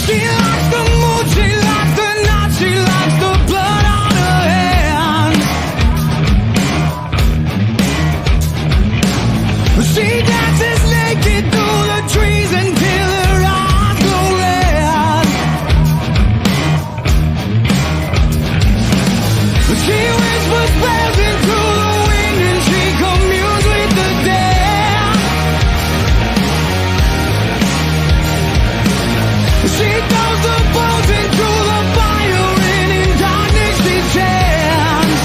She likes the mood, she likes the night, she likes the blood on her hands. She dances naked through the trees until her eyes go red. She whispers spells into the wind and she communes with the dead. She throws the bones into the fire and in darkness she chants.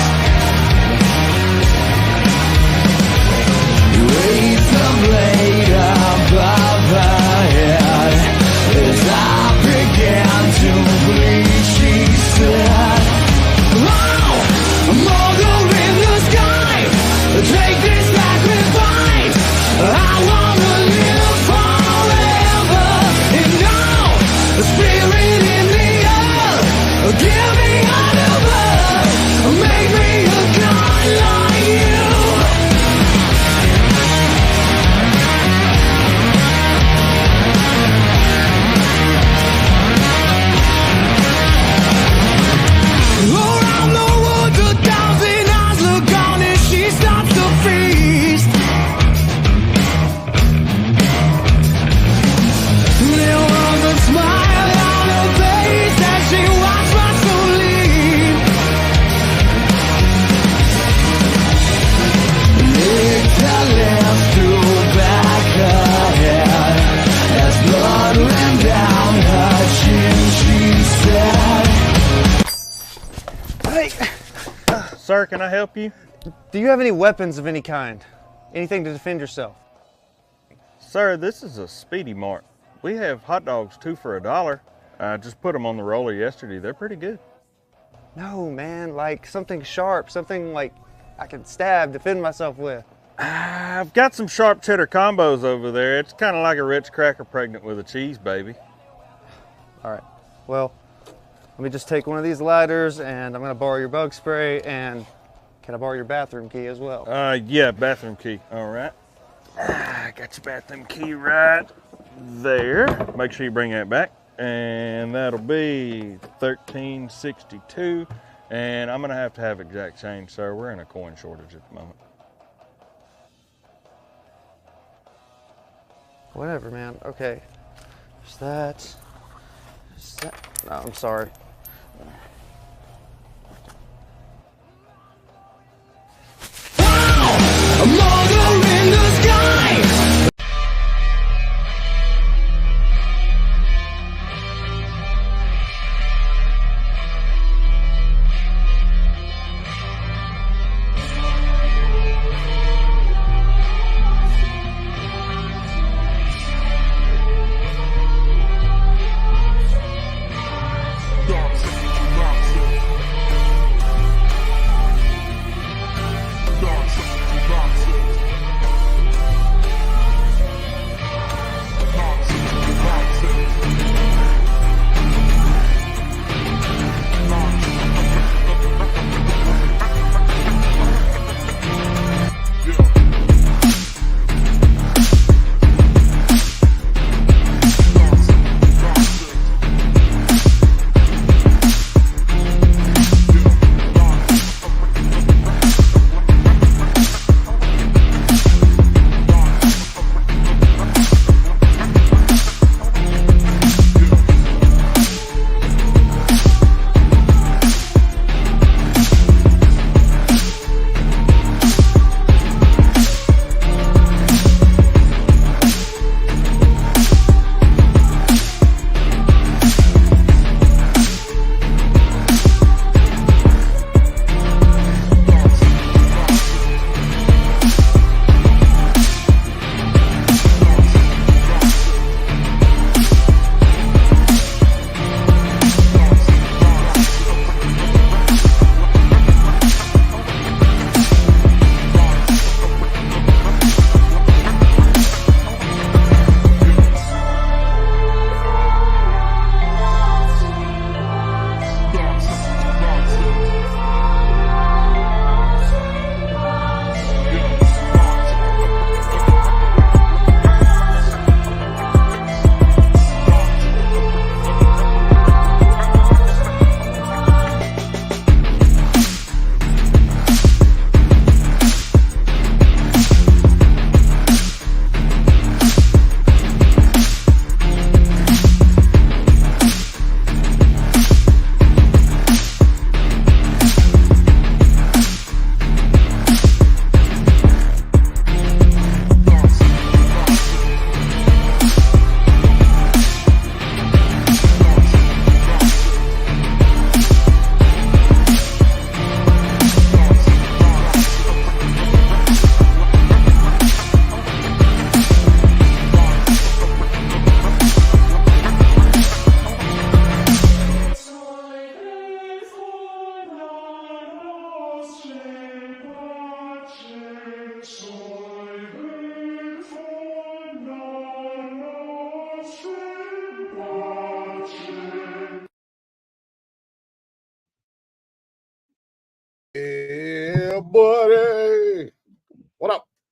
Raise the blade above her head. As I began to bleed, she said, "Oh, mother in the sky, take this sacrifice. I wanna live forever. And now, the spirit in the earth, give me a new birth. Make me a god like you." Around the woods, 1,000 eyes look on as she stops to feast. There was a smile on her face as she watched my soul leave. Licked her lips to back her head. As blood ran down her chin, she said, Hey, Sir, can I help you? do you have any weapons of any kind? Anything to defend yourself? Sir, this is a Speedy Mart. We have hot dogs 2 for $1. I just put them on the roller yesterday. They're pretty good. No, man, like something sharp, something like I can stab, defend myself with. I've got some sharp cheddar combos over there. It's kind of like a Ritz cracker pregnant with a cheese baby. All right, well, let me just take one of these lighters and I'm gonna borrow your bug spray, and can I borrow your bathroom key as well? Yeah, bathroom key. All right. I got your bathroom key right there. Make sure you bring that back. And that'll be $13.62. And I'm gonna have to have exact change, sir. We're in a coin shortage at the moment. Whatever, man. Okay. There's that. There's that. No, I'm sorry. "A mother in the sky." Nonsensical Nonsense.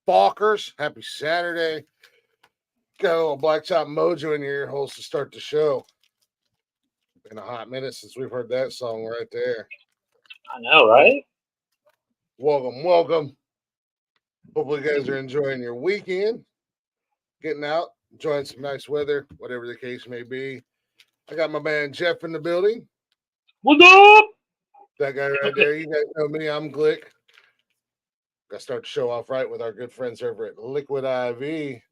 Falkers. Happy Saturday. Got a little Blacktop Mojo in your ear holes to start the show. Been a hot minute since we've heard that song right there. I know, right? Welcome, welcome. Hopefully you guys are enjoying your weekend. Getting out, enjoying some nice weather, whatever the case may be. I got my man Jeff in the building. What up? That guy right there. You guys know me. I'm Glick. Got to start the show off right with our good friends over at Liquid IV.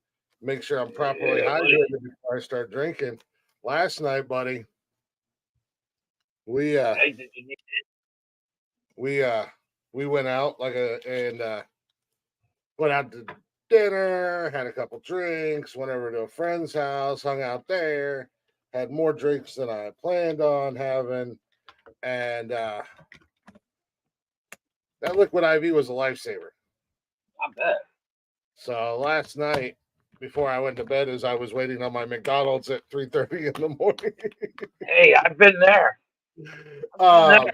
Make sure I'm properly hydrated before I start drinking. Last night, buddy, we went out and went out to dinner, had a couple drinks, went over to a friend's house, hung out there, had more drinks than I planned on having, and that Liquid IV was a lifesaver. I bet. So last night, before I went to bed, as I was waiting on my McDonald's at 3:30 in the morning. Hey, I've been there. I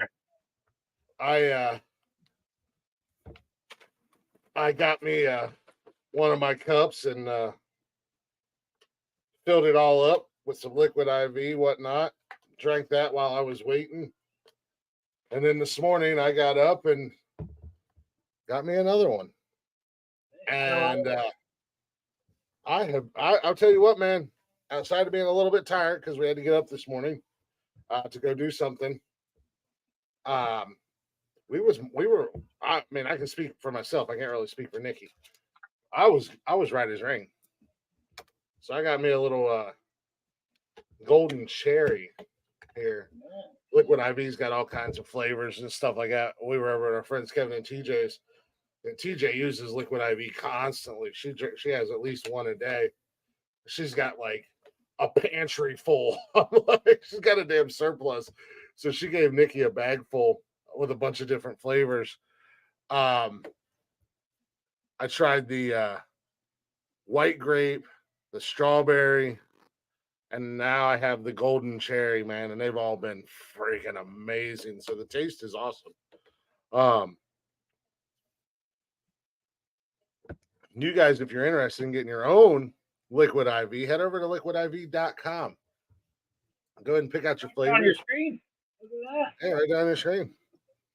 got me one of my cups and filled it all up with some Liquid IV, whatnot. Drank that while I was waiting. And then this morning I got up and got me another one. And I'll tell you what, man, outside of being a little bit tired because we had to get up this morning to go do something. I can speak for myself. I can't really speak for Nikki. I was right as rain. So I got me a little golden cherry here. Liquid IV's got all kinds of flavors and stuff like that. We were over at our friends Kevin and TJ's. And TJ uses Liquid IV constantly. She has at least one a day. She's got like a pantry full. She's got a damn surplus. So she gave Nikki a bag full with a bunch of different flavors. I tried the white grape, the strawberry, and now I have the golden cherry, man, and they've all been freaking amazing. So the taste is awesome. You guys, if you're interested in getting your own Liquid IV, head over to liquidiv.com. Go ahead and pick out your flavors. On your screen. Look at that. Yeah, right down your screen.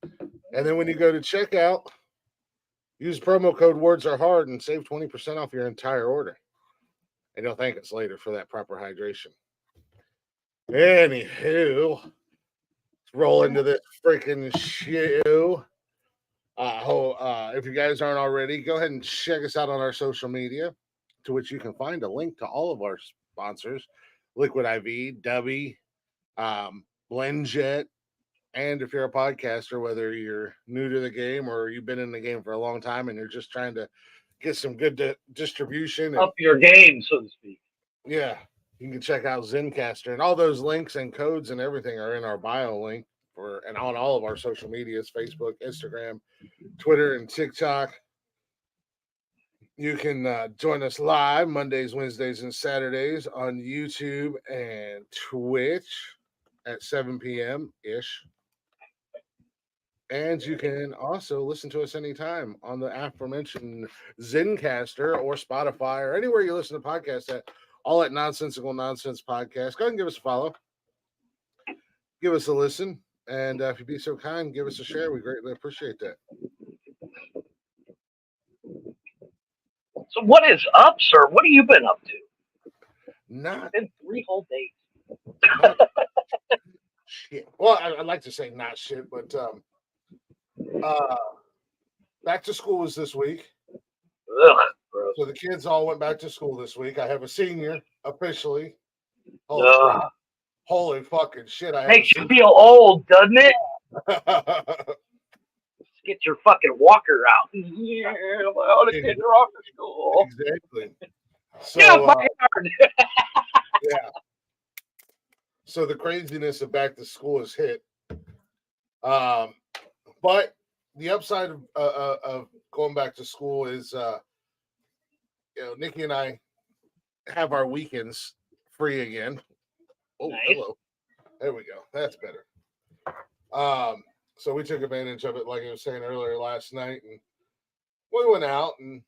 And then when you go to checkout, use promo code Words Are Hard and save 20% off your entire order. And you'll thank us later for that proper hydration. Anywho, let's roll into this freaking show. If you guys aren't already, go ahead and check us out on our social media, to which you can find a link to all of our sponsors, Liquid IV, Dubby, BlendJet, and if you're a podcaster, whether you're new to the game or you've been in the game for a long time and you're just trying to get some good distribution. Up your game, so to speak. Yeah, you can check out Zencastr, and all those links and codes and everything are in our bio link and on all of our social medias, Facebook, Instagram, Twitter, and TikTok. You can join us live Mondays, Wednesdays, and Saturdays on YouTube and Twitch at 7 p.m.-ish. And you can also listen to us anytime on the aforementioned Zencastr or Spotify or anywhere you listen to podcasts at, all at Nonsensical Nonsense Podcast. Go ahead and give us a follow. Give us a listen. And if you'd be so kind, give us a share. We greatly appreciate that. So what is up, sir? What have you been up to? Not It's been 3 whole days. shit. Well, I'd like to say not shit, but back to school was this week. Ugh, gross. So the kids all went back to school this week. I have a senior officially. Holy fucking shit. Makes you feel old, doesn't it? Get your fucking walker out. Yeah, all the kids are off to school. Exactly. So, Get off my yard. yeah. So the craziness of back to school is hit. But the upside of going back to school is, Nikki and I have our weekends free again. Oh, Nice. Hello. There we go. That's better. So we took advantage of it, like I was saying earlier last night, and we went out and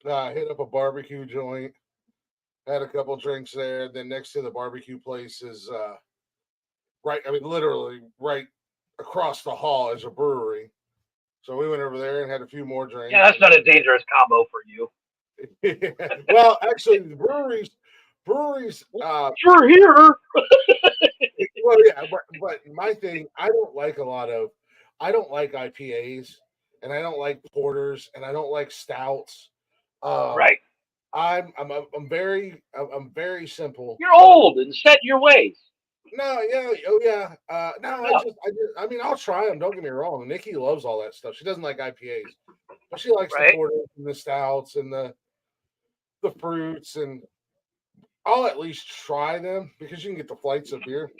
Hit up a barbecue joint. Had a couple drinks there. Then next to the barbecue place is right. I mean, literally right across the hall is a brewery. So we went over there and had a few more drinks. Yeah, that's not a dangerous combo for you. Well, actually, the breweries. Sure, here. Well, yeah, but my thing, I don't like IPAs, and I don't like porters, and I don't like stouts. Um, Right. I'm very simple. You're old and set in your ways. No, yeah, oh yeah. No, Yeah. I mean, I'll try them. Don't get me wrong. Nikki loves all that stuff. She doesn't like IPAs, but she likes the Right. porters and the stouts and the fruits, and I'll at least try them because you can get the flights of beer.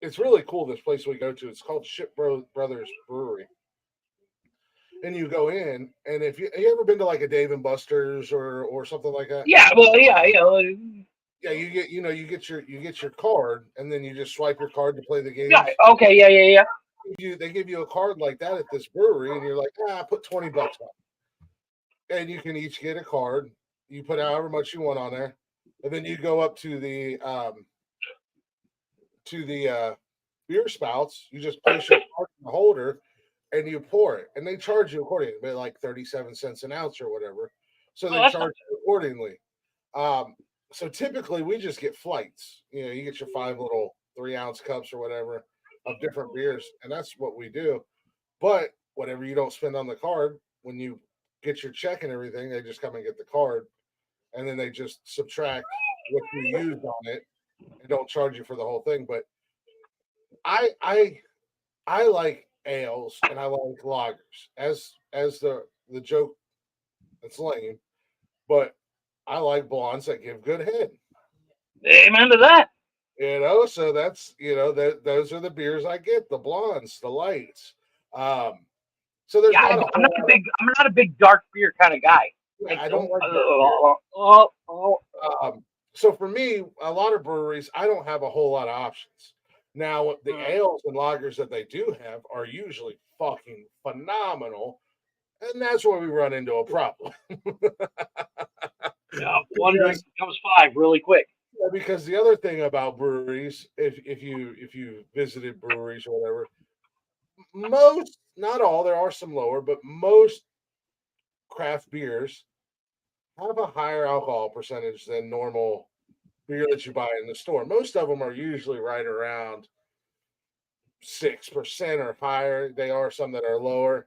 It's really cool. This place we go to. It's called Brothers Brewery, and you go in, and if you ever been to like a Dave and Buster's or something like that, Yeah. Well, yeah. yeah, you get your card, and then you just swipe your card to play the games. Yeah. Okay. Yeah. They give you a card like that at this brewery, and you're like, put $20 on, and you can each get a card. You put however much you want on there, and then you go up to the beer spouts. You just place your card in the holder, and you pour it, and they charge you accordingly, but like 37 cents an ounce or whatever. So they charge you accordingly. So typically we just get flights. You get your 5 little 3-ounce cups or whatever of different beers, and that's what we do. But whatever you don't spend on the card, when you get your check and everything, they just come and get the card, and then they just subtract what you used on it and don't charge you for the whole thing. But I like ales and I like lagers as the joke. That's lame, but I like blondes that give good head. Amen to that. So that's that those are the beers I get, the blondes, the lights. So there's Yeah, I'm not a big dark beer kind of guy. I don't like dark beer. So for me, a lot of breweries, I don't have a whole lot of options. Now, the ales and lagers that they do have are usually fucking phenomenal, and that's where we run into a problem. Yeah, one drink becomes 5 really quick. Yeah, because the other thing about breweries, if you visited breweries or whatever, most, not all, there are some lower, but most craft beers have a higher alcohol percentage than normal beer that you buy in the store. Most of them are usually right around 6% or higher. They are some that are lower,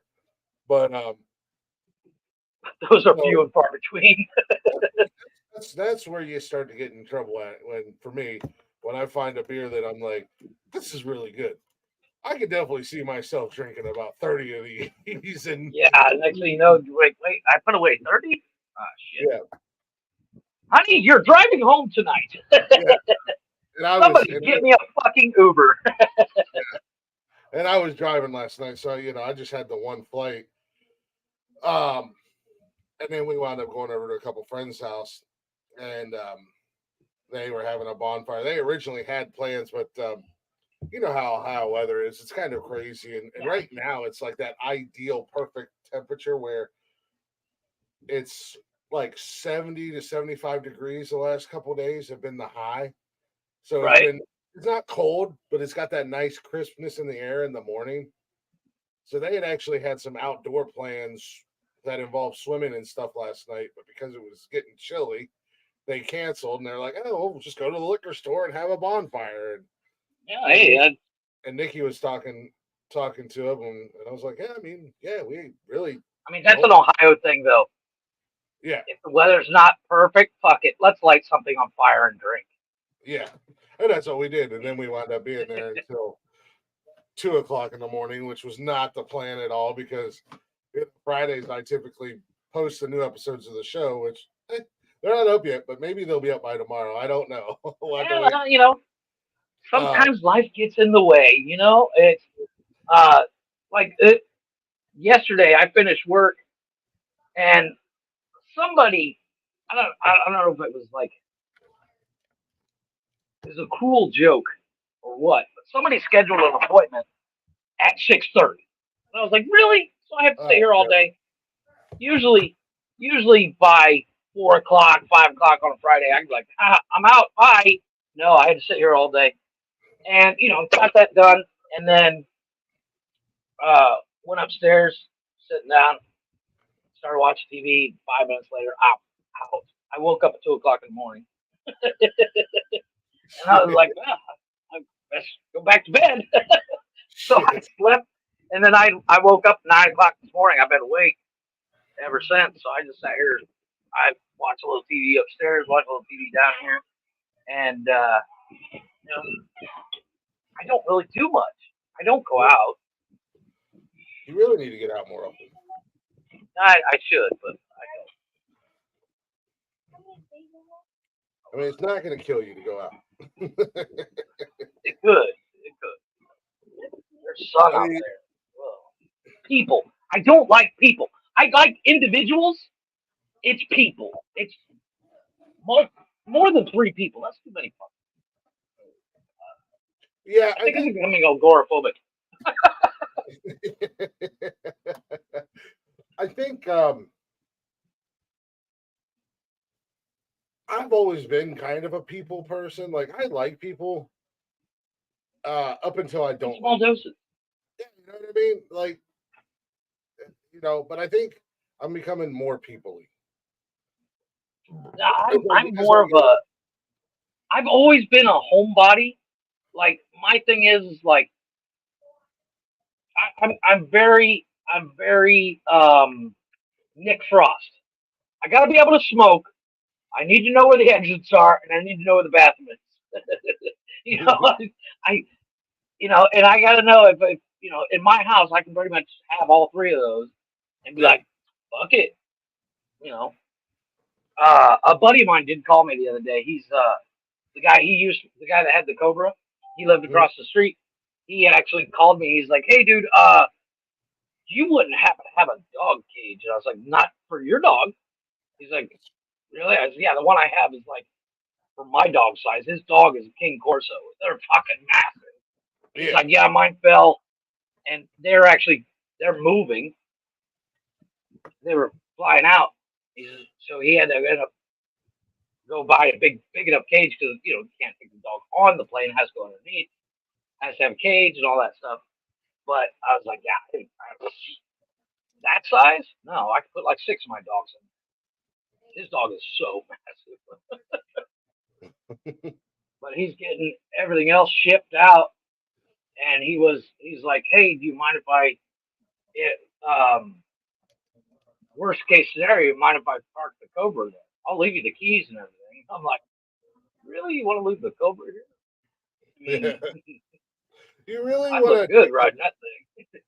but those are few and far between. that's where you start to get in trouble for me, when I find a beer that I'm like, this is really good. I could definitely see myself drinking about 30 of these. And yeah, next thing you know, wait, I put away 30? Ah, shit. Yeah. Honey, you're driving home tonight. Yeah. Somebody get me a fucking Uber. And I was driving last night, so I just had the one flight. And then we wound up going over to a couple friends' house, and they were having a bonfire. They originally had plans, but you know how Ohio weather is. It's kind of crazy. And right now it's like that ideal perfect temperature where it's like 70 to 75 degrees the last couple of days have been the high. So it's not cold, but it's got that nice crispness in the air in the morning. So they had actually had some outdoor plans that involved swimming and stuff last night, but because it was getting chilly, they canceled, and they're like, "Oh, we'll just go to the liquor store and have a bonfire." And, and Nikki was talking to him, and I was like, "Yeah, I mean, yeah, we really." I mean, that's an Ohio thing, though. Yeah. If the weather's not perfect, fuck it. Let's light something on fire and drink. Yeah, and that's what we did, and then we wound up being there until 2:00 in the morning, which was not the plan at all, because Fridays I typically post the new episodes of the show, which they're not up yet, but maybe they'll be up by tomorrow. I don't know. Sometimes life gets in the way. It's yesterday I finished work, and somebody, I don't know if it was like, it was a cruel joke or what, but somebody scheduled an appointment at 6:30. And I was like, really? So I have to stay here all day? Usually usually by 4 o'clock, 5 o'clock on a Friday, I'd be like, I'm out. Bye. No, I had to sit here all day, and got that done, and then went upstairs, sitting down, started watching TV. 5 minutes later, out. I woke up at 2 o'clock in the morning, and I was like, I best go back to bed. So I slept, and then I woke up at 9 o'clock this morning. I've been awake ever since. So I just sat here. I watched a little TV upstairs, watched a little TV down here, and I don't really do much. I don't go out. You really need to get out more often. I should, but I don't. I mean, it's not going to kill you to go out. It could. There's sun out there. Whoa. People. I don't like people. I like individuals. It's people. It's more than 3 people. That's too many. Yeah, I think I'm becoming agoraphobic. I think I've always been kind of a people person. Like, I like people up until I don't. Small doses. Yeah, you know what I mean? Like, but I think I'm becoming more people-y. I'm more of a. I've always been a homebody. Like, my thing is like, I'm very Nick Frost. I got to be able to smoke. I need to know where the exits are, and I need to know where the bathroom is. And I got to know if in my house I can pretty much have all 3 of those, and be like, fuck it. A buddy of mine did call me the other day. He's the guy that had the Cobra. He lived across the street. He had actually called me. He's like, hey, dude, you wouldn't happen to have a dog cage? And I was like, not for your dog. He's like, really? I said, yeah, the one I have is like for my dog size. His dog is a King Corso. They're fucking massive. He's like, yeah, mine fell, and they're moving. They were flying out. So he had to end up go buy a big enough cage because you can't take the dog on the plane. It has to go underneath. Has to have a cage and all that stuff. But I was like, yeah, that size? No, I could put like 6 of my dogs in. His dog is so massive. But he's getting everything else shipped out, and he's like, hey, do you mind if worst case scenario, mind if I park the Cobra there? I'll leave you the keys and everything. I'm like, really? You want to leave the Cobra here? You really I want look good riding that thing.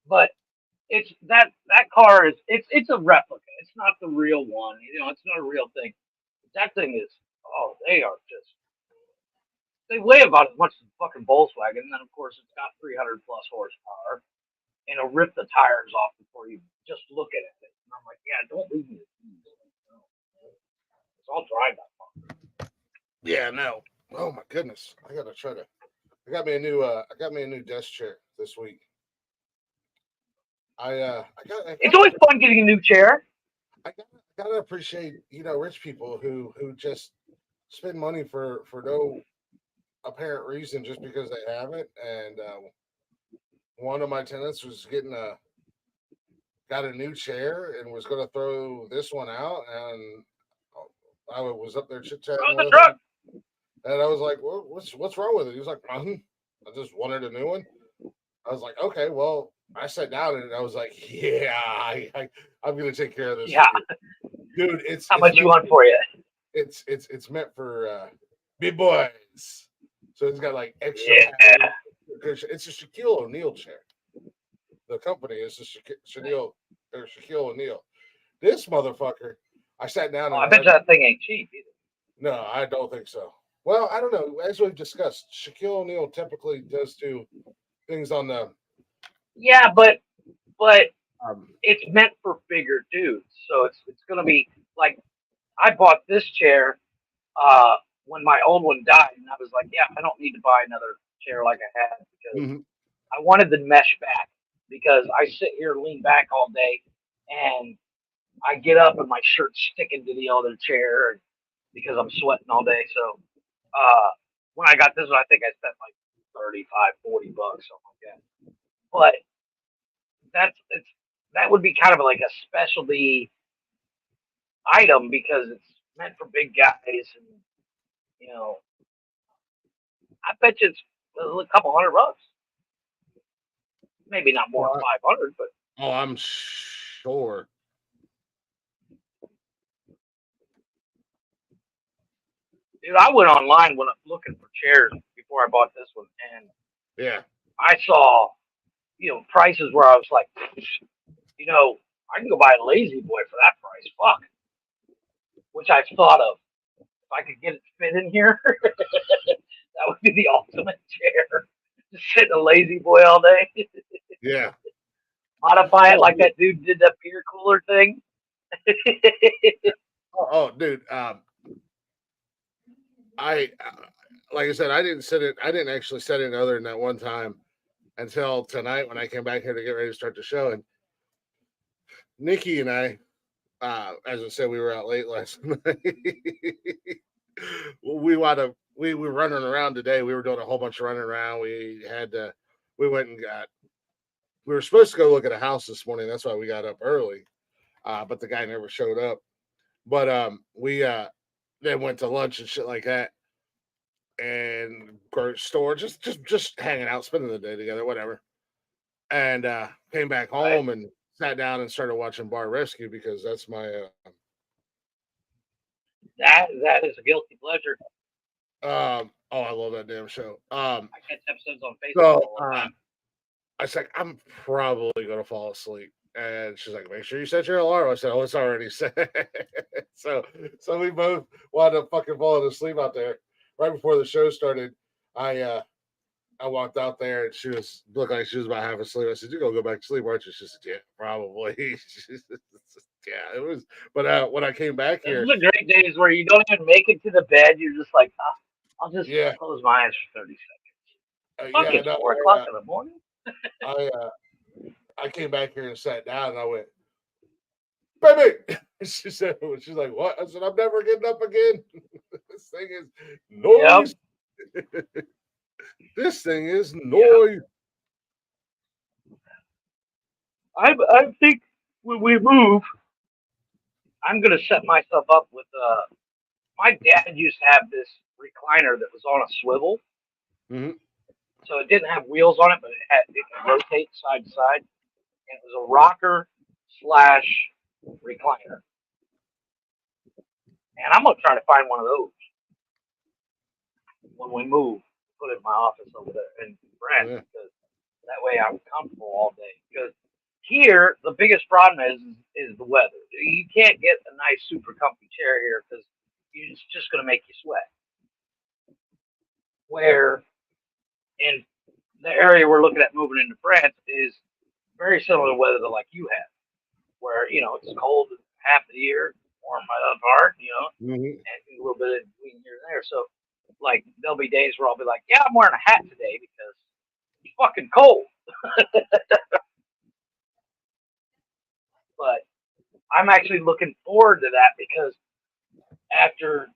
But it's that car is it's a replica. It's not the real one. It's not a real thing. That thing is they weigh about as much as a fucking Volkswagen, and then of course it's got 300 plus horsepower, and it'll rip the tires off before you just look at it. And I'm like, yeah, don't leave me. So I'll drive that car. Yeah, no. Oh my goodness, I gotta try to. I got me a new desk chair this week. It's always fun getting a new chair. I gotta appreciate rich people who just spend money for no apparent reason just because they have it. And one of my tenants was got a new chair and was going to throw this one out, and I was up there chit chatting with him. And I was like, well, what's wrong with it? He was like, nothing. I just wanted a new one. I was like, okay, well, I sat down and I was like, yeah, I'm gonna take care of this. Yeah, dude, it's how much you want for you? It's meant for big boys, so it's got like extra. Yeah. It's a Shaquille O'Neal chair. The company is Shaquille O'Neal. This motherfucker, I sat down. I bet that thing ain't cheap either. No, I don't think so. Well, I don't know. As we've discussed, Shaquille O'Neal typically does do things on the. Yeah, but it's meant for bigger dudes, so it's gonna be like I bought this chair when my old one died, and I was like, yeah, I don't need to buy another chair like I had because I wanted the mesh back because I sit here lean back all day, and I get up and my shirt's sticking to the other chair because I'm sweating all day. So when I got this one, I think I spent like 35, 40 bucks, something like that. But that would be kind of like a specialty item because it's meant for big guys, and you know, I bet you it's a couple $100. Maybe not more than 500, but I'm sure. dude, I went online when I'm looking for chairs before I bought this one, and Yeah. I saw, prices where I was like, I can go buy a Lazy Boy for that price. Fuck. Which I've thought of. If I could get it fit in here, that would be the ultimate chair. Just sit in a Lazy Boy all day. Yeah. Modify it like that dude did that beer cooler thing. Dude. Like I said, I didn't actually sit in other than that one time until tonight when I came back here to get ready to start the show. And Nikki and I, as I said, we were out late last night. we were running around today. We were doing a whole bunch of running around. We were supposed to go look at a house this morning. That's why we got up early. But the guy never showed up. But we then went to lunch and shit like that. And grocery store, just hanging out, spending the day together, whatever. And came back home and sat down and started watching Bar Rescue because that's my that is a guilty pleasure. I love that damn show. I catch episodes on Facebook all the time. I was like, I'm probably gonna fall asleep. And she's like, make sure you set your alarm. I said, oh, it's already set. so we both wound up fucking falling asleep out there. Right before the show started, I walked out there and she looked like she was about half asleep. I said, "You gonna go back to sleep, aren't you?" She said, "Yeah, probably." Yeah, it was. But when I came back here, those are great days where you don't even make it to the bed. You're just like, I'll just close my eyes for 30 seconds. Fuck, it's 4 o'clock in the morning. I came back here and sat down and I went, "Baby," she's like, "What?" I said, "I'm never getting up again." This thing is noise. Yep. This thing is noise. I think when we move, I'm gonna set myself up with my dad used to have this recliner that was on a swivel. Mm-hmm. So it didn't have wheels on it, but it could rotate side to side. And it was a rocker / recliner. And I'm gonna try to find one of those when we move. Put it in my office over there in Brent, because that way I'm comfortable all day. Because here the biggest problem is the weather. You can't get a nice super comfy chair here because it's just gonna make you sweat. Where in the area we're looking at moving into France is very similar weather to like you have, where it's cold half the year, warm my other part, and a little bit in between here and there. So like there'll be days where I'll be like, yeah, I'm wearing a hat today because it's fucking cold. But I'm actually looking forward to that because after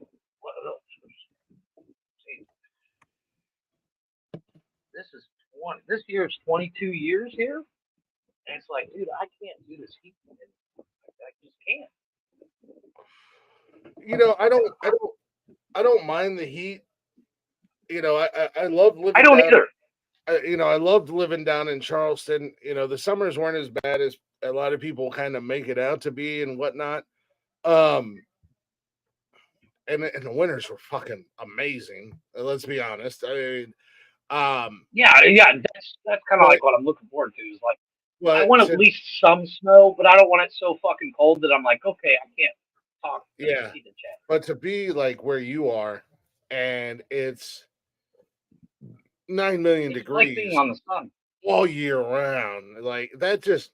this year is 22 years here, and it's like, dude, I can't do this heat. I just can't. I don't mind the heat. I love living. I don't either. I loved living down in Charleston. The summers weren't as bad as a lot of people kind of make it out to be and whatnot. And the winters were fucking amazing. Let's be honest. I mean, yeah, that's kind of like what I'm looking forward to. Is like, I want at least some snow, but I don't want it so fucking cold that I'm like, okay, I can't talk. Yeah, but to be like where you are, and it's 9 million degrees, like being on the sun all year round, like that just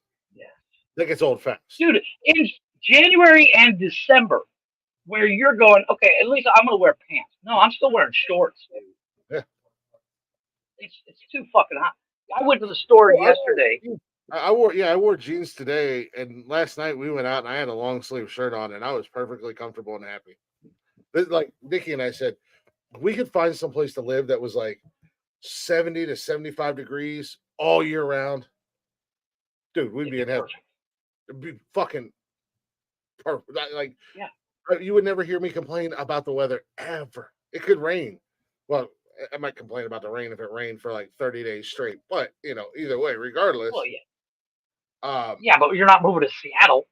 that gets old fast, dude. In January and December, where you're going, okay, at least I'm gonna wear pants. No, I'm still wearing shorts, dude. Yeah. It's too fucking hot. I went to the store yesterday. I wore jeans today, and last night we went out and I had a long sleeve shirt on, and I was perfectly comfortable and happy. Like Nikki and I said, we could find some place to live that was like 70 to 75 degrees all year round. Dude, we'd be in heaven. It'd be fucking perfect. Like, Yeah. You would never hear me complain about the weather ever. It could rain. Well, I might complain about the rain if it rained for like 30 days straight. But either way, regardless. Well, yeah. Yeah, but you're not moving to Seattle.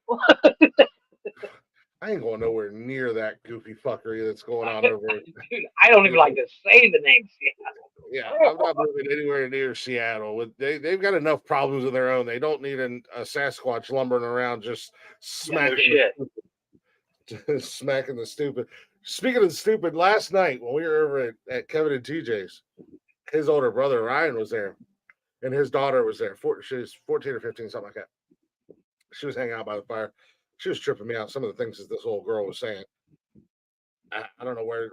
I ain't going nowhere near that goofy fuckery that's going on over. Dude, I don't even like to say the name Seattle. Yeah, I'm not moving anywhere near Seattle. They've got enough problems of their own. They don't need a Sasquatch lumbering around just smacking smacking the stupid. Speaking of stupid, last night when we were over at Kevin and TJ's, his older brother Ryan was there, and his daughter was there. She was 14 or 15, something like that. She was hanging out by the fire. She was tripping me out. Some of the things that this old girl was saying. I don't know where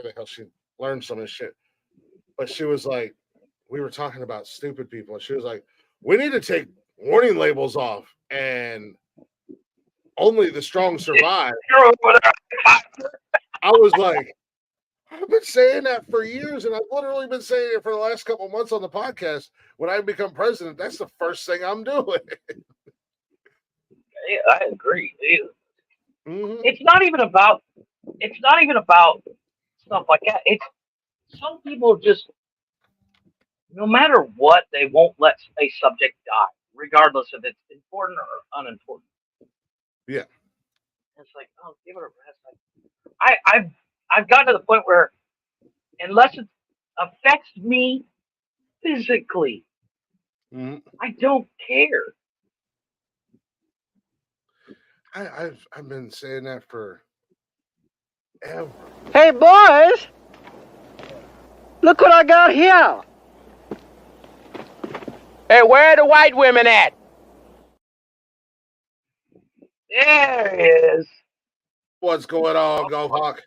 the hell she learned some of this shit. But she was like, we were talking about stupid people, and she was like, we need to take warning labels off, and only the strong survive. I was like, I've been saying that for years, and I've literally been saying it for the last couple of months on the podcast. When I become president, that's the first thing I'm doing. Yeah, I agree. Mm-hmm. It's not even about stuff like that. It's some people just, no matter what, they won't let a subject die, regardless if it's important or unimportant. Yeah. It's like, oh, give it a rest. I've gotten to the point where, unless it affects me physically, I don't care. I've been saying that for ever. Hey boys, look what I got here. Hey, where are the white women at? There he is. What's going on, Golf Hawk?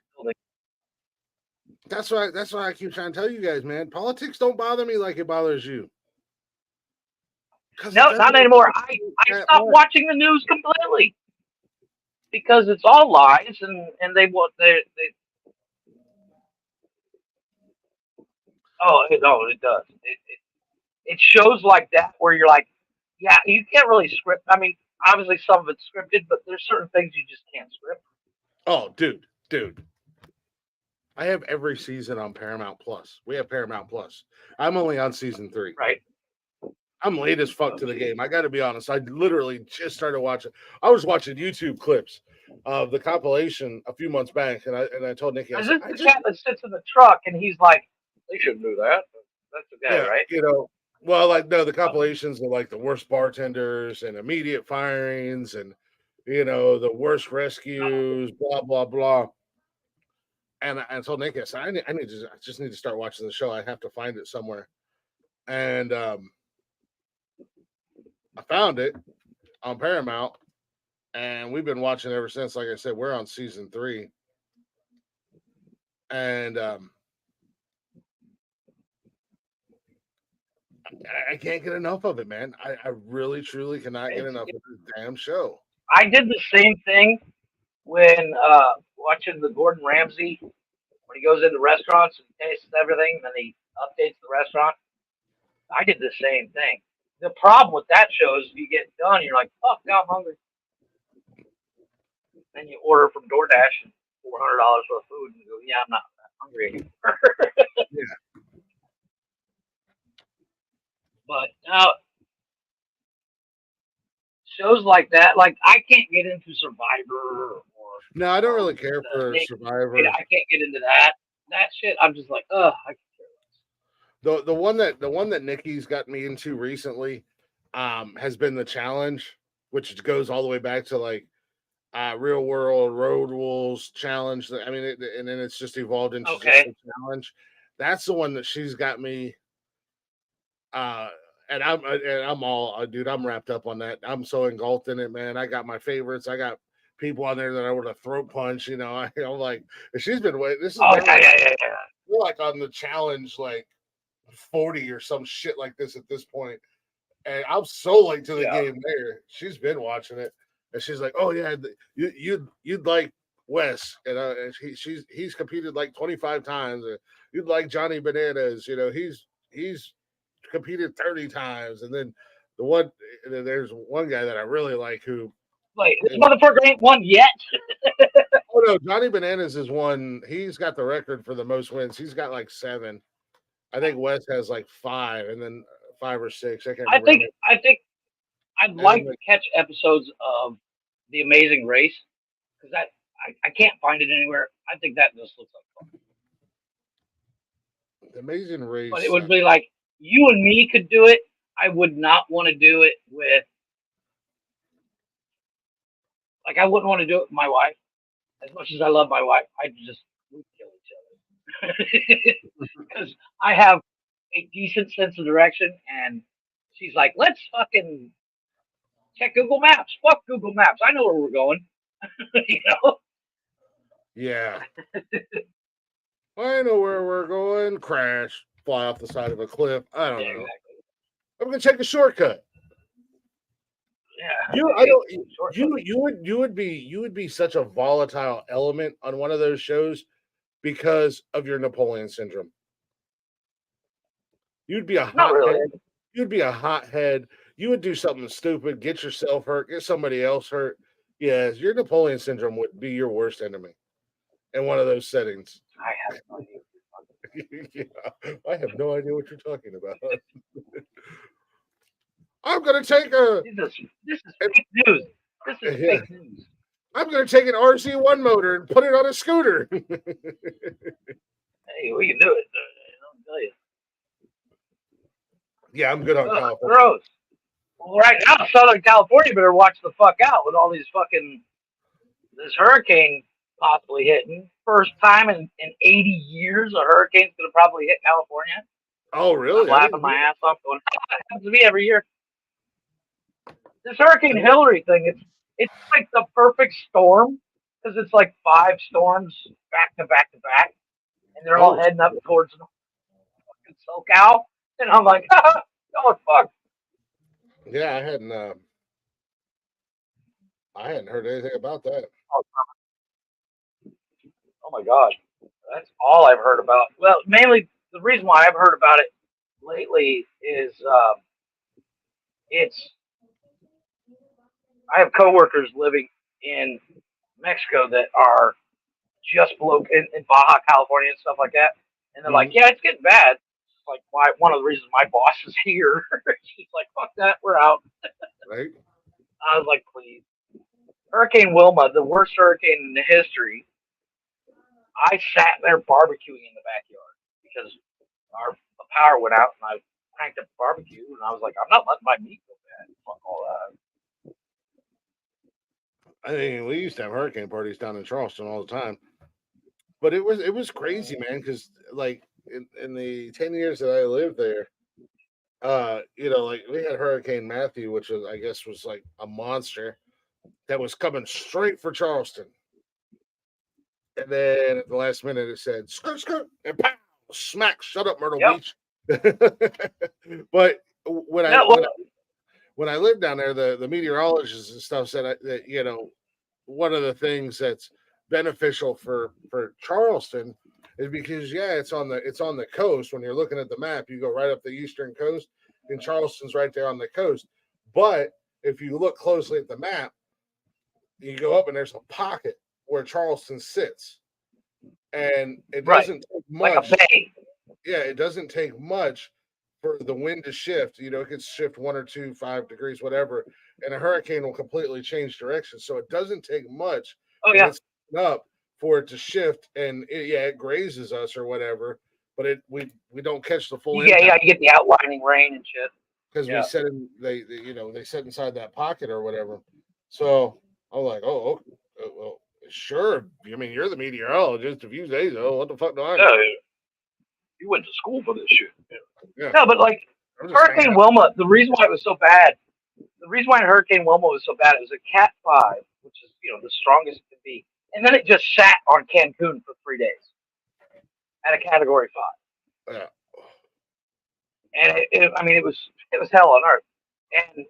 That's why I keep trying to tell you guys, man. Politics don't bother me like it bothers you. No, not anymore. I stopped watching the news completely because it's all lies, and they want they. Oh, it does. It shows like that where you're like, yeah, you can't really script. I mean, obviously some of it's scripted, but there's certain things you just can't script. Oh, dude. I have every season on Paramount Plus. We have Paramount Plus. I'm only on season 3. Right. I'm late as fuck to the game. I got to be honest. I literally just started watching. I was watching YouTube clips of the compilation a few months back, and I told Nikki, I said, the cat that sits in the truck, and he's like, they shouldn't do that. That's the guy, right? Well, like, no, the compilations are like the worst bartenders and immediate firings and, the worst rescues, blah, blah, blah. And I told Nick, I said, I just need to start watching the show. I have to find it somewhere. And I found it on Paramount, and we've been watching ever since. Like I said, we're on season 3. And I can't get enough of it, man. I really, truly cannot get enough of this damn show. I did the same thing when watching the Gordon Ramsay, when he goes into restaurants and tastes everything, and then he updates the restaurant. I did the same thing. The problem with that show is you get done, you're like, fuck, now I'm hungry. Then you order from DoorDash and $400 worth of food, and you go, yeah, I'm not hungry anymore. Yeah. But shows like that, like I can't get into Survivor no, I don't really care for Survivor. I can't get into that shit. I'm just like, I can't care less. The one that Nikki's got me into recently has been the challenge, which goes all the way back to like Real World Road Rules Challenge. I mean, and then it's just evolved into just a challenge. That's the one that she's got me. And I'm all, dude, I'm wrapped up on that. I'm so engulfed in it, man. I got my favorites. I got people on there that I would have throat punch. I'm like, she's been waiting. This is we're like on the challenge, like 40 or some shit like this at this point. And I'm so late to the Yeah. game there. She's been watching it, and she's like, "Oh yeah, you'd like Wes, and he's competed like 25 times. And you'd like Johnny Bananas, he's competed 30 times, and then there's one guy that I really like who Like, this is, motherfucker ain't won yet. oh no, Johnny Bananas is one. He's got the record for the most wins. He's got like 7. I think Wes has like 5, and then 5 or 6. I can't I remember. think I'd like to catch episodes of The Amazing Race because I can't find it anywhere. I think that just looks like fun. The Amazing Race. But it would be like you and me could do it. I would not want to do it with, like, I wouldn't want to do it with my wife. As much as I love my wife, we'd kill each other. Because I have a decent sense of direction, and she's like, let's fucking check Google Maps. Fuck Google Maps. I know where we're going. Yeah. I know where we're going. Crash. Fly off the side of a cliff. I don't know. Exactly. I'm gonna take a shortcut. Yeah. You would be such a volatile element on one of those shows because of your Napoleon syndrome. You'd be a Not really. You'd be a hothead. You would do something stupid, get yourself hurt, get somebody else hurt. Yes, your Napoleon syndrome would be your worst enemy in one of those settings. I have no idea. Yeah, I have no idea what you're talking about. I'm gonna take a. This is fake news. This is fake news. I'm gonna take an RC1 motor and put it on a scooter. Hey, we can do it. I'll tell you. Yeah, I'm good on California. Gross. Well, right now, Southern California better watch the fuck out with all these this hurricane possibly hitting. First time in 80 years, a hurricane's gonna probably hit California. Oh, really? I'm laughing my ass off going, that happens to me every year. This Hurricane Hillary thing, it's like the perfect storm because it's like 5 storms back to back to back, and they're all heading up towards fucking SoCal. And I'm like, oh fuck. Yeah, I hadn't heard anything about that. Oh my god, that's all I've heard about. Well, mainly the reason why I've heard about it lately is I have coworkers living in Mexico that are just below in Baja California and stuff like that, and they're like, yeah, it's getting bad. It's like one of the reasons my boss is here. She's like, fuck that, we're out. Right. I was like, please. Hurricane Wilma, the worst hurricane in history. I sat there barbecuing in the backyard because the power went out, and I cranked up the barbecue, and I was like, I'm not letting my meat go bad. Fuck all that. I mean, we used to have hurricane parties down in Charleston all the time, but it was crazy, man. Because like in the 10 years that I lived there, like we had Hurricane Matthew, which was, I guess, was like a monster that was coming straight for Charleston. And then at the last minute, it said, skirt, skirt, and pow, smack, shut up, Myrtle Beach. But when I lived down there, the meteorologists and stuff said that, one of the things that's beneficial for Charleston is because, it's on the coast. When you're looking at the map, you go right up the eastern coast, and Charleston's right there on the coast. But if you look closely at the map, you go up and there's a pocket where Charleston sits, and it doesn't take much. Like a bay. Yeah, it doesn't take much for the wind to shift. It could shift 1 or 2, 5 degrees, whatever, and a hurricane will completely change direction. So it doesn't take much. Oh yeah. Up for it to shift, and it grazes us or whatever, but we don't catch the full impact. Yeah, you get the outlining rain and shit. Because we set they set inside that pocket or whatever. So I'm like, well, sure. I mean, you're the meteorologist. A few days ago, what the fuck do I know? Yeah, you went to school for this shit. Yeah. No, but like Hurricane Wilma, the reason why it was so bad, the reason why Hurricane Wilma was so bad, it was a Cat 5, which is the strongest it could be, and then it just sat on Cancun for 3 days at a Category 5. Yeah. And it was hell on earth. And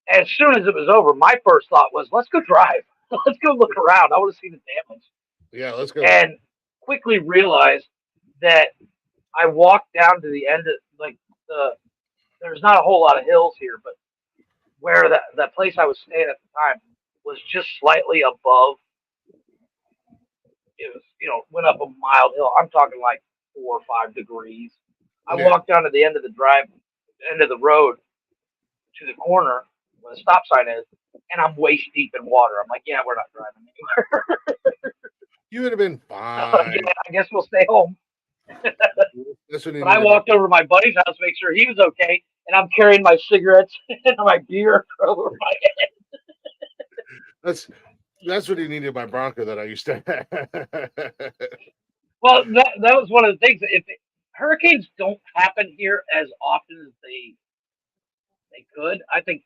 as soon as it was over, my first thought was, let's go drive. Let's go look around. I want to see the damage. Yeah, let's go. And quickly realized that I walked down to the end of there's not a whole lot of hills here, but where that place I was staying at the time was just slightly above. It was, went up a mild hill. I'm talking like 4 or 5 degrees. I walked down to the end of end of the road to the corner where the stop sign is, and I'm waist deep in water. I'm like, yeah, we're not driving anywhere. You would have been So, fine. yeah, I guess we'll stay home. That's what But I walked over to my buddy's house to make sure he was okay, and I'm carrying my cigarettes and my beer over my head. That's what he needed my Bronco that I used to have. Well, that was one of the things. If hurricanes don't happen here as often as they could, I think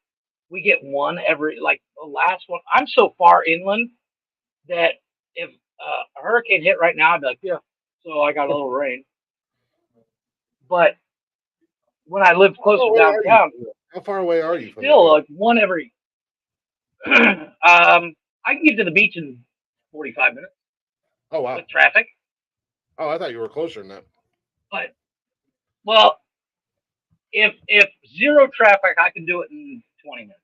we get one every, like the last one. I'm so far inland that if a hurricane hit right now, I'd be like, yeah, so I got a little rain. But when I lived close to downtown, how far away are you? Still like one every. I can get to the beach in 45 minutes. Oh wow! With traffic. Oh, I thought you were closer than that. But well, if zero traffic, I can do it in 20 minutes.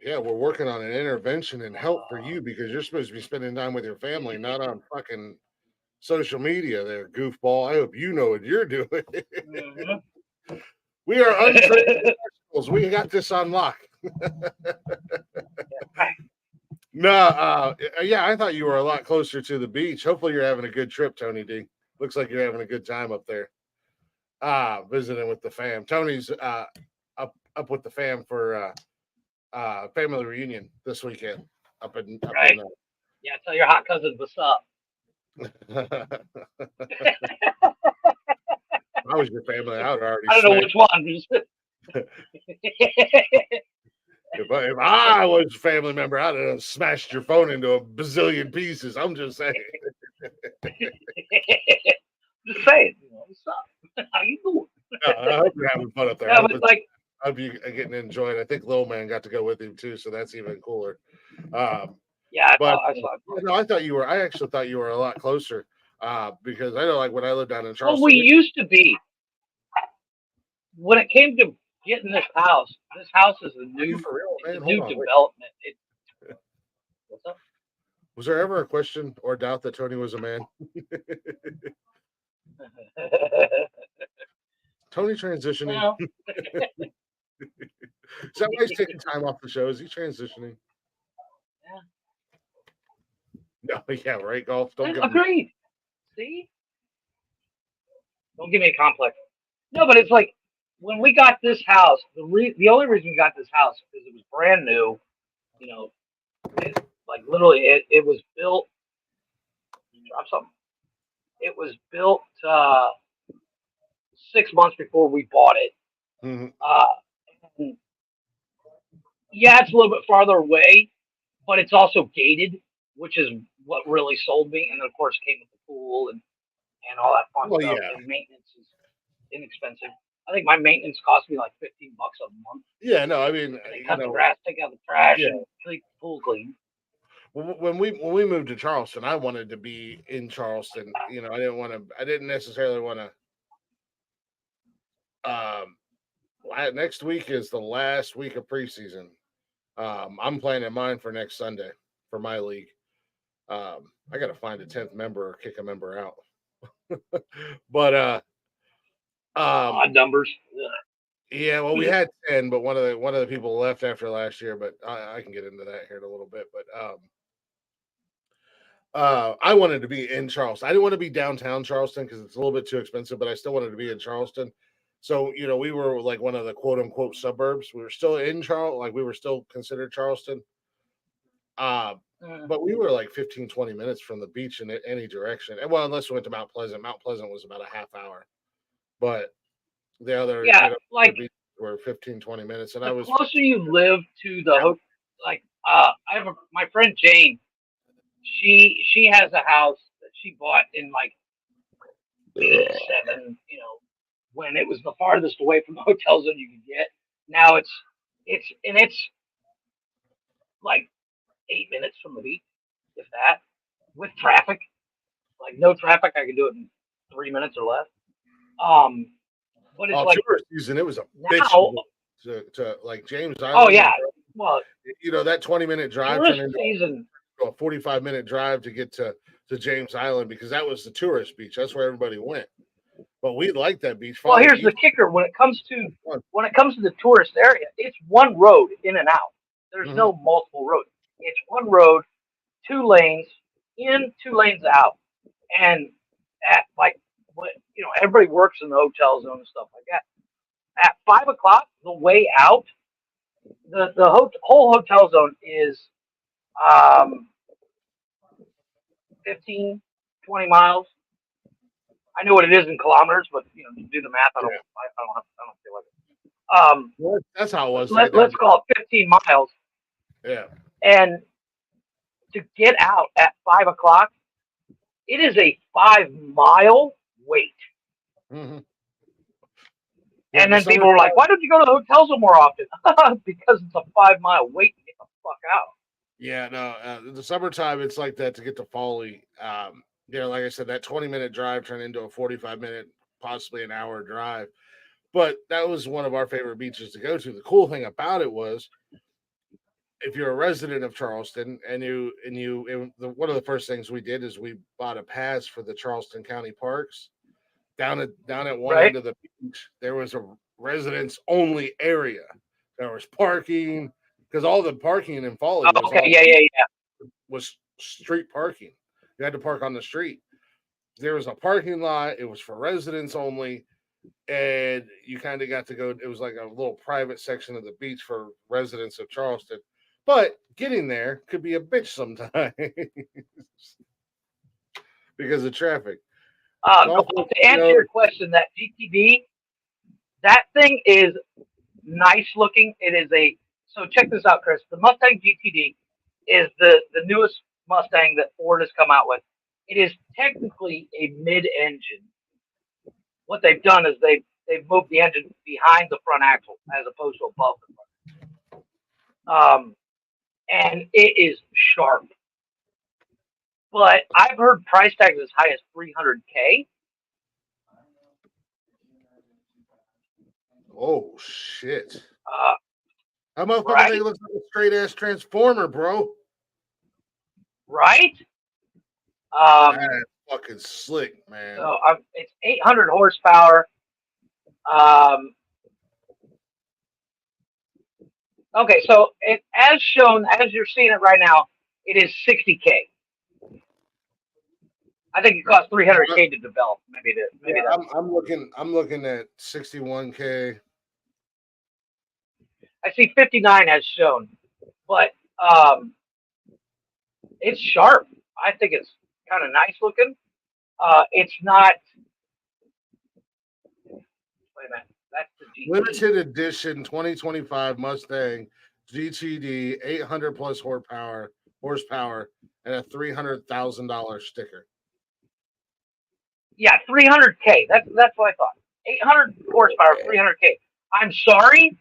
Yeah, we're working on an intervention and help for you because you're supposed to be spending time with your family, not on fucking social media there, goofball. I hope you know what you're doing. Mm-hmm. We are untrained professionals. We got this on lock. No, yeah, I thought you were a lot closer to the beach. Hopefully you're having a good trip, Tony D. Looks like you're having a good time up there. Visiting with the fam. Tony's up with the fam for family reunion this weekend up in yeah, tell your hot cousins what's up. I was your family. I would already. I don't know which one. If I was a family member, I'd have smashed your phone into a bazillion pieces. I'm just saying. Just saying. What's up? How you doing? I hope you're having fun up there. Yeah, but like. I hope you are getting enjoyed. I think Lil Man got to go with him too, so that's even cooler. Yeah, I saw. I thought you were. I actually thought you were a lot closer because I know, like when I lived down in Charleston. Well, we used to be. When it came to getting this house is a new development. What's up? Was there ever a question or doubt that Tony was a man? Tony transitioning. Well. Is that why he's taking time off the show? Is he transitioning? Yeah. No, yeah, right, Golf. Agreed. See? Don't give me a complex. No, but it's like when we got this house, the only reason we got this house is it was brand new. Like literally, it was built. Drop something. It was built 6 months before we bought it. Mm-hmm. Yeah, it's a little bit farther away, but it's also gated, which is what really sold me. And then, of course, it came with the pool and all that fun stuff. Yeah. And maintenance is inexpensive. I think my maintenance cost me like $15 a month. Yeah, no, I mean, they cut the grass, take out the trash, and keep the pool clean. When we moved to Charleston, I wanted to be in Charleston. I didn't necessarily want to. Next week is the last week of preseason. I'm planning mine for next Sunday for my league. I got to find a 10th member or kick a member out. But odd numbers. Yeah, well, we had 10, but one of the people left after last year. But I can get into that here in a little bit. But I wanted to be in Charleston. I didn't want to be downtown Charleston because it's a little bit too expensive. But I still wanted to be in Charleston. So, we were like one of the quote unquote suburbs. We were still in we were still considered Charleston. But we were like 15, 20 minutes from the beach in any direction. And well, unless we went to Mount Pleasant. Mount Pleasant was about a half hour. But the other were 15, 20 minutes. And the closer you live to the my friend Jane, she has a house that she bought in like 7, when it was the farthest away from the hotel zone you could get. Now it's like 8 minutes from the beach, if that, with traffic. Like no traffic, I could do it in 3 minutes or less. But it's like tourist season, it was a now, bitch to like James Island. Oh yeah, well, that 20-minute drive tourist turned into season. a 45-minute drive to get to James Island because that was the tourist beach. That's where everybody went. But we liked that beach. Well, here's the kicker: when it comes to the tourist area, it's one road in and out. There's no multiple roads. It's one road, 2 lanes in, 2 lanes out, and at everybody works in the hotel zone and stuff like that. At 5 o'clock, the way out, the whole hotel zone is 15, 20 miles. I know what it is in kilometers, but to do the math, I don't feel like it. That's how it was. Let's call it 15 miles. Yeah. And to get out at 5 o'clock, it is a 5-mile wait. Mm-hmm. And then people were like, "Why don't you go to the hotel zone more often?" Because it's a 5-mile wait to get the fuck out. Yeah, no. In the summertime, it's like that to get to Foley. Like I said, that 20-minute drive turned into a 45-minute, possibly an hour drive. But that was one of our favorite beaches to go to. The cool thing about it was, if you're a resident of Charleston one of the first things we did is we bought a pass for the Charleston County parks. Down at one end of the beach, there was a residents only area. There was parking because all the parking in Foley was street parking. You had to park on the street. There was a parking lot. It was for residents only. And you kind of got to go. It was like a little private section of the beach for residents of Charleston. But getting there could be a bitch sometimes because of traffic. To answer your question, that GTD, that thing is nice looking. It is so check this out, Chris. The Mustang GTD is the newest Mustang that Ford has come out with. It is technically a mid-engine. What they've done is they've moved the engine behind the front axle as opposed to above the front. And it is sharp. But I've heard price tags as high as $300K. Oh shit! That motherfucker thing looks like a straight ass transformer, bro. Right? That's fucking slick, man. So it's 800 horsepower. Okay, so as shown, as you're seeing it right now, it is $60K. I think it costs $300K to develop. Maybe that's. I'm looking at $61K. I see 59 as shown, but it's sharp. I think it's kind of nice looking. It's not. Wait a minute. That's the GT. Limited edition 2025 Mustang GTD 800 plus horsepower, and a $300,000 sticker. Yeah, $300K. That's what I thought. 800 horsepower, $300K. I'm sorry.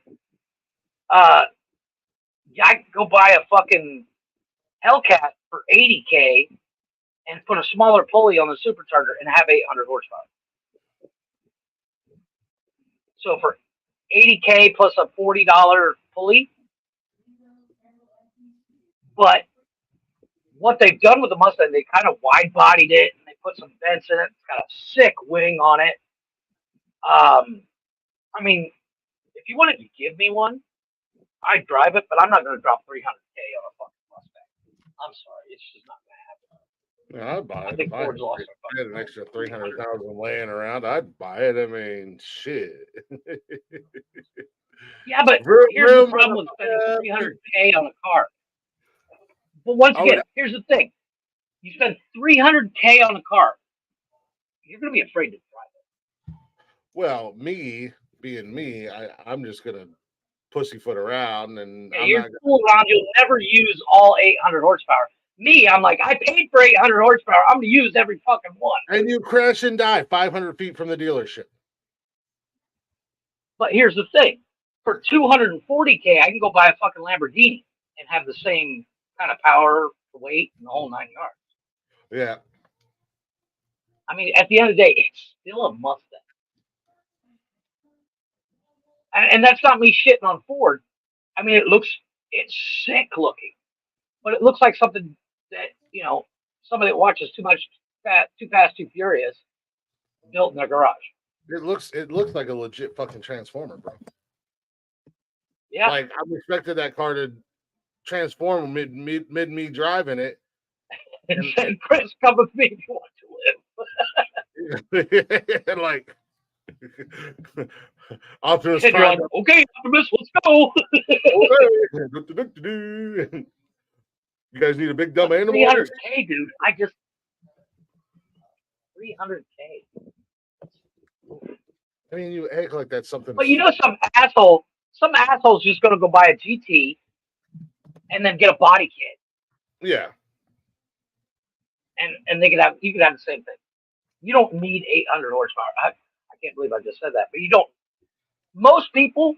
I could go buy a fucking Hellcat for $80K and put a smaller pulley on the supercharger and have 800 horsepower. So for $80K plus a $40 pulley. But what they've done with the Mustang, they kind of wide bodied it and they put some vents in it. It's got a sick wing on it. I mean, if you wanted to give me one, I'd drive it, but I'm not going to drop $300K on a fucking Mustang. I'm sorry, it's just not going to happen. Yeah, I'd buy it. I think Ford's lost I had an extra $300,000 laying around, I'd buy it. I mean, shit. Yeah, but here's the problem with spending $300K on a car. But once again, here's the thing: you spend $300K on a car, you're going to be afraid to drive it. Well, me being me, I'm just going to pussyfoot around, and you're cool around. You'll never use all 800 horsepower. Me, I'm like, I paid for 800 horsepower. I'm going to use every fucking one. And you crash and die 500 feet from the dealership. But here's the thing. For 240K, I can go buy a fucking Lamborghini and have the same kind of power, weight, and the whole 9 yards. Yeah. I mean, at the end of the day, it's still a Mustang. And that's not me shitting on Ford. I mean, it's sick looking. But it looks like something that, you know, somebody that watches Too Fast, Too Furious built in their garage. It looks like a legit fucking transformer, bro. Yeah. Like, I expected that car to transform mid me driving it. And say, Chris, come with me if you want to live. And like, Optimus And you're like, okay, Optimus, let's go. You guys need a big dumb animal? 300K, dude. 300K. I mean, you act like that's something. But you know, some asshole's just gonna go buy a GT and then get a body kit, Yeah. and you could have the same thing. You don't need 800 horsepower. I can't believe I just said that, but you don't. Most people,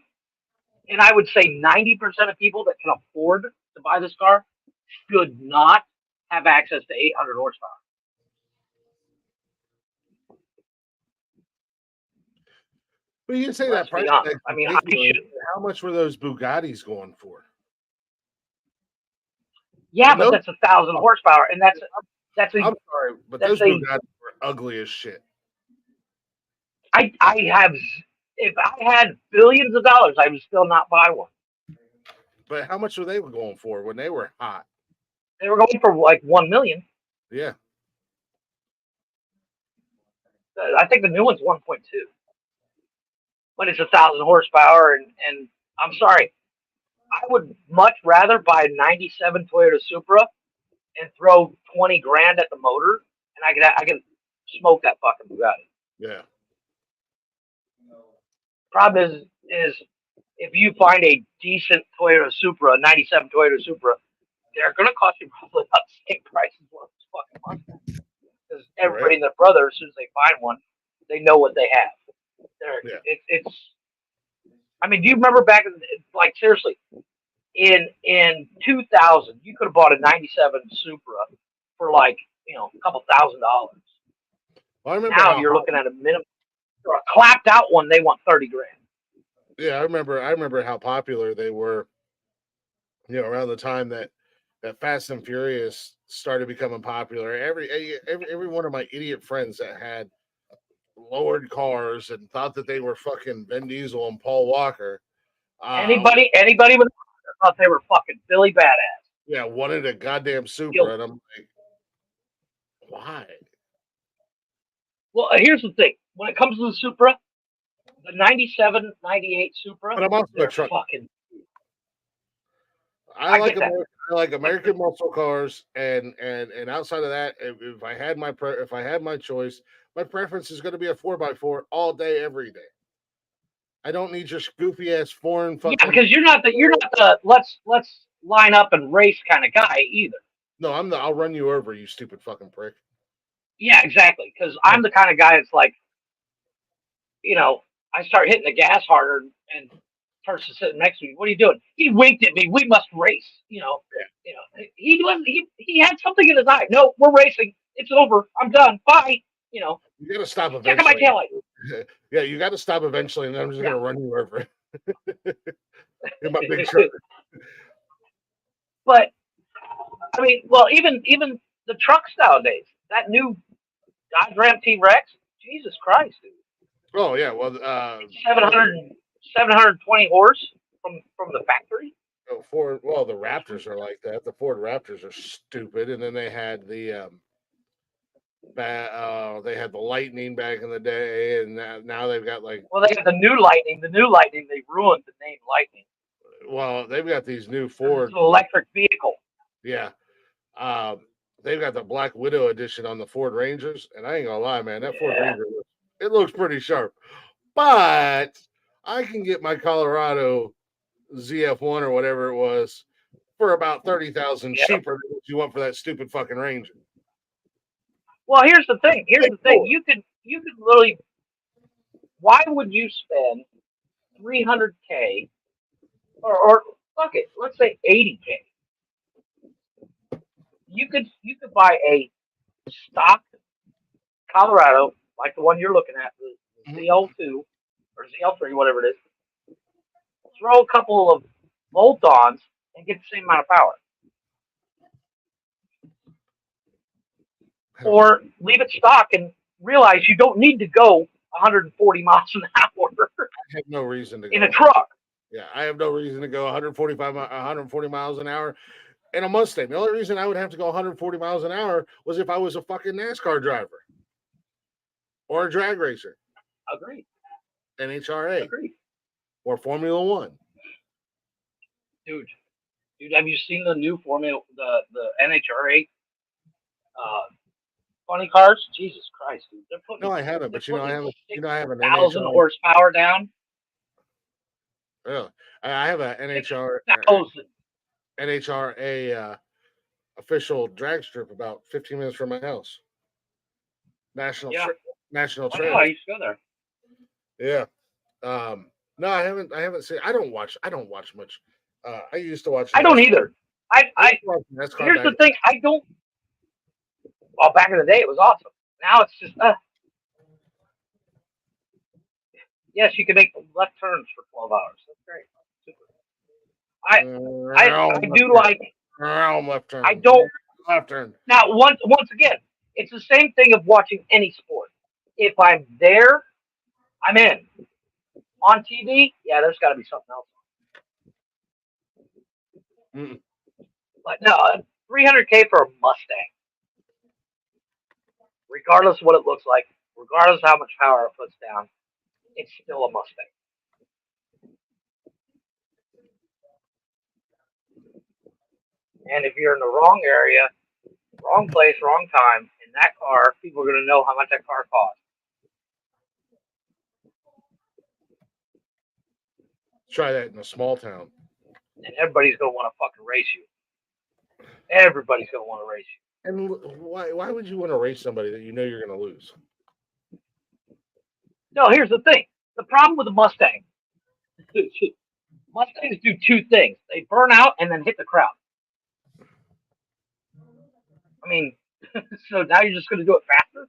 and I would say 90% of people that can afford to buy this car, should not have access to 800 horsepower. But you say that price tag. I mean, how much were those Bugattis going for? Yeah, but that's 1,000 horsepower, and I'm sorry, but those Bugattis were ugly as shit. I have, if I had billions of dollars, I would still not buy one. But how much were they going for when they were hot? They were going for like 1 million. Yeah. I think the new one's 1.2. But it's 1,000 horsepower, and I'm sorry, I would much rather buy a 97 Toyota Supra and throw 20 grand at the motor, and I can smoke that fucking Bugatti. Yeah. Problem is if you find a decent Toyota Supra, a 97 Toyota Supra, they're going to cost you probably about the same price as one of those fucking Mustangs. Because everybody and their brother, as soon as they find one, they know what they have. It's. I mean, do you remember back in, like, seriously, in 2000, you could have bought a 97 Supra for like, you know, a couple $1,000. Well, I remember now you're looking at a minimum. For a clapped out one, they want 30 grand. Yeah, I remember how popular they were. You know, around the time that Fast and Furious started becoming popular, every one of my idiot friends that had lowered cars and thought that they were fucking Vin Diesel and Paul Walker. Anybody with thought they were fucking Billy Badass. Yeah, wanted a goddamn Supra, and I'm like, why? Well, here's the thing. When it comes to the Supra, the 97, 98 Supra, but I'm also a truck. Fucking. I like American muscle cars, and outside of that, if I had my choice, my preference is going to be a 4x4 all day, every day. I don't need your goofy ass foreign fucking. Yeah, because you're not the let's line up and race kind of guy either. No, I'll run you over, you stupid fucking prick. Yeah, exactly. Because I'm the kind of guy that's like, you know, I start hitting the gas harder, and person sitting next to me, what are you doing? He winked at me. We must race. You know, he had something in his eye. No, we're racing. It's over. I'm done. Bye. You know, you got to stop eventually. Check out my taillight. Yeah, you got to stop eventually, and I'm just gonna run you over in my big truck. But I mean, well, even the trucks nowadays, that new Dodge Ram T-Rex, Jesus Christ, dude. Oh yeah, well, 720 horse from the factory. Well, the Raptors are like that. The Ford Raptors are stupid, and then they had the Lightning back in the day, and now they've got like. Well, they got the new Lightning. The new Lightning, they ruined the name Lightning. Well, they've got these new Ford. It's an electric vehicle. Yeah. They've got the Black Widow edition on the Ford Rangers, and I ain't gonna lie, man, that Ford Ranger looks pretty sharp. But I can get my Colorado ZF1 or whatever it was for about 30,000 Yeah. cheaper than what you want for that stupid fucking Ranger. Well, here's the thing. You could literally. Why would you spend $300K or fuck it, let's say $80K? You could buy a stock Colorado like the one you're looking at, the ZL2 or ZL3, whatever it is. Throw a couple of bolt-ons and get the same amount of power. Or leave it stock and realize you don't need to go 140 miles an hour. I have no reason to go in a truck. Yeah, I have no reason to go 140 miles an hour in a Mustang. The only reason I would have to go 140 miles an hour was if I was a fucking NASCAR driver or a drag racer. Agreed. NHRA. Agreed. Or Formula One. Dude, have you seen the new Formula, the NHRA funny cars? Jesus Christ, dude. They're putting, no, I haven't, but I have an 1,000 NHRA. horsepower down. Yeah, I have an NHRA official drag strip about 15 minutes from my house. National Trail. Oh, I used to go there. Yeah. No, I haven't seen. I don't watch much. I used to watch. I don't either. Here's the thing. I don't. Well, back in the day, it was awesome. Now it's just. Yes, you can make left turns for 12 hours. That's great. Super. I do like. Left turn. I don't. Left turn. Now, once again, it's the same thing of watching any sport. If I'm there, I'm in. On TV, yeah, there's got to be something else. But no, $300K for a Mustang, regardless of what it looks like, regardless of how much power it puts down, it's still a Mustang. And if you're in the wrong area, wrong place, wrong time, in that car, people are going to know how much that car costs. Try that in a small town. And everybody's going to want to fucking race you. Everybody's going to want to race you. And why would you want to race somebody that you know you're going to lose? No, here's the thing. The problem with the Mustang. Mustangs do two things. They burn out and then hit the crowd. I mean, so now you're just going to do it faster?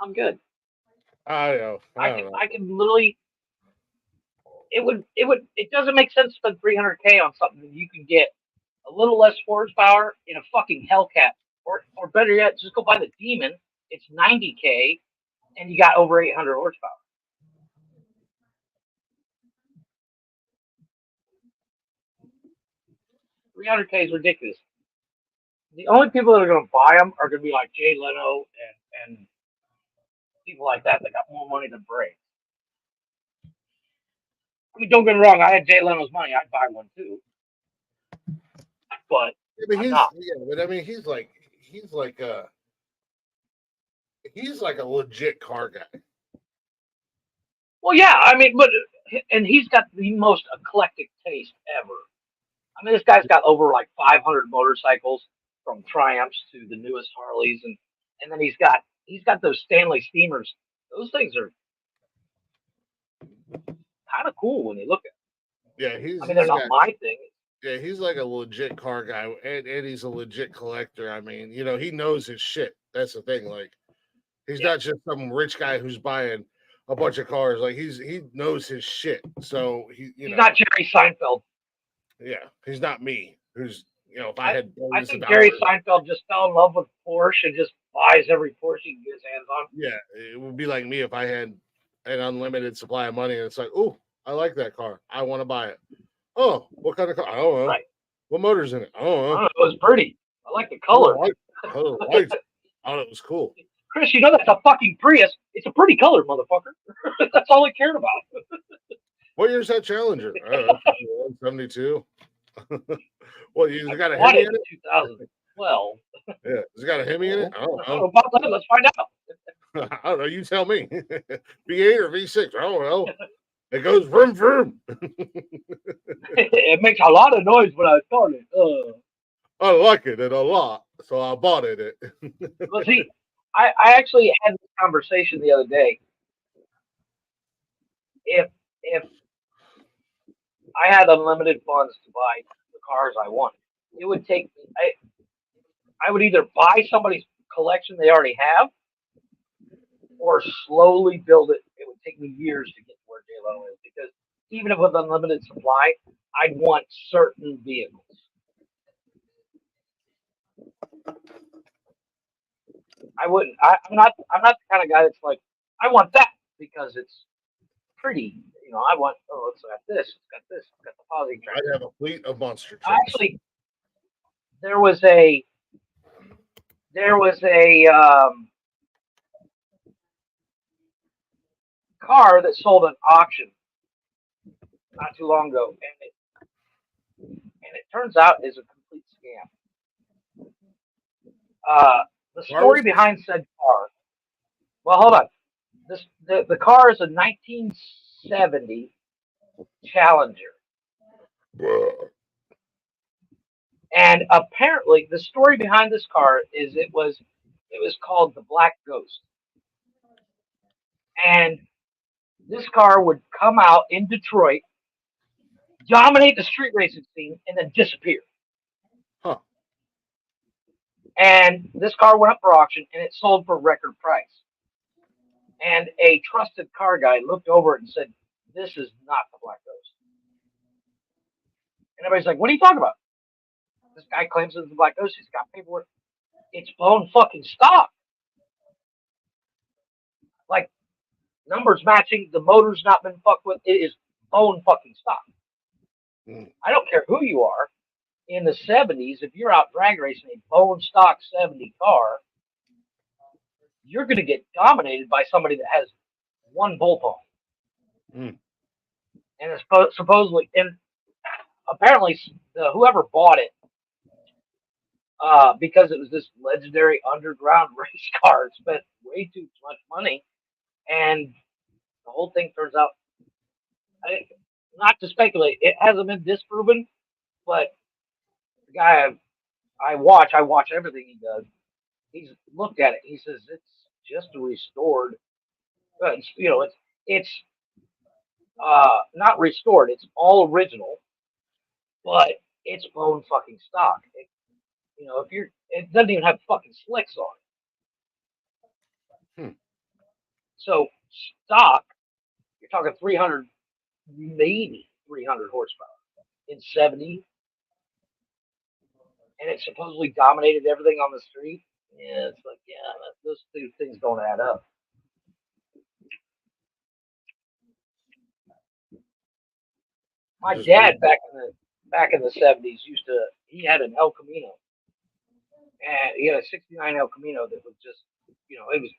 I'm good. I know. I can literally. It doesn't make sense to spend $300K on something that you can get a little less horsepower in a fucking Hellcat, or better yet, just go buy the Demon. It's $90K, and you got over 800 horsepower. $300K is ridiculous. The only people that are going to buy them are going to be like Jay Leno and people like that got more money than Bray. I mean, don't get me wrong. I had Jay Leno's money. I'd buy one too. But I'm not. Yeah, but I mean, he's like a legit car guy. Well, yeah. I mean, and he's got the most eclectic taste ever. I mean, this guy's got over like 500 motorcycles, from Triumphs to the newest Harleys, and then he's got those Stanley Steamers. Those things are kind of cool when you look at them. Yeah, they're not my thing. Yeah, he's like a legit car guy, and he's a legit collector. I mean, he knows his shit. That's the thing. Like, he's not just some rich guy who's buying a bunch of cars. Like, he knows his shit. So he's not Jerry Seinfeld. Yeah, he's not me. Who's if I think Jerry Seinfeld just fell in love with Porsche and just buys every Porsche he can get his hands on. Yeah, it would be like me if I had an unlimited supply of money and it's like, oh, I like that car. I want to buy it. Oh, what kind of car? I don't know. Right. What motor's in it? I don't know. It was pretty. I like the color. I thought it was cool. Chris, you know that's a fucking Prius. It's a pretty color, motherfucker. That's all I cared about. What year's that Challenger? 72. Well, you got a Hemi in it? 2012. Yeah, has it got a Hemi in it? I don't know. About that, let's find out. I don't know. You tell me. V8 or V6? I don't know. It goes vroom vroom. It makes a lot of noise when I start it. I like it a lot, so I bought it. Well, see, I actually had this conversation the other day. If I had unlimited funds to buy the cars I wanted, it would take me. I would either buy somebody's collection they already have, or slowly build it. It would take me years to get to where J-Lo is because even if with unlimited supply, I'd want certain vehicles. I wouldn't. I'm not. I'm not the kind of guy that's like, I want that because it's pretty. You know, I want. Oh, it's got this. It's got this. It's got the positive track. I'd have a fleet of monster trucks. Actually, there was a car that sold at auction not too long ago, and it turns out is a complete scam. The story behind said car. Well, hold on. The car is a 1970 Challenger, and apparently the story behind this car is it was called the Black Ghost, and this car would come out in Detroit, dominate the street racing scene, and then disappear. Huh. And this car went up for auction, and it sold for record price. And a trusted car guy looked over it and said, "This is not the Black Ghost." And everybody's like, "What are you talking about?" This guy claims it's the Black Ghost. He's got paperwork. It's bone fucking stock. Like, numbers matching, the motor's not been fucked with. It is bone fucking stock. I don't care who you are. In the 70s, if you're out drag racing a bone stock 70 car, you're going to get dominated by somebody that has one bolt hole. And it's supposedly, and apparently, whoever bought it, because it was this legendary underground race car, spent way too much money, and the whole thing turns out, not to speculate, it hasn't been disproven, but the guy I watch everything he does. He's looked at it. He says it's just a restored. It's not restored. It's all original, but it's bone fucking stock. It doesn't even have fucking slicks on it. So stock, you're talking 300, maybe 300 horsepower in 70, and it supposedly dominated everything on the street. Yeah, it's like, yeah, those two things don't add up. My dad back in the 70s he had an El Camino, and he had a '69 El Camino that was just, it was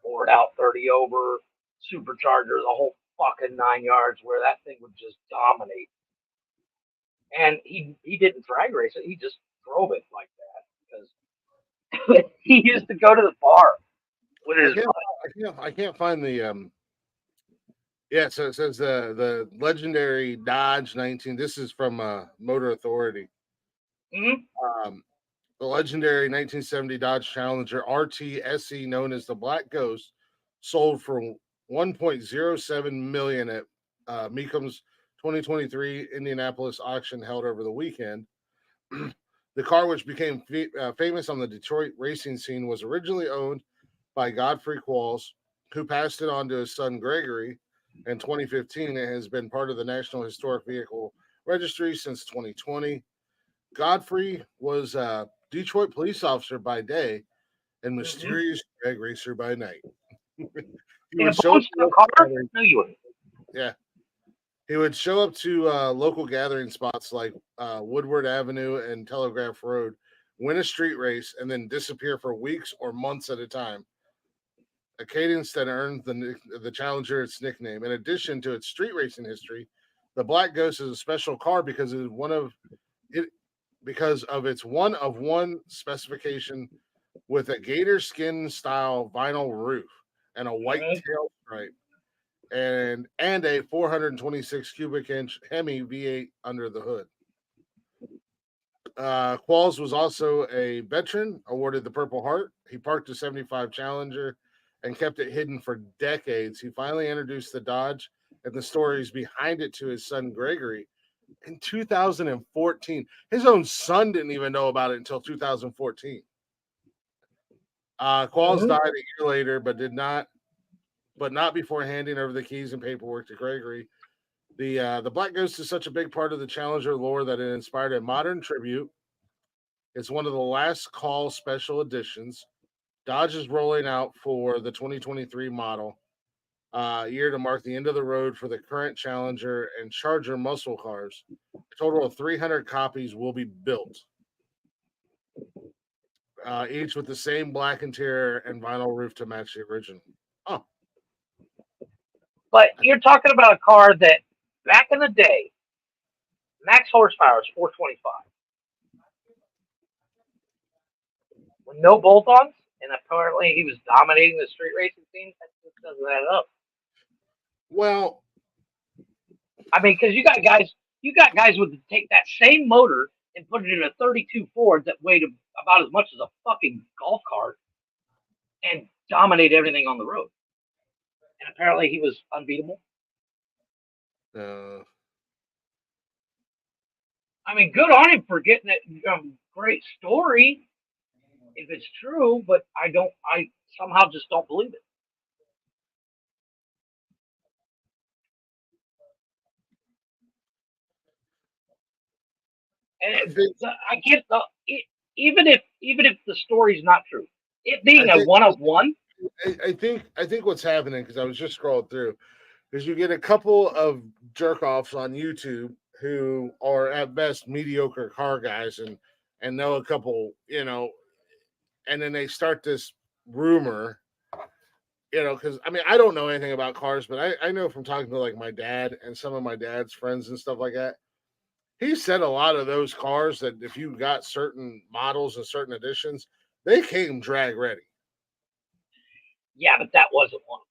bored out 30 over, supercharger, the whole fucking 9 yards, where that thing would just dominate. And he didn't drag race it; he just drove it like that because he used to go to the bar with his. I can't find the Yeah, so it says the legendary Dodge 19. This is from Motor Authority. Mm-hmm. The legendary 1970 Dodge Challenger RT SE, known as the Black Ghost, sold for $1.07 million at Mecum's 2023 Indianapolis auction held over the weekend. The car, which became famous on the Detroit racing scene, was originally owned by Godfrey Qualls, who passed it on to his son Gregory. In 2015, it has been part of the National Historic Vehicle Registry since 2020. Godfrey was a Detroit police officer by day and mysterious drag racer by night. He would show up to local gathering spots like Woodward Avenue and Telegraph Road, win a street race, and then disappear for weeks or months at a time. A cadence that earned the Challenger its nickname. In addition to its street racing history, the Black Ghost is a special car because it is because of its one-of-one specification with a gator skin style vinyl roof and a white tail stripe. and a 426 cubic inch Hemi V8 under the hood. Qualls was also a veteran, awarded the Purple Heart. He parked a 75 Challenger and kept it hidden for decades. He finally introduced the Dodge and the stories behind it to his son Gregory in 2014. His own son didn't even know about it until 2014. Qualls died a year later, but not before handing over the keys and paperwork to Gregory. The Black Ghost is such a big part of the Challenger lore that it inspired a modern tribute. It's one of the last call special editions. Dodge is rolling out for the 2023 model year to mark the end of the road for the current Challenger and Charger muscle cars. A total of 300 copies will be built, each with the same black interior and vinyl roof to match the original. Oh, But you're talking about a car that back in the day, max horsepower is 425. With no bolt-ons, and apparently he was dominating the street racing scene. That just doesn't add up. well, I mean, because you got guys would take that same motor and put it in a 32 Ford that weighed about as much as a fucking golf cart and dominate everything on the road. And apparently he was unbeatable. I mean, good on him for getting that great story, if it's true, but I somehow just don't believe it. And I get even if the story's not true, it being a one of one. I think what's happening, because I was just scrolling through, is you get a couple of jerk offs on YouTube who are at best mediocre car guys and know a couple, and then they start this rumor, because I mean, I don't know anything about cars, but I know from talking to like my dad and some of my dad's friends and stuff like that. He said a lot of those cars that if you got certain models and certain editions, they came drag ready. Yeah, but that wasn't one.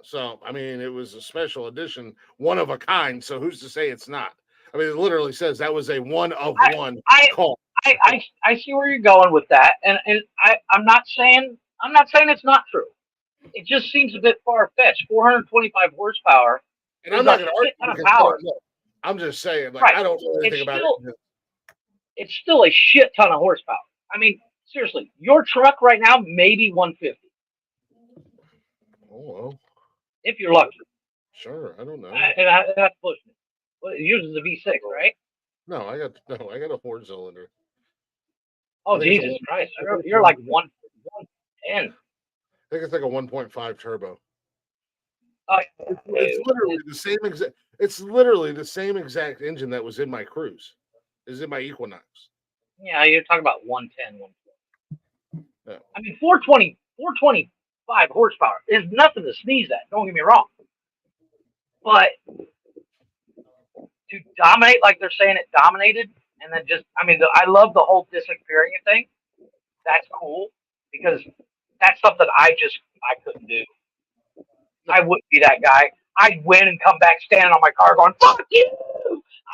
So, I mean, it was a special edition, one of a kind. So who's to say it's not? I mean, it literally says that was a one of one car. I see where you're going with that, and I'm not saying it's not true. It just seems a bit far fetched. 425 horsepower. And I'm not going to argue power. I'm just saying, like, right. I don't know anything about it. It's still a shit ton of horsepower. I mean, seriously, your truck right now maybe 150. Oh well. If you're lucky. Sure, I don't know. That's pushing it. Well, it uses a V6, right? No, I got a 4-cylinder. Oh Jesus Christ! You're like 110. I think it's like a 1.5 turbo. It's literally the same exact. It's literally the same exact engine that was in my Cruise. Is in my Equinox. Yeah, you're talking about 110, 120. Yeah. I mean, 425 horsepower is nothing to sneeze at. Don't get me wrong. But to dominate like they're saying it dominated, and then just, I mean, I love the whole disappearing thing. That's cool because that's something I couldn't do. I wouldn't be that guy. I'd win and come back standing on my car going, fuck you!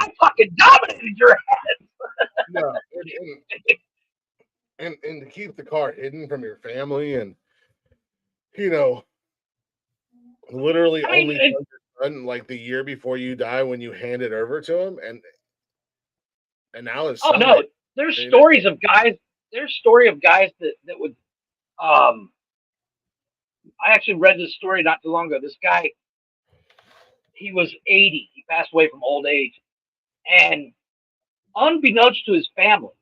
I fucking dominated your ass! No, and to keep the car hidden from your family and, literally only done like the year before you die when you hand it over to him, and now it's no, there's stories of guys. There's story of guys that would. I actually read this story not too long ago. This guy, he was 80. He passed away from old age, and unbeknownst to his family,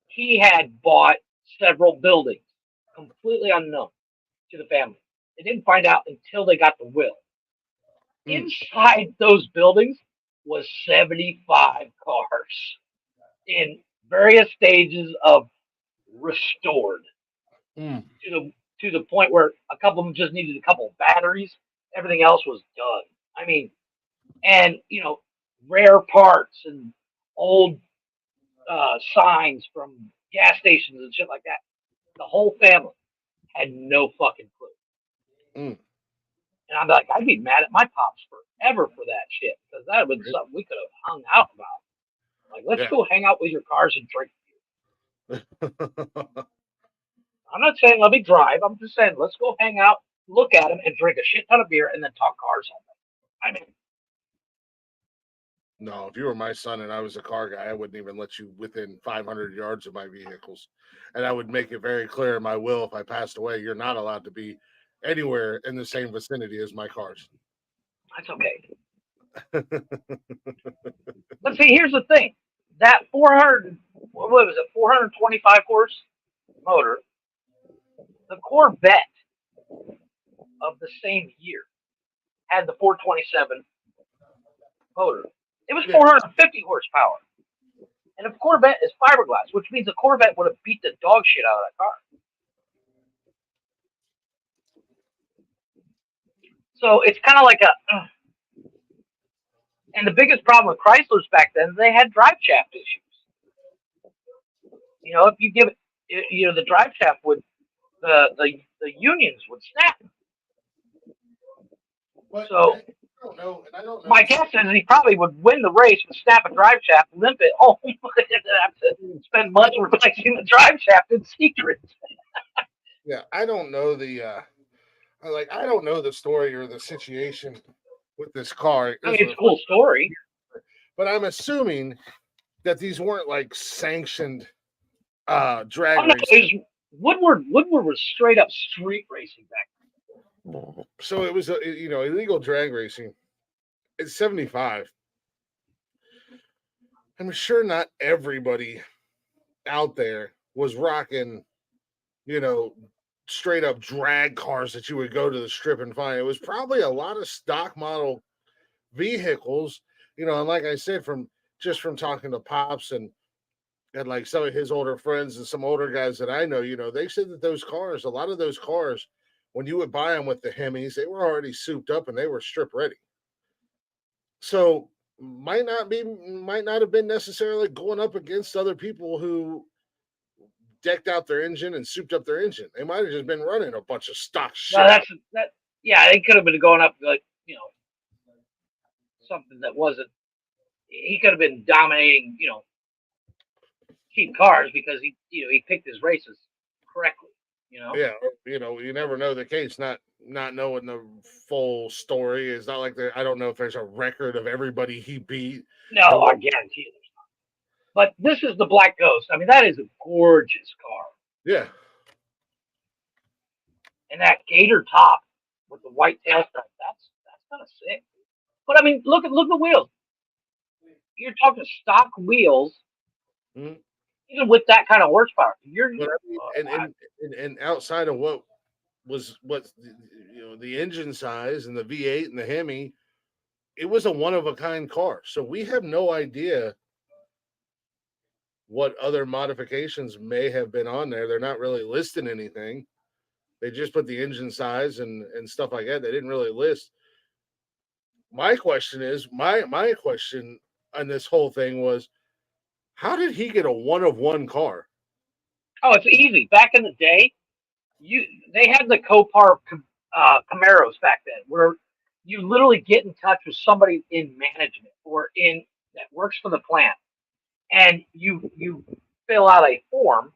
he had bought several buildings, completely unknown to the family. They didn't find out until they got the will. Inside those buildings was 75 cars in various stages of restored to the point where a couple of them just needed a couple of batteries. Everything else was done. I mean, and rare parts and old signs from gas stations and shit like that. The whole family had no fucking clue. And I'm like, I'd be mad at my pops forever for that shit because that would have been something we could have hung out about. Like, let's go hang out with your cars and drink. I'm not saying let me drive. I'm just saying let's go hang out, look at them, and drink a shit ton of beer, and then talk cars all day. I mean, no, if you were my son and I was a car guy, I wouldn't even let you within 500 yards of my vehicles. And I would make it very clear in my will if I passed away, you're not allowed to be anywhere in the same vicinity as my cars. that's okay. But see, here's the thing. That 400, what was it, 425 horse motor, the Corvette of the same year had the 427 motor. It was 450 horsepower. And a Corvette is fiberglass, which means a Corvette would have beat the dog shit out of that car. So it's kind of like a... And the biggest problem with Chryslers back then, they had drive shaft issues. You know, if you give it, you know, the drive shaft would, the unions would snap. But So I don't know. my guess is he probably would win the race and snap a drive shaft, limp it home, and have to spend months replacing the drive shaft in secret. Yeah, I don't know I don't know the story or the situation with this car. I mean, it's a cool story. But I'm assuming that these weren't like sanctioned drag Oh, no, races. Woodward was straight up street racing back then. So it was illegal drag racing. It's 75. I'm sure not everybody out there was rocking, straight up drag cars that you would go to the strip and find. It was probably a lot of stock model vehicles, and like I said, from talking to Pops and like some of his older friends and some older guys that I know, they said that a lot of those cars, when you would buy them with the Hemis, they were already souped up and they were strip ready. So might not have been necessarily going up against other people who decked out their engine and souped up their engine. They might have just been running a bunch of stock shit. No, yeah, they could have been going up like, something that wasn't. He could have been dominating, cheap cars because he picked his races correctly. Yeah, you never know the case. Not knowing the full story. It's not like I don't know if there's a record of everybody he beat. No, I guarantee you there's not. But this is the Black Ghost. I mean, that is a gorgeous car. Yeah. And that gator top with the white tail stripe, that's kind of sick. But I mean, look at the wheels. You're talking stock wheels, even with that kind of horsepower. And outside of what the engine size and the V8 and the Hemi, it was a one of a kind car. So we have no idea what other modifications may have been on there. They're not really listing anything. They just put the engine size and stuff like that. They didn't really list. My question on this whole thing was, how did he get a one of one car? Oh, it's easy. Back in the day, they had the Copar Camaros back then, where you literally get in touch with somebody in management or that works for the plant, and you fill out a form,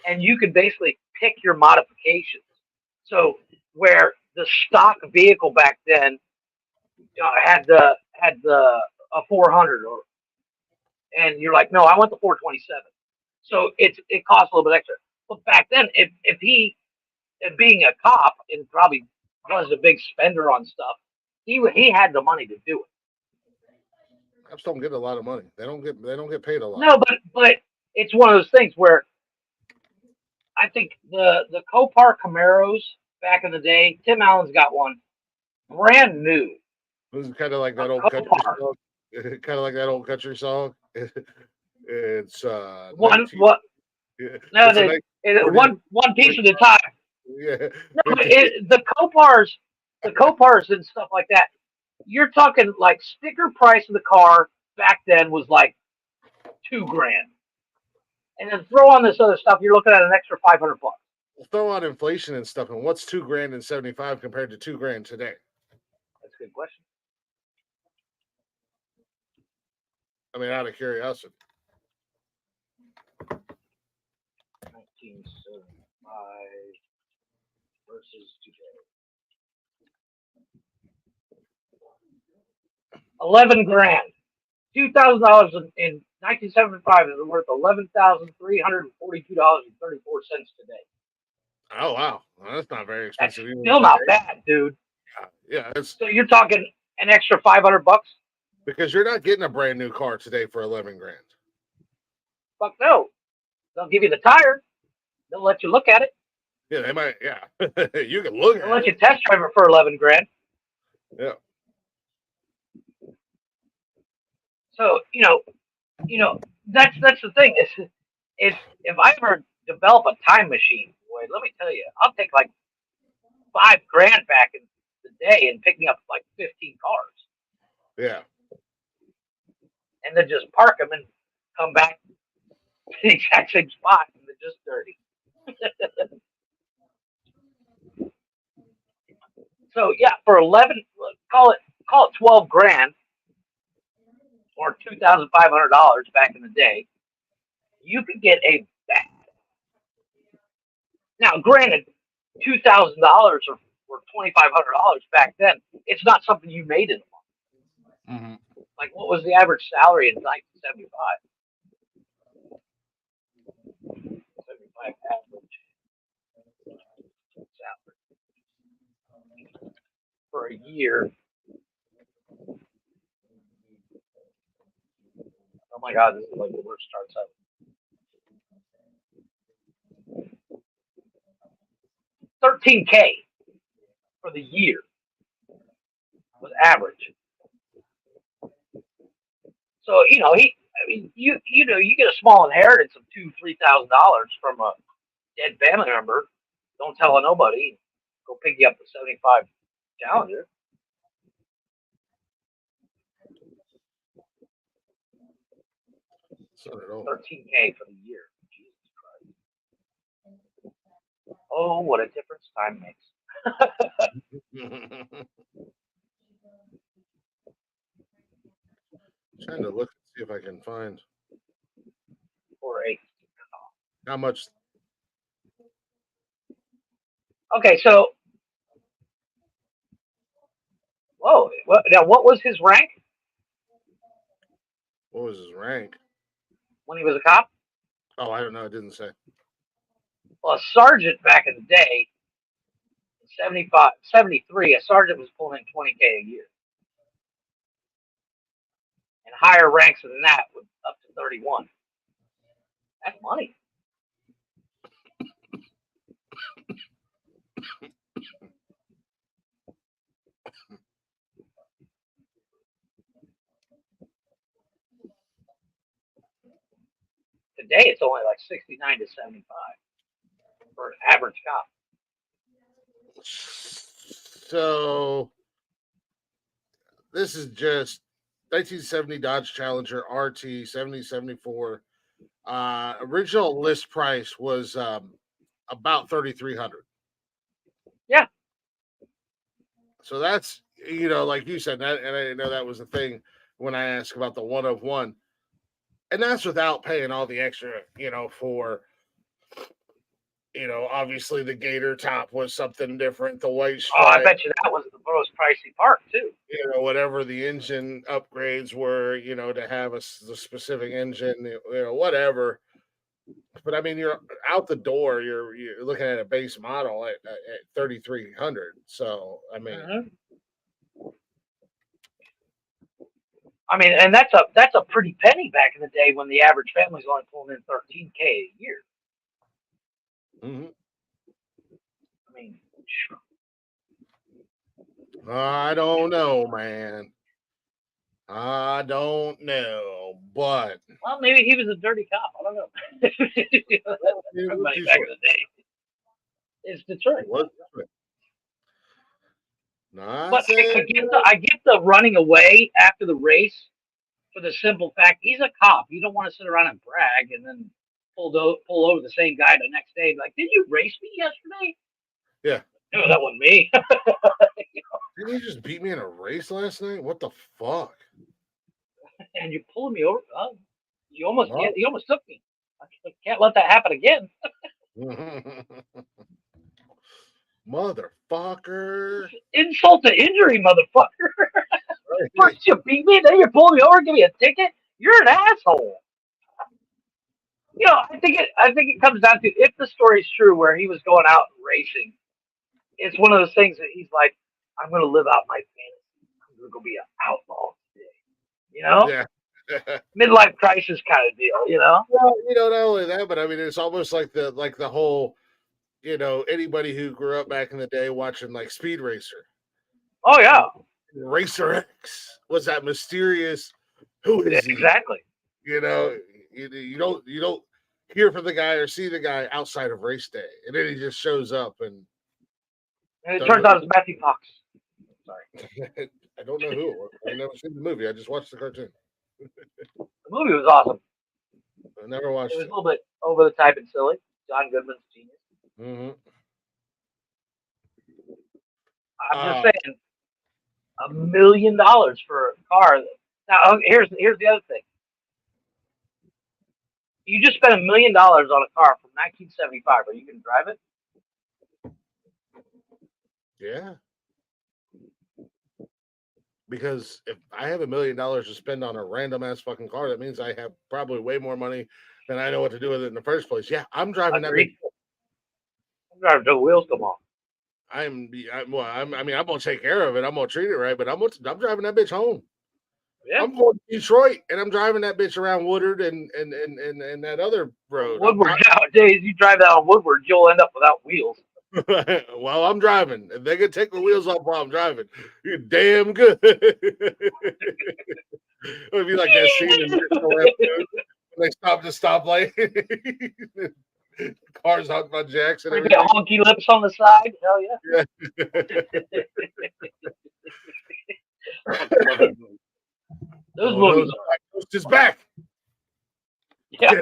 and you could basically pick your modifications. So where the stock vehicle back then had a 400 and you're like, no, I want the 427. So it costs a little bit extra. But back then, if he, being a cop and probably was a big spender on stuff, he had the money to do it. Cops don't get a lot of money. They don't get paid a lot. No, but it's one of those things where I think the Copar Camaros back in the day, Tim Allen's got one brand new. It was kind of like that old country song. Kind of like that old country song. It's one piece at a time. Yeah. No, the Copars and stuff like that. You're talking like sticker price of the car back then was like $2,000, and then throw on this other stuff. You're looking at an extra $500. throw out inflation and stuff, and what's $2,000 in 75 compared to $2,000 today? That's a good question. I mean, out of curiosity. 1975 versus today. $11,000. $2,000 in 1975 is worth $11,342.34 today. Oh wow, well, that's not very That's expensive. Even still not bad, dude. Yeah, it's So you're talking an extra $500? because you're not getting a brand new car today for $11,000. Fuck no. They'll give you the tire. They'll let you look at it. Yeah, they might. Yeah, you can look They'll at let you it. test drive it for $11,000. Yeah. So that's the thing. If I ever develop a time machine, boy, let me tell you, I'll take like $5,000 back in the day and pick me up like 15 cars, Yeah. and then just park them and come back to the exact same spot, and they're just dirty. So yeah, for 11, call it $12,000 or $2,500 back in the day, you could get a bad. Now, granted, $2,000 or $2,500 back then, it's not something you made in a month. Mm-hmm. Like, what was the average salary in 1975? 75 average salary for a year. Oh my God, this is like the worst starts ever. $13,000 for the year was average. So you get a small inheritance of $2,000-$3,000 from a dead family member. Don't tell nobody. Go pick you up the 75 Challenger. $13,000 for the year. Jesus Christ. Oh, what a difference time makes. Trying to look and see if I can find Or eight. how much. Okay, so now what was his rank What was his rank? when he was a cop? Oh, I don't know. It didn't say. Well, a sergeant back in the day, in 75, 73, a sergeant was pulling in $20,000 a year. And higher ranks than that was up to 31. That's money. Today it's only like 69 to 75 for an average cop. So this is just 1970 Dodge Challenger RT 7074. Original list price was about $3,300. Yeah. So that's like you said, that, and I didn't know that was a thing when I asked about the one of one, and that's without paying all the extra, for. Obviously the gator top was something different. The white stripe, Oh, I bet you that was the most pricey part too. Whatever the engine upgrades were, to have the specific engine, whatever. But I mean, you're out the door. You're looking at a base model at 3,300. So I mean, and that's a pretty penny back in the day when the average family's only pulling in $13,000 a year. mm-hmm. I mean, I don't know, man. I don't know, but maybe he was a dirty cop. I don't know. Everybody back in the day. It's Detroit. But I get the running away after the race for the simple fact he's a cop. You don't want to sit around and brag and then pull over the same guy the next day. Like, did you race me yesterday? Yeah. No, that wasn't me. Didn't you just beat me in a race last night? What the fuck? And you're pulling me over. You almost What? you almost took me. I can't let that happen again. Motherfucker. Insult to injury, motherfucker. First you beat me, then you're pulling me over, give me a ticket. You're an asshole. You know, I think it comes down to, if the story's true where he was going out and racing, it's one of those things that he's like, I'm going to live out my fantasy. I'm going to go be an outlaw today. You know? Yeah. Midlife crisis kind of deal, you know? Well, not only that, but I mean, it's almost like the whole, anybody who grew up back in the day watching like Speed Racer. Oh, yeah. Racer X was that mysterious, who is he? Exactly. You don't hear from the guy or see the guy outside of race day, and then he just shows up and it turns out it's Matthew Fox. Sorry. I don't know who it was. I've never seen the movie. I just watched the cartoon. The movie was awesome. I never watched It was it. a little bit over the top and silly. John Goodman's genius. Mm-hmm. I'm just saying, $1 million for a car. Now, here's the other thing. You just spent $1 million on a car from 1975. Are you going to drive it? Yeah. Because if I have $1 million to spend on a random ass fucking car, that means I have probably way more money than I know what to do with it in the first place. Yeah, I'm driving that bitch. I'm driving till the wheels come off. I'm gonna take care of it. I'm gonna treat it right, but I'm driving that bitch home. Yeah. I'm going to Detroit and I'm driving that bitch around Woodard and that other road. Woodward nowadays, you drive that on Woodward, you'll end up without wheels. While I'm driving, if they can take the wheels off while I'm driving, you're damn good. It'd be like that scene in when they stop the stoplight. Cars out by jacks and everything. Honky lips on the side. Hell yeah. Those movies. Just back. Yeah.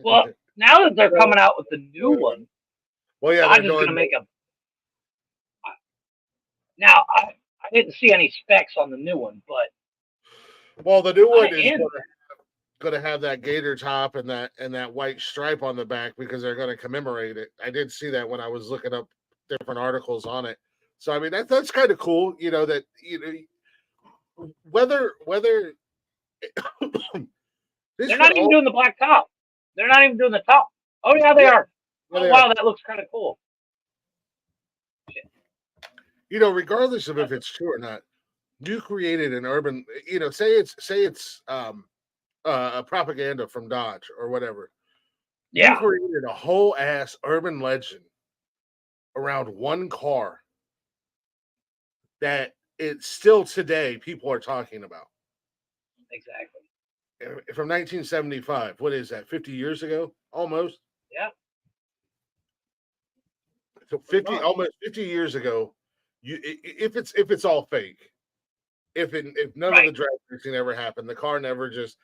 Well, now that they're coming out with the new one, well, yeah, I'm just going to make them. Now, I didn't see any specs on the new one, but the new one is going to have that gator top and that white stripe on the back because they're going to commemorate it. I did see that when I was looking up different articles on it. So I mean that's kind of cool, that whether they're not even doing the black top. They're not even doing the top. Oh yeah, they are. Oh wow, that looks kind of cool. Regardless of if it's true or not, you created an urban, say it's a propaganda from Dodge or whatever. Yeah. You created a whole ass urban legend around one car that it's still today people are talking about. Exactly. From 1975. What is that? 50 years ago? Almost. Yeah. So almost 50 years ago, if it's all fake, if none of the drag racing ever happened, the car never just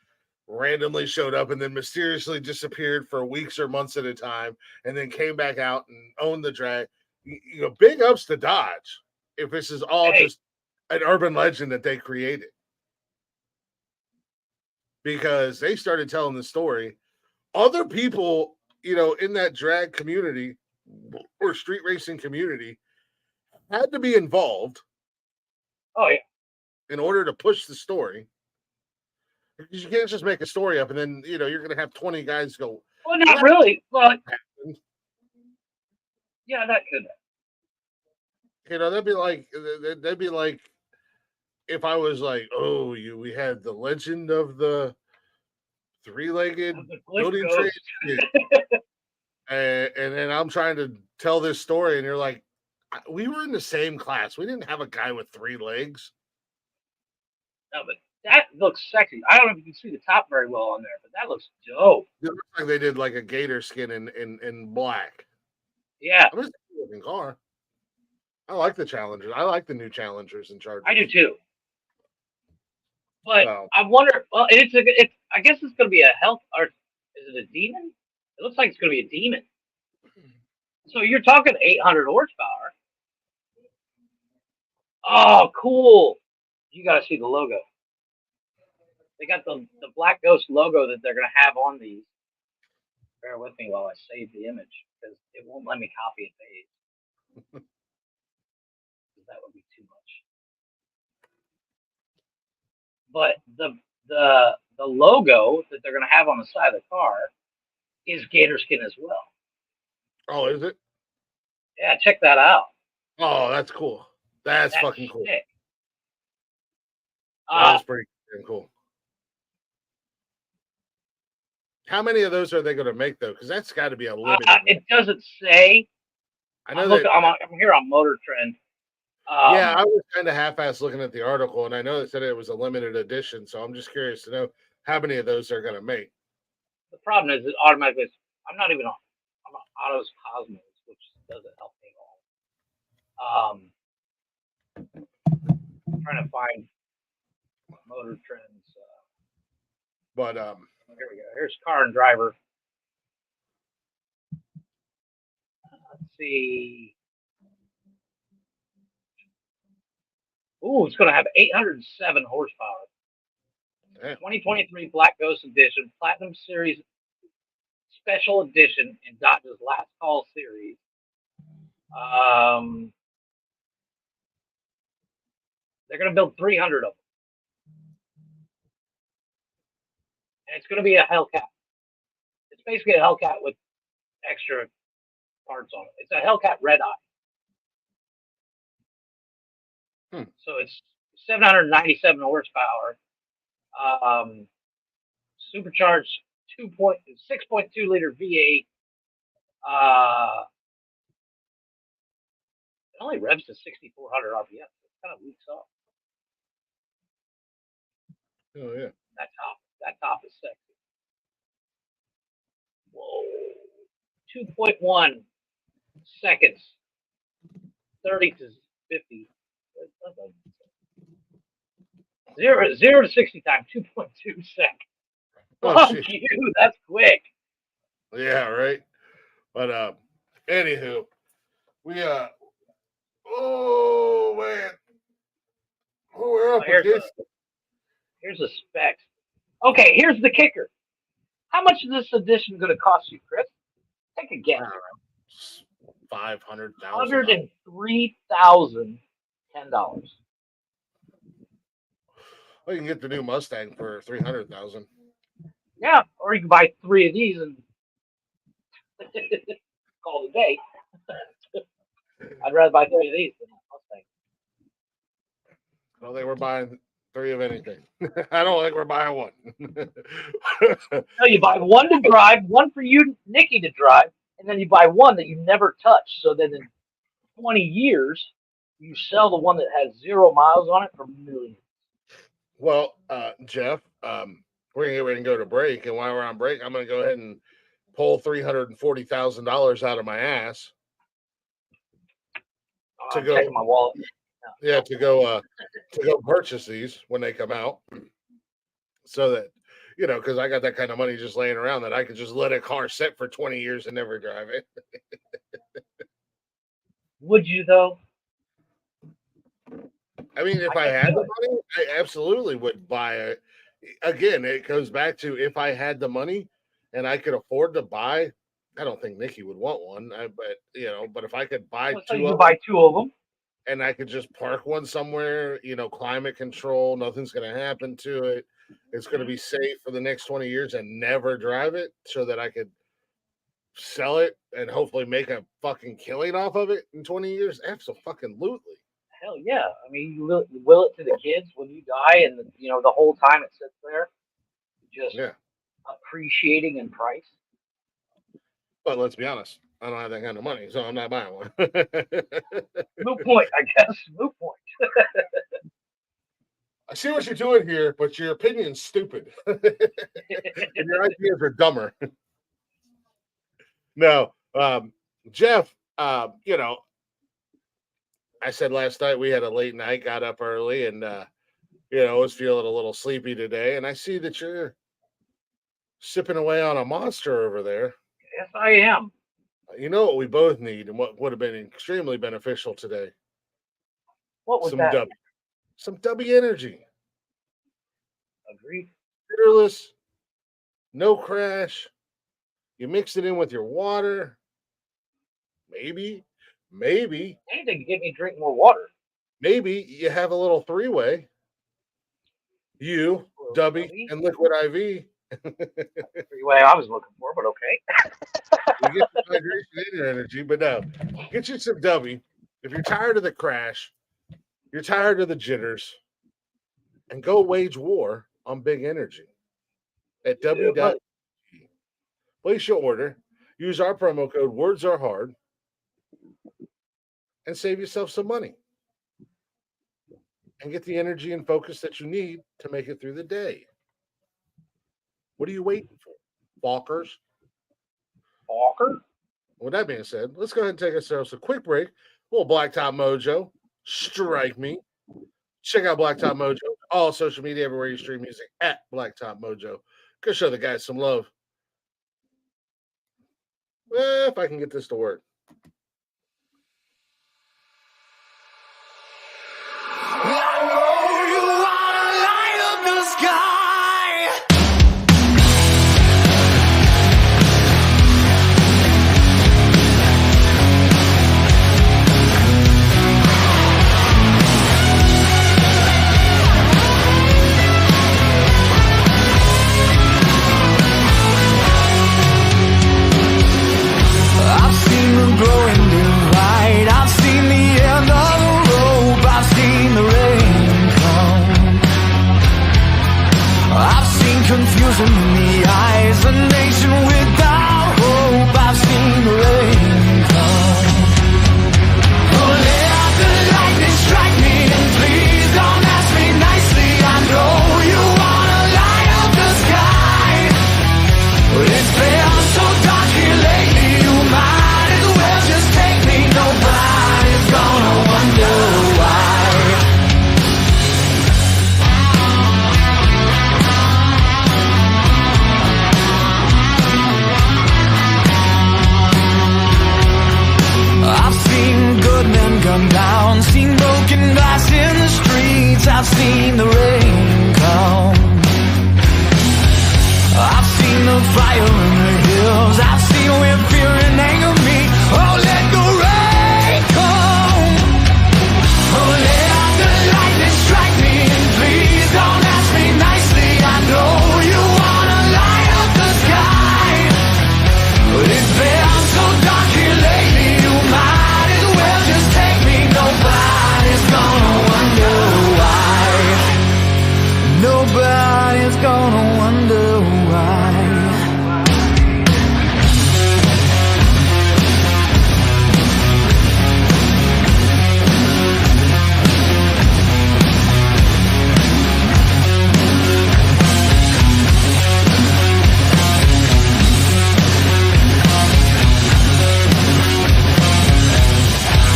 randomly showed up and then mysteriously disappeared for weeks or months at a time, and then came back out and owned the drag. Big ups to Dodge. If this is all just an urban legend that they created, because they started telling the story, other people, in that drag community or street racing community had to be involved. Oh yeah. In order to push the story. Because you can't just make a story up and then, you're going to have 20 guys go. Well, not really. Well, yeah, that could. That'd be like if I was like, we had the legend of the three-legged building trade. and then I'm trying to tell this story and you're like, we were in the same class. We didn't have a guy with 3 legs. No, but that looks sexy. I don't know if you can see the top very well on there, but that looks dope. It looks like they did like a gator skin in black. Yeah. I'm just looking car. I like the Challengers. I like the new Challengers and Chargers. I do too. But I wonder. Well, I guess it's going to be a health. Or is it a demon? It looks like it's going to be a demon. So you're talking 800 horsepower. Oh, cool. You got to see the logo. They got the Black Ghost logo that they're going to have on these. Bear with me while I save the image because it won't let me copy and paste. That would be too much. But the logo that they're going to have on the side of the car is gator skin as well. Oh, is it? Yeah, check that out. Oh, that's cool. That's fucking cool. Sick. That's pretty cool. How many of those are they going to make though? Because that's got to be a limited. It doesn't say. I know I'm here on Motor Trend. Yeah, I was kind of half-assed looking at the article, and I know it said it was a limited edition. So I'm just curious to know how many of those they're going to make. The problem is it automatically. I'm on Autos Cosmos, which doesn't help me at all. I'm trying to find Motor Trends. But here we go. Here's Car and Driver. Let's see. Ooh, it's going to have 807 horsepower. Damn. 2023 Black Ghost Edition, Platinum Series Special Edition in Dodge's Last Call Series. They're going to build 300 of them. And it's going to be a Hellcat. It's basically a Hellcat with extra parts on it. It's a Hellcat Red Eye. So it's 797 horsepower. Supercharged 6.2 liter V8. It only revs to 6,400 RPM. It kind of leaks off. Oh yeah. That top is sexy. Whoa. 2.1 seconds. 30 to 50. 0 to 60 time, 2.2 seconds. Fuck you, that's quick. Yeah, right. But anywho, we oh man. Oh, we're up with this. Here's the specs. Okay, here's the kicker. How much is this edition going to cost you, Chris? Take a guess. $500,000. $103,010. Well, you can get the new Mustang for $300,000. Yeah, or you can buy 3 of these and call it a day. I'd rather buy 3 of these than a Mustang. I don't think we're buying 3 of anything. I don't think we're buying one. No, you buy 1 to drive, 1 for you, Nikki, to drive, and then you buy 1 that you never touch. So then in 20 years, you sell the one that has 0 miles on it for millions. Well, Jeff, we're going to get ready and go to break. And while we're on break, I'm going to go ahead and pull $340,000 out of my ass. I'm checking my wallet. Yeah, to go purchase these when they come out, so that because I got that kind of money just laying around that I could just let a car sit for 20 years and never drive it. Would you though? I mean, if I had the money, I absolutely would buy it. Again, it goes back to if I had the money and I could afford to buy. I don't think Nikki would want one, but if I could buy buy 2 of them. And I could just park one somewhere, climate control, nothing's going to happen to it. It's going to be safe for the next 20 years and never drive it so that I could sell it and hopefully make a fucking killing off of it in 20 years. Absolutely. Hell yeah. I mean, you will it to the kids when you die and, the whole time it sits there just appreciating in price. But let's be honest. I don't have that kind of money, so I'm not buying one. Moot point, I guess. Moot point. I see what you're doing here, but your opinion's stupid. And your ideas are dumber. No, Jeff, I said last night we had a late night, got up early, and, was feeling a little sleepy today. And I see that you're sipping away on a Monster over there. Yes, I am. You know what we both need and what would have been extremely beneficial today? What was Some that? W. Some W energy. Agreed. Bitterless, no crash. You mix it in with your water. Maybe Anything to get me to drink more water. you have a little three-way. You, Well, W, W? and Liquid IV. Freeway I was looking for, but okay. You get your hydration and your energy, but no. Get you some W. If you're tired of the crash, you're tired of the jitters, and go wage war on big energy at W. Yeah, Place your order. Use our promo code Words Are Hard and save yourself some money. And get the energy and focus that you need to make it through the day. What are you waiting for? Balkers? Walker. With that being said, let's go ahead and take ourselves a quick break. A little Blacktop Mojo. Strike me. Check out Blacktop Mojo. All social media, everywhere you stream music at Blacktop Mojo. Go show the guys some love. If I can get this to work. I know you wanna light up the sky. I've seen the glowing divide. I've seen the end of the rope. I've seen the rain come. I've seen confusion in the eyes, a nation without hope. I've seen the rain come. Oh, let the lightning strike me, and please don't ask me nicely. I know you wanna light up the sky, but it's been so dark here lately. You might as well just take me. Nobody's gonna wonder why. I've seen good men come down, seen broken glass in the streets. I've seen the rain come. I've seen the fire in the hills. I've seen where fear and anger meet. Oh, let the rain come. Oh, let the lightning strike me, and please don't ask me nicely. I know you wanna light up the sky, but it's been so dark here lately. You might as well just take me. Nobody's gonna wonder why. Nobody's gonna wonder why.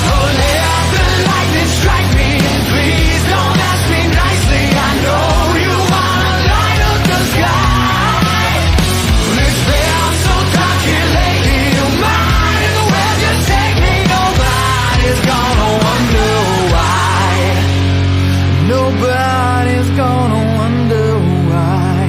Oh, let the lightning strike me, and please don't ask me nicely. I know you wanna light up the sky, but it's been so dark here lately. You might as well just take me. Nobody's gonna wonder why. Nobody's gonna wonder why.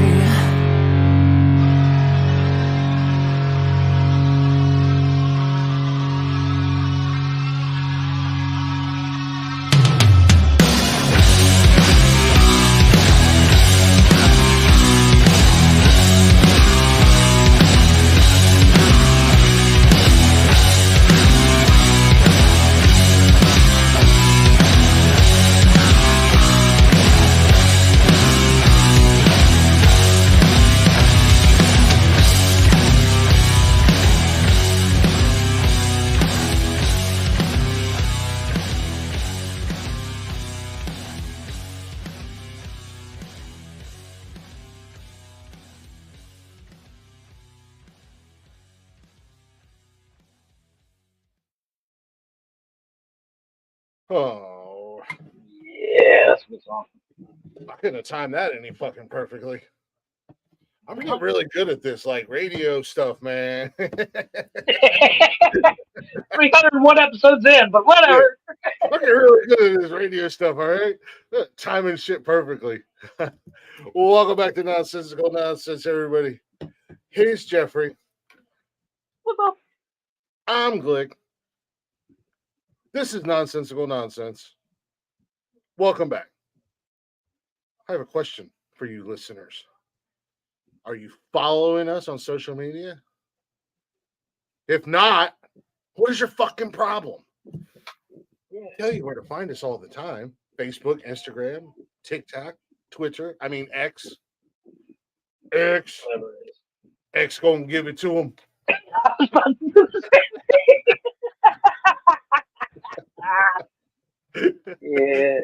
Oh, Yeah, that's a good song. I couldn't have timed that any fucking perfectly. I'm getting really good at this, like radio stuff, man. 301 episodes in, but whatever. I'm getting really good at this radio stuff, all right? Timing shit perfectly. Well, welcome back to Nonsensical Nonsense, everybody. Here's Jeffrey. What's up? I'm Glick. This is Nonsensical Nonsense. Welcome back. I have a question for you listeners. Are you following us on social media? If not, what is your fucking problem? I tell you where to find us all the time. Facebook, Instagram, TikTok, Twitter. I mean, X. X gonna give it to him. I was about to do the same thing. Yeah.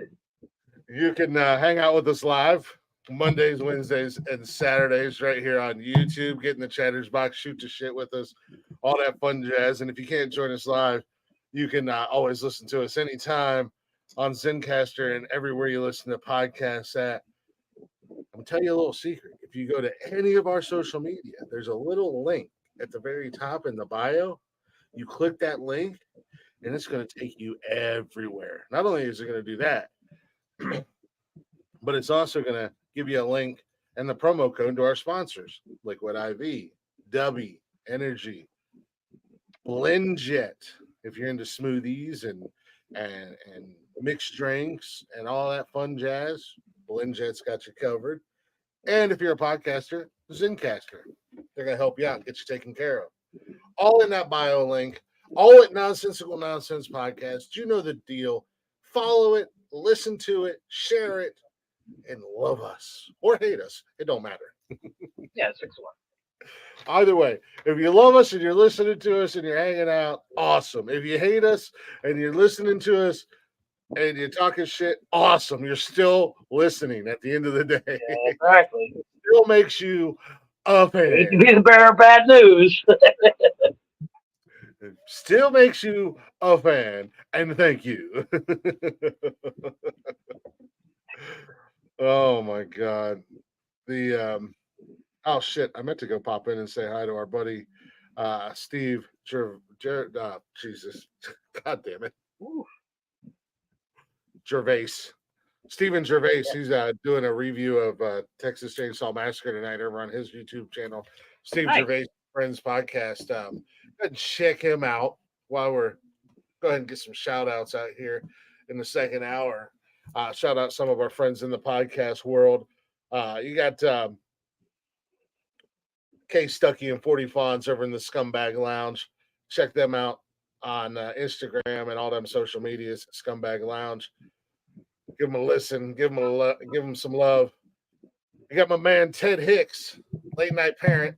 You can hang out with us live Mondays, Wednesdays, and Saturdays right here on YouTube. Get in the chatter's box, shoot the shit with us, all that fun jazz. And if you can't join us live, you can always listen to us anytime on Zencaster and everywhere you listen to podcasts at. I'm going to tell you a little secret. If you go to any of our social media, there's a little link at the very top in the bio. You click that link, and it's going to take you everywhere. Not only is it going to do that, but it's also going to give you a link and the promo code to our sponsors, Liquid IV, Dubby, Energy, Blend Jet. If you're into smoothies and mixed drinks and all that fun jazz, Blend Jet's got you covered. And if you're a podcaster, Zencaster. They're going to help you out, get you taken care of. All in that bio link, all at Nonsensical Nonsense Podcast. You know the deal. Follow it, listen to it, share it, and love us or hate us. It don't matter. Yeah, 6-1. Either way, if you love us and you're listening to us and you're hanging out, awesome. If you hate us and you're listening to us and you're talking shit, awesome. You're still listening at the end of the day. Yeah, exactly. It still makes you a fan. Hate to be the bearer of bad news. It still makes you a fan, and thank you. Oh my God. Oh shit, I meant to go pop in and say hi to our buddy Steve Jesus. God damn it. Ooh. Gervais. Stephen Gervais, he's doing a review of Texas Chainsaw Massacre tonight over on his YouTube channel, Steve Gervais Friends Podcast. Go ahead and check him out while we're go ahead and get some shout outs out here in the second hour. Shout out some of our friends in the podcast world. You got K Stuckey and 40 Fawns over in the Scumbag Lounge. Check them out on Instagram and all them social medias, Scumbag Lounge. Give them a listen. Give them some love. You got my man Ted Hicks, late night parent,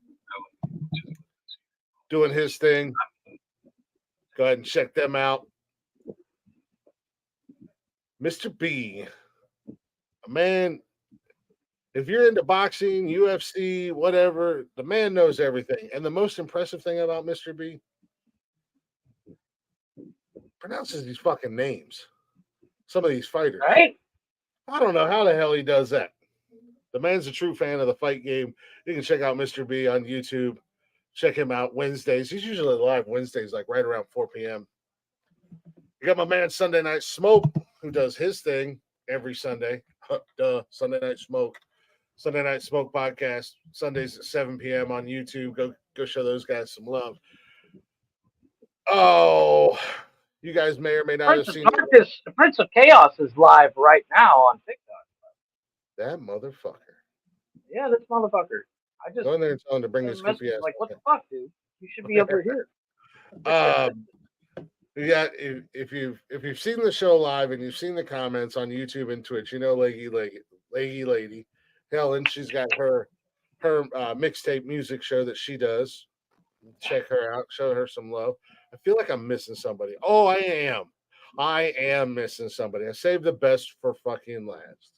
doing his thing. Go ahead and check them out. Mr. B, man, if you're into boxing, UFC, whatever, the man knows everything. And the most impressive thing about Mr. B, pronounces these fucking names. Some of these fighters. Right? I don't know how the hell he does that. The man's a true fan of the fight game. You can check out Mr. B on YouTube. Check him out Wednesdays. He's usually live Wednesdays, like right around 4 p.m. You got my man Sunday Night Smoke, who does his thing every Sunday. Sunday Night Smoke. Sunday Night Smoke podcast. Sundays at 7 p.m. on YouTube. Go show those guys some love. Oh, you guys may or may not have seen The Prince of Chaos is live right now on TikTok. that motherfucker. Yeah, this motherfucker. I just Go in there and tell him to bring his goofy ass. like, what the fuck, dude? You should be over here. Yeah, if you've seen the show live and you've seen the comments on YouTube and Twitch, you know Leggy Lady, Helen. She's got her mixtape music show that she does. Check her out. Show her some love. I feel like I'm missing somebody. Oh, I am missing somebody. I saved the best for fucking last.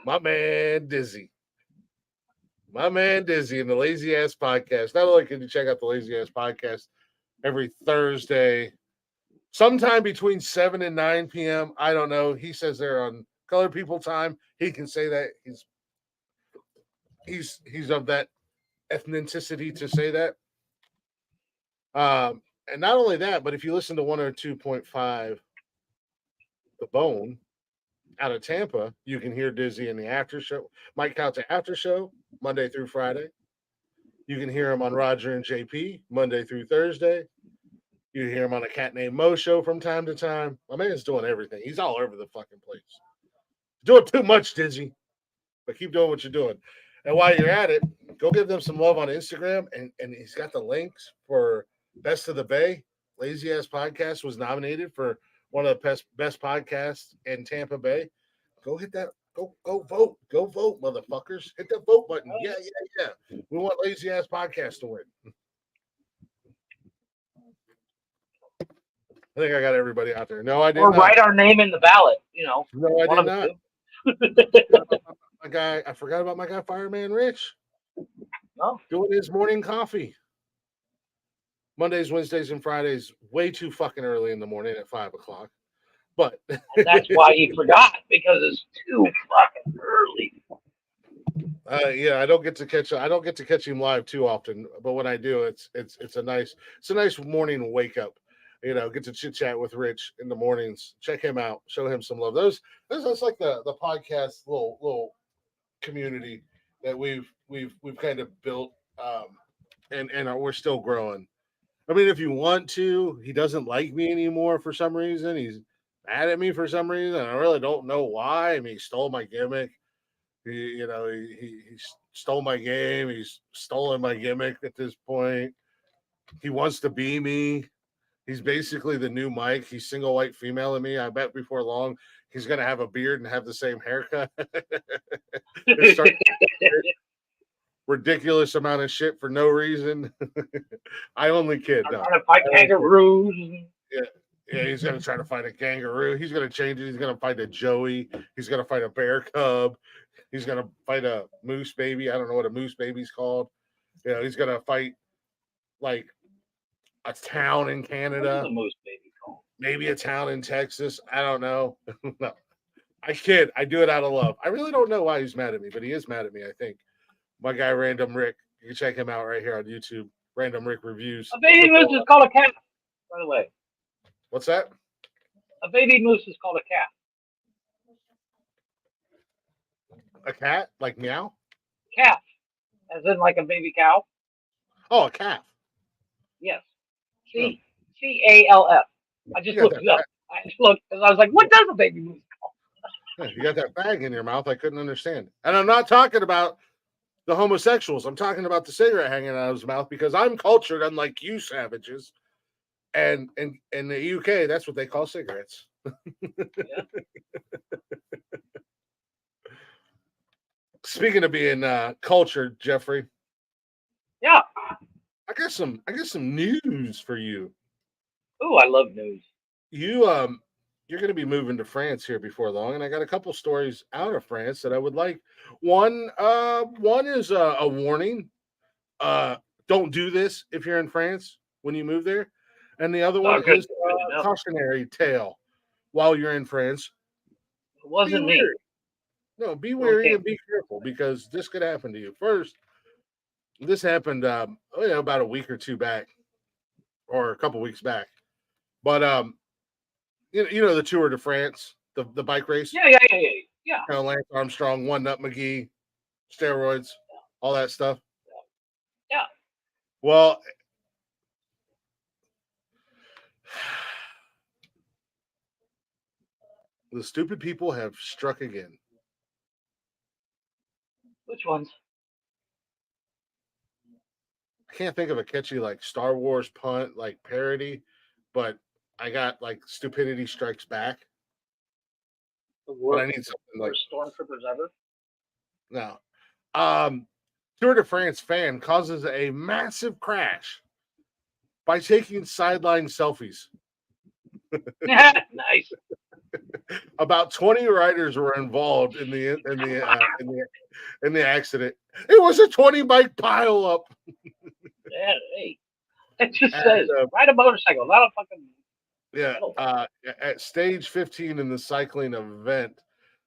My man Dizzy in the Lazy Ass Podcast. Not only can you check out the Lazy Ass Podcast every Thursday, sometime between 7 and 9 p.m. I don't know. He says they're on Color People time. He can say that he's of that ethnicity to say that. And not only that, but if you listen to 102.5 The Bone out of Tampa, you can hear Dizzy in the after show. Mike Couch after show, Monday through Friday. You can hear him on Roger and JP, Monday through Thursday. You hear him on a Cat Named Mo show from time to time. My man's doing everything. He's all over the fucking place. Doing too much, Dizzy. But keep doing what you're doing. And while you're at it, go give them some love on Instagram. And he's got the links for Best of the Bay. Lazy Ass Podcast was nominated for one of the best podcasts in Tampa Bay. Go hit that. Go vote. Go vote, motherfuckers. Hit that vote button. Yeah. We want Lazy Ass Podcast to win. I think I got everybody out there. No, I did or not. write our name in the ballot. No, I did not. My guy, I forgot about my guy, Fireman Rich. Oh. Doing his morning coffee. Mondays, Wednesdays, and Fridays, way too fucking early in the morning at 5 o'clock. But and that's why he forgot, because it's too fucking early. Yeah, I don't get to catch him live too often. But when I do, it's a nice morning wake up. You know, get to chit chat with Rich in the mornings. Check him out. Show him some love. That's like the podcast little community that we've kind of built, and we're still growing. I mean, if you want to, he doesn't like me anymore for some reason. He's mad at me for some reason. I really don't know why. I mean, he stole my gimmick. He stole my game. He's stolen my gimmick at this point. He wants to be me. He's basically the new Mike. He's single white female in me. I bet before long he's gonna have a beard and have the same haircut. Ridiculous amount of shit for no reason. I only kid. I'm trying to fight kangaroos. Yeah, he's gonna try to fight a kangaroo. He's gonna change it. He's gonna fight a joey. He's gonna fight a bear cub. He's gonna fight a moose baby. I don't know what a moose baby's called. You know, he's gonna fight like a town in Canada. What's a moose baby called? Maybe a town in Texas. I don't know. No, I kid. I do it out of love. I really don't know why he's mad at me, but he is mad at me, I think. My guy, Random Rick. You can check him out right here on YouTube. Random Rick Reviews. A baby moose is called a cat, by the way. What's that? A baby moose is called a cat. A cat? Like meow? Calf. As in like a baby cow? Oh, a calf. Yes. C-A-L-F. I just looked it up. I just looked because I was like, what does a baby moose call? Yeah, you got that bag in your mouth. I couldn't understand. And I'm not talking about the homosexuals. I'm talking about the cigarette hanging out of his mouth because I'm cultured, unlike you savages. And in the UK, that's what they call cigarettes. Yeah. Speaking of being cultured, Jeffrey. Yeah. I got some news for you. Ooh, I love news. You're going to be moving to France here before long, and I got a couple stories out of France that I would like. One is a warning. Don't do this if you're in France when you move there. And the other one is a cautionary tale while you're in France. It wasn't me. No, be wary and be careful because this could happen to you. First, this happened about a week or two back, or a couple weeks back. But you know the Tour de France, the bike race. Yeah. You know, Lance Armstrong, One Nut McGee, steroids, all that stuff. Yeah. Well, the stupid people have struck again. Which ones? I can't think of a catchy like Star Wars punt like parody, but I got like Stupidity Strikes Back. But I need something like Stormtroopers ever. No. Tour de France fan causes a massive crash by taking sideline selfies. Nice. About 20 riders were involved in the accident. It was a 20 bike pile up. Yeah, hey. It just says ride a motorcycle, not a fucking. Yeah. At stage 15 in the cycling event,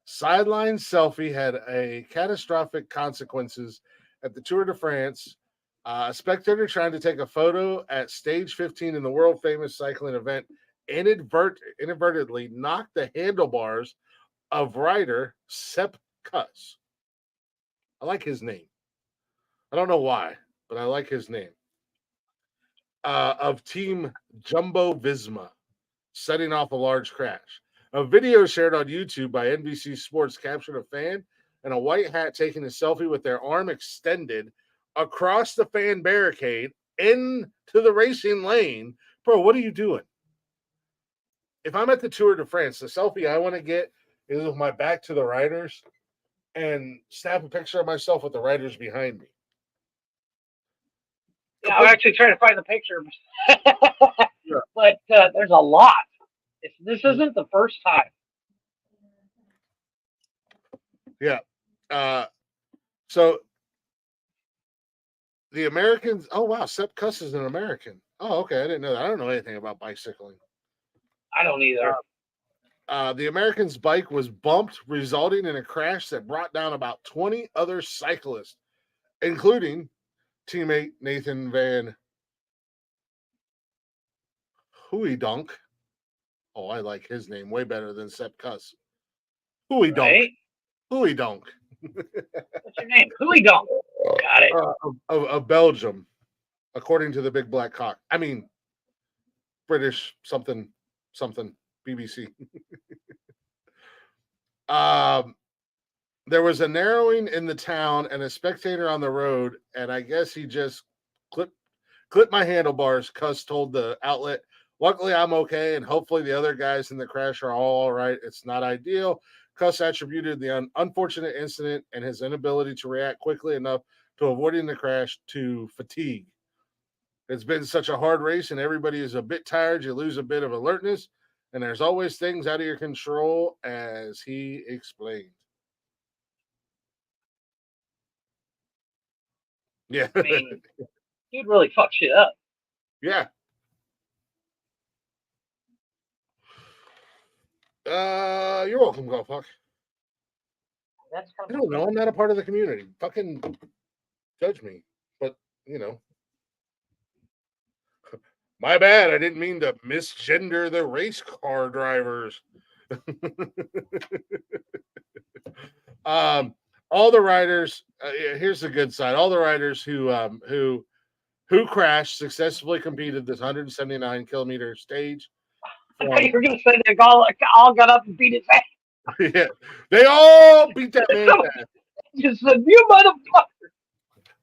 sideline selfie had a catastrophic consequences at the Tour de France A spectator trying to take a photo at stage 15 in the world famous cycling event inadvertently knocked the handlebars of rider Sepp Kuss. I like his name. I don't know why, but I like his name. Of Team Jumbo Visma, setting off a large crash. A video shared on YouTube by NBC Sports captured a fan in a white hat taking a selfie with their arm extended across the fan barricade into the racing lane. Bro, what are you doing? If I'm at the Tour de France, the selfie I want to get is with my back to the riders and snap a picture of myself with the riders behind me. Yeah, I'm actually trying to find the picture, but there's a lot. This isn't the first time. Yeah. So the Americans. Oh wow, Sepp Kuss is an American. Oh, okay, I didn't know that. I don't know anything about bicycling. I don't either. The American's bike was bumped, resulting in a crash that brought down about 20 other cyclists, including teammate Nathan Van Hooydonk. Oh, I like his name way better than Sepp Kuss. Hooydonk. Right? Hooydonk. What's your name? Hooydonk. Got it. Of Belgium, according to the Big Black Cock. I mean, British something BBC. There was a narrowing in the town and a spectator on the road, and I guess he just clipped my handlebars. Cuss told the outlet. Luckily, I'm okay, and hopefully the other guys in the crash are all right. It's not ideal. Cuss attributed the unfortunate incident and his inability to react quickly enough to avoiding the crash to fatigue. It's been such a hard race, and everybody is a bit tired. You lose a bit of alertness, and there's always things out of your control, as he explained. Yeah. I mean, dude really fucked shit up. Yeah. You're welcome, Golf Fuck. That's kind I of don't know. I'm not a part of the community. Fucking judge me. But, you know. My bad. I didn't mean to misgender the race car drivers. All the riders, here's the good side. All the riders who crashed successfully competed this 179 kilometer stage. I thought you were going to say they all got up and beat his ass. Yeah, they all beat that man's ass. Just said, you motherfucker.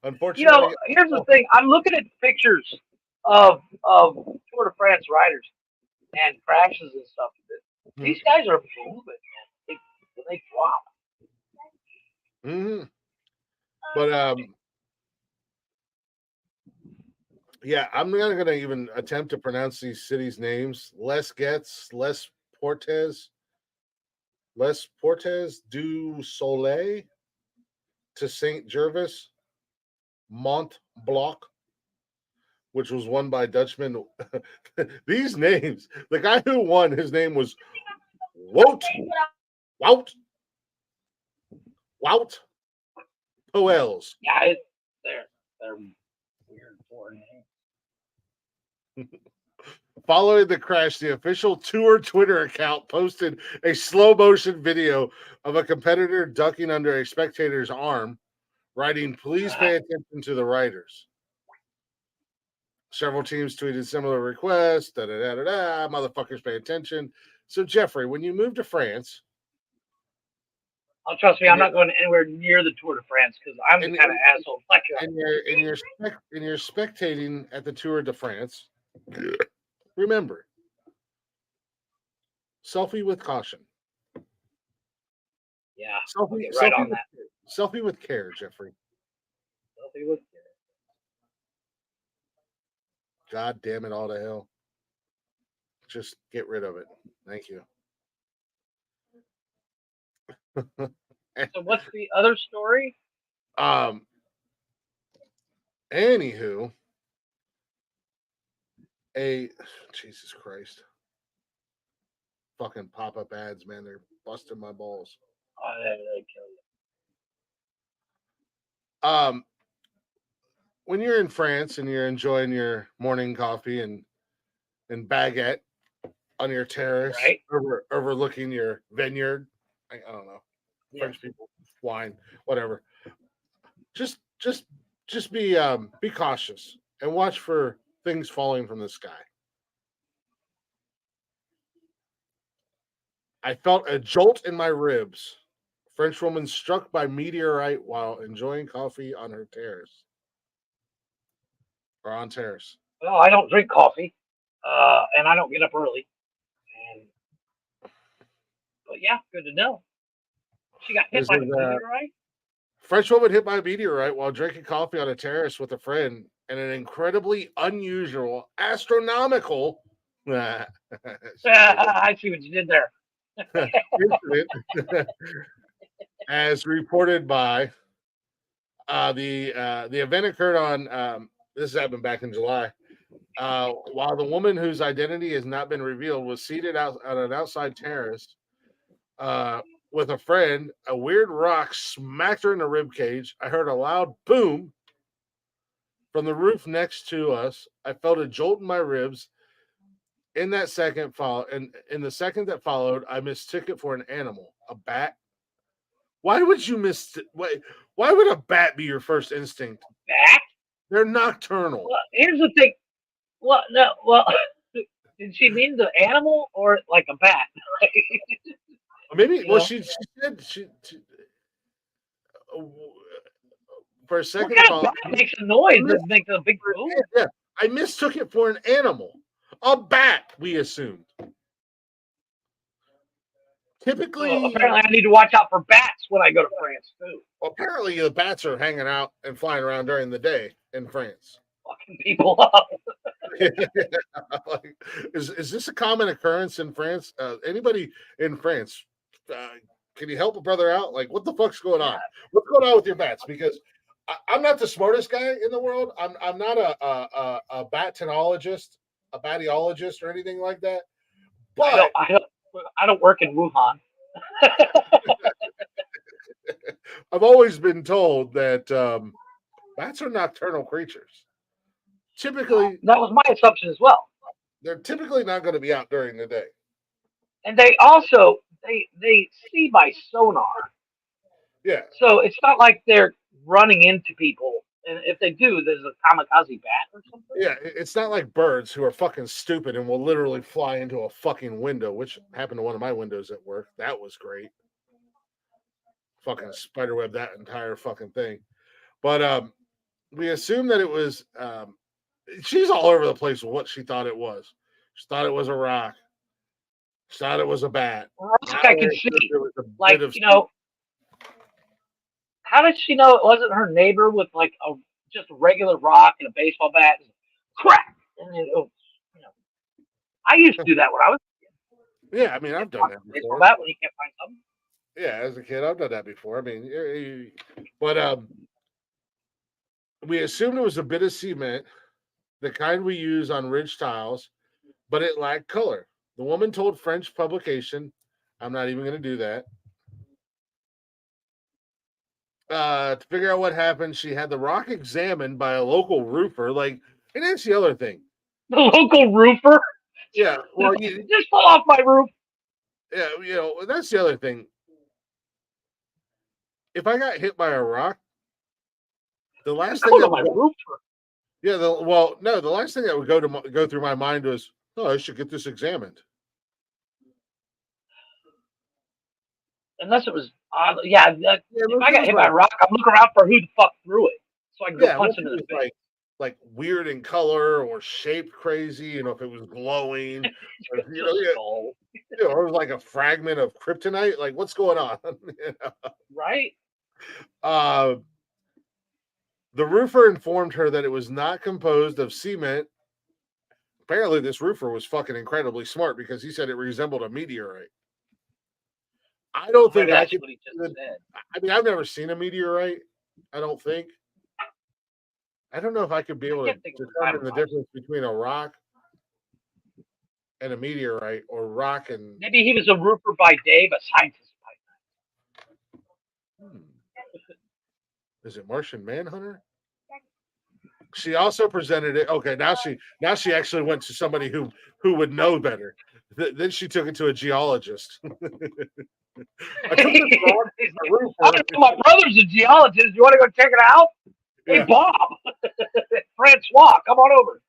Unfortunately, You know, here's the thing. I'm looking at pictures of Tour de France riders and crashes and stuff. These guys are moving, man. They drop. Mm-hmm. But yeah, I'm not going to even attempt to pronounce these cities' names. Les Portes du Soleil to Saint Gervais, Mont Blanc, which was won by Dutchman. These names, the guy who won, his name was Wout Poels. Yeah, they're weird foreign names. Following the crash, the official Tour Twitter account posted a slow motion video of a competitor ducking under a spectator's arm, writing, "Please pay attention to the riders." Several teams tweeted similar requests. Motherfuckers, pay attention. So, Jeffrey, when you moved to France, Oh, trust me, I'm not going anywhere near the Tour de France because I'm the kind of asshole. Like and you're spectating at the Tour de France, remember, selfie with caution. Yeah, Selfie, right selfie on with, that. Selfie with care, Jeffrey. Selfie with care. God damn it all to hell. Just get rid of it. Thank you. So what's the other story? Anywho, Jesus Christ. Fucking pop-up ads, man. They're busting my balls. Oh, they kill you. when you're in France and you're enjoying your morning coffee and baguette on your terrace, Right. overlooking your vineyard, I don't know, Yeah. French people, wine, whatever. Just be cautious and watch for things falling from the sky. I felt a jolt in my ribs. French woman struck by meteorite while enjoying coffee on her terrace. Or on terrace. Well, I don't drink coffee, and I don't get up early. But yeah, good to know. She got hit This by is, the meteorite. French woman hit by a meteorite while drinking coffee on a terrace with a friend in an incredibly unusual, astronomical I see what you did there. incident, as reported by the event occurred on this happened back in July. While the woman whose identity has not been revealed was seated out on an outside terrace with a friend, a weird rock smacked her in the rib cage. I heard a loud boom from the roof next to us. I felt a jolt in my ribs. In the second that followed, I mistook it for an animal, a bat. Why would you why would a bat be your first instinct? Bat? They're nocturnal. Well, here's the thing. Well, no. Well, did she mean the animal or like a bat? Maybe. Well, she said she for a second. What kind of bat makes a noise that makes a big boom? Yeah, I mistook it for an animal, a bat. We assumed. Typically, well, apparently, I need to watch out for bats when I go to France too. Well, apparently, the bats are hanging out and flying around during the day in France. Fucking people up. Like, is this a common occurrence in France? Anybody in France? Can you help a brother out? Like, what the fuck's going on? What's going on with your bats? Because I'm not the smartest guy in the world. I'm not a batiologist, or anything like that. But I don't work in Wuhan. I've always been told that bats are nocturnal creatures. Typically, that was my assumption as well. They're typically not going to be out during the day. And they also they see by sonar. Yeah. So it's not like they're running into people. And if they do, there's a kamikaze bat or something. Yeah, it's not like birds who are fucking stupid and will literally fly into a fucking window, which happened to one of my windows at work. That was great. Fucking spiderweb that entire fucking thing. But we assumed that it was she's all over the place with what she thought it was. She thought it was a rock. She thought it was a bat. Rock I can see. Like, how did she know it wasn't her neighbor with like just a regular rock and a baseball bat? Crack! And then, I used to do that when I was a kid. Yeah, I mean, I've done that before. Baseball bat when you can't find something. Yeah, as a kid, I've done that before. I mean, but we assumed it was a bit of cement, the kind we use on ridge tiles, but it lacked color. The woman told French publication, I'm not even going to do that. To figure out what happened, she had the rock examined by a local roofer. Like, and that's the other thing. The local roofer? Yeah. Well, just fall off my roof. Yeah, that's the other thing. If I got hit by a rock, the last thing that would the last thing that would go through my mind was, oh, I should get this examined. Unless it was, if I got hit by a rock, I'm looking around for who the fuck threw it, so I can go punch into the face. Like weird in color or shaped crazy, if it was glowing, or, or it was like a fragment of kryptonite. Like, what's going on? Right. The roofer informed her that it was not composed of cement. Apparently, this roofer was fucking incredibly smart because he said it resembled a meteorite. I don't think I could. I mean, I've never seen a meteorite. I don't think. I don't know if I could be able to determine the difference between a rock and a meteorite, or rock and. Maybe he was a roofer by day, but scientist by night. Is it Martian Manhunter? She also presented it. Okay, now she actually went to somebody who would know better. Then she took it to a geologist. I took this rock to He's a like, roofer. oh, my brother's a geologist. You want to go check it out? Hey, Yeah, Bob, Francois, come on over.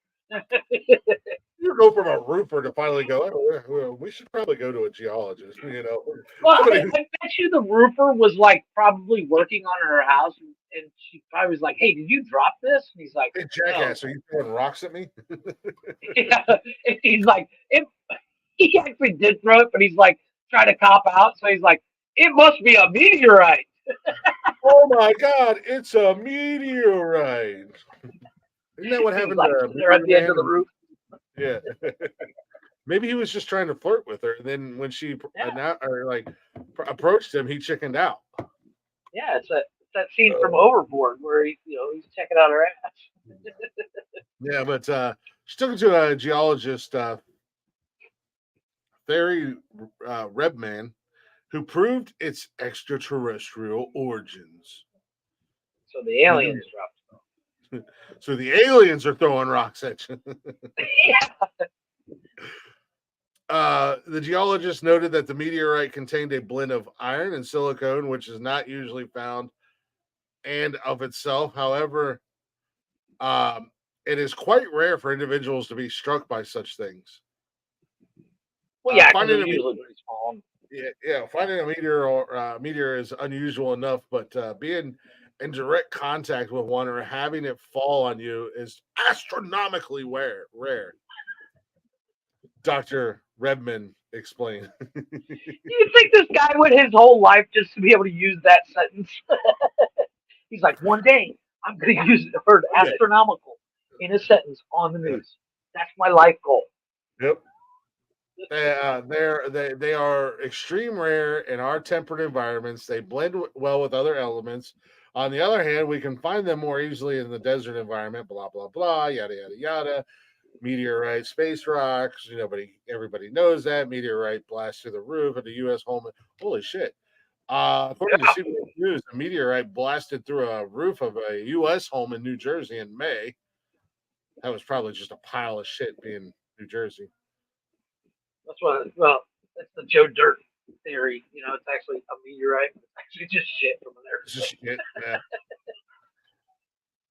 you go from a roofer to finally go. Oh, well, we should probably go to a geologist. Well, Somebody I who bet you the roofer was like probably working on her house, and she probably was like, "Hey, did you drop this?" And he's like, hey, "No." jackass, are you throwing rocks at me? Yeah. And he's like, "It." He actually did throw it, but he's like trying to cop out, so he's like, "It must be a meteorite." Oh my God, it's a meteorite. Isn't that what He's happened like, to they're at Meteor the edge of the Man? roof. Yeah. Maybe he was just trying to flirt with her. And then when she Yeah, approached him, he chickened out. yeah. It's that scene from Overboard where he's checking out her ass. Yeah, but she took him to a geologist, Theory Rebman, who proved its extraterrestrial origins. So the aliens dropped. So the aliens are throwing rocks at you. Yeah. The geologist noted that the meteorite contained a blend of iron and silicone, which is not usually found and of itself. However, it is quite rare for individuals to be struck by such things. Well, yeah, because Finding it's a usually pretty small. finding a meteor is unusual enough, but being in direct contact with one or having it fall on you is astronomically rare. Dr. Redman explained. You think this guy went his whole life just to be able to use that sentence? He's like, one day I'm going to use the word astronomical in a sentence on the news. That's my life goal. Yep. They are extreme rare in our temperate environments. They blend well with other elements. On the other hand, we can find them more easily in the desert environment. Blah blah blah. Yada yada yada. Meteorite, space rocks. Everybody knows that meteorite blast through the roof of the U.S. home. Holy shit! According to CBS News, a meteorite blasted through a roof of a U.S. home in New Jersey in May. That was probably just a pile of shit being New Jersey. That's the Joe Dirt theory. It's actually a meteorite. It's actually just shit from there. Just shit, yeah.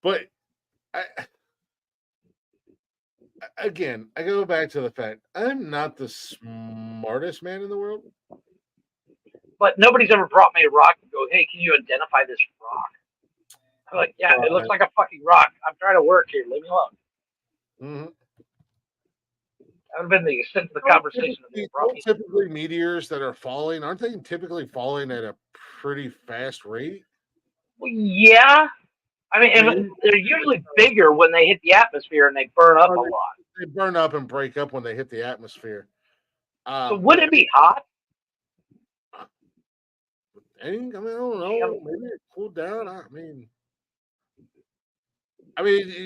But I go back to the fact I'm not the smartest man in the world. But nobody's ever brought me a rock and go, "Hey, can you identify this rock?" I'm like, "Yeah, it looks like a fucking rock. I'm trying to work here. Leave me alone." Mm-hmm. That would have been the extent of the conversation. Typically, meteors that are falling, aren't they typically falling at a pretty fast rate? Well, yeah. I mean, and they're usually bigger when they hit the atmosphere and they burn up a lot. They burn up and break up when they hit the atmosphere. So would it be hot? I don't know. Maybe it cooled down. I mean,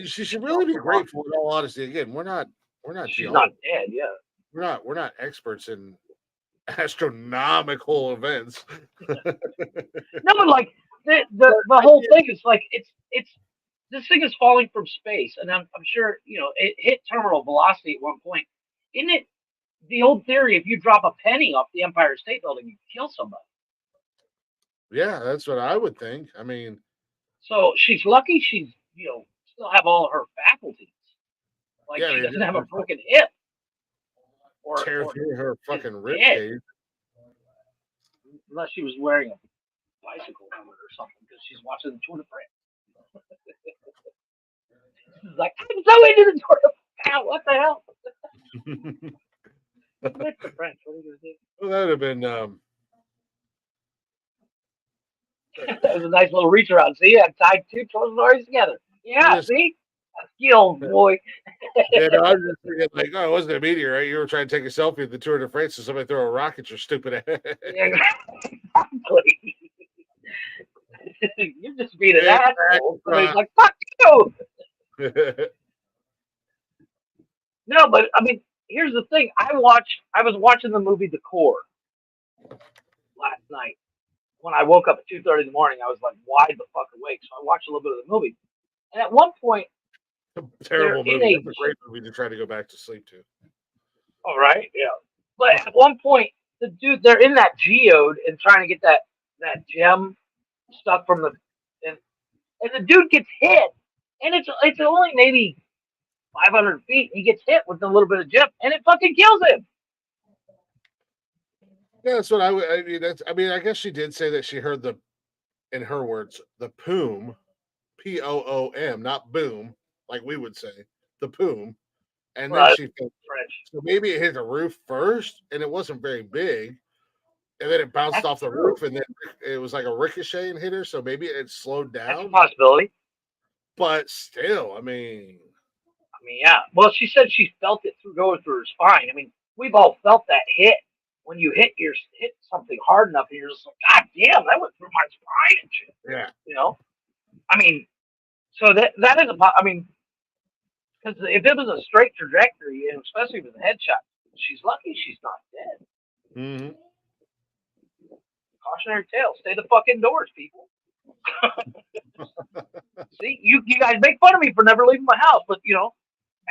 she should really be grateful. In all honesty, again, we're not. She's not dead. Yeah. We're not experts in astronomical events. No, but like the whole thing is like it's this thing is falling from space, and I'm sure it hit terminal velocity at one point. Isn't it the old theory? If you drop a penny off the Empire State Building, you kill somebody. Yeah, that's what I would think. I mean, so she's lucky she's still have all her faculties. Like she doesn't have a broken hip. Or tear through her fucking rib cage. Unless she was wearing a bicycle helmet or something because she's watching the Tour de France. She's like, I'm so into the Tour de France. What the hell? What's the French? What are you going to do? Well, that would have been. That was a nice little reach around. See, I tied two true stories together. Yeah, see? Skills, boy. Yeah, no, I was just thinking, like, oh, it wasn't a meteorite. You were trying to take a selfie at the Tour de France, and somebody threw a rock at your stupid ass. Exactly. You're just being an asshole. Somebody's like, fuck you. No, but I mean, here's the thing. I was watching the movie The Core last night. When I woke up at 2:30 in the morning, I was like wide the fuck awake. So I watched a little bit of the movie. And at one point, Terrible they're in movie. a- It's a great movie to try to go back to sleep to. All right, yeah. But at one point, they're in that geode and trying to get that gem stuff from the, and the dude gets hit, and it's only maybe 500 feet. He gets hit with a little bit of gem, and it fucking kills him. Yeah, that's what I mean. I guess she did say that she heard in her words, the poom, Poom, not boom, like we would say, the poom. And then Right. she felt, French. so maybe it hit the roof first, and it wasn't very big, and then it bounced That's off the true. roof, and then it was like a ricochet and hit her. So maybe it slowed That's a down. possibility. But still, I mean, Yeah. Well, she said she felt it going through her spine. I mean, we've all felt that hit when you hit something hard enough, and you're just like, God damn, that went through my spine and shit. yeah. You know. I mean, so that is I mean, because if it was a straight trajectory, and especially with a headshot, she's lucky she's not dead. Mm-hmm. Cautionary tale: stay the fuck indoors, people. See, you guys make fun of me for never leaving my house, but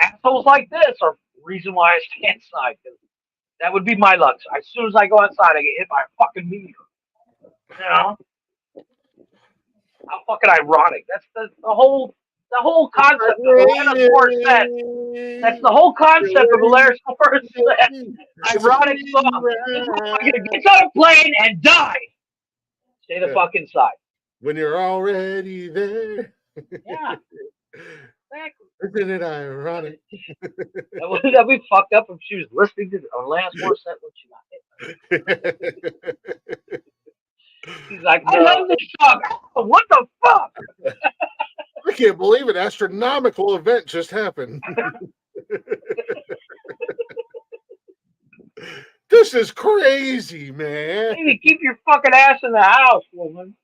assholes like this are the reason why I stay inside. Because that would be my luck. As soon as I go outside, I get hit by a fucking meteor. You know? How fucking ironic. That's the whole concept of Alanis Morissette. That's the whole concept of Alanis Morissette. Ironic song. This motherfucker gets on a plane and dies. Stay the fuck inside. When you're already there. Yeah. Exactly. Isn't it ironic? That'd be fucked up if she was listening to Alanis Morissette when she got hit. She's like, I love this song. Oh, what the fuck? I can't believe an astronomical event just happened. This is crazy, man. Maybe keep your fucking ass in the house, woman.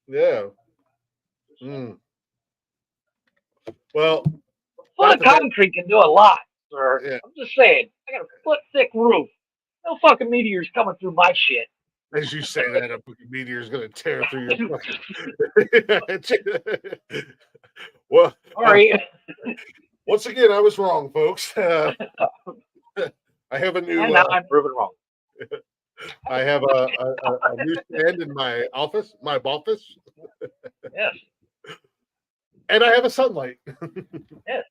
Yeah. Mm. Well, Foot of concrete can do a lot, sir. Yeah. I'm just saying. I got a foot thick roof. No fucking meteors coming through my shit. as you say that, a fucking meteor is going to tear through your fucking. Well, Sorry. Once again, I was wrong, folks. I have a new. And now I'm proven wrong. I have a new stand in my office, Yes. And I have a sunlight. Yes.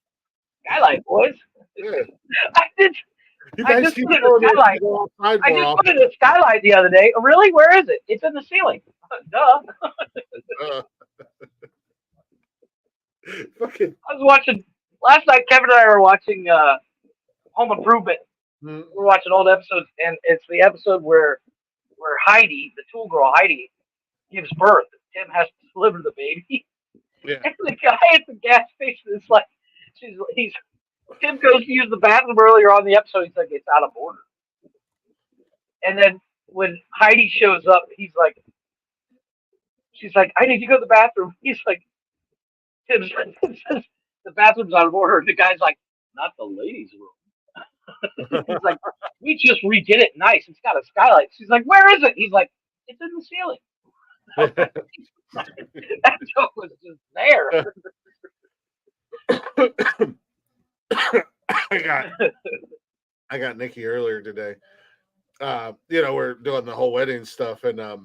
Skylight, boys. Yeah. I just put in a skylight. I just put in a skylight the other day. Really? Where is it? It's in the ceiling. Duh. Fucking. I was watching last night. Kevin and I were watching Home Improvement. Mm. We're watching old episodes, and it's the episode where Heidi, the tool girl Heidi, gives birth. Tim has to deliver the baby. Yeah. And the guy at the gas station is like, Tim goes to use the bathroom earlier on the episode. He's like, it's out of order. And then when Heidi shows up, she's like, I need to go to the bathroom. He's like, Tim says the bathroom's out of order. The guy's like, not the ladies' room. He's like, we just redid it nice. It's got a skylight. She's like, where is it? He's like, it's in the ceiling. That joke was just there. I got Nikki earlier today. We're doing the whole wedding stuff, and a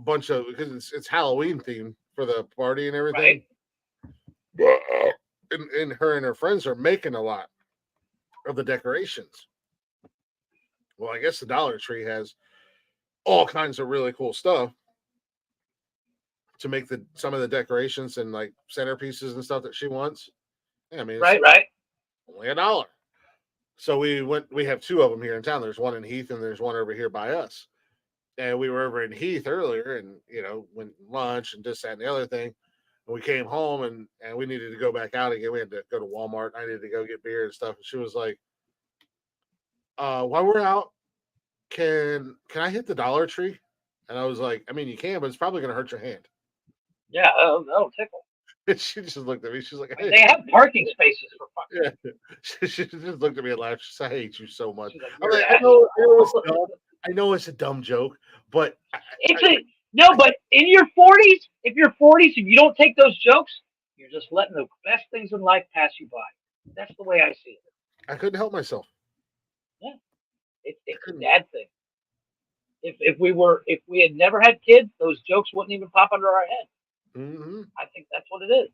bunch of, because it's Halloween themed for the party and everything. Right. And her and her friends are making a lot of the decorations. Well, I guess the Dollar Tree has all kinds of really cool stuff to make some of the decorations and like centerpieces and stuff that she wants. Yeah, I mean, Right. Only $1. So we have two of them here in town. There's one in Heath and there's one over here by us. And we were over in Heath earlier and, went lunch and this, that, and the other thing. And we came home and we needed to go back out again. We had to go to Walmart. I needed to go get beer and stuff. And she was like, while we're out, can I hit the Dollar Tree? And I was like, I mean, you can, but it's probably going to hurt your hand. Yeah, that'll tickle. And she just looked at me. She's like, hey. They have parking spaces for fucking. Yeah. She just looked at me and laughed. She said, I hate you so much. Like, I'm like, I know it's a dumb joke, but but in your 40s, if you don't take those jokes, You're just letting the best things in life pass you by. That's the way I see it. I couldn't help myself. Yeah, it's a dad thing. If we had never had kids, those jokes wouldn't even pop under our head. Mm-hmm. I think that's what it is.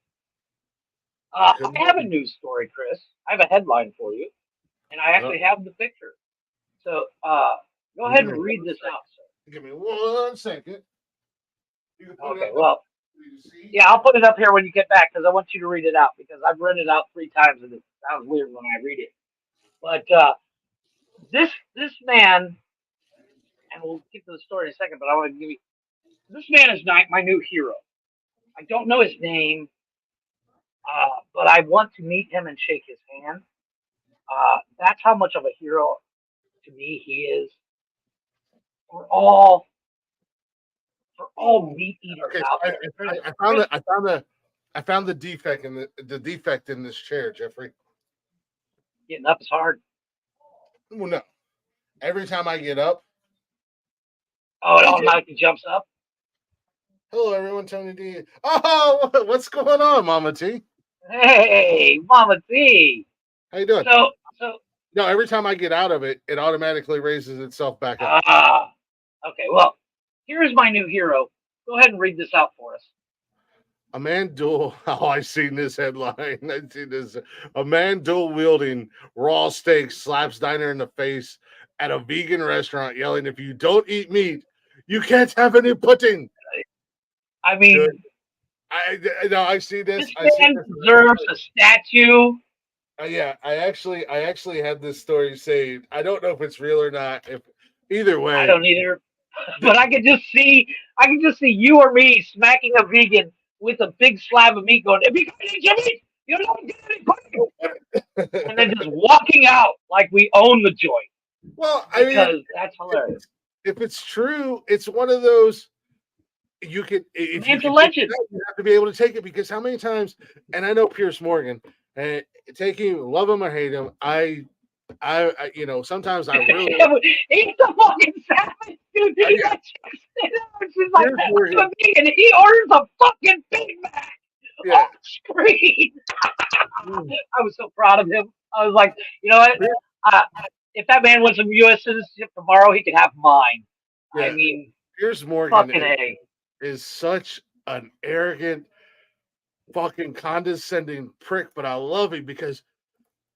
I I couldn't have a news story, Chris. I have a headline for you, and I Oh, actually have the picture. So go ahead give and me read one this second. out, sir. Give me 1 second. You can put it Okay, up well, for you to see. yeah, I'll put it up here when you get back because I want you to read it out because I've read it out 3 times and it sounds weird when I read it. But this man, and we'll get to the story in a second, but I want to give you this man is not my new hero. I don't know his name, but I want to meet him and shake his hand. That's how much of a hero to me he is. For all meat eaters Okay, out so there. I found the defect in the defect in this chair, Jeffrey. Getting up is hard. Well, no. Every time I get up, Oh, it automatically jumps up. hello everyone, Tony D. Oh, what's going on, Mama T? Hey, Mama T. How you doing? So No, every time I get out of it, it automatically raises itself back up. okay. Well, here's my new hero. Go ahead and read this out for us. A man dual. Oh, I've seen this headline. I've seen this. A man dual wielding raw steak slaps diner in the face at a vegan restaurant, yelling, "If you don't eat meat, you can't have any pudding." I mean, Good. I see this. this man deserves a statue. Yeah, I actually had this story saved. I don't know if it's real or not. If either way, I don't either. But I can just see you or me smacking a vegan with a big slab of meat going, if you can't eat your meat, you don't get any pudding. And then just walking out like we own the joint. Well, Because that's hilarious. If it's true, it's one of those you could if Man's you a legend. you have to be able to take it because how many times, and I know Pierce Morgan, and take him, love him or hate him, I sometimes I really he's the fucking savage, dude. She's like, Pierce Morgan, I'm a vegan. He orders a fucking Big Mac off screen. I was so proud of him. I was like, you know what? If that man wants some U.S. citizenship tomorrow, he could have mine. Yeah. I mean, Pierce Morgan fucking A. is such an arrogant, fucking condescending prick, but I love him because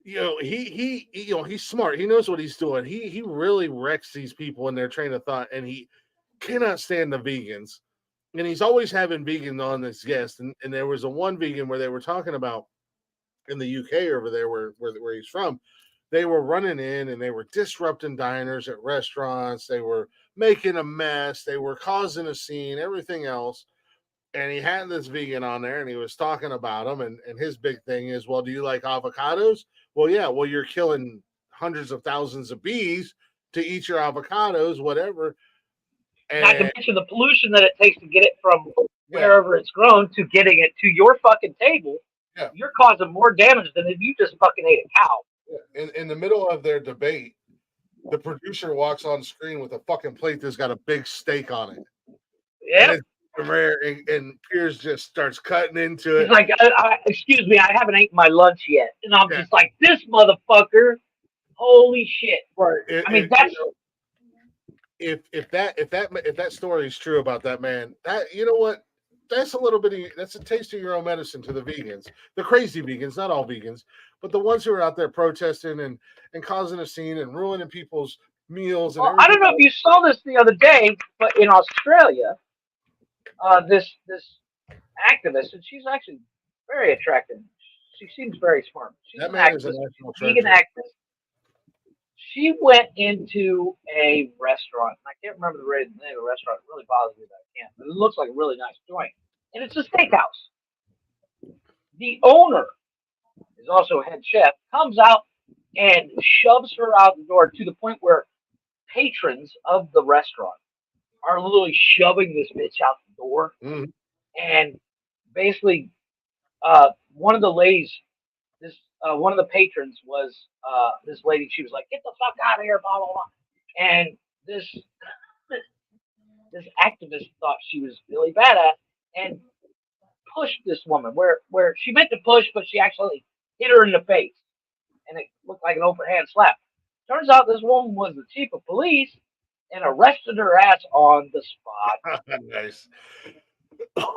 he's smart. He knows what he's doing. He really wrecks these people in their train of thought, and he cannot stand the vegans. And he's always having vegan on this guest. And there was a one vegan where they were talking about in the UK over there where he's from. They were running in and they were disrupting diners at restaurants. They were making a mess. They were causing a scene, everything else. And he had this vegan on there and he was talking about them. And his big thing is, well, do you like avocados? Well, yeah. Well, you're killing hundreds of thousands of bees to eat your avocados, whatever. And, not to mention the pollution that it takes to get it from wherever it's grown to getting it to your fucking table. Yeah. You're causing more damage than if you just fucking ate a cow. In the middle of their debate, the producer walks on screen with a fucking plate that's got a big steak on it. Yeah. And Piers just starts cutting into it. He's like, excuse me, I haven't eaten my lunch yet. And I'm just like, this motherfucker, holy shit. Right. I mean, that's if that story is true about that man, that you know what? That's a taste of your own medicine to the vegans, the crazy vegans, not all vegans, but the ones who are out there protesting and causing a scene and ruining people's meals. And I don't know if you saw this the other day, but in Australia, this activist, and she's actually very attractive. She seems very smart. She's that an man activist, is a national vegan treasure. activist. She went into a restaurant. I can't remember the name of the restaurant. It really bothers me that I can't. But it looks like a really nice joint. And it's a steakhouse. The owner is also head chef, comes out and shoves her out the door to the point where patrons of the restaurant are literally shoving this bitch out the door. Mm-hmm. And basically, one of the ladies, one of the patrons was this lady. She was like, "Get the fuck out of here!" Blah blah blah. And this activist thought she was really badass and pushed this woman where she meant to push, but she actually hit her in the face, and it looked like an overhand slap. Turns out this woman was the chief of police and arrested her ass on the spot. Nice.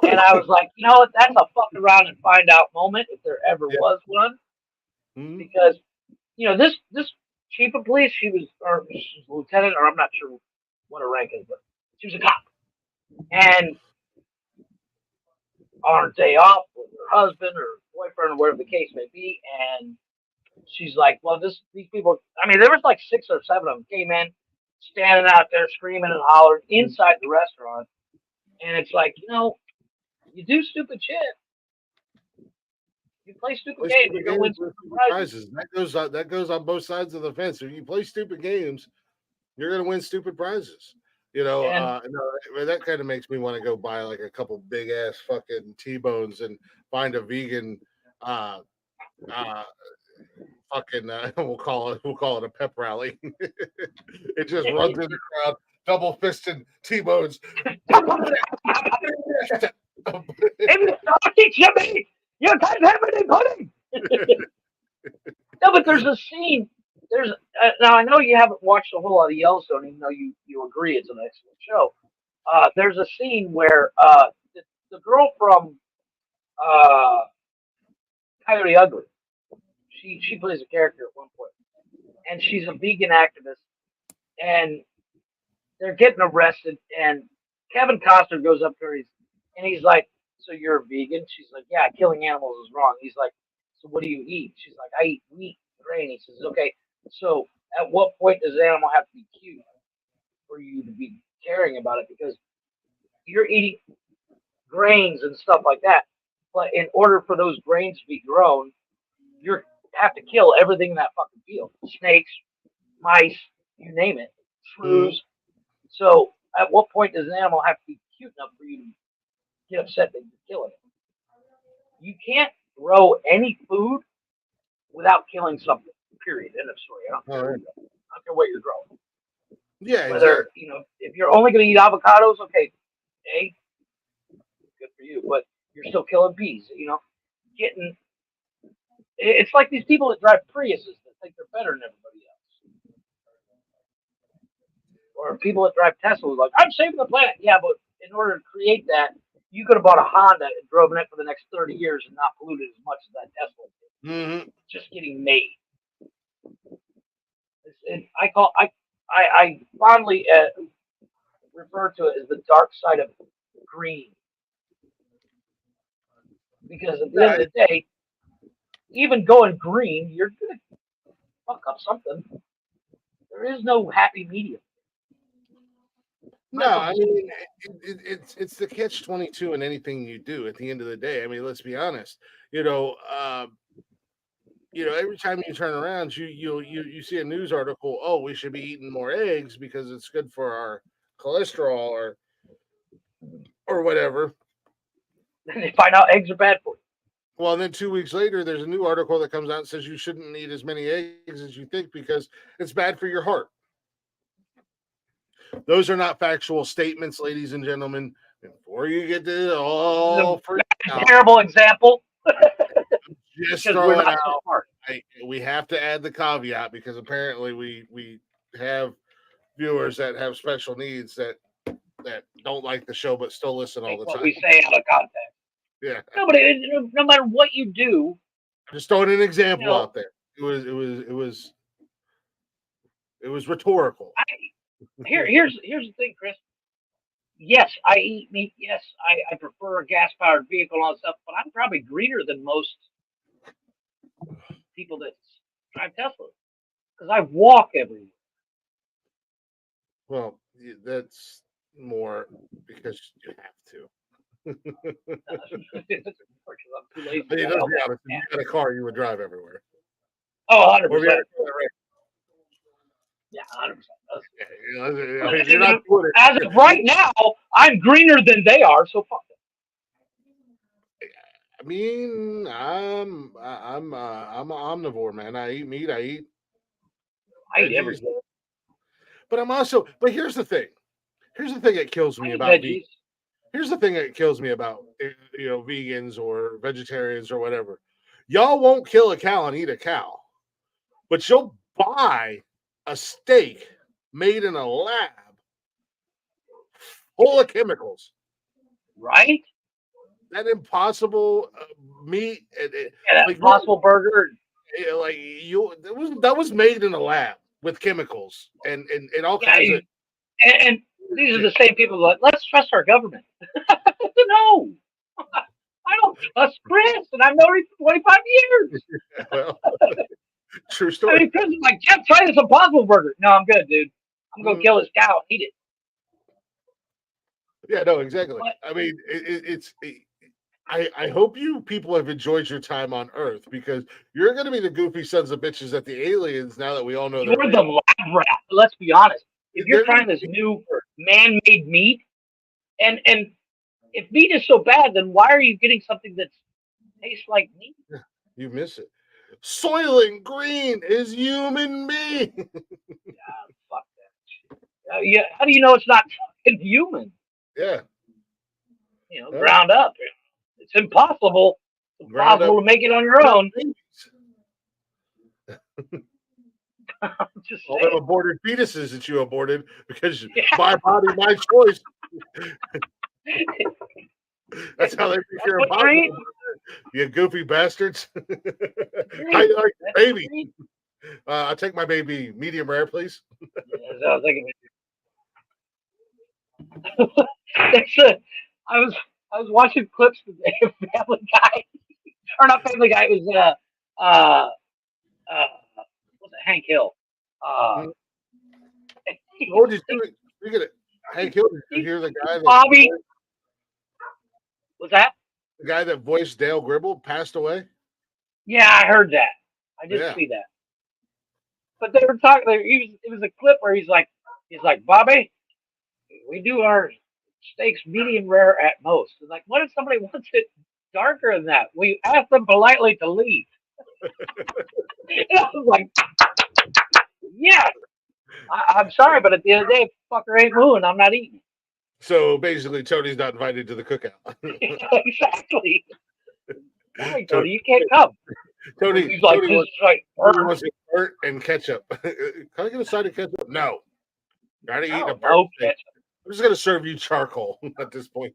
And I was like, you know what? That's a fuck around and find out moment if there ever Yeah. was one. Mhm. Because, you know, this chief of police, she was a lieutenant, or I'm not sure what her rank is, but she was a cop. And on her day off with her husband or boyfriend or whatever the case may be, and she's like, well, these people, I mean, there was like 6 or 7 of them came in, standing out there screaming and hollering inside the restaurant. And it's like, you know, you do stupid shit. You play stupid games, you're gonna win stupid prizes. That goes on both sides of the fence. If you play stupid games, you're gonna win stupid prizes. You know, no, that kind of makes me want to go buy like a couple big ass fucking T-bones and find a vegan we'll call it a pep rally. It just runs in the crowd, double fisted T-bones. If you sausage, Jimmy, you can't have any pudding. No, but there's a scene. Now I know you haven't watched a whole lot of Yellowstone, even though you agree it's an excellent show. There's a scene where the girl from Coyote Ugly, she plays a character at one point, and she's a vegan activist, and they're getting arrested, and Kevin Costner goes up to her, and he's like, "So you're a vegan?" She's like, "Yeah, killing animals is wrong." He's like, "So what do you eat?" She's like, "I eat meat and grain." He says, "Okay, so at what point does the animal have to be cute for you to be caring about it? Because you're eating grains and stuff like that, but in order for those grains to be grown, you have to kill everything in that fucking field: snakes, mice, you name it, shrews. So at what point does an animal have to be cute enough for you to get upset that you're killing it? You can't grow any food without killing something. Period. End of story. I don't care what you're growing. Yeah, Whether exactly. you know if you're only going to eat avocados, okay, hey, good for you. But you're still killing bees. You know, it's like these people that drive Priuses that think they're better than everybody else, or people that drive Teslas like I'm saving the planet. Yeah, but in order to create that, you could have bought a Honda and driven it for the next 30 years and not polluted as much as that Tesla did. Mm-hmm. Just getting made. I fondly refer to it as the dark side of green, because at the end of the day, even going green, you're gonna fuck up something. There is no happy medium. No, I mean it's the catch-22 in anything you do. At the end of the day, I mean, let's be honest. Every time you turn around, you see a news article. Oh, we should be eating more eggs because it's good for our cholesterol or whatever. And they find out eggs are bad for you. Well, and then 2 weeks later, there's a new article that comes out and says you shouldn't eat as many eggs as you think because it's bad for your heart. Those are not factual statements, ladies and gentlemen. Before you get to all terrible example. Just throw it out. We have to add the caveat because apparently we have viewers that have special needs that don't like the show but still listen all the time. What we say out of context. Yeah. No, but no matter what you do, just throwing an example out there. It was rhetorical. Here's the thing, Chris. Yes, I eat meat. Yes, I prefer a gas-powered vehicle and all that stuff, but I'm probably greener than most people that drive Teslas because I walk everywhere. Well, that's more because you have to. If you had a car, you would drive everywhere. Oh, 100%. Yeah, 100%. You're not doing it. As of right now, I'm greener than they are, so fuck it. I mean, I'm an omnivore, man. I eat meat. I eat everything. But here's the thing. Here's the thing that kills me about meat. Here's the thing that kills me about vegans or vegetarians or whatever. Y'all won't kill a cow and eat a cow, but you'll buy a steak made in a lab full of chemicals. Right? That Impossible meat, That Impossible Burger. that was made in a lab with chemicals and all kinds of. And these are the same people like, let's trust our government. No, I don't trust Chris, and I've known him for 25 years. Well, true story. I mean, Chris is like, Jeff, try this Impossible Burger. No, I'm good, dude. I'm going to kill this cow and eat it. Yeah, no, exactly. I mean, I hope you people have enjoyed your time on Earth, because you're going to be the goofy sons of bitches at the aliens now that we all know You're they're the lab rat. Let's be honest. If you're They're trying this new man-made meat, and if meat is so bad, then why are you getting something that tastes like meat? You miss it. Soylent Green is human meat. Fuck that. Yeah. How do you know it's not fucking human? Yeah. Ground up. It's impossible. It's impossible to make it on your own. All them aborted fetuses that you aborted because my body, my choice. That's how they think you're impossible. You goofy bastards. How you like the baby? I'll take my baby medium rare, please. I was thinking. I was watching clips today of Family Guy, or not Family Guy. It was was it Hank Hill? What did you speaking of Hank Hill? Did you hear the guy? Bobby. Was that the guy that voiced Dale Gribble passed away? Yeah, I heard that. I didn't see that. But they were talking. It was a clip where he's like, Bobby, we do our steaks medium rare at most. And like, what if somebody wants it darker than that? We ask them politely to leave. And I was like, yeah, I'm sorry, but at the end of the day, fucker ain't moving. I'm not eating. So basically, Tony's not invited to the cookout. Exactly. Sorry, Tony, you can't come. Tony wants burnt and ketchup. Can I get a side of ketchup? No. Gotta eat a burnt ketchup. I'm just gonna serve you charcoal at this point.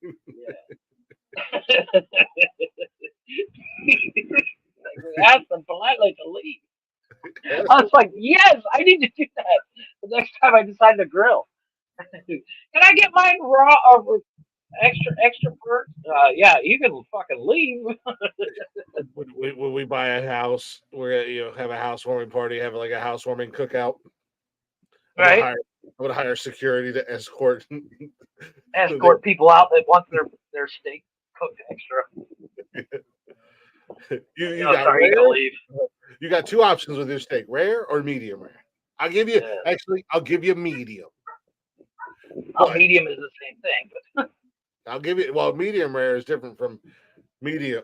Ask them politely to leave. I was like, yes, I need to do that the next time I decide to grill. Can I get mine raw or extra burnt? Yeah, you can fucking leave. when we buy a house, we're gonna have a housewarming party, have like a housewarming cookout. Right. I'm gonna hire security to escort people out that want their steak cooked extra. You got two options with your steak: rare or medium rare. I'll give you medium. Medium is the same thing, but I'll give you. Well, medium rare is different from medium.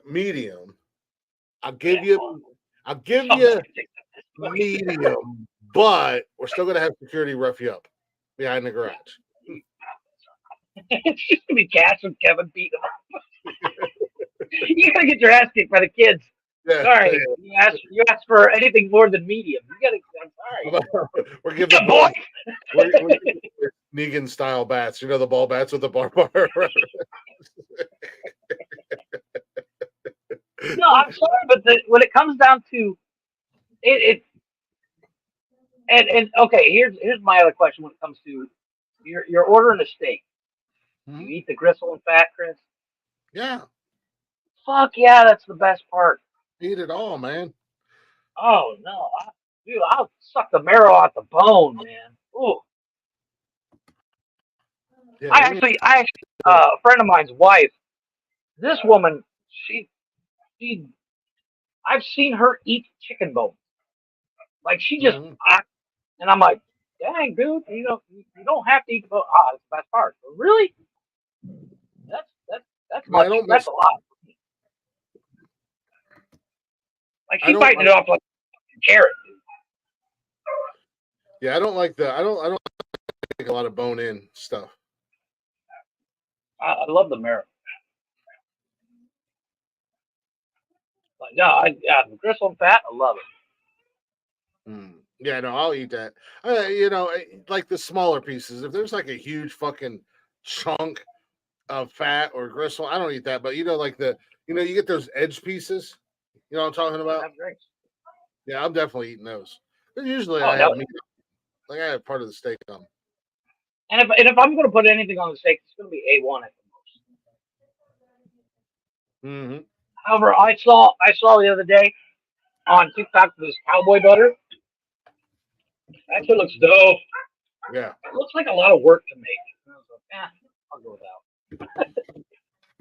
I'll give you medium, but we're still gonna have security rough you up behind the garage. It's just gonna be Cass and Kevin beating them up. You gotta get your ass kicked by the kids. Yeah, sorry, yeah. You asked for anything more than medium. I'm sorry. We're giving boy. We're Negan style bats. You know the ball bats with the bar. No, I'm sorry, but when it comes down to it, and okay, here's my other question. When it comes to you're ordering a steak, you eat the gristle and fat, Chris? Yeah. Fuck yeah, that's the best part. Eat it all, man. Oh no, I'll suck the marrow out the bone, man. Ooh. Yeah, I actually, a friend of mine's wife. This woman, I've seen her eat chicken bones. Like she just, and I'm like, dang, dude, you don't have to eat the bone. That's the best part. But really, that's much. That's a lot. Like she's biting it off like a carrot. Yeah, I don't like I don't like a lot of bone in stuff. I love the marrow. No, the gristle and fat, I love it. Yeah, no, I'll eat that. Like the smaller pieces. If there's like a huge fucking chunk of fat or gristle, I don't eat that. But like you get those edge pieces. You know what I'm talking about? Have drinks. Yeah, I'm definitely eating those. But usually Oh, I hell have yeah. meat. Like I have part of the steak on. And if I'm going to put anything on the steak, it's going to be A1 at the most. Mm-hmm. However, I saw the other day on TikTok this cowboy butter. That shit looks dope. Yeah. It looks like a lot of work to make. And I was like, I'll go without.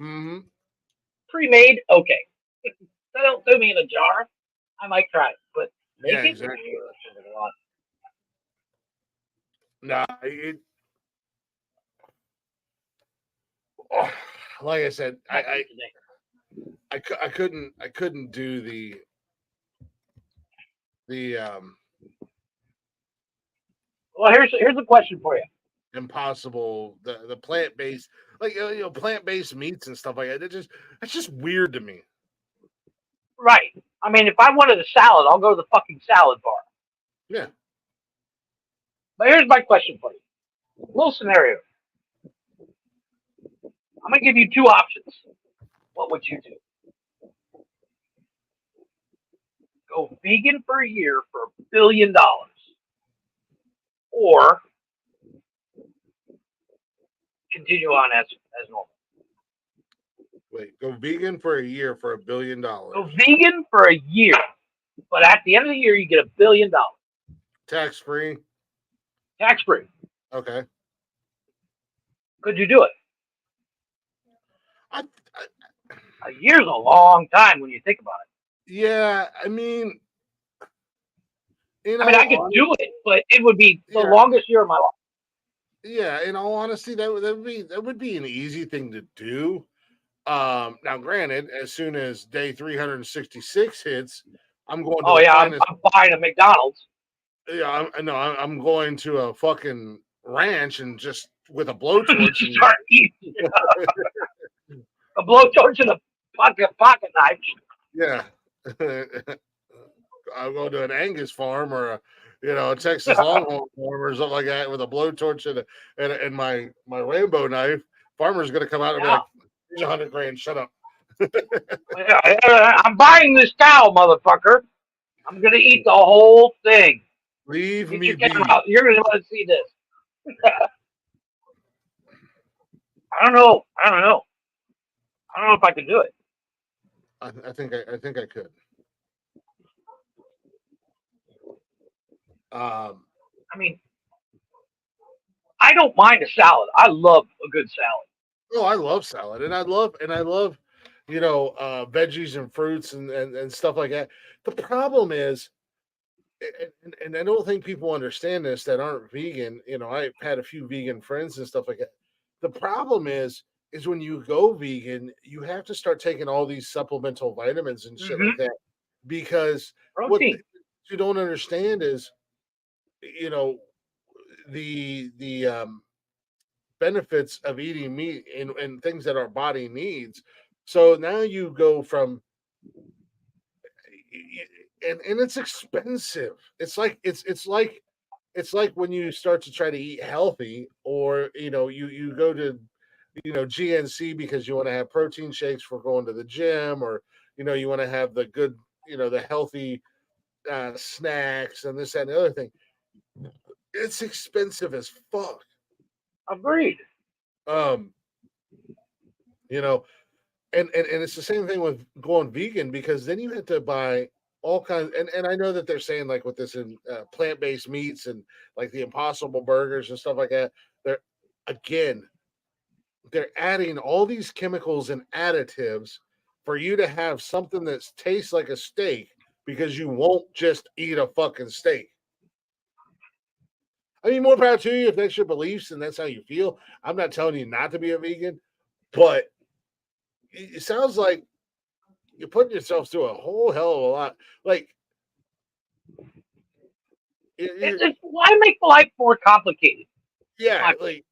Mm-hmm. Pre-made, okay. If they don't do me in a jar, I might try it. But make Yeah, it? exactly. That sounds like a lot. Nah, like I said, I couldn't do the Well, here's a question for you. impossible the plant-based, like plant-based meats and stuff like that. It's just weird to me. Right. I mean, if I wanted a salad, I'll go to the fucking salad bar. Yeah. But here's my question for you. Little scenario. I'm gonna give you two options. What would you do? Go vegan for a year for $1 billion, or continue on as normal. Wait, go vegan for a year for $1 billion. Go vegan for a year, but at the end of the year you get $1 billion, Tax-free. tax free. Okay. Could you do it? I A year's a long time when you think about it. Yeah, I mean, I could do it, but it would be the longest year of my life. Yeah, in all honesty, that would be an easy thing to do. Now, granted, as soon as day 366 hits, I'm going to I'm buying a McDonald's. Yeah, I'm going to a fucking ranch and just with a blowtorch and start eating. A blowtorch and a pocket knife. Yeah. I'll go to an Angus farm or a Texas Longhorn farm or something like that with a blowtorch and my rainbow knife. Farmer's gonna come out and be like, $100,000, shut up. I'm buying this cow, motherfucker. I'm gonna eat the whole thing. Leave Get me your be. camera out. You're gonna want to see this. I don't know if I can do it. I think I could. I mean, I don't mind a salad. I love a good salad. Oh, I love salad, and I love veggies and fruits and stuff like that. The problem is, and I don't think people understand this that aren't vegan. I've had a few vegan friends and stuff like that. The problem is when you go vegan, you have to start taking all these supplemental vitamins and shit like that, because what you don't understand is, the benefits of eating meat and things that our body needs. So now you go from, and it's expensive. It's like when you start to try to eat healthy, or you go to GNC because you want to have protein shakes for going to the gym, or you want to have the good the healthy snacks and this, that, and the other thing. It's expensive as fuck. Agreed. And it's the same thing with going vegan, because then you have to buy all kinds, and I know that they're saying, like, with this in plant-based meats and like the Impossible burgers and stuff like that, they're adding all these chemicals and additives for you to have something that tastes like a steak, because you won't just eat a fucking steak. I mean, more power to you if that's your beliefs and that's how you feel. I'm not telling you not to be a vegan, but it sounds like you're putting yourself through a whole hell of a lot. Like, why make life more complicated? Yeah, life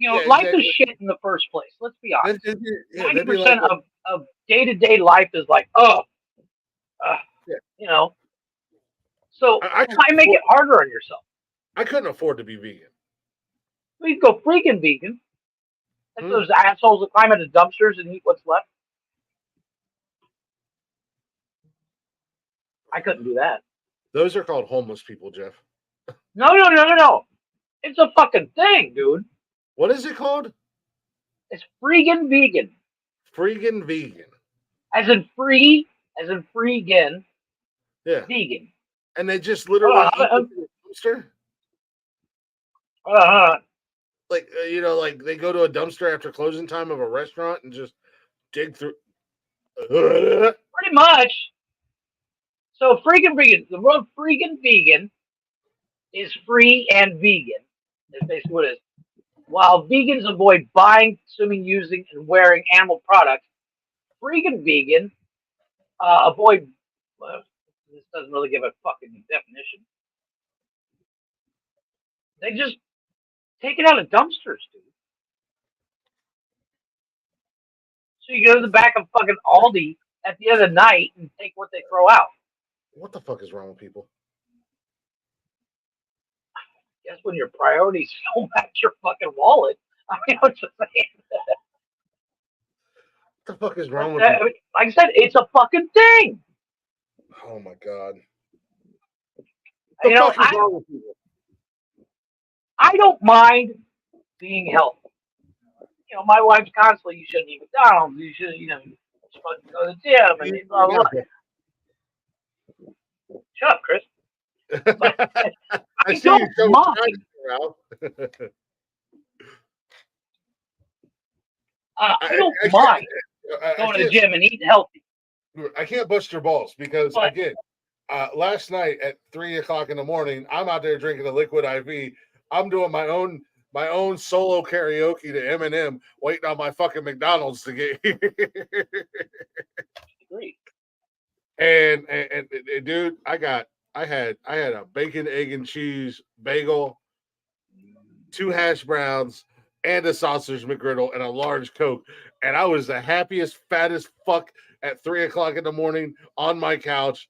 exactly. is shit in the first place. Let's be honest. 90% like, of day-to-day life is like, oh, Yeah. You know, so I why make it harder on yourself? I couldn't afford to be vegan. We can go freaking vegan. Let Hmm. those assholes that climb into dumpsters and eat what's left. I couldn't do that. Those are called homeless people, Jeff. No. It's a fucking thing, dude. What is it called? It's freaking vegan. Freaking vegan. As in free, as in freaking Yeah. vegan. And they just literally eat Uh, the dumpster. uh, Like like they go to a dumpster after closing time of a restaurant and just dig through. pretty much. So freaking vegan. The word freaking vegan is free and vegan. That's basically what it is. While vegans avoid buying, consuming, using, and wearing animal products, freaking vegan avoid. Well, this doesn't really give a fucking definition. They just take it out of dumpsters, dude. So you go to the back of fucking Aldi at the end of the night and take what they throw out. What the fuck is wrong with people? Guess when your priorities don't match your fucking wallet. I mean, I'm just saying. What the fuck is wrong with I people? mean, like I said, it's a fucking thing. Oh my god. You know, wrong with people? I don't mind being healthy. You know, my wife's constantly, you shouldn't eat McDonald's. You should, fucking go to the gym and blah, blah, blah. Shut up, Chris. But I see you don't mind. I don't mind going to the gym and eating healthy. I can't bust your balls because But- again, last night at 3:00 in the morning, I'm out there drinking a liquid IV. I'm doing my own solo karaoke to Eminem, waiting on my fucking McDonald's to get here. Great. And dude, I had a bacon, egg, and cheese bagel, 2 hash browns, and a sausage McGriddle, and a large Coke. And I was the happiest, fattest fuck at 3:00 in the morning on my couch,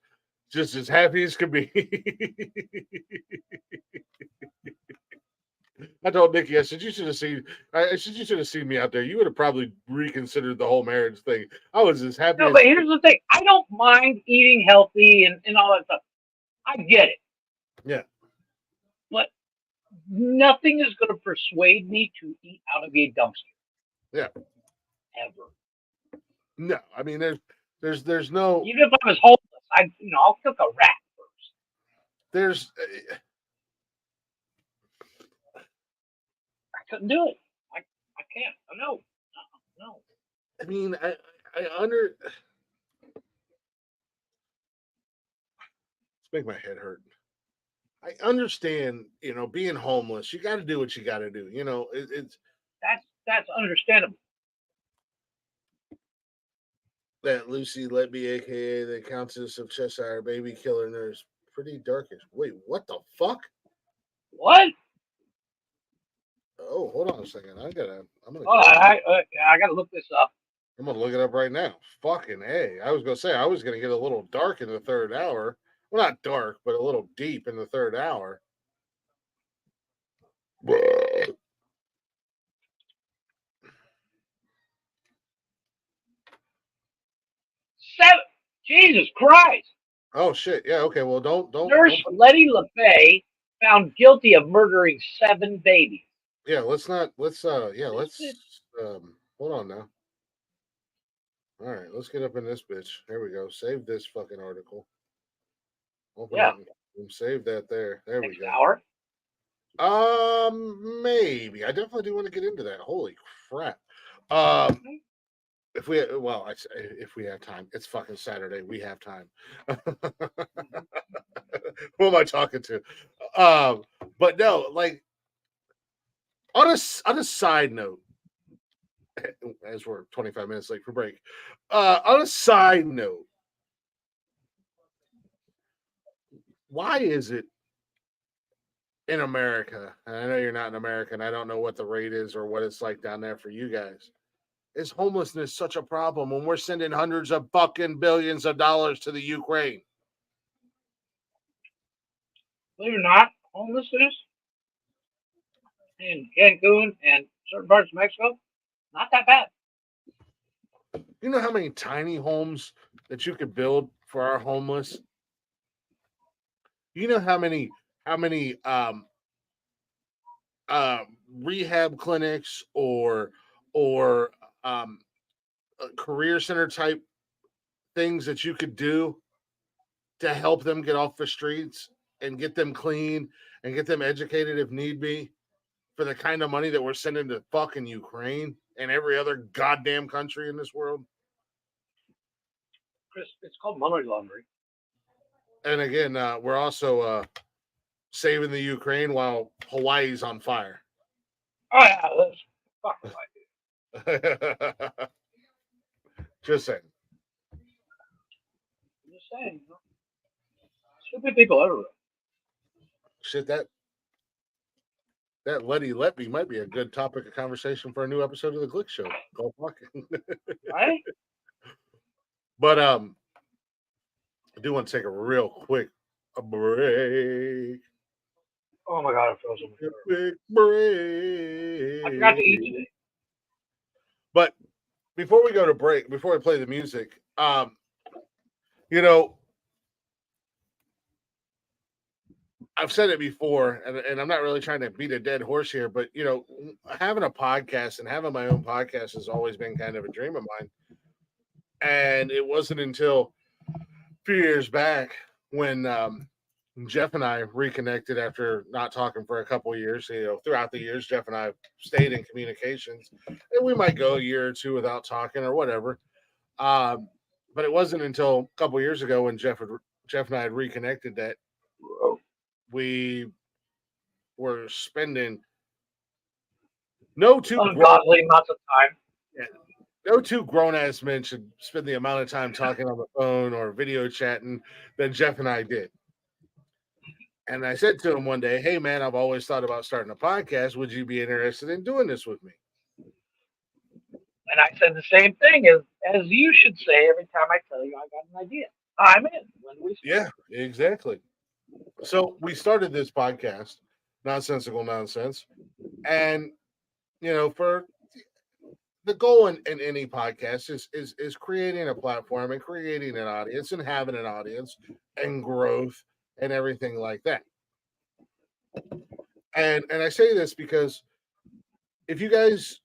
just as happy as could be. I told Nikki, I said, you should have seen me out there. You would have probably reconsidered the whole marriage thing. I was as happy No, as but here's the thing. I don't mind eating healthy and all that stuff. I get it. Yeah. But nothing is going to persuade me to eat out of a dumpster. Yeah. Ever. No, I mean there's no. Even if I was homeless, I'll cook a rat first. There's. I couldn't do it. I can't. No. I mean, I under. It's make my head hurt. I understand, being homeless. You got to do what you got to do. It's that's understandable. That Lucy Letby, aka the Countess of Cheshire, baby killer nurse, pretty darkish. Wait, what the fuck? What? Oh, hold on a second. I'm gonna. I gotta look this up. I'm gonna look it up right now. Fucking A. I was gonna say I was gonna get a little dark in the third hour. Well, not dark, but a little deep in the third hour. Jesus Christ! Oh shit! Yeah. Okay. Well, don't. Nurse Letty LaFay found guilty of murdering 7 babies. Yeah. Let's not. Let's. Yeah. Let's. Hold on now. All right. Let's get up in this bitch. There we go. Save this fucking article. Open Yeah. it. Save that there. There Next we go. hour. Maybe. I definitely do want to get into that. Holy crap. If we have time, it's fucking Saturday. We have time. Who am I talking to? But no, like on a side note, as we're 25 minutes late for break. On a side note, why is it in America? And I know you're not in America, and I don't know what the rate is or what it's like down there for you guys. is homelessness such a problem when we're sending hundreds of fucking billions of dollars to the Ukraine? Believe it or not, homelessness in Cancun and certain parts of Mexico, not that bad. You know how many tiny homes that you could build for our homeless? You know how many uh, rehab clinics or um, career center type things that you could do to help them get off the streets and get them clean and get them educated if need be for the kind of money that we're sending to fucking Ukraine and every other goddamn country in this world. Chris, it's called money laundering. And again, we're also saving the Ukraine while Hawaii's on fire. Oh yeah, that's fuck Just saying. I'm just saying. Stupid people everywhere. Shit, that Letty Let Me might be a good topic of conversation for a new episode of the Glick Show. Go fucking. Right? But I do want to take a real quick break. Oh my god, I feel so much better. Quick break. I forgot to eat today. But before we go to break, before we play the music, you know, I've said it before, and I'm not really trying to beat a dead horse here, but you know, having a podcast and having my own podcast has always been kind of a dream of mine. And it wasn't until a few years back when Jeff and I reconnected after not talking for a couple of years. You know, throughout the years, Jeff and I stayed in communications, and we might go a year or two without talking or whatever. But it wasn't until a couple of years ago when Jeff and I had reconnected that we were spending ungodly amounts of time. No two grown-ass men should spend the amount of time talking on the phone or video chatting that Jeff and I did. And I said to him one day, hey, man, I've always thought about starting a podcast. Would you be interested in doing this with me? And I said the same thing as you should say every time I tell you I got an idea. I'm in. When we start. Yeah, exactly. So we started this podcast, Nonsensical Nonsense. And, you know, for the goal in any podcast is creating a platform and creating an audience and having an audience and growth and everything like that. And I say this because if you guys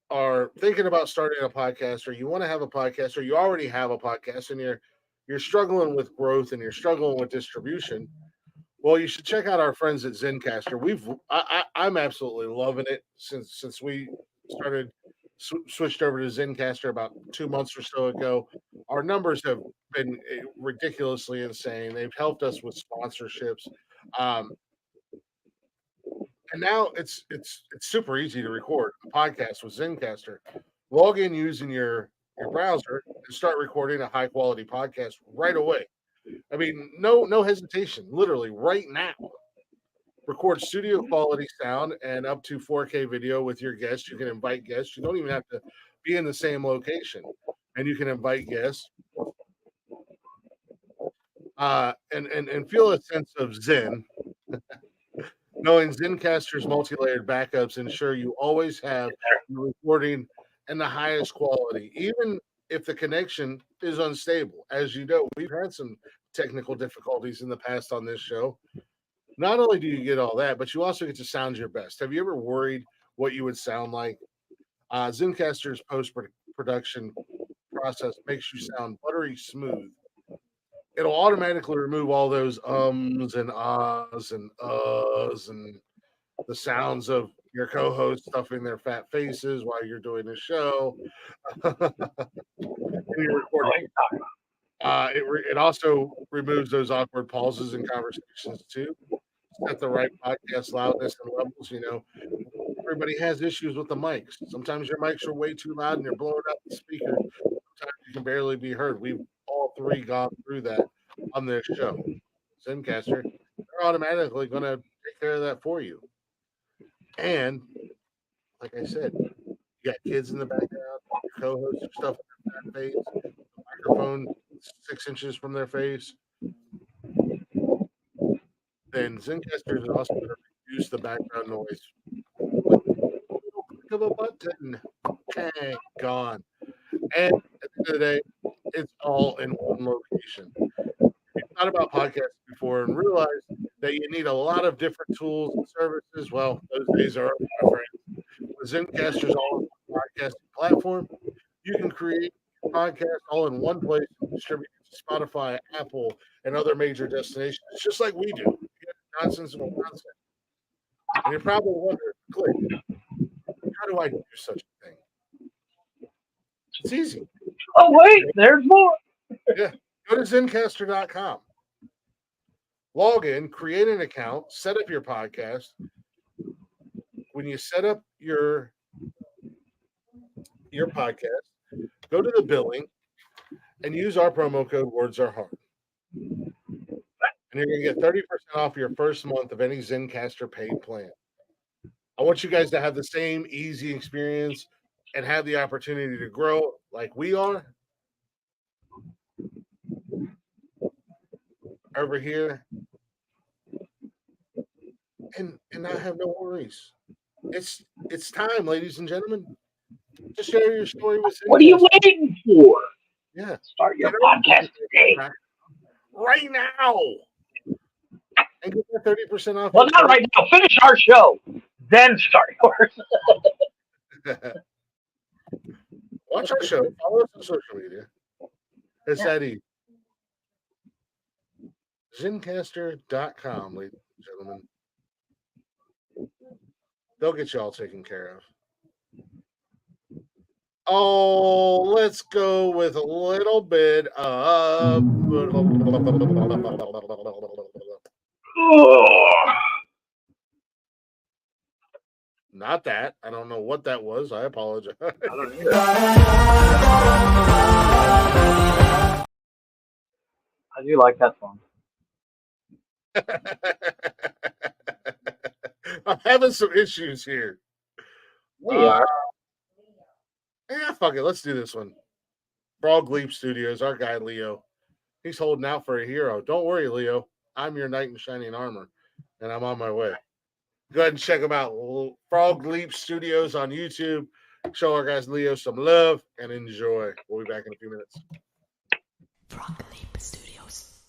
are thinking about starting a podcast, or you want to have a podcast, or you already have a podcast and you're struggling with growth and you're struggling with distribution, well, you should check out our friends at Zencastr. I'm absolutely loving it since we started switched over to Zencastr about 2 months or so ago. Our numbers have been ridiculously insane. They've helped us with sponsorships, and now it's super easy to record a podcast with Zencastr. Log in using your browser and start recording a high quality podcast right away. I mean, no hesitation. Literally right now. Record studio quality sound and up to 4K video with your guests. You can invite guests. You don't even have to be in the same location, and you can invite guests. And feel a sense of zen. Knowing Zencastr's multi-layered backups ensure you always have your recording and the highest quality, even if the connection is unstable. As you know, we've had some technical difficulties in the past on this show. Not only do you get all that, but you also get to sound your best. Have you ever worried what you would sound like? Zencastr's post-production process makes you sound buttery smooth. It'll automatically remove all those ums and ahs and uhs and the sounds of your co-host stuffing their fat faces while you're doing the show. You're recording. It also removes those awkward pauses in conversations too. Set the right podcast loudness and levels. You know, everybody has issues with the mics. Sometimes your mics are way too loud and you're blowing up the speaker. Sometimes you can barely be heard. We've all three gone through that on this show. Zencastr, they're automatically going to take care of that for you. And like I said, you got kids in the background, your co-hosts or stuff in that face, the microphone 6 inches from their face, then Zencastr is also going to reduce the background noise with a little click of a button. Okay, gone. And at the end of the day, it's all in one location. If you thought about podcasts before and realized that you need a lot of different tools and services, well, those days are over, my friends. With Zencastr's all-in-one podcasting platform, you can create your podcast all in one place and distribute it to Spotify, Apple, and other major destinations, just like we do. Nonsensical Nonsense. And you're probably wondering, Click, how do I do such a thing? It's easy. Oh, wait, there's more. Yeah. Go to Zencastr.com. Log in, create an account, set up your podcast. When you set up your podcast, go to the billing and use our promo code Words Are Hard. And you're going to get 30% off your first month of any Zencastr paid plan. I want you guys to have the same easy experience and have the opportunity to grow like we are over here and not have no worries. It's time, ladies and gentlemen. To share your story with Zencastr. What are you waiting for? Yeah. Start your podcast today. Right now. And get that 30% off. Well, not right now. Finish our show, then start yours. Watch our show. Follow us on social media. It's that easy. Zencastr.com, ladies and gentlemen. They'll get you all taken care of. Oh, let's go with a little bit of. Not that. I don't know what that was. I apologize. I don't either. I do like that song. I'm having some issues here. We are. Yeah, fuck it. Let's do this one. Frog Leap Studios, our guy Leo. He's holding out for a hero. Don't worry, Leo. I'm your knight in shining armor, and I'm on my way. Go ahead and check them out. Frog Leap Studios on YouTube. Show our guys Leo some love and enjoy. We'll be back in a few minutes. Frog Leap Studios.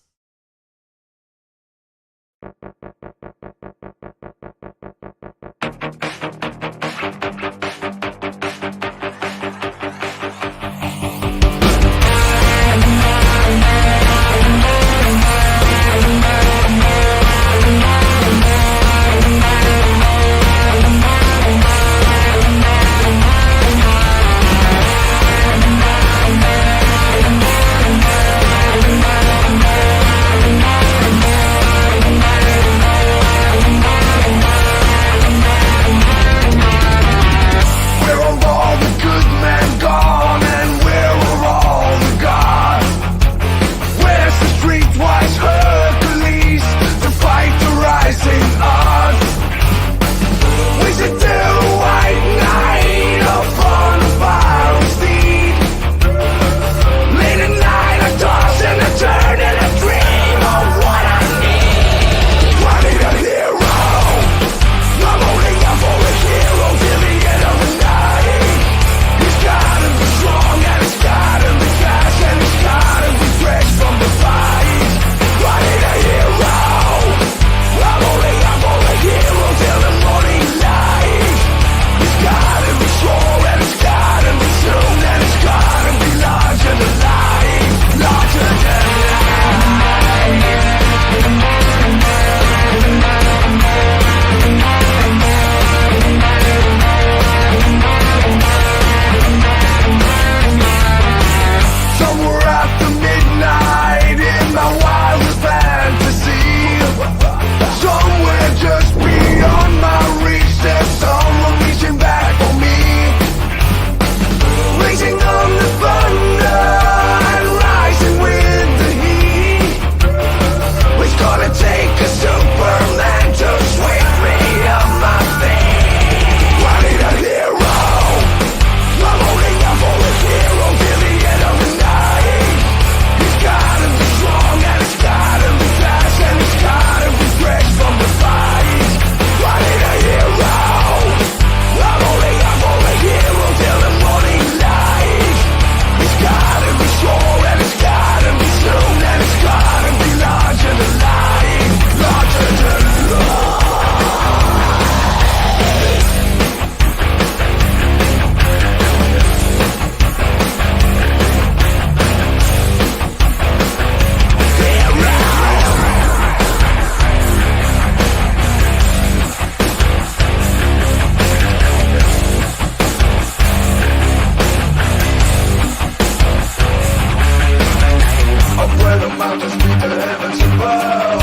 must be the heavens above.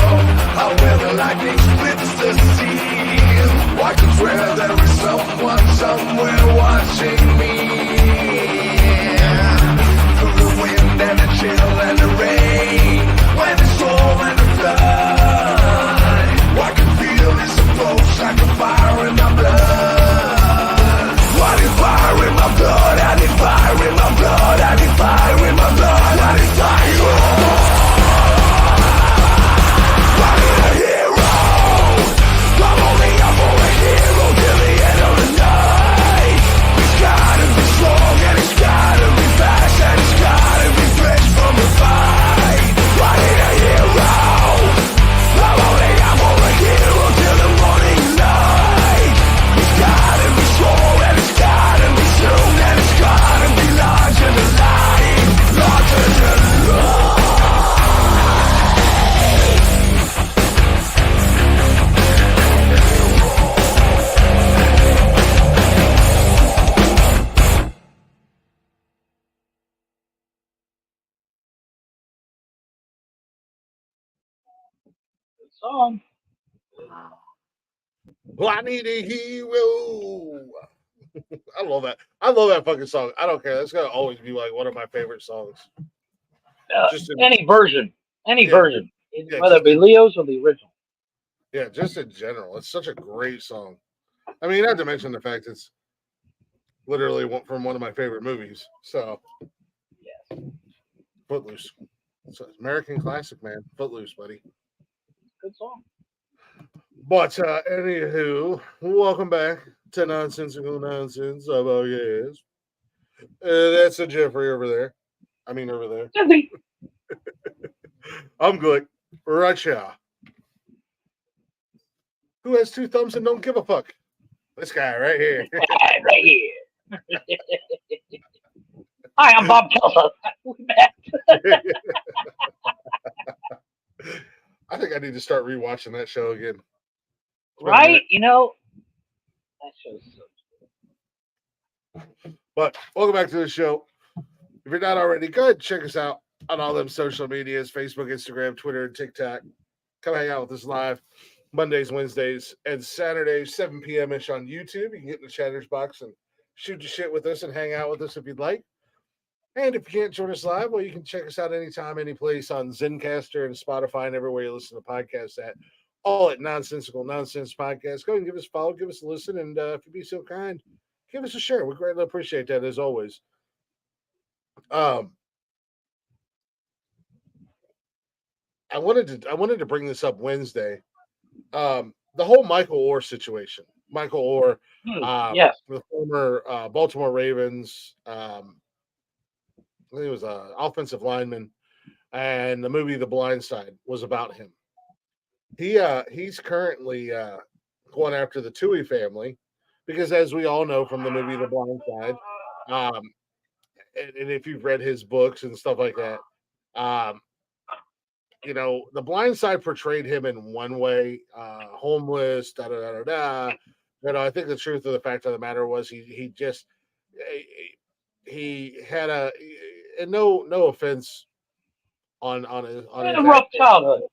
How will the lightning splits the sea? I can swear there is someone somewhere watching me. Through the wind and the chill and the rain, when the storm and the flood, I can feel this approach like a fire in my blood. I need fire in my blood, I need fire in my blood, I need fire in my blood, I need fire. I need a hero. I'm only a hero till the end of the night. It's gotta be strong and it's gotta be fast and it's gotta be fresh from the fight. I need a hero. I'm only a hero till the morning light. It's gotta be strong and it's gotta be soon and it's gotta be larger than life, larger than life. Good song. I need a hero. I love that. I love that fucking song. I don't care. That's gonna always be like one of my favorite songs. Just in, Any version. Any Yeah. version. Yeah, Whether it be Leo's or the original. yeah, just in general, it's such a great song. I mean, not to mention the fact it's literally from one of my favorite movies. So, Yes. Footloose. It's an American classic, man. Footloose, buddy. Good song. But anywho, welcome back to Nonsensical Nonsense. Oh yes, that's a Jeffrey over there. I mean, over there. Jeffrey. I'm good. Russia. Who has two thumbs and don't give a fuck? This guy right here. Right here. Hi, I'm Bob Kelso. We met. I think I need to start rewatching that show again. It's been a Right? minute. You know, that show's so But welcome back to the show. If you're not already, go ahead and check us out on all them social medias, Facebook, Instagram, Twitter, and TikTok. Come hang out with us live Mondays, Wednesdays, and Saturdays, 7 p.m. ish on YouTube. You can get in the chatters box and shoot your shit with us and hang out with us if you'd like. And if you can't join us live, well, you can check us out anytime, any place on Zencaster and Spotify and everywhere you listen to podcasts at. All at Nonsensical Nonsense Podcast. Go ahead and give us a follow, give us a listen, and if you'd be so kind, give us a share. We greatly appreciate that as always. I wanted to bring this up Wednesday. The whole Michael Orr situation. Michael Orr, yes. the former Baltimore Ravens, I think it was an offensive lineman, and the movie The Blind Side was about him. He's currently going after the Toohey family because, as we all know from the movie The Blind Side, and if you've read his books and stuff like that, you know, The Blind Side portrayed him in one way, homeless, da da da da da. You know, I think the truth of the fact of the matter was he just he had a, and no offense on his Had a rough childhood.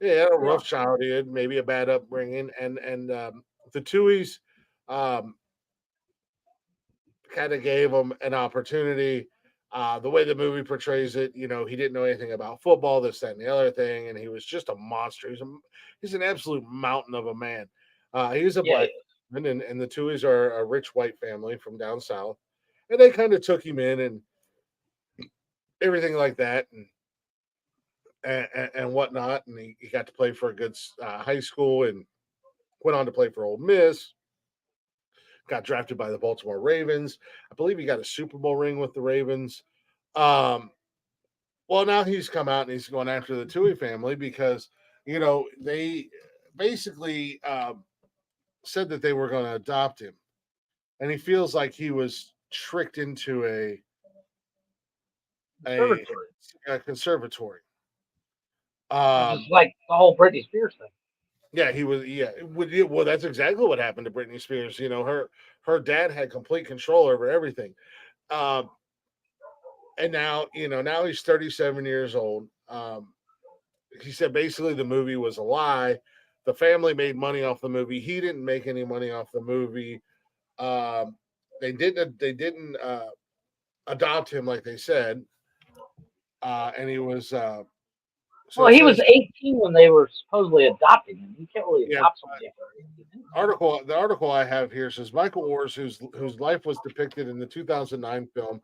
yeah, he had a rough childhood, maybe a bad upbringing, and the Tuohys kind of gave him an opportunity. The way the movie portrays it, you know, he didn't know anything about football, this, that, and the other thing, and he was just a monster. He's an absolute mountain of a man. He's a black man, and the Tuohys are a rich white family from down south, and they kind of took him in and everything like that, and whatnot. And he got to play for a good high school and went on to play for Ole Miss. Got drafted by the Baltimore Ravens. I believe he got a Super Bowl ring with the Ravens. Well, now he's come out and he's going after the Toohey family because, you know, they basically said that they were going to adopt him. And he feels like he was tricked into a conservatory. Just like the whole Britney Spears thing. Yeah, he was. Yeah, well, that's exactly what happened to Britney Spears. You know, her dad had complete control over everything, and now, you know, now he's 37 years old. he said basically the movie was a lie. The family made money off the movie. He didn't make any money off the movie. They didn't adopt him like they said, and he was. So Well, it he was says 18 when they were supposedly adopting him. You can't really yeah. adopt somebody after 18. The article I have here says Michael Orrs, whose life was depicted in the 2009 film,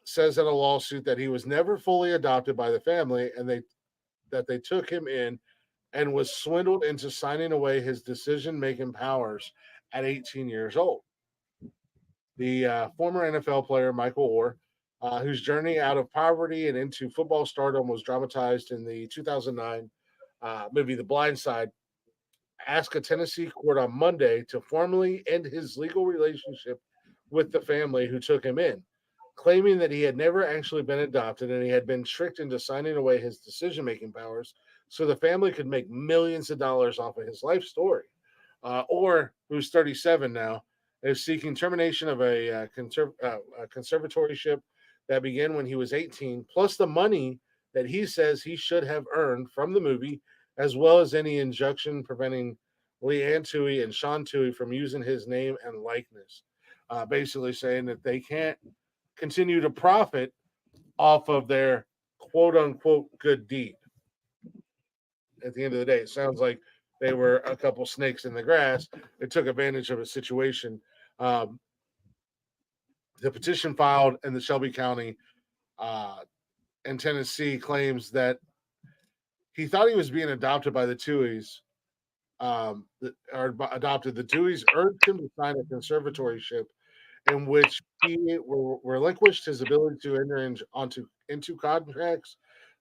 says in a lawsuit that he was never fully adopted by the family, and they took him in and was swindled into signing away his decision-making powers at 18 years old. The former NFL player Michael Orr, whose journey out of poverty and into football stardom was dramatized in the 2009 movie The Blind Side, asked a Tennessee court on Monday to formally end his legal relationship with the family who took him in, claiming that he had never actually been adopted and he had been tricked into signing away his decision-making powers so the family could make millions of dollars off of his life story. Or, who's 37 now, is seeking termination of a conservatorship that began when he was 18, plus the money that he says he should have earned from the movie, as well as any injunction preventing Leanne Toohey and Sean Toohey from using his name and likeness. Basically saying that they can't continue to profit off of their quote unquote good deed. At the end of the day, it sounds like they were a couple snakes in the grass that took advantage of a situation. The petition filed in the Shelby County in Tennessee claims that he thought he was being adopted by the Tuohys, or adopted. The Tuohys urged him to sign a conservatorship in which he relinquished his ability to enter into contracts.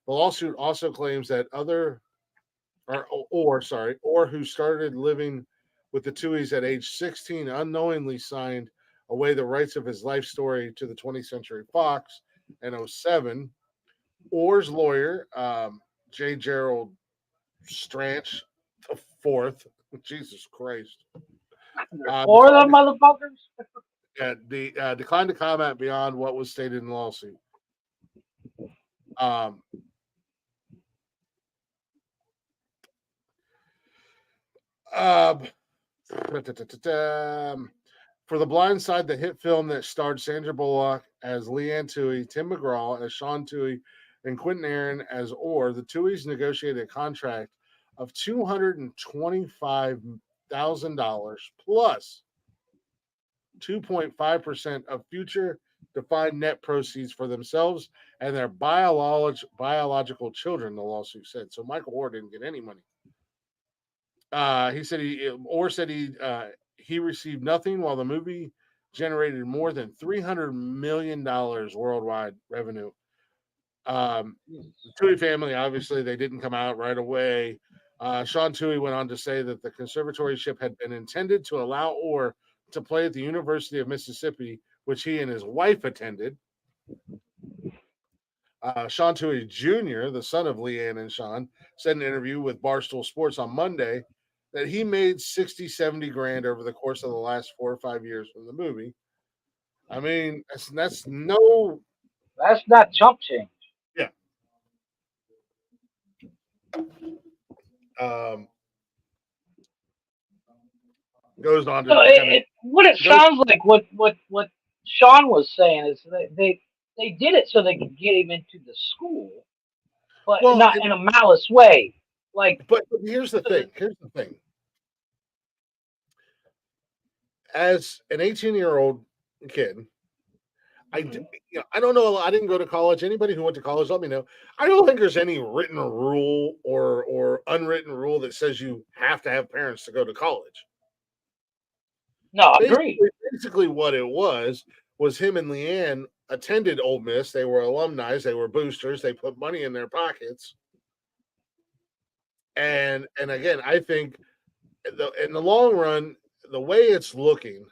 The lawsuit also claims that or who started living with the Tuohys at age 16 unknowingly signed away the rights of his life story to the 20th Century Fox in 2007. Orr's lawyer, J. Gerald Stranch the fourth, Jesus Christ, Four of them motherfuckers? declined to comment beyond what was stated in the lawsuit. For The Blind Side, the hit film that starred Sandra Bullock as Leanne Toohey, Tim McGraw as Sean Toohey, and Quentin Aaron as Orr, the Tuohys negotiated a contract of $225,000 plus 2.5% of future defined net proceeds for themselves and their biological children, the lawsuit said. So Michael Orr didn't get any money. Orr said he received nothing, while the movie generated more than $300 million worldwide revenue. The Toohey family, obviously, they didn't come out right away. Sean Toohey went on to say that the conservatorship had been intended to allow Orr to play at the University of Mississippi, which he and his wife attended. Sean Toohey Jr., the son of Leanne and Sean, said in an interview with Barstool Sports on Monday that he made 60, 70 grand over the course of the last 4 or 5 years from the movie. I mean, that's not chump change. Yeah. Goes on to what it sounds like what Sean was saying is they did it so they could get him into the school, but not in a malice way. But here's the thing. As an 18-year-old kid, I don't know. I didn't go to college. Anybody who went to college, let me know. I don't think there's any written rule or unwritten rule that says you have to have parents to go to college. No, I agree. Basically, what it was him and Leanne attended Ole Miss. They were alumni. They were boosters. They put money in their pockets. And again, I think in the long run, the way it's looking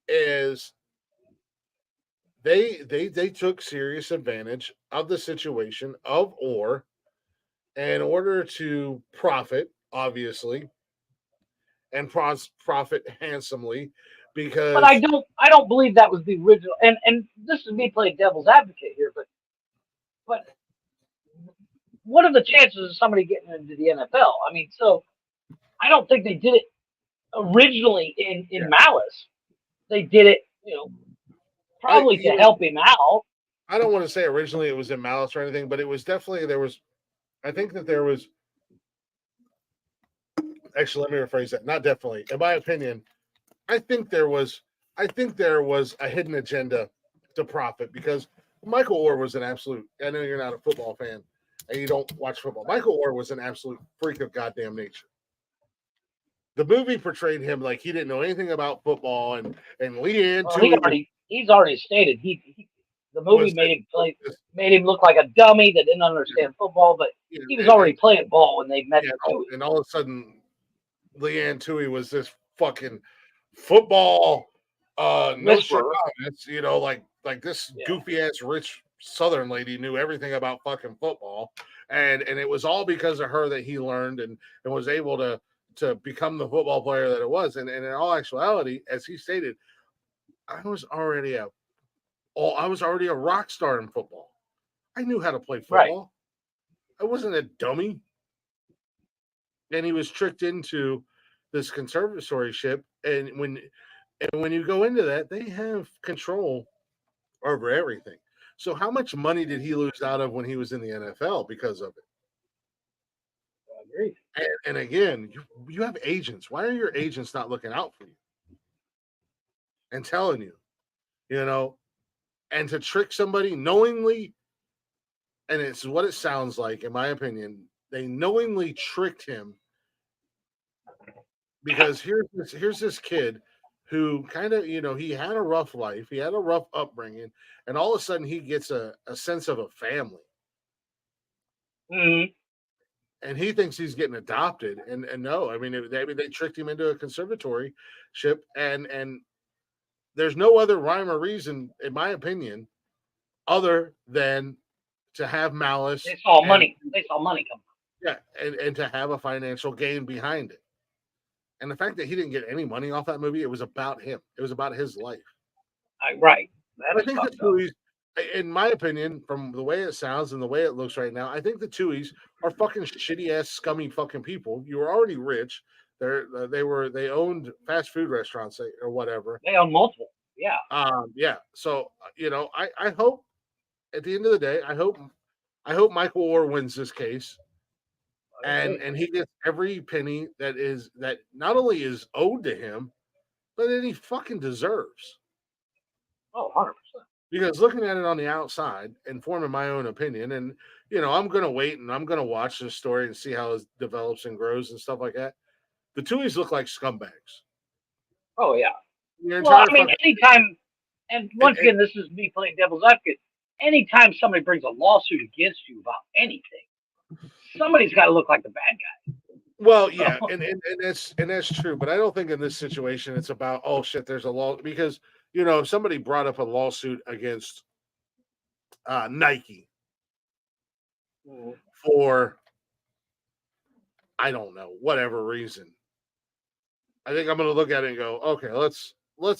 is they took serious advantage of the situation of Orr in order to profit, obviously, and profit handsomely, because. But I don't believe that was the original. And this is me playing devil's advocate here, but But what are the chances of somebody getting into the NFL? I mean, so I don't think they did it originally in malice. They did it, probably to help him out. I don't want to say originally it was in malice or anything, but it was definitely I think that there was. Actually, let me rephrase that. Not definitely. In my opinion, I think there was a hidden agenda to profit because Michael Orr was an absolute. I know you're not a football fan and you don't watch football. Michael Orr was an absolute freak of goddamn nature. The movie portrayed him like he didn't know anything about football, and Leanne too. He's already stated the movie made him look like a dummy that didn't understand football, but he was already playing ball when they met. And all of a sudden, Leanne Tui was this fucking football Nostradamus, like this goofy ass rich Southern lady knew everything about fucking football, and it was all because of her that he learned and was able to become the football player that it was. And in all actuality, as he stated, I was already a rock star in football. I knew how to play football. Right. I wasn't a dummy. And he was tricked into this conservatorship. And when you go into that, they have control over everything. So how much money did he lose out of when he was in the NFL because of it? I agree. And again, you have agents. Why are your agents not looking out for you and telling you, and to trick somebody knowingly, and it's what it sounds like, in my opinion, they knowingly tricked him because here's this kid who kind of, he had a rough life, he had a rough upbringing, and all of a sudden he gets a sense of a family. Mm-hmm. And he thinks he's getting adopted, and no, I mean they tricked him into a conservatorship, and there's no other rhyme or reason, in my opinion, other than to have malice. They saw money. They saw money come. Yeah, and to have a financial gain behind it, and the fact that he didn't get any money off that movie, it was about him. It was about his life. Right. I think the Tuohys, in my opinion, from the way it sounds and the way it looks right now, I think the Tuohys are fucking shitty ass, scummy fucking people. You were already rich. They owned fast food restaurants or whatever. They own multiple. Yeah. Yeah. So I hope at the end of the day, I hope Michael Orr wins this case, and he gets every penny that not only is owed to him, but that he fucking deserves. Oh, 100%. Because looking at it on the outside and forming my own opinion, and I'm gonna wait and I'm gonna watch this story and see how it develops and grows and stuff like that. The Tuohys look like scumbags. Oh yeah. Well, I mean, anytime, and once again, this is me playing devil's advocate. Anytime somebody brings a lawsuit against you about anything, somebody's got to look like the bad guy. Well, yeah, and that's true, but I don't think in this situation it's about, oh shit, there's a law, because somebody brought up a lawsuit against Nike for, I don't know, whatever reason. I think I'm going to look at it and go, okay, let's hold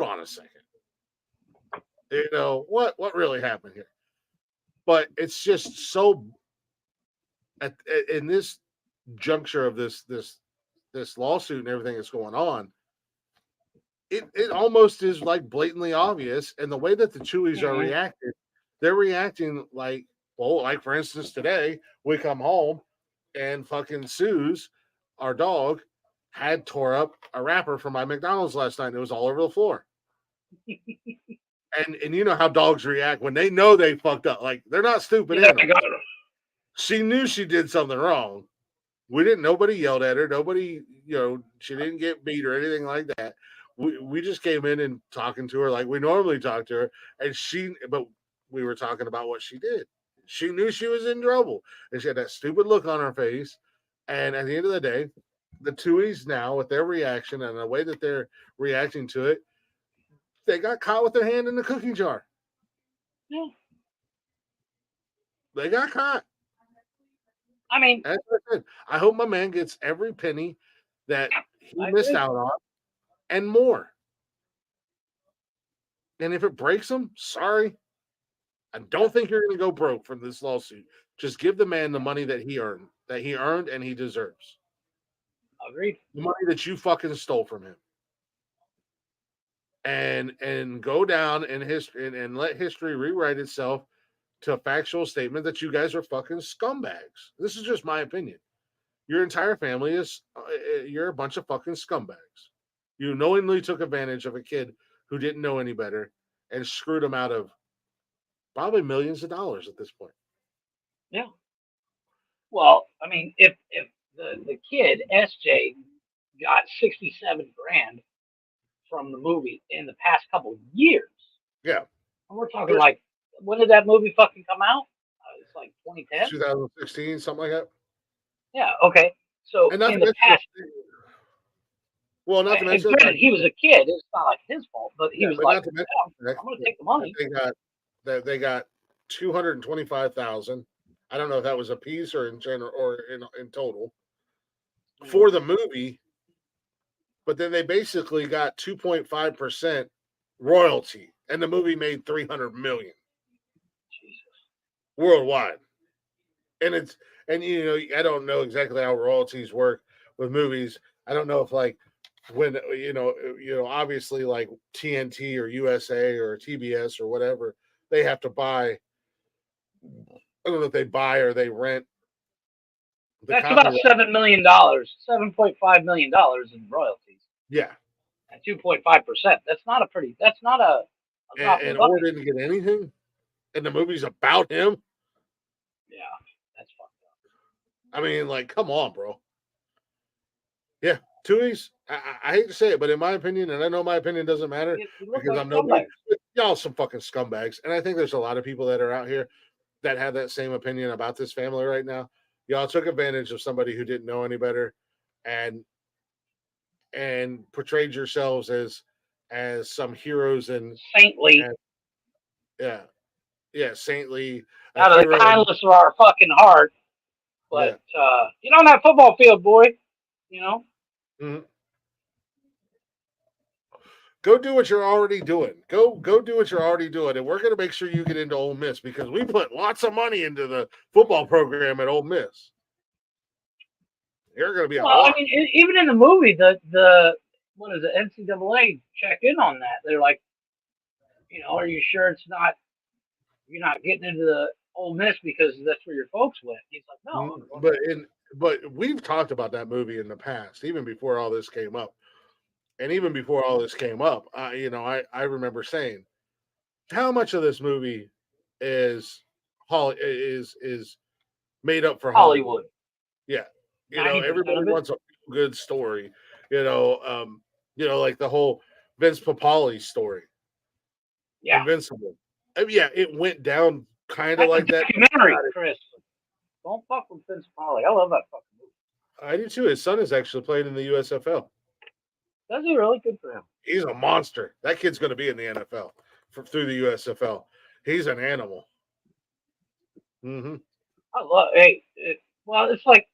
on a second. What really happened here? But it's just so in this juncture of this lawsuit and everything that's going on, it almost is like blatantly obvious. And the way that the Tuohys are reacting, they're reacting like for instance, today we come home and fucking Suze, our dog, had tore up a wrapper from my McDonald's last night, and it was all over the floor. And you know how dogs react when they know they fucked up. Like, they're not stupid animals. She knew she did something wrong. Nobody yelled at her. Nobody, she didn't get beat or anything like that. We just came in and talking to her like we normally talk to her. But we were talking about what she did. She knew she was in trouble. And she had that stupid look on her face. And at the end of the day, the Tuohys now, with their reaction and the way that they're reacting to it, they got caught with their hand in the cookie jar. Yeah. They got caught. I mean, as I said, I hope my man gets every penny that he missed out on and more. And if it breaks him, sorry. I don't think you're going to go broke from this lawsuit. Just give the man the money that he earned and he deserves. Agreed. The money that you fucking stole from him. And go down in history and let history rewrite itself to a factual statement that you guys are fucking scumbags. This is just my opinion. Your entire family is you're a bunch of fucking scumbags. You knowingly took advantage of a kid who didn't know any better and screwed him out of probably millions of dollars at this point. Yeah. Well, I mean, if the kid SJ got 67 grand from the movie in the past couple of years, Yeah, and we're talking like, when did that movie fucking come out? It's like 2010, 2016, something like that. Yeah. Okay. So And not in to the mention, past, not to and mention, granted, he was a kid. It's not like his fault, but he was but like, not to mention I'm going to take the money. they got 225,000. I don't know if that was a piece or in general or in total for the movie, but then they basically got 2.5% royalty, and the movie made 300 million worldwide. And I don't know exactly how royalties work with movies. I don't know if like when obviously like TNT or USA or TBS or whatever, they have to buy. I don't know if they buy or they rent. That's about $7 million, $7.5 million in royalties. Yeah, at 2.5%. That's not a pretty. That's not a. And Orr didn't get anything, and the movie's about him. Yeah, that's fucked up. I mean, like, come on, bro. Yeah, Tui's. I hate to say it, but in my opinion, and I know my opinion doesn't matter because like I'm nobody. Y'all some fucking scumbags, and I think there's a lot of people that are out here that have that same opinion about this family right now. Y'all took advantage of somebody who didn't know any better, and portrayed yourselves as some heroes and saintly. Saintly. Out of the kindness of our fucking heart, but get on that football field, boy. You know. Mm-hmm. Go do what you're already doing. Go do what you're already doing, and we're going to make sure you get into Ole Miss because we put lots of money into the football program at Ole Miss. You're going to be a lot. I mean, even in the movie, the what is it? NCAA checked in on that. They're like, are you sure you're not getting into the Ole Miss because that's where your folks went? He's like, no. But we've talked about that movie in the past, even before all this came up. And even before all this came up, I remember saying, how much of this movie is made up for Hollywood? Yeah, everybody wants a good story. Like the whole Vince Papale story. Yeah, Invincible. I mean, it went down kind of like that. Documentary, Chris. Don't fuck with Vince Papale. I love that fucking movie. I do too. His son is actually playing in the USFL. Does he really? Good for him. He's a monster. That kid's going to be in the NFL through the USFL. He's an animal. Mm-hmm. I love. Hey, it's like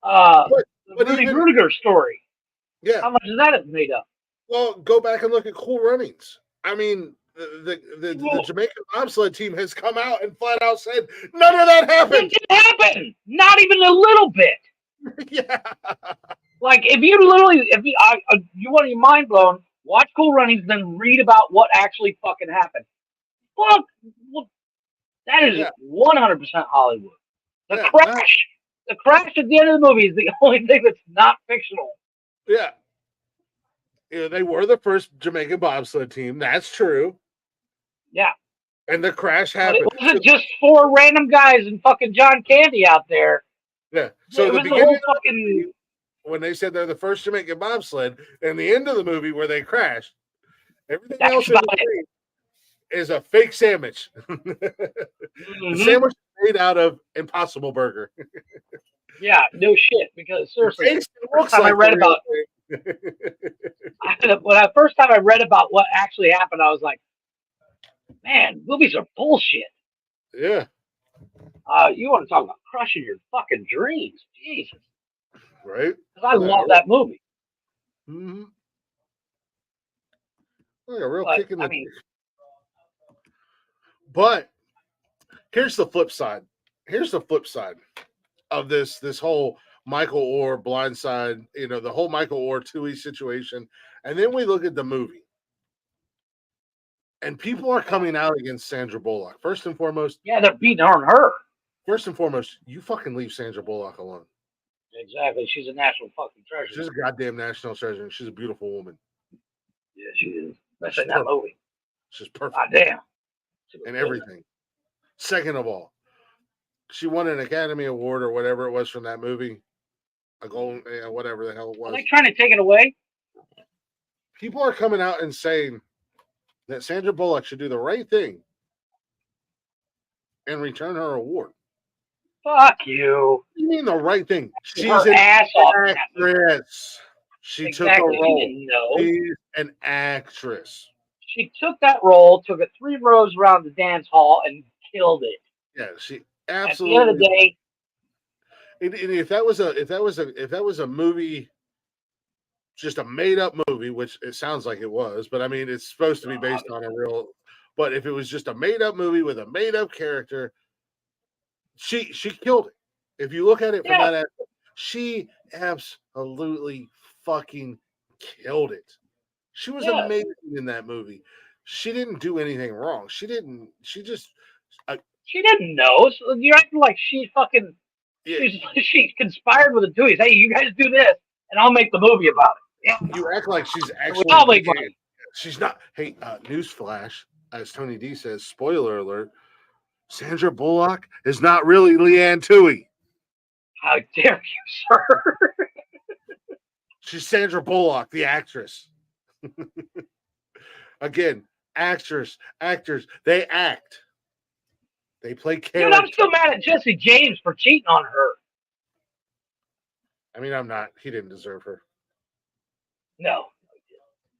the Rudiger story. Yeah. How much is that made up? Well, go back and look at Cool Runnings. I mean, the Jamaican bobsled team has come out and flat out said none of that happened. It didn't happen. Not even a little bit. Yeah. Like if you want your mind blown, watch Cool Runnings, then read about what actually fucking happened. Look, that is 100% Hollywood. The crash at the end of the movie is the only thing that's not fictional. Yeah. They were the first Jamaican bobsled team. That's true. Yeah. And the crash happened. But it wasn't just four random guys and fucking John Candy out there. Yeah. So the beginning fucking when they said they're the first Jamaican bobsled, and the end of the movie where they crashed, everything else in the movie is a fake sandwich. The sandwich is made out of Impossible Burger. Yeah, no shit. Because seriously, first time I read about first time I read about what actually happened, I was like, man, movies are bullshit. Yeah. You want to talk about crushing your fucking dreams. Jesus. Right? Because I love that movie. Mm-hmm. Like a real kick in the dick. But Here's the flip side. Here's the flip side of this whole Michael Orr blindside, the whole Michael Orr Tui situation. And then we look at the movie. And people are coming out against Sandra Bullock. First and foremost. Yeah, they're beating on her. First and foremost, you fucking leave Sandra Bullock alone. Exactly. She's a national fucking treasure. She's a goddamn national treasure, and she's a beautiful woman. Yeah, she is. Especially in that movie. She's perfect. God damn. And everything. Second of all, she won an Academy Award or whatever it was from that movie. A gold, whatever the hell it was. Are they trying to take it away? People are coming out and saying that Sandra Bullock should do the right thing and return her award. Fuck you. You mean the right thing? She's her an ass off. actress. She Exactly. took a role. She didn't know. She's an actress. She took that role, took it 3 rows around the dance hall, and killed it. Yeah, she absolutely. At the end of the day, and if that was a movie, just a made up movie, which it sounds like it was, but I mean it's supposed to be based on a real. But if it was just a made up movie with a made up character, she killed it. If you look at it from that aspect, she absolutely fucking killed it. She was amazing in that movie. She didn't do anything wrong. She didn't. She just. She didn't know. So you're acting like she fucking. Yeah. She conspired with the Tuies. Hey, you guys do this, and I'll make the movie about it. Yeah. You act like she's actually. She's not. Hey, newsflash, as Tony D says, spoiler alert: Sandra Bullock is not really Leanne Tui. How dare you, sir? She's Sandra Bullock, the actress. Again, actors, they act. They play characters. Dude, I'm still mad at Jesse James for cheating on her. I mean, I'm not. He didn't deserve her. No.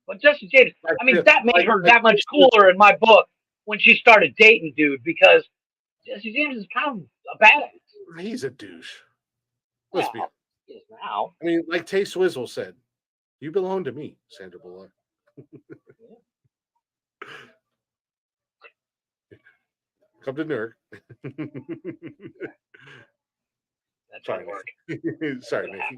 But Jesse James, I mean, that made her that much cooler in my book when she started dating dude, because Jesse James is kind of a badass. He's a douche. Let's be honest. He is now. I mean, like Tay Swizzle said, you belong to me, Sandra Bullock. Come to Newark. That's sorry, sorry, Mickey.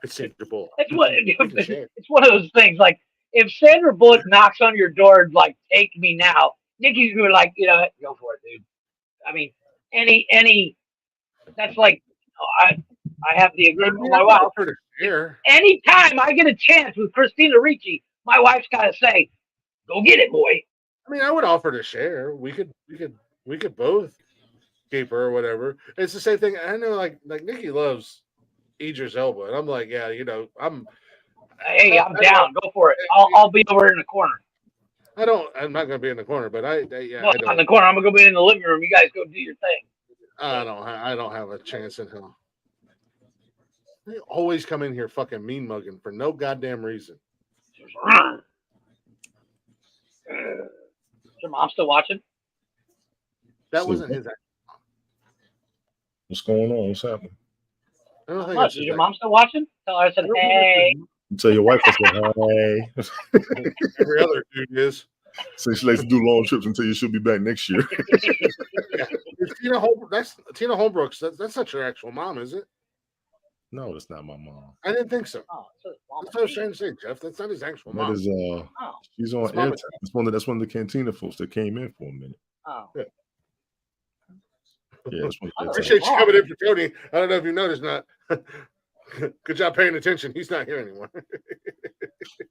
It's Sandra Bullock. It's one of those things. Like, if Sandra Bullock knocks on your door and like, take me now, Nikki's gonna be like, go for it, dude. I mean, any. That's like, I have the agreement with my wife. Anytime I get a chance with Christina Ricci, my wife's gotta say, "Go get it, boy." I mean, I would offer to share. We could both keep her or whatever. It's the same thing. I know, like Nikki loves Idris Elba, and I'm like, yeah, I'm down. Go for it. I'll be over in the corner. I'm not going to be in the corner, but not in the corner. I'm going to go be in the living room. You guys go do your thing. I don't have a chance in hell. They always come in here fucking mean mugging for no goddamn reason. Is your mom still watching? That wasn't his. What's going on? What's happening? I don't think is your mom still watching? Tell her I said, hey. Tell your wife I said, hey. Every other dude is. So she likes to do long trips until she'll be back next year. Yeah. That's Tina Holbrooks. That's not your actual mom, is it? No, that's not my mom. I didn't think so. That's what I was trying to say, Jeff. That's not his actual mom. That is she's on airtime. That's one of the Cantina folks that came in for a minute. Oh. Yeah, I appreciate you coming in for Tony. I don't know if you noticed not. Good job paying attention. He's not here anymore.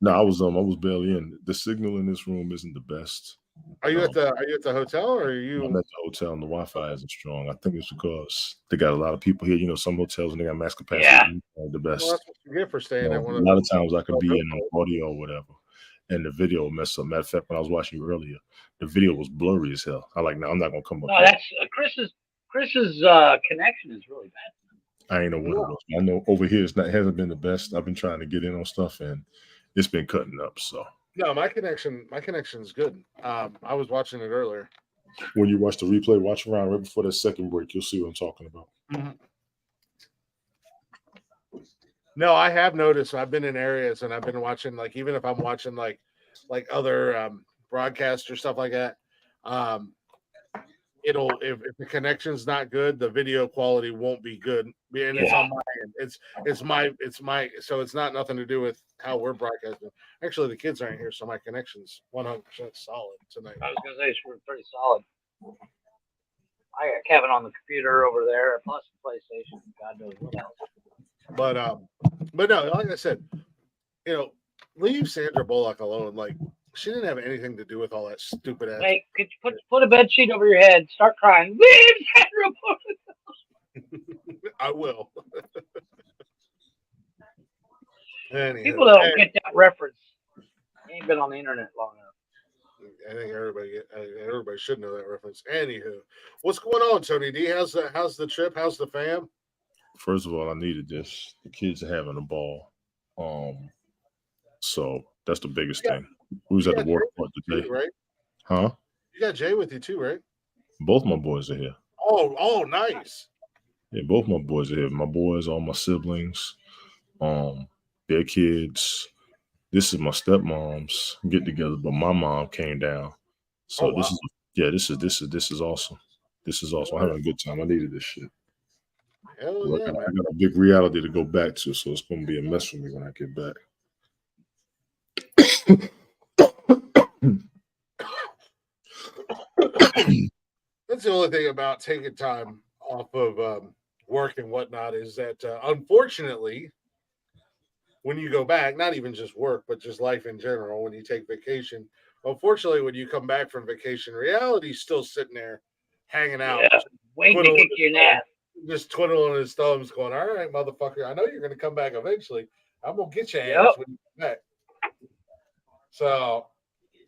No, I was barely in. The signal in this room isn't the best. Are you at the hotel, or are you? I'm at the hotel, and the Wi-Fi isn't strong. I think it's because they got a lot of people here. Some hotels and they got max capacity. Yeah. The best. Well, that's what you get for staying at one of a lot of times I could be in audio or whatever, and the video will mess up. Matter of fact, when I was watching you earlier, the video was blurry as hell. I'm like, no, I'm not gonna come up. No, that's Chris's connection is really bad. I ain't know what it was. I know over here hasn't been the best. I've been trying to get in on stuff, and it's been cutting up. So no, my connection's good. I was watching it earlier. When you watch the replay, watch around right before that second break. You'll see what I'm talking about. Mm-hmm. No, I have noticed. I've been in areas, and I've been watching, like, even if I'm watching like other broadcasts or stuff like that. if the connection's not good, the video quality won't be good. And it's on my end. It's my so it's not nothing to do with how we're broadcasting. Actually, the kids aren't here, so my connection's 100% solid tonight. I was gonna say we're pretty solid. I got Kevin on the computer over there, plus the PlayStation. God knows what else. But no, like I said, leave Sandra Bullock alone. Like, she didn't have anything to do with all that stupid ass. Hey, could you put a bed sheet over your head, start crying, leave Sandra Bullock. I will. Anywho, People don't get that reference. They ain't been on the internet long enough. I think everybody should know that reference. Anywho, what's going on, Tony D? How's the trip? How's the fam? First of all, I needed this. The kids are having a ball. So that's the biggest thing. Who's at the water park today? Too, right? Huh? You got Jay with you too, right? Both my boys are here. Oh, nice. Yeah, both my boys are here. My boys, all my siblings, their kids. This is my stepmom's get together, but my mom came down. So this is awesome. This is awesome. I'm having a good time. I needed this shit. Hell yeah, I got a big reality to go back to, so it's going to be a mess for me when I get back. That's the only thing about taking time off of work and whatnot is that unfortunately, when you go back, not even just work, but just life in general, when you take vacation, unfortunately, when you come back from vacation, reality's still sitting there hanging out. Yeah, waiting to kick your nap. Just twiddling his thumbs, going, all right, motherfucker, I know you're going to come back eventually. I'm going to get your ass when you come back. So,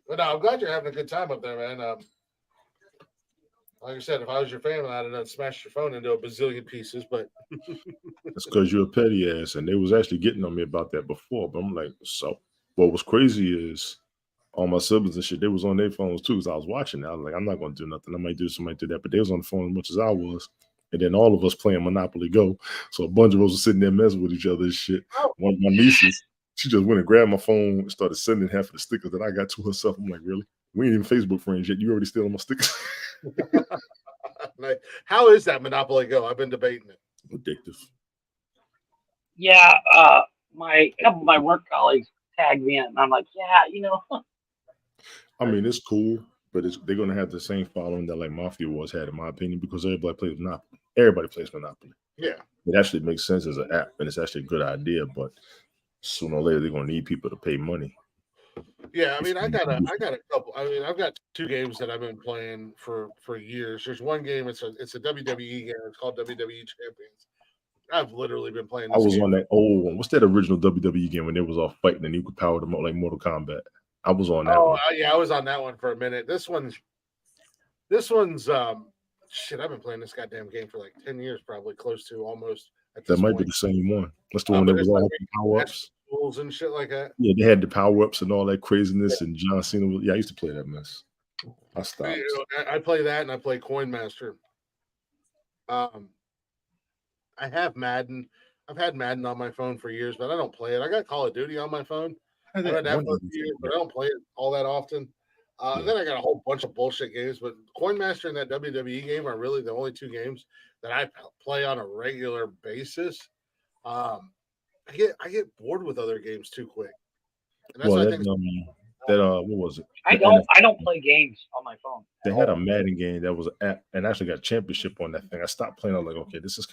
but no, I'm glad you're having a good time up there, man. Like I said, if I was your family, I'd have smashed your phone into a bazillion pieces, but that's because you're a petty ass, and they was actually getting on me about that before. But I'm like, so what was crazy is all my siblings and shit, they was on their phones too, because I was watching. I was like, I'm not gonna do nothing. I might do something, do that, but they was on the phone as much as I was. And then all of us playing Monopoly Go. So a bunch of us were sitting there messing with each other and shit. One of my nieces, she just went and grabbed my phone and started sending half of the stickers that I got to herself. I'm like, really? We ain't even Facebook friends yet. You already stealing my stickers? How is that Monopoly Go? I've been debating it. Addictive. Yeah, a couple of my work colleagues tagged me in, and I'm like, yeah, I mean, it's cool, but they're going to have the same following that like Mafia Wars had, in my opinion, because everybody plays Monopoly. Everybody plays Monopoly. Yeah. It actually makes sense as an app, and it's actually a good idea, but sooner or later, they're going to need people to pay money. Yeah, I mean, I got a couple. I mean, I've got 2 games that I've been playing for years. There's one game. It's a WWE game. It's called WWE Champions. I've literally been playing. I was on that old one. What's that original WWE game when they was all fighting and you could power them up like Mortal Kombat? I was on that one. Yeah, I was on that one for a minute. This one's shit. I've been playing this goddamn game for like 10 years, probably close to almost. That might be the same one. That's the one that was all power ups. And shit like that. Yeah, they had the power ups and all that craziness, and John Cena. I used to play that mess. I stopped. I play that, and I play Coin Master. I have Madden. I've had Madden on my phone for years, but I don't play it. I got Call of Duty on my phone. I've had that for a few years, but I don't play it all that often. Then I got a whole bunch of bullshit games, but Coin Master and that WWE game are really the only 2 games that I play on a regular basis. I get bored with other games too quick. And that's what was it? I don't play games on my phone. They had a Madden game that was an app and actually got a championship on that thing. I stopped playing. I was like, okay, this is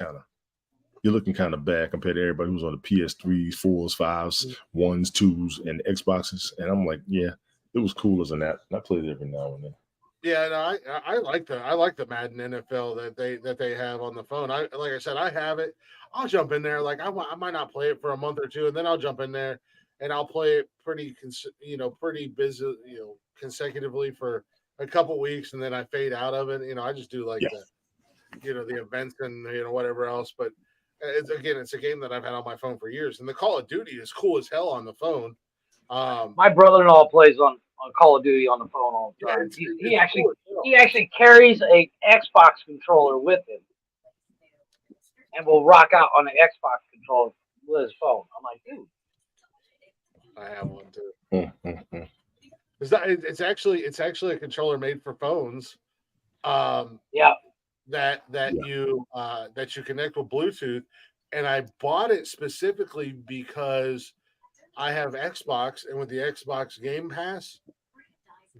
you're looking kind of bad compared to everybody who's on the PS3s, 4s, 5s, 1s, 2s, and Xboxes. And I'm like, yeah, it was cool as an app. I played it every now and then. Yeah, no, I like the Madden NFL that they have on the phone. Like I said, I have it. I'll jump in there. Like I might not play it for a month or 2, and then I'll jump in there and I'll play it pretty busy, consecutively for a couple weeks, and then I fade out of it. I just do like the events and whatever else. But it's a game that I've had on my phone for years, and the Call of Duty is cool as hell on the phone. My brother-in-law plays on Call of Duty on the phone all the time. He actually carries a Xbox controller with him and will rock out on the Xbox controller with his phone. I'm like, dude. I have one too. It's actually a controller made for phones. Yeah. that you connect with Bluetooth, and I bought it specifically because I have Xbox, and with the Xbox Game Pass,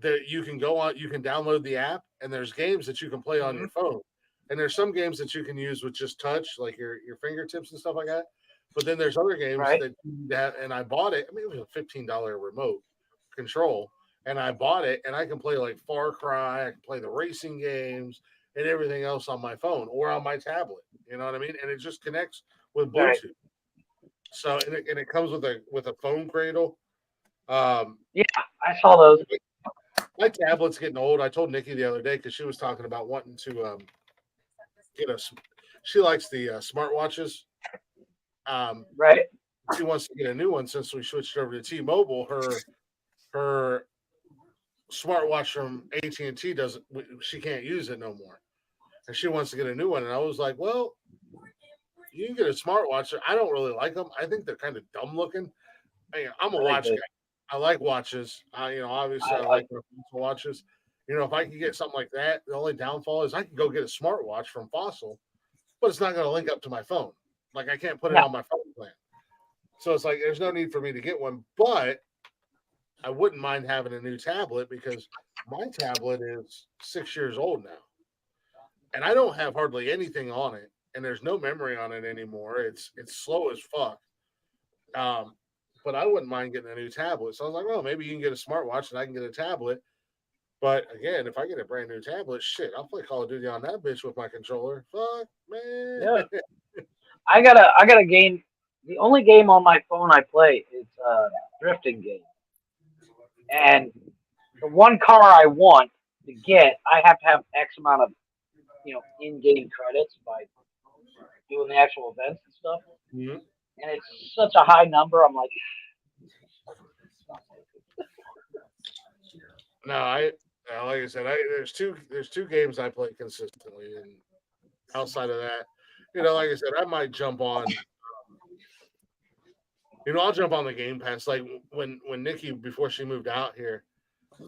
that you can go on, you can download the app, and there's games that you can play on your phone, and there's some games that you can use with just touch, like your fingertips and stuff like that. But then there's other games that and I bought it. I mean, it was a $15 remote control, and I bought it, and I can play like Far Cry, I can play the racing games and everything else on my phone or on my tablet. You know what I mean? And it just connects with Bluetooth. Right. So and it comes with a phone cradle. Yeah, I saw those. My tablet's getting old. I told Nikki the other day because she was talking about wanting to get a. She likes the smartwatches. Right. She wants to get a new one since we switched over to T-Mobile. Her smartwatch from AT&T doesn't. She can't use it no more, and she wants to get a new one. And I was like, well, you can get a smartwatch. I don't really like them. I think they're kind of dumb looking. I'm a watch guy. I like watches. Obviously I like watches. If I could get something like that, the only downfall is I can go get a smartwatch from Fossil, but it's not going to link up to my phone. Like I can't put it on my phone plan. So it's like there's no need for me to get one, but I wouldn't mind having a new tablet because my tablet is 6 years old now. And I don't have hardly anything on it, and there's no memory on it anymore. It's slow as fuck. But I wouldn't mind getting a new tablet. So I was like, well, maybe you can get a smartwatch and I can get a tablet. But again, if I get a brand new tablet, shit, I'll play Call of Duty on that bitch with my controller. Fuck, man. Yeah. I got a game. The only game on my phone I play is a drifting game. And the one car I want to get, I have to have X amount of, in-game credits by doing the actual events and stuff. Mm-hmm. And it's such a high number. I'm like, no, like I said, there's two games I play consistently, and outside of that, like I said, I might jump on. I'll jump on the Game Pass. Like when Nikki, before she moved out here,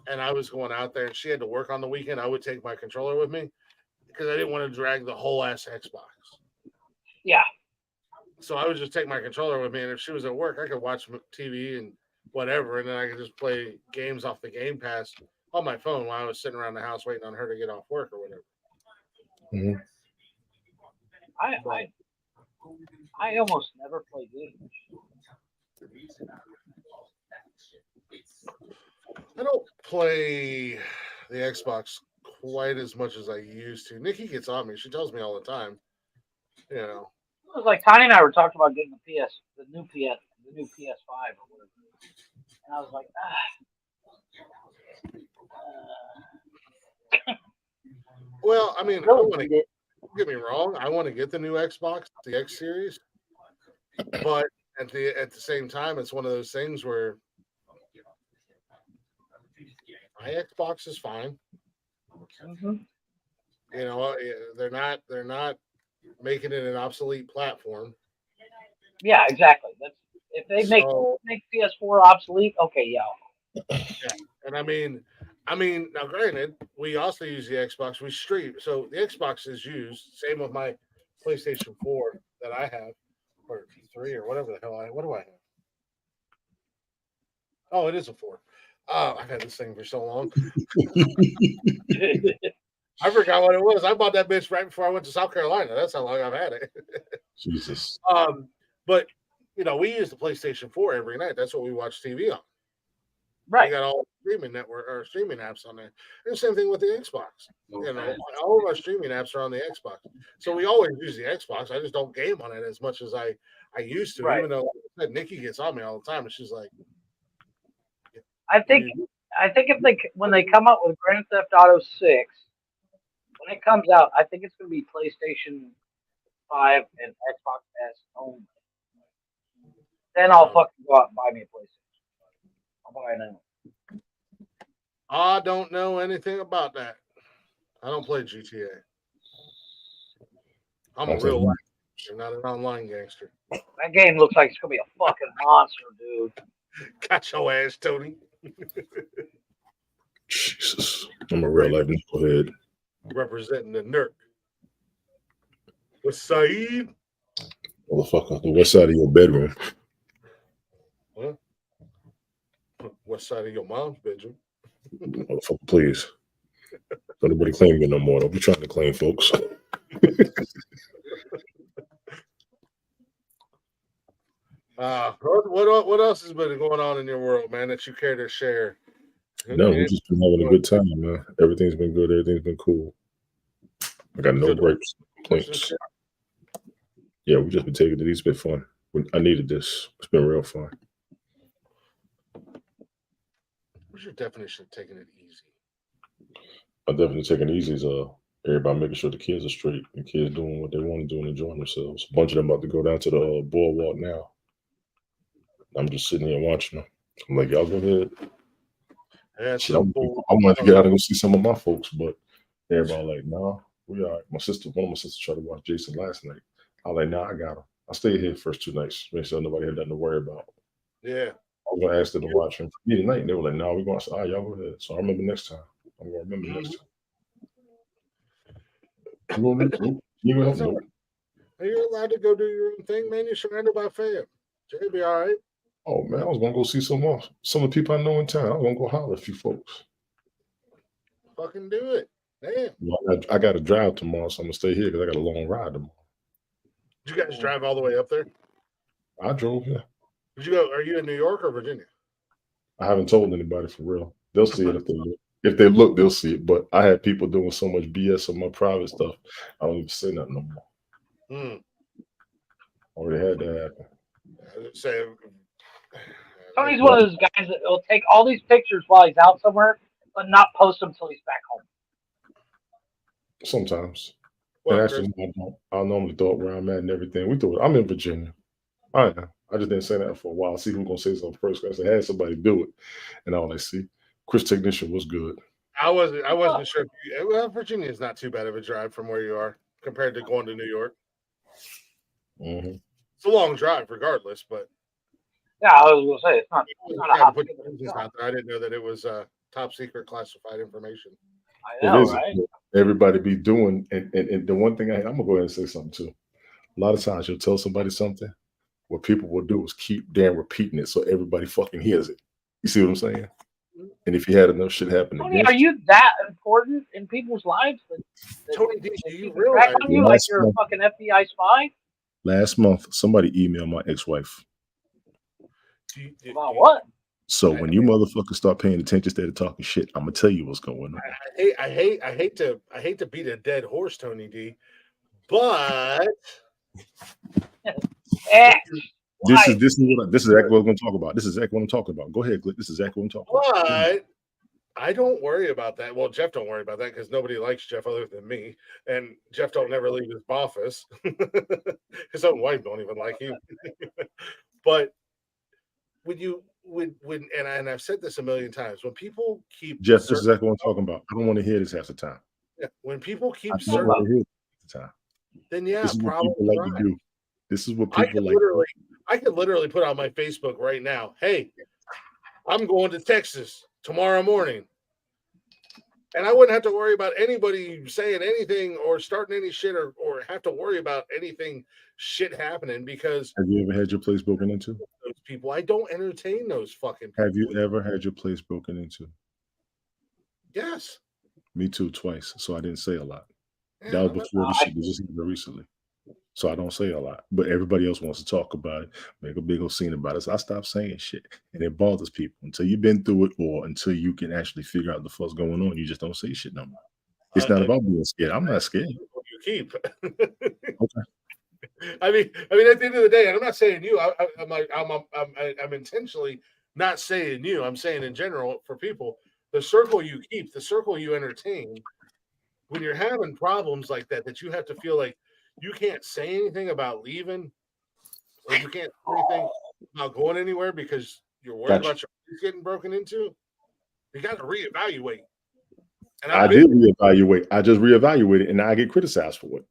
and I was going out there, and she had to work on the weekend, I would take my controller with me because I didn't want to drag the whole ass Xbox. Yeah. So I would just take my controller with me, and if she was at work, I could watch TV and whatever, and then I could just play games off the Game Pass on my phone while I was sitting around the house waiting on her to get off work or whatever. Mm-hmm. I almost never play games. I don't play the Xbox quite as much as I used to. Nikki gets on me. She tells me all the time, It was like Tiny and I were talking about getting the new PS5 or whatever. And I was like, Well, I mean, don't get me wrong. I want to get the new Xbox, the X Series, but at the same time, it's one of those things where my Xbox is fine. mm-hmm. They're not making it an obsolete platform. Yeah, exactly. If they make PS4 obsolete, okay, yeah. And I mean, now granted, we also use the Xbox. We stream, so the Xbox is used. Same with my PlayStation 4 that I have, or 3, or whatever the hell what do I have? Oh, it is a 4. I've had this thing for so long. I forgot what it was. I bought that bitch right before I went to South Carolina. That's how long I've had it. Jesus. But we use the PlayStation 4 every night. That's what we watch TV on. Right. We got all streaming network or streaming apps on there. And the same thing with the Xbox. All of our streaming apps are on the Xbox. So we always use the Xbox. I just don't game on it as much as I used to. Right. Even though Nikki gets on me all the time, and she's like, I think when they come out with Grand Theft Auto 6, when it comes out, I think it's going to be PlayStation 5 and Xbox S only. Then I'll fucking go out and buy me a PlayStation. I'll buy it now. I don't know anything about that. I don't play GTA. I'm a real life gangster, not an online gangster. That game looks like it's going to be a fucking monster, dude. Got your ass, Tony. Jesus. I'm a real life knucklehead. representing the NERC. What's Saeed? Motherfucker, the west side of your bedroom. Huh? West side of your mom's bedroom. Motherfucker, please. Don't nobody claim me no more. Don't be trying to claim folks. What else has been going on in your world, man, that you care to share? No, we've just been having a good time, man. Everything's been good. Everything's been cool. I got no gripes, complaints. Yeah, we just been taking it easy. It's been fun. I needed this. It's been real fun. What's your definition of taking it easy? I definitely taking it easy is everybody making sure the kids are straight and kids doing what they want to do and enjoying themselves. A bunch of them about to go down to the boardwalk now. I'm just sitting here watching them. I'm like, y'all go ahead. Shit, I wanted to get out and go see some of my folks, but everybody like, nah, we all right. One of my sisters tried to watch Jason last night. I was like, nah, I got him. I stayed here the first 2 nights. Make sure nobody had nothing to worry about. Yeah. I was gonna ask them to watch him for me tonight, and they were like, "No, we're going." to y'all go ahead. So I remember next time. I'm gonna remember next time. You gonna help me? Are you allowed to go do your own thing, man? You're surrounded by fam. Jay be all right. Oh man, I was gonna go see some of the people I know in town. I was gonna go holler at a few folks. Fucking do it, damn. Well, I got to drive tomorrow, so I'm gonna stay here because I got a long ride tomorrow. Did you guys drive all the way up there? I drove, yeah. Did you go? Are you in New York or Virginia? I haven't told anybody for real. They'll see it if they look. If they look, they'll see it. But I had people doing so much BS on my private stuff. I don't even say nothing no more. Already had that happen. Tony's one of those guys that will take all these pictures while he's out somewhere, but not post them until he's back home. Sometimes. Well, and actually, I'll normally throw it where I'm at and everything. I'm in Virginia. I know. I just didn't say that for a while. See who's gonna say something first. Because I had somebody do it, and I was like, "See, Chris Technician was good." I wasn't sure. Virginia is not too bad of a drive from where you are compared to going to New York. Mm-hmm. It's a long drive, regardless. But yeah, I was gonna say it's not a hot. I didn't know that it was top secret classified information. I know, right? Everybody be doing, and the one thing I'm gonna go ahead and say something too. A lot of times you'll tell somebody something. What people will do is keep damn repeating it so everybody fucking hears it. You see what I'm saying? And if you had enough shit happen, Tony, are you that important in people's lives? Tony, do you realize you like you're a fucking FBI spy? Last month, somebody emailed my ex-wife. About what? So when you motherfuckers start paying attention instead of talking shit, I'm gonna tell you what's going on. I hate to beat a dead horse, Tony D, but. This is exactly what I'm going to talk about. This is exactly what I'm talking about. Go ahead, Glick. This is exactly what I'm talking about. But I don't worry about that. Well, Jeff don't worry about that because nobody likes Jeff other than me, and Jeff don't never leave his office. His own wife don't even like him. But and I've said this a million times, when people keep Jeff, this is exactly what I'm talking about. I don't want to hear this half the time. Yeah, when people keep then yeah, this is what people like to do. This is what people like. I could literally put on my Facebook right now, hey, I'm going to Texas tomorrow morning. And I wouldn't have to worry about anybody saying anything or starting any shit or have to worry about anything shit happening because. Have you ever had your place broken into? Those people, I don't entertain those fucking people. Have you ever had your place broken into? Yes. Me too, twice. So I didn't say a lot. Yeah, that was before this shit was just recently. So I don't say a lot, but everybody else wants to talk about it, make a big old scene about it. So I stopped saying shit, and it bothers people until you've been through it or until you can actually figure out the fuck's going on. You just don't say shit no more. It's not about being scared. I'm not scared. You keep. Okay. I mean, at the end of the day, and I'm not saying you. I'm intentionally not saying you. I'm saying in general for people, the circle you keep, the circle you entertain. When you're having problems like that you have to feel like you can't say anything about leaving, or you can't say anything about going anywhere because you're worried about your place getting broken into, you got to reevaluate. And I did reevaluate. I just reevaluated, and now I get criticized for it.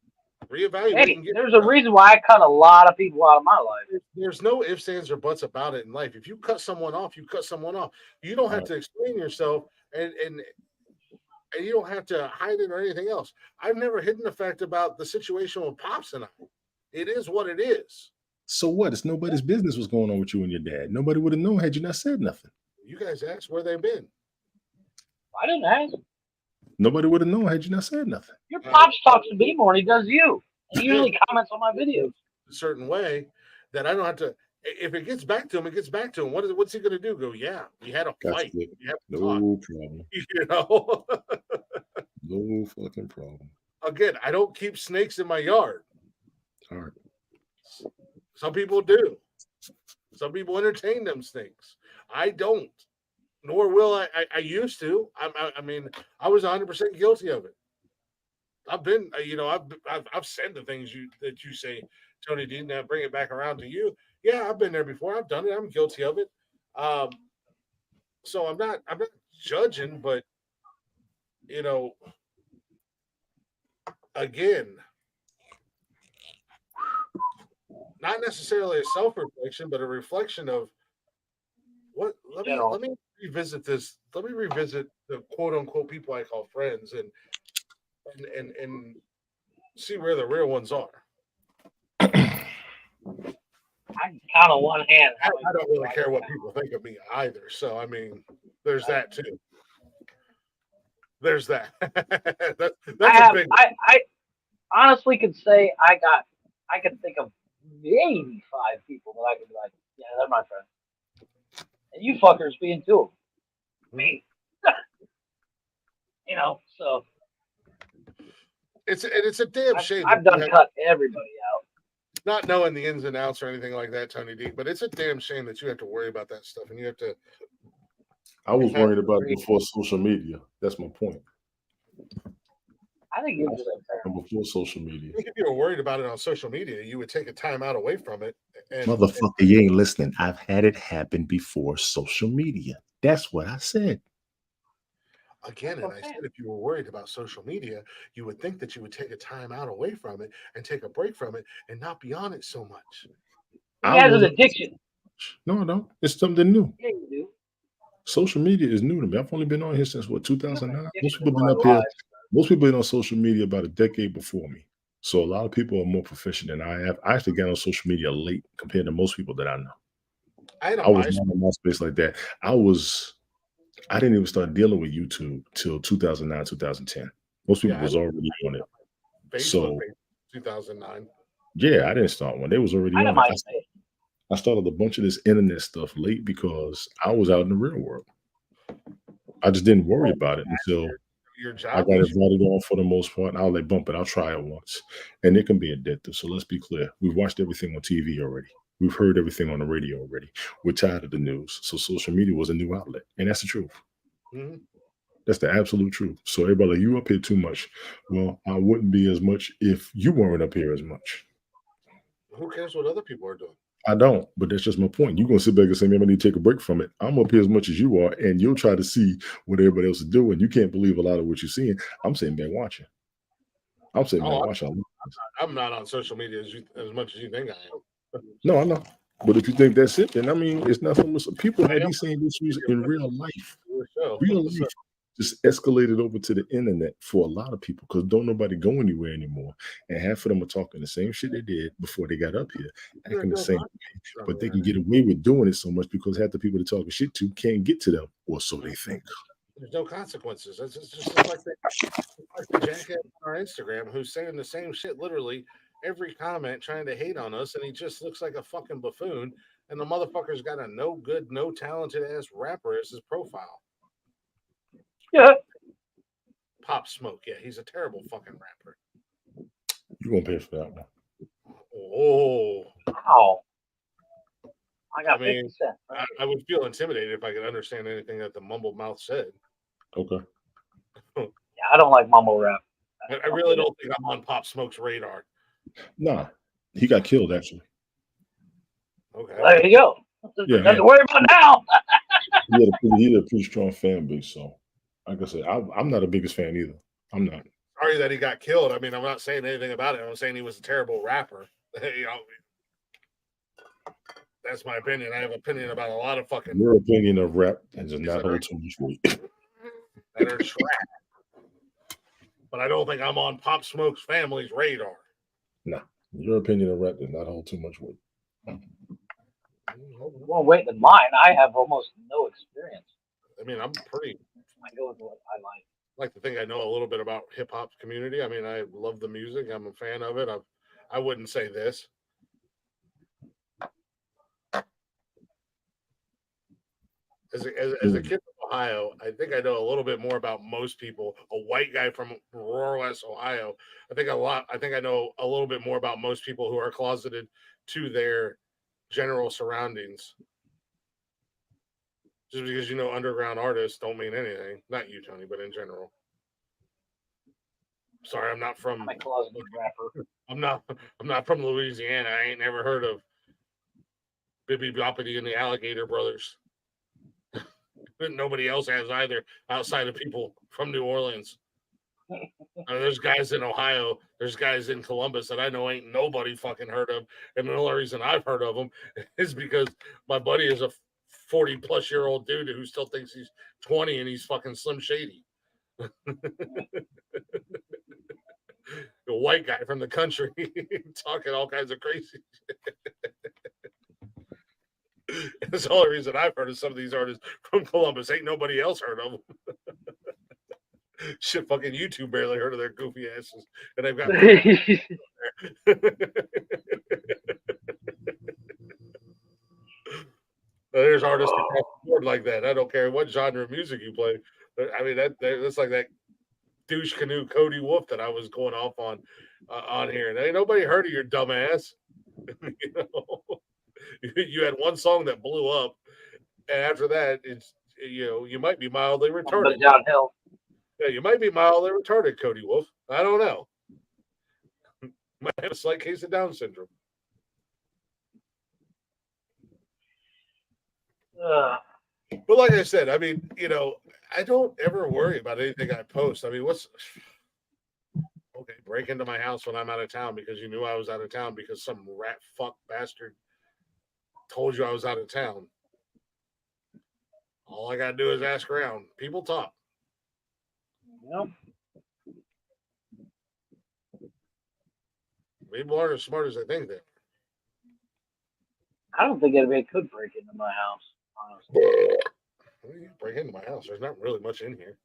Reevaluate. Hey, there's a reason why I cut a lot of people out of my life. There's no ifs, ands, or buts about it in life. If you cut someone off, you cut someone off. You don't have to explain yourself. And and you don't have to hide it or anything else. I've never hidden the fact about the situation with Pops and I. It is what it is. So what? It's nobody's business what's going on with you and your dad. Nobody would have known had you not said nothing. You guys asked where they've been. I didn't ask. Nobody would have known had you not said nothing. Your Pops talks to me more than he does you. And he usually comments on my videos. A certain way that I don't have to. If it gets back to him, it gets back to him. What's he going to do? Go, yeah, we had a fight. We have to talk. No problem. You know? No fucking problem. Again, I don't keep snakes in my yard. All right. Some people do. Some people entertain them snakes. I don't. Nor will I. I used to. I mean, I was 100% guilty of it. I've been, I've said the things that you say, Tony D. Now bring it back around to you. Yeah, I've been there before. I've done it. I'm guilty of it. So I'm not judging, but again, not necessarily a self-reflection, but a reflection of what. Let me revisit this. Let me revisit the quote-unquote people I call friends and see where the real ones are. I can count on one hand. I don't really care what people think of me either. So I mean, there's that too. There's that. That's a big. I honestly could say I could think of maybe 5 people that I could be like, yeah, they're my friends. And you fuckers being 2 of them. Me. So it's a damn shame. I've done cut everybody out. Not knowing the ins and outs or anything like that, Tony D, but it's a damn shame that you have to worry about that stuff and you have to. I was worried about it before social media. That's my point. I think it was before social media. If you were worried about it on social media, you would take a time out away from it. Motherfucker, you ain't listening. I've had it happen before social media. That's what I said. Again, and I said if you were worried about social media, you would think that you would take a time out away from it and take a break from it and not be on it so much. He has an addiction. No, I don't. It's something new. Yeah, you do. Social media is new to me. I've only been on here since 2009. Most people been up here. Most people been on social media about a decade before me. So a lot of people are more proficient than I have. I actually got on social media late compared to most people that I know. I was not in MySpace like that. I didn't even start dealing with YouTube till 2009, 2010. Most people was already on it. Facebook, so 2009. Yeah, I didn't start one. They was already on it. I started a bunch of this internet stuff late because I was out in the real world. I just didn't worry about it until I got invited on for the most part. I'll bump it. I'll try it once. And it can be addictive. So let's be clear. We've watched everything on TV already. We've heard everything on the radio already. We're tired of the news. So social media was a new outlet. And that's the truth. Mm-hmm. That's the absolute truth. So everybody like, you up here too much. Well, I wouldn't be as much if you weren't up here as much. Who cares what other people are doing? I don't, but that's just my point. You're going to sit back and say, man, I need to take a break from it. I'm up here as much as you are, and you'll try to see what everybody else is doing. You can't believe a lot of what you're seeing. I'm sitting there watching. I'm not on social media as much as you think I am. No, I know. But if you think that's it, then I mean, it's not so much. People had these same issues in real life. Real life just escalated over to the internet for a lot of people because don't nobody go anywhere anymore. And half of them are talking the same shit they did before they got up here, acting the same way. But they can get away with doing it so much because half the people they're talking shit to can't get to them, or so they think. There's no consequences. It's just like the jackass on our Instagram who's saying the same shit literally every comment trying to hate on us, and he just looks like a fucking buffoon, and the motherfucker's got a no good, no talented ass rapper as his profile. Yeah. Pop Smoke, yeah, he's a terrible fucking rapper. You gonna pay for that one? Oh, wow! I got 50 cents. I would feel intimidated if I could understand anything that the mumble mouth said. Okay. Yeah, I don't like mumble rap. I really don't think I'm on Pop Smoke's radar. Nah, he got killed actually. Okay. There you go. Yeah, nothing to worry about now. he had a pretty strong fan base, so. Like I said, I'm not the biggest fan either. I'm not. Sorry that he got killed. I mean, I'm not saying anything about it. I'm saying he was a terrible rapper. That's my opinion. I have opinion about a lot of fucking. Your opinion of rap and just not hold too much weight. That are trash. but I don't think I'm on Pop Smoke's family's radar. Nah, your opinion of rap does not hold too much weight. Well, wait than mine. I have almost no experience. I mean, I'm pretty. I go with what I like. I like to think I know a little bit about hip hop community. I mean, I love the music. I'm a fan of it. I wouldn't say this. As a kid from Ohio, I think I know a little bit more about most people. A white guy from rural West Ohio, I think I know a little bit more about most people who are closeted to their general surroundings. Just because underground artists don't mean anything. Not you, Tony, but in general. Sorry, I'm not from. I'm a closeted rapper. I'm not from Louisiana. I ain't never heard of Bibby Boppity and the Alligator Brothers. Nobody else has either, outside of people from New Orleans. There's guys in Ohio, there's guys in Columbus that I know ain't nobody fucking heard of, and the only reason I've heard of them is because my buddy is a 40-plus-year-old dude who still thinks he's 20 and he's fucking Slim Shady. The white guy from the country talking all kinds of crazy shit. That's the only reason I've heard of some of these artists from Columbus. Ain't nobody else heard of them. Shit, fucking YouTube barely heard of their goofy asses. And they've got. There's artists across the board like that. I don't care what genre of music you play. I mean, that's like that douche canoe Cody Wolf that I was going off on here. And ain't nobody heard of your dumb ass. You had one song that blew up, and after that, it's you might be mildly retarded. Downhill. Yeah, you might be mildly retarded, Cody Wolf. I don't know. Might have a slight case of Down syndrome. But like I said, I mean, I don't ever worry about anything I post. I mean, okay? Break into my house when I'm out of town because you knew I was out of town because some rat fuck bastard told you I was out of town. All I gotta do is ask around. People talk. Yep. People aren't as smart as they think they are. I don't think anybody could break into my house, honestly. You break into my house. There's not really much in here.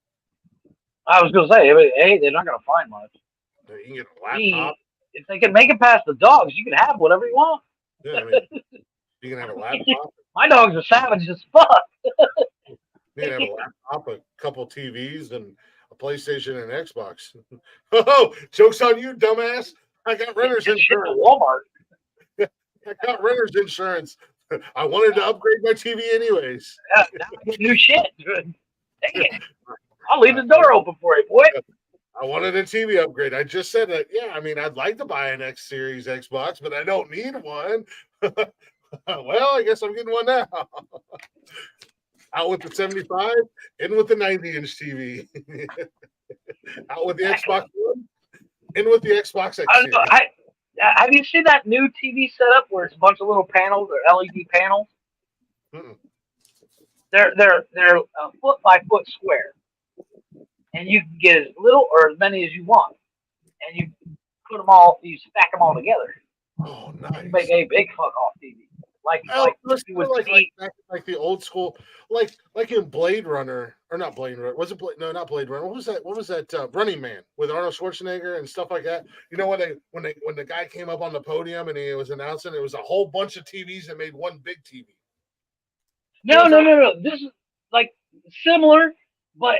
I was gonna say, hey, they're not gonna find much. You can get a laptop. If they can make it past the dogs, you can have whatever you want. Yeah, I mean, you can have a laptop. My dogs are savage as fuck. You can have a laptop, a couple TVs, and a PlayStation and an Xbox. Oh, joke's on you, dumbass. I got renter's insurance. Walmart. I got renter's insurance. I wanted to upgrade my TV anyways. Yeah, now I get new shit. Dang it. I'll leave the door open for you, boy. I wanted a TV upgrade. I just said that, yeah, I mean, I'd like to buy an X Series Xbox, but I don't need one. Well, I guess I'm getting one now. Out with the 75, in with the 90-inch TV. Out with the Xbox One, in with the Xbox X Series. Have you seen that new TV setup where it's a bunch of little panels or LED panels? Mm-mm. They're a foot by foot square, and you can get as little or as many as you want, and you put them all, you stack them all together. Oh, nice! You make a big fuck off TV, like the old school, like in Blade Runner, or not Blade Runner? Was it not Blade Runner? What was that? Running Man with Arnold Schwarzenegger and stuff like that. You know when the guy came up on the podium and he was announcing, it was a whole bunch of TVs that made one big TV. No. This is like similar, but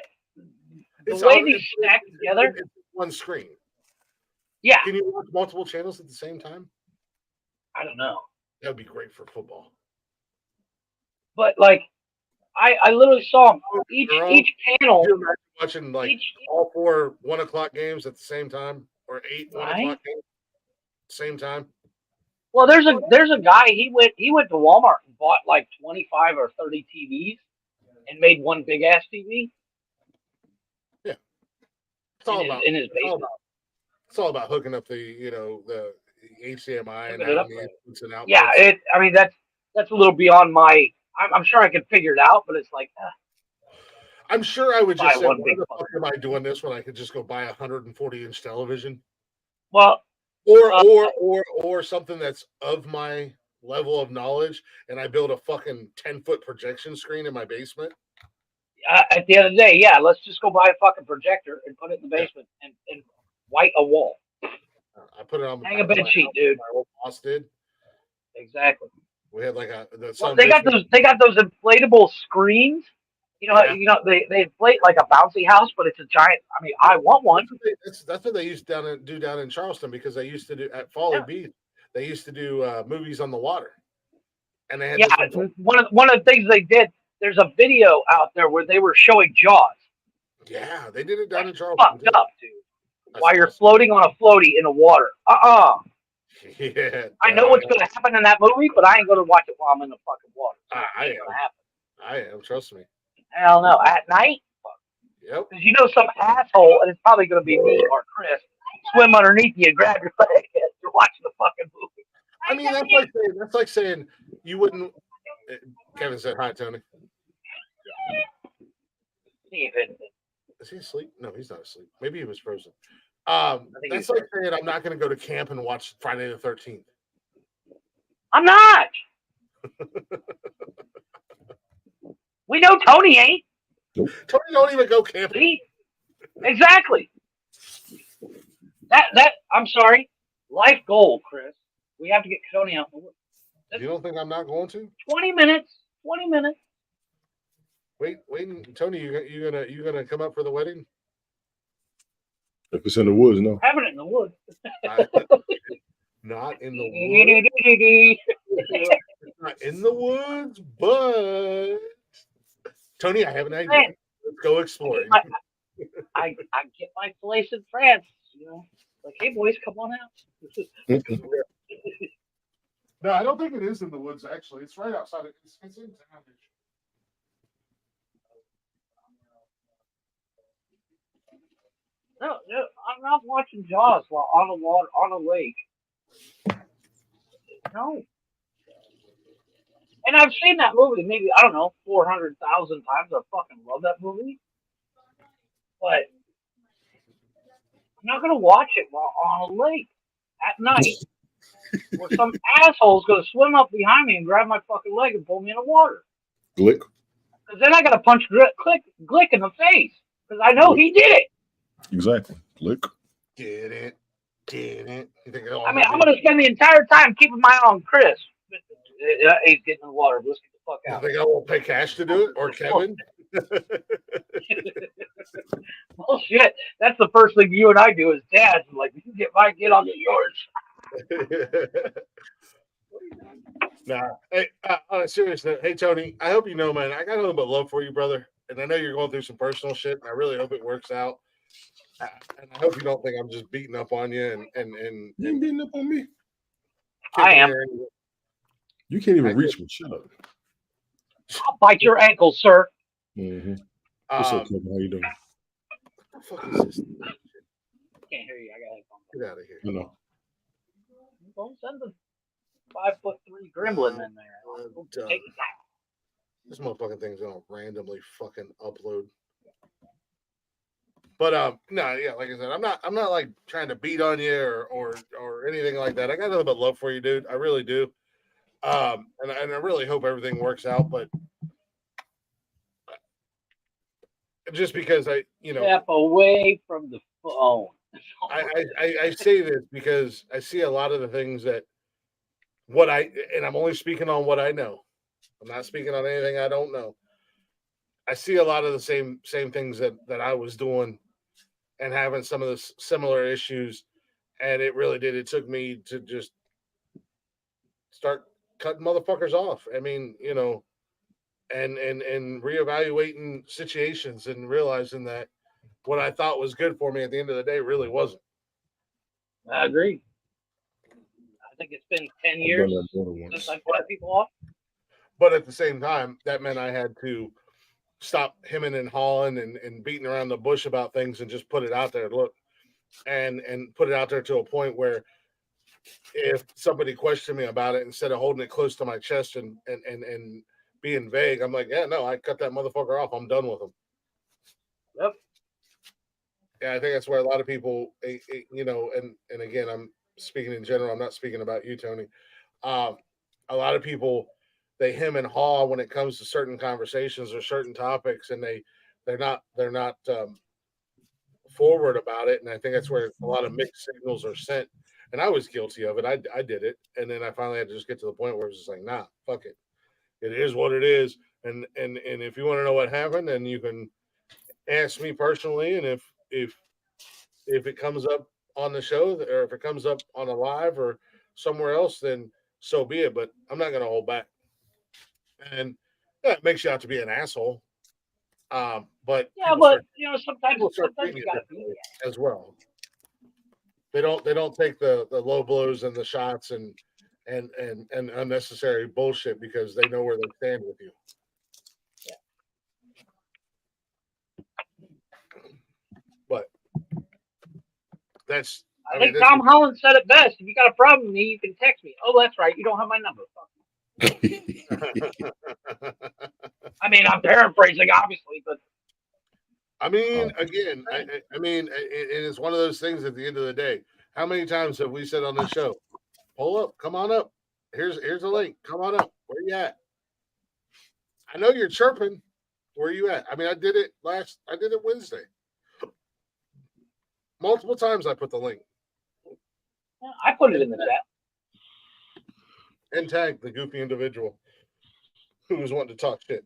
the way they stack together, it's one screen. Yeah. Can you watch multiple channels at the same time? I don't know. That would be great for football. But like, I literally saw each panel. You're watching like all 4 1:00 games at the same time, or 8 1:00 games at the same time. Well, there's a guy, he went to Walmart and bought like 25 or 30 TVs and made one big ass TV. Yeah, it's all about in his basement. It's all about hooking up the HDMI and inputs and outputs. Yeah, I mean that's a little beyond my. I'm sure I could figure it out, but it's like. I'm sure I would Buy just say, one why big the fuck. fuck am I doing this when I could just go buy a 140-inch television? Well, Or something that's of my level of knowledge, and I build a fucking 10-foot projection screen in my basement. at the end of the day, yeah, let's just go buy a fucking projector and put it in the basement and white a wall. I put it on Hang a bed sheet, dude. My old boss did. Exactly. We had like They got those inflatable screens. Yeah. They inflate like a bouncy house, but it's a giant. I mean, I want one. That's what they used to do down in Charleston, because they used to do at Folly Beach. They used to do movies on the water, and they had one of the things they did. There's a video out there where they were showing Jaws. Yeah, they did it down in Charleston. Fucked up, dude. While you're floating on a floaty in the water. Yeah. I know what's going to happen in that movie, but I ain't going to watch it while I'm in the fucking water. I am. Trust me. Hell no. At night? Yep. Because some asshole, and it's probably going to be me or Chris, swim underneath you and grab your leg as you're watching the fucking movie. I mean, that's like saying you wouldn't. Kevin said hi, Tony. Is he asleep? No, he's not asleep. Maybe he was frozen. That's like saying I'm not going to go to camp and watch Friday the 13th. I'm not. We know Tony ain't. Nope. Tony don't even go camping. See? Exactly. That I'm sorry. Life goal, Chris. We have to get Tony out in the woods. You don't think I'm not going to? 20 minutes. 20 minutes. Wait, Tony, you gonna come up for the wedding? If it's in the woods, no. Having it in the woods. Not in the woods. Not in the woods, but Tony, I have an idea. Let's go exploring. I get my place in France. Like, hey boys, come on out. No, I don't think it is in the woods. Actually, it's right outside. It's in town. No, I'm not watching Jaws while on the water, on a lake. No. And I've seen that movie maybe, 400,000 times. I fucking love that movie. But I'm not going to watch it while on a lake at night where some asshole's going to swim up behind me and grab my fucking leg and pull me in the water. Glick. Because then I got to punch Glick in the face because I know he did it. Exactly. Glick. Did it. I mean, I'm going to spend the entire time keeping my eye on Chris. He's getting in the water. Let's get the fuck out. I think I won't pay cash to do it, or Kevin. Well, shit. That's the first thing you and I do as dads. Like, you get mine, I'll get yours. Nah. Hey, on a serious note, hey Tony, I hope you know, man, I got a little bit of love for you, brother, and I know you're going through some personal shit. And I really hope it works out. And I hope you don't think I'm just beating up on you. And you ain't beating up on me. I am. You can't even reach me. Shut up. I'll bite your ankle, sir. Mm-hmm. What's up, Kevin? How you doing? What the fuck is this? Can't hear you. I got headphones. Get out of here. I know. Don't send the 5'3" gremlin in there. Take it back. This motherfucking thing's gonna randomly fucking upload. But no, yeah, like I said, I'm not like trying to beat on you or anything like that. I got a little bit of love for you, dude. I really do. And I really hope everything works out. But just because step away from the phone. I say this because I see a lot of the things that and I'm only speaking on what I know. I'm not speaking on anything I don't know. I see a lot of the same things that I was doing and having some of the similar issues. And it really did. It took me to just start cutting motherfuckers off. I mean, and reevaluating situations and realizing that what I thought was good for me at the end of the day really wasn't. I agree. I think it's been 10 years since I cut people off. But at the same time, that meant I had to stop hemming and hawing and beating around the bush about things and just put it out there. Look, and put it out there to a point where if somebody questioned me about it, instead of holding it close to my chest and being vague, I'm like, yeah, no, I cut that motherfucker off. I'm done with him. Yep. Yeah, I think that's where a lot of people, you know, and again, I'm speaking in general. I'm not speaking about you, Tony. Um, a lot of people they hem and haw when it comes to certain conversations or certain topics, and they're not forward about it. And I think that's where a lot of mixed signals are sent. And I was guilty of it. I did it, and then I finally had to just get to the point where it was just like, nah, fuck it. It is what it is. And if you want to know what happened, then you can ask me personally. And if it comes up on the show or if it comes up on a live or somewhere else, then so be it. But I'm not going to hold back. And yeah, it makes you out to be an asshole. But Yeah, but you know, sometimes treating you it gotta be differently as well. They don't take the low blows and the shots and unnecessary bullshit because they know where they stand with you. But that's I think Tom Holland said it best. If you got a problem with me, you can text me. Oh, that's right. You don't have my number. I mean, I'm paraphrasing, obviously, but I mean, again, I mean, it is one of those things. At the end of the day, how many times have we said on this show, "Pull up, come on up. Here's a link. Come on up. Where you at?" I know you're chirping. Where you at? I mean, I did it Wednesday. Multiple times I put the link. I put it in the chat. And tag the goofy individual who was wanting to talk shit.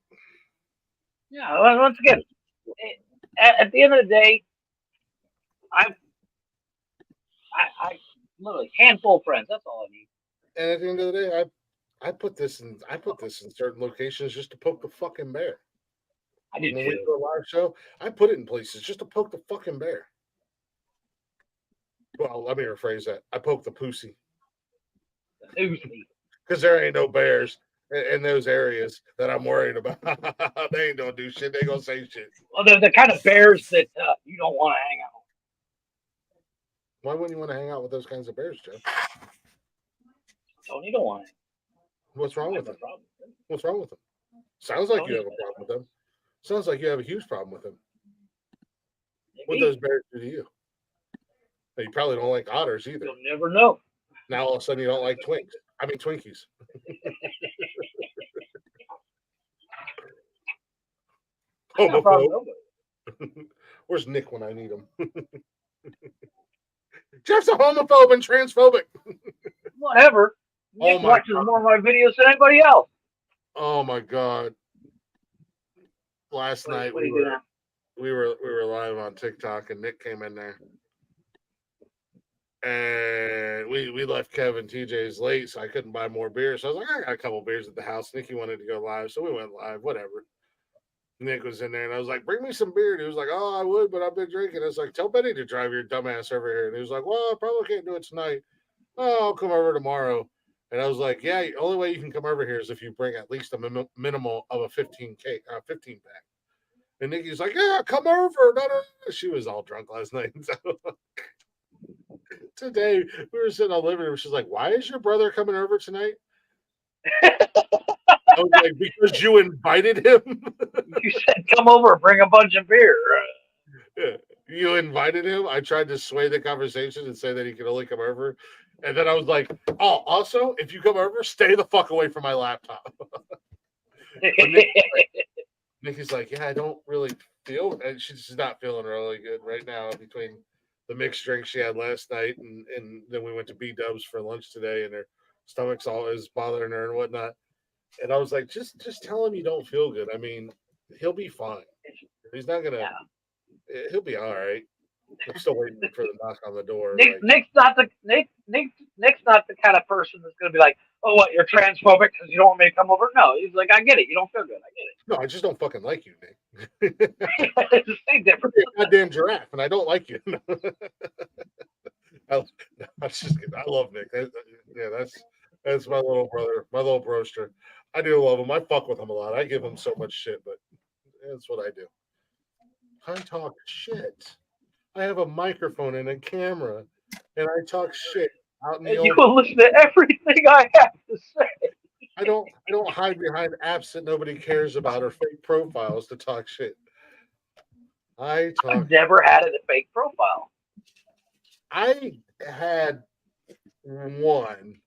Yeah, once again, at the end of the day, I literally handful of friends. That's all I need. And at the end of the day, I put this in certain locations just to poke the fucking bear. I did when too. we do a live show, I put it in places just to poke the fucking bear. Well, let me rephrase that. I poke the pussy. Because there ain't no bears in those areas that I'm worried about. They ain't gonna do shit. They gonna say shit. Well, they're the kind of bears that you don't want to hang out with. Why wouldn't you want to hang out with those kinds of bears, Joe? Tony don't want to. What's wrong with them? What's wrong with them? Sounds like you have a problem with them. Sounds like you have a huge problem with them. What those bears do to you? You probably don't like otters either. You'll never know. Now all of a sudden you don't like Twinkies. Homophobe. Where's Nick when I need him? Jeff's a homophobe and transphobic. Whatever. Nick watches more of my videos than anybody else. Oh my god! Last night we were live on TikTok and Nick came in there. And we left Kevin TJ's late, so I couldn't buy more beer. So I was like, I got a couple beers at the house. Nikki wanted to go live, so we went live. Whatever. Nick was in there, and I was like, bring me some beer. And he was like, oh, I would, but I've been drinking. I was like, tell Betty to drive your dumbass over here. And he was like, well, I probably can't do it tonight. Oh, I'll come over tomorrow. And I was like, yeah, the only way you can come over here is if you bring at least a minimal of a 15 pack. And Nikki's like, yeah, come over. No. She was all drunk last night. So today we were sitting on the living room. She's like, why is your brother coming over tonight? I was like, because you invited him. You said come over and bring a bunch of beer. Yeah. You invited him. I tried to sway the conversation and say that he could only come over. And then I was like, oh, also, if you come over, stay the fuck away from my laptop. Nikki's like, yeah, I don't really feel, and she's not feeling really good right now between the mixed drink she had last night and then we went to B-Dubs for lunch today and her stomach's always bothering her and whatnot. And I was like, just tell him you don't feel good. I mean, he'll be fine. He's not gonna. He'll be all right. I'm still waiting for the knock on the door. Nick's not the kind of person that's gonna be like, oh, what, you're transphobic because you don't want me to come over? No, he's like, I get it. You don't feel good. I get it. No, I just don't fucking like you, Nick. It's the same difference. You're a goddamn giraffe, and I don't like you. I love Nick. That's my little brother, my little broster. I do love him. I fuck with him a lot. I give him so much shit, but that's what I do. I talk shit. I have a microphone and a camera, and I talk shit out in the open. You will listen to everything I have to say. I don't hide behind apps that nobody cares about or fake profiles to talk shit. I I've never had a fake profile. I had one,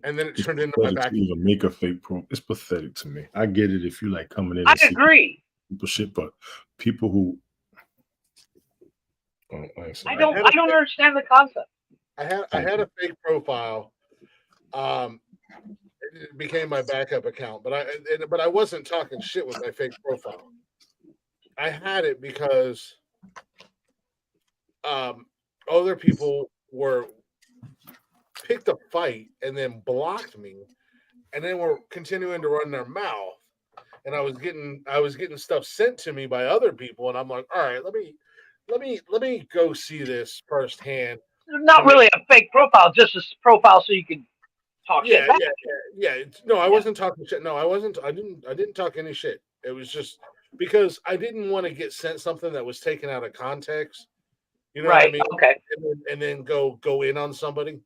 and then it It's turned into my pathetic back. to even make a fake pro. It's pathetic to me. I get it if you like coming in I and see agree. people shit, but people who I don't understand the concept. I had a fake profile. It became my backup account, but I wasn't talking shit with my fake profile. I had it because other people were picked a fight and then blocked me, and then were continuing to run their mouth, and I was getting stuff sent to me by other people, and I'm like, all right, let me go see this firsthand. Not really a fake profile, just a profile so you can talk shit back. No, I wasn't talking shit. No, I wasn't. I didn't talk any shit. It was just because I didn't want to get sent something that was taken out of context. You know what I mean? Okay. And then go in on somebody.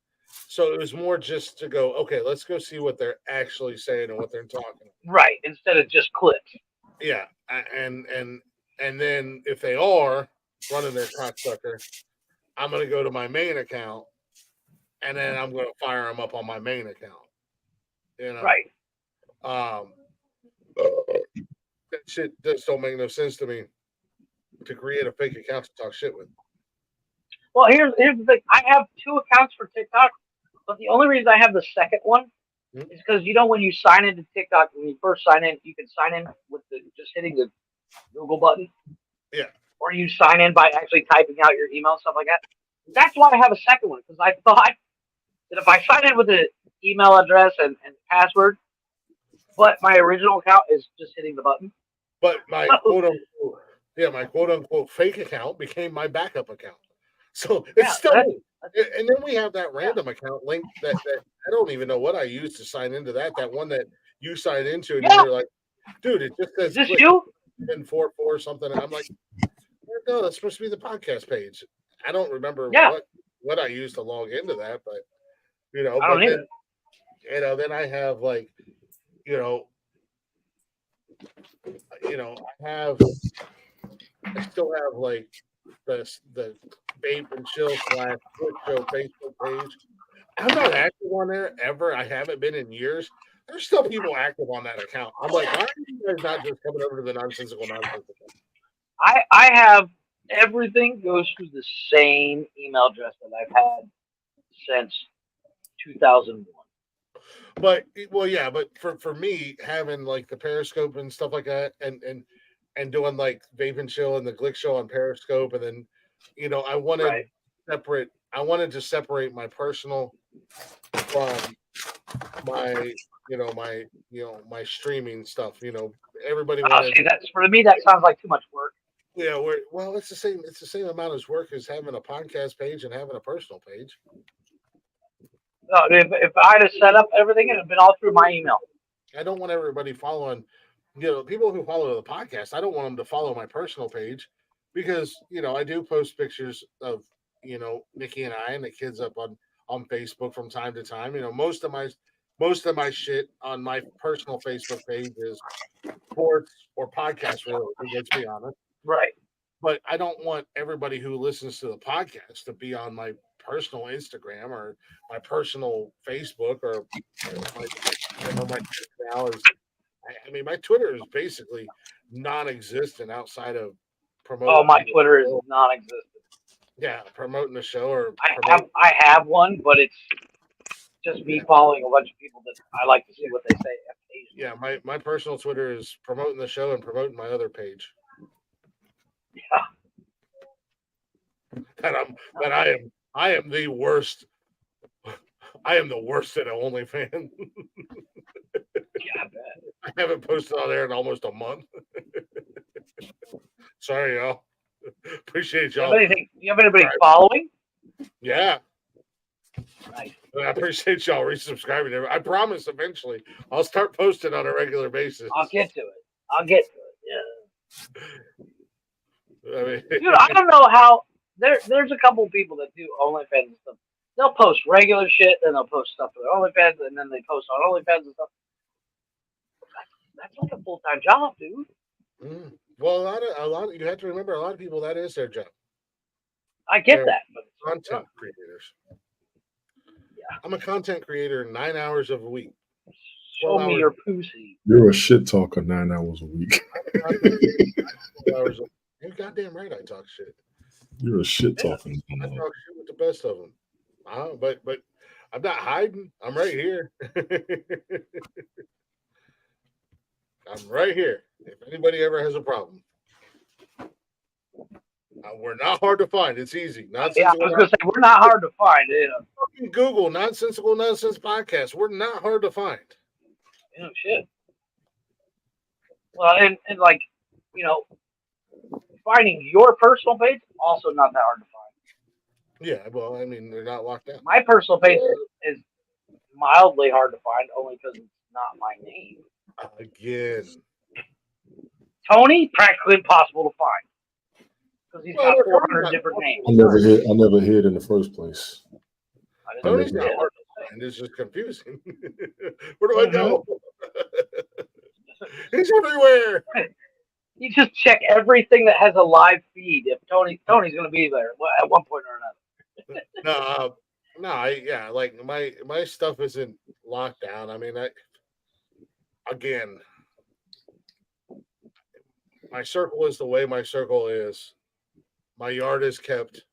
So it was more just to go, okay, let's go see what they're actually saying and what they're talking about. Right, instead of just clips. Yeah, and then if they are running their cocksucker, I'm gonna go to my main account, and then I'm gonna fire them up on my main account. You know, right? That shit just don't make no sense to me. To create a fake account to talk shit with. Well, here's the thing. I have 2 accounts for TikTok, but the only reason I have the second one is because when you sign into TikTok, when you first sign in, you can sign in with just hitting the Google button. Yeah. Or you sign in by actually typing out your email and stuff like that. That's why I have a second one, because I thought that if I sign in with the email address and password, but my original account is just hitting the button. But my quote unquote fake account became my backup account. So it's still me. And then we have that random account link that I don't even know what I used to sign into that one that you signed into, and you're like, dude, it just says is this you? 4 or something. And I'm like, no, that's supposed to be the podcast page. I don't remember what I used to log into that, but I don't either. Then I have like, I still have like the Vape and Chill / Quick Show Facebook page. I'm not active on there ever. I haven't been in years. There's still people active on that account. I'm like, why are you guys not just coming over to the Nonsensical Nonsense account? I have everything goes through the same email address that I've had since 2001. But for me, having like the Periscope and stuff like that, and doing like Vape and Chill and the Glick Show on Periscope, and then I wanted to separate my personal from my my streaming stuff. Everybody wanted. See, that's for me. That sounds like too much work. Yeah, it's the same. It's the same amount of work as having a podcast page and having a personal page. No, if I had set up everything, it would have been all through my email. I don't want everybody following, people who follow the podcast. I don't want them to follow my personal page because, I do post pictures of, Nikki and I and the kids up on Facebook from time to time. Most of my shit on my personal Facebook page is sports or podcast related, let's be honest. Right. But I don't want everybody who listens to the podcast to be on my personal Instagram or my personal Facebook or my now is. I mean, my Twitter is basically non-existent outside of promoting. Oh, my Twitter is non-existent. Yeah, promoting the show or I have one, but it's just me following a bunch of people that I like to see what they say. Yeah, my personal Twitter is promoting the show and promoting my other page. Yeah. I am the worst. I am the worst at OnlyFans. Yeah, I bet. I haven't posted on there in almost a month. Sorry, y'all. Appreciate y'all. You have anybody following? Yeah. Nice. I appreciate y'all resubscribing. I promise eventually I'll start posting on a regular basis. I'll get to it. Yeah. I mean, dude, I don't know how. There's a couple people that do OnlyFans and stuff. They'll post regular shit, then they'll post stuff for their OnlyFans, and then they post on OnlyFans and stuff. That's like a full-time job, dude. Well, a lot. You have to remember, a lot of people that is their job. I get They're that, but content creators. Yeah. I'm a content creator 9 hours of a week. Show 12 me hours. your pussy. You're a shit talker 9 hours a week. 12 hours. You're goddamn right. I talk shit. You're a shit talker. I talk shit with the best of them. But I'm not hiding. I'm right here. I'm right here. If anybody ever has a problem, we're not hard to find. It's easy. Yeah, I was gonna say we're not hard to find. Yeah. Google Nonsensical Nonsense podcast. We're not hard to find. Shit. Well, and like, finding your personal page also not that hard to find. Yeah, well, I mean, they're not locked down. My personal page is mildly hard to find, only because it's not my name. Again. Tony, practically impossible to find because he's got 400 different names. I never hid in the first place. Tony's not hard to find. It's just confusing. Where do I go? He's everywhere. You just check everything that has a live feed. If Tony's going to be there at one point or another. No, like my stuff isn't locked down. I mean, again, my circle is the way my circle is. My yard is kept.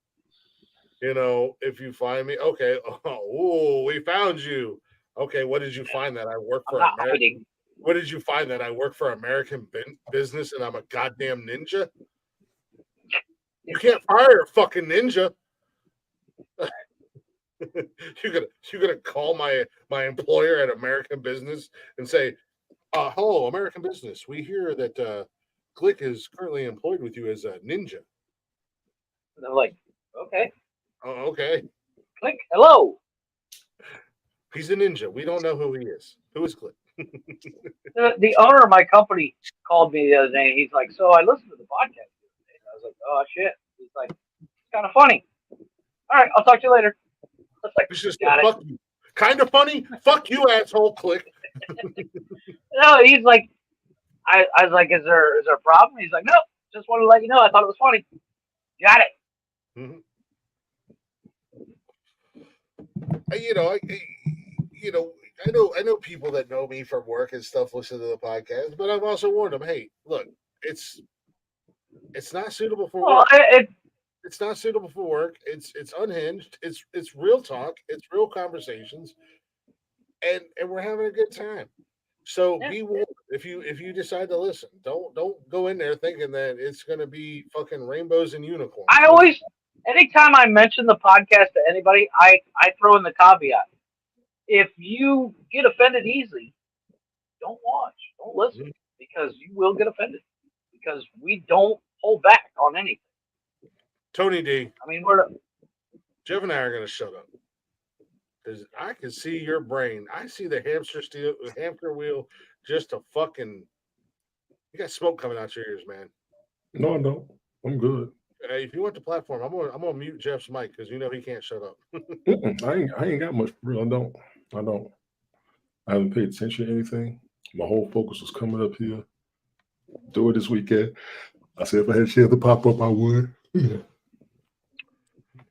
If you find me, okay. Oh, we found you. Okay, what did you find that I work for American? What did you find that I work for American business and I'm a goddamn ninja? You can't fire a fucking ninja. You're gonna call my employer at American Business and say, hello, American Business. We hear that Glick is currently employed with you as a ninja. And they're like, okay. Oh, okay. Click, hello. He's a ninja. We don't know who he is. Who is Click? The owner of my company called me the other day. And he's like, so I listened to the podcast. And I was like, oh, shit. He's like, it's kind of funny. All right, I'll talk to you later. I was like, it's just fuck you. Kind of funny? Fuck you, asshole, Click. No, he's like, I was like, is there a problem? He's like, no, just wanted to let you know. I thought it was funny. Got it. Mm-hmm. I know people that know me from work and stuff listen to the podcast, but I've also warned them, hey, look, it's not suitable for work. It's not suitable for work. It's unhinged. It's real talk. It's real conversations, and we're having a good time. So be warned if you decide to listen. Don't go in there thinking that it's going to be fucking rainbows and unicorns. I always, anytime I mention the podcast to anybody, I throw in the caveat. If you get offended easily, don't watch, don't listen, because you will get offended. Because we don't hold back on anything. Tony D. I mean, Jeff and I are going to shut up. Because I can see your brain. I see the hamster wheel just a fucking. You got smoke coming out your ears, man. No, I don't. I'm good. If you want the platform, I'm gonna mute Jeff's mic because he can't shut up. I ain't got much for real. I don't. I haven't paid attention to anything. My whole focus was coming up here. Do it this weekend. I said if I had a chance to pop up, I would.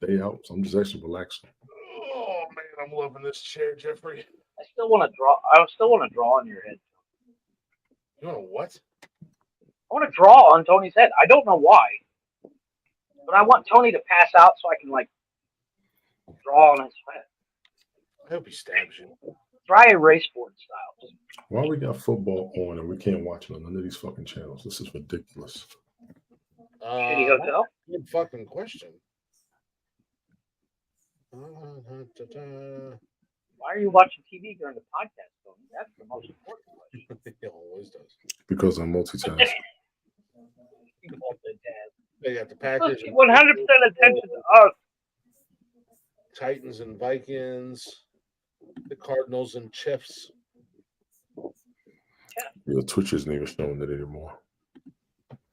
Day out, so I'm just actually relaxing. Oh man, I'm loving this chair, Jeffrey. I still want to draw. I still want to draw on your head. You want to what? I want to draw on Tony's head. I don't know why, but I want Tony to pass out so I can draw on his head. I hope he stabs you. Dry erase board style. Why we got football on and we can't watch it on none of these fucking channels? This is ridiculous. Shitty hotel. Good fucking question. Why are you watching TV during the podcast, Tony? That's the most important question. It always does. Because I'm multitasking. They got the Packers. 100% attention to us. Titans and Vikings. The Cardinals and Chiefs. Yeah, Twitch isn't even showing it anymore.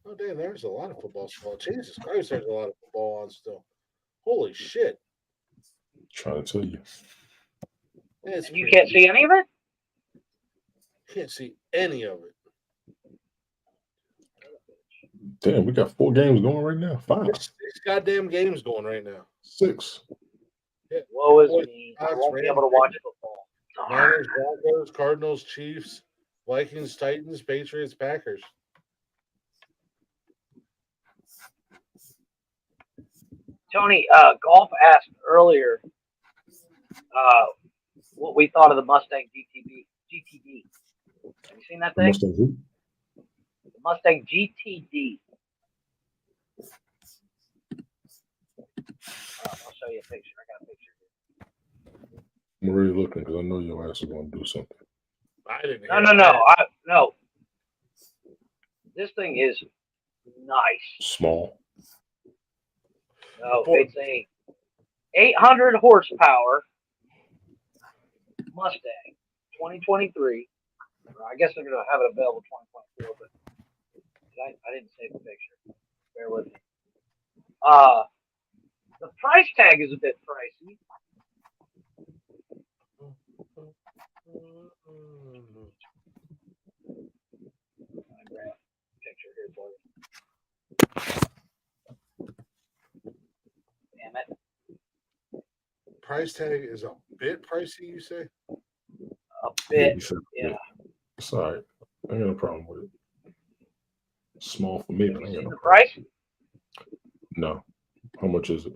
Oh, damn, there's a lot of football still. Jesus Christ, there's a lot of football on still. Holy shit. Trying to tell you. Yeah, you can't see any of it? Can't see any of it. Damn, we got 4 games going right now. 5. There's 6 goddamn games going right now. 6. Yeah. Woe is Boys, me. I Sox, won't be Rams, able to watch football. Niners, Broncos, Cardinals, Chiefs, Vikings, Titans, Patriots, Packers. Tony, Golf asked earlier what we thought of the Mustang GTD. Have you seen that thing? Mustang who? The Mustang GTD. I'll show you a picture. I got a picture here. I'm already looking because I know your ass is going to do something. I didn't. No. This thing is nice. Small. No, it's a 800 horsepower Mustang, 2023. I guess they're going to have it available 2024, but I didn't save the picture. Bear with me. The price tag is a bit pricey. I grab a picture here for you. Damn it. Price tag is a bit pricey, you say? A bit, yeah. It's all right. I ain't got no problem with it. It's small for me, but I ain't got no the price? No. How much is it?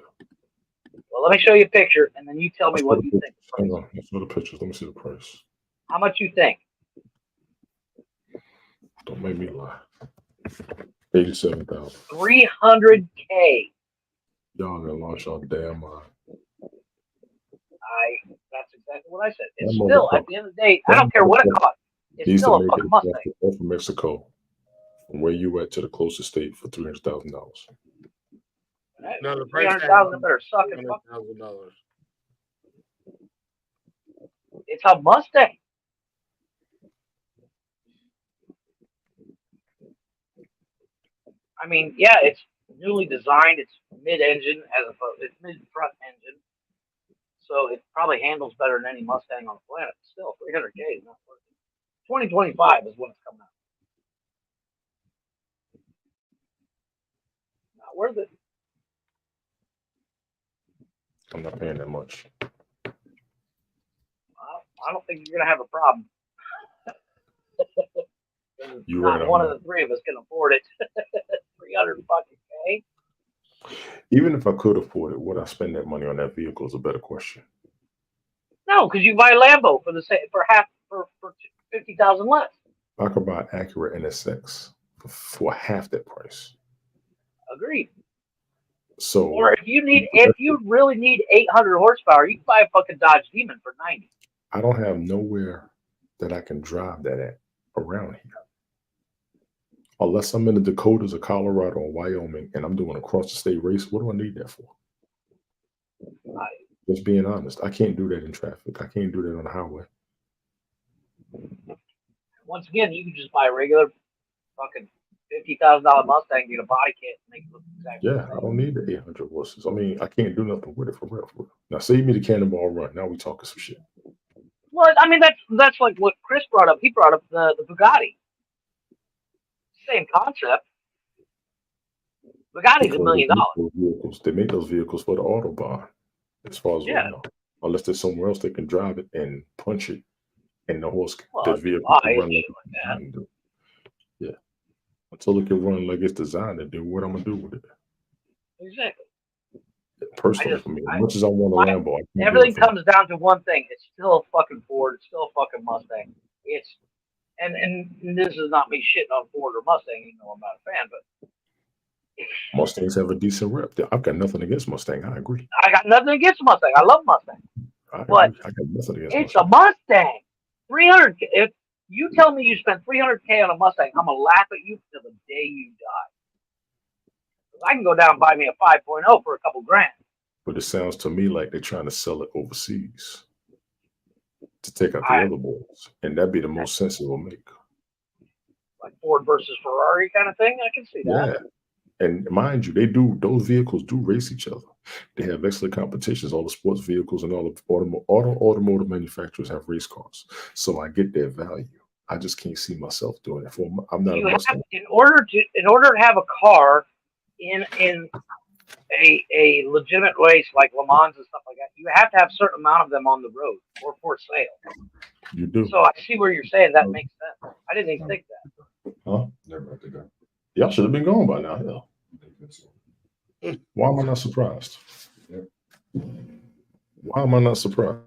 Well, let me show you a picture, and then you tell me what you think. Hang on. Let's go to the pictures. Let me see the price. How much you think? Don't make me lie. 87,000. 300K. Y'all gonna launch y'all damn mind. That's exactly what I said. It's That still, at the end of the day, I don't care what it costs. It's still a fucking Mustang. From Mexico, from where you at to the closest state for $300,000. No, the price tag $300,000 better suck it. $100,000. It's a Mustang. I mean, yeah, it's newly designed. It's mid-engine as opposed. It's mid-front engine, so it probably handles better than any Mustang on the planet. Still, 300K is not worth it. 2025 is when it's coming out. Not worth it. I'm not paying that much. I don't think you're gonna have a problem. You Not right. one of the three of us can afford it. 300 fucking K. Even if I could afford it, would I spend that money on that vehicle is a better question. No, because you buy a Lambo for for 50,000 less. I could buy Acura NSX for half that price. Agreed. So, or if you really need 800 horsepower, you can buy a fucking Dodge Demon for 90. I don't have nowhere that I can drive that at around here. Unless I'm in the Dakotas or Colorado or Wyoming and I'm doing a cross the state race, what do I need that for? Just being honest, I can't do that in traffic. I can't do that on the highway. Once again, you can just buy a regular fucking $50,000 Mustang, get a body kit, and make it look exactly the same. I don't need the 800 horses. I mean, I can't do nothing with it for real. Now, save me the Cannonball Run. Now we talking some shit. Well, I mean, that's like what Chris brought up. He brought up the Bugatti. Same concept. Bugatti's $1 million. They make those vehicles for the Autobahn, as far as we know. Unless there's somewhere else they can drive it and punch it, and the vehicle can run like that. Yeah. Until it can run like it's designed to do, what I'm gonna do with it? Exactly. Personally, for me, as much as I want a Lambo, everything comes down to one thing. It's still a fucking Ford. It's still a fucking Mustang. It's and this is not me shitting on Ford or Mustang. You know, I'm not a fan, but Mustangs have a decent rep. I've got nothing against Mustang. I agree. I got nothing against Mustang. I love Mustang. But I got nothing against it's Mustang. A Mustang. 300. If you tell me you spent 300K on a Mustang, I'm gonna laugh at you till the day you die. I can go down and buy me a 5.0 for a couple grand. But it sounds to me like they're trying to sell it overseas to take out the other boys, and that'd be the most sensible make. Like Ford versus Ferrari kind of thing. I can see that. Yeah, and mind you, those vehicles do race each other. They have excellent competitions. All the sports vehicles and all the automotive manufacturers have race cars, so I get their value. I just can't see myself doing it. I'm not a You have, Mustang. in order to have a car in a legitimate race like Le Mans and stuff like that, you have to have a certain amount of them on the road or for sale. You do. So I see where you're saying that makes sense. I didn't even think that. Huh? Never did that. Y'all should have been gone by now. Hell. Why am I not surprised? Why am I not surprised?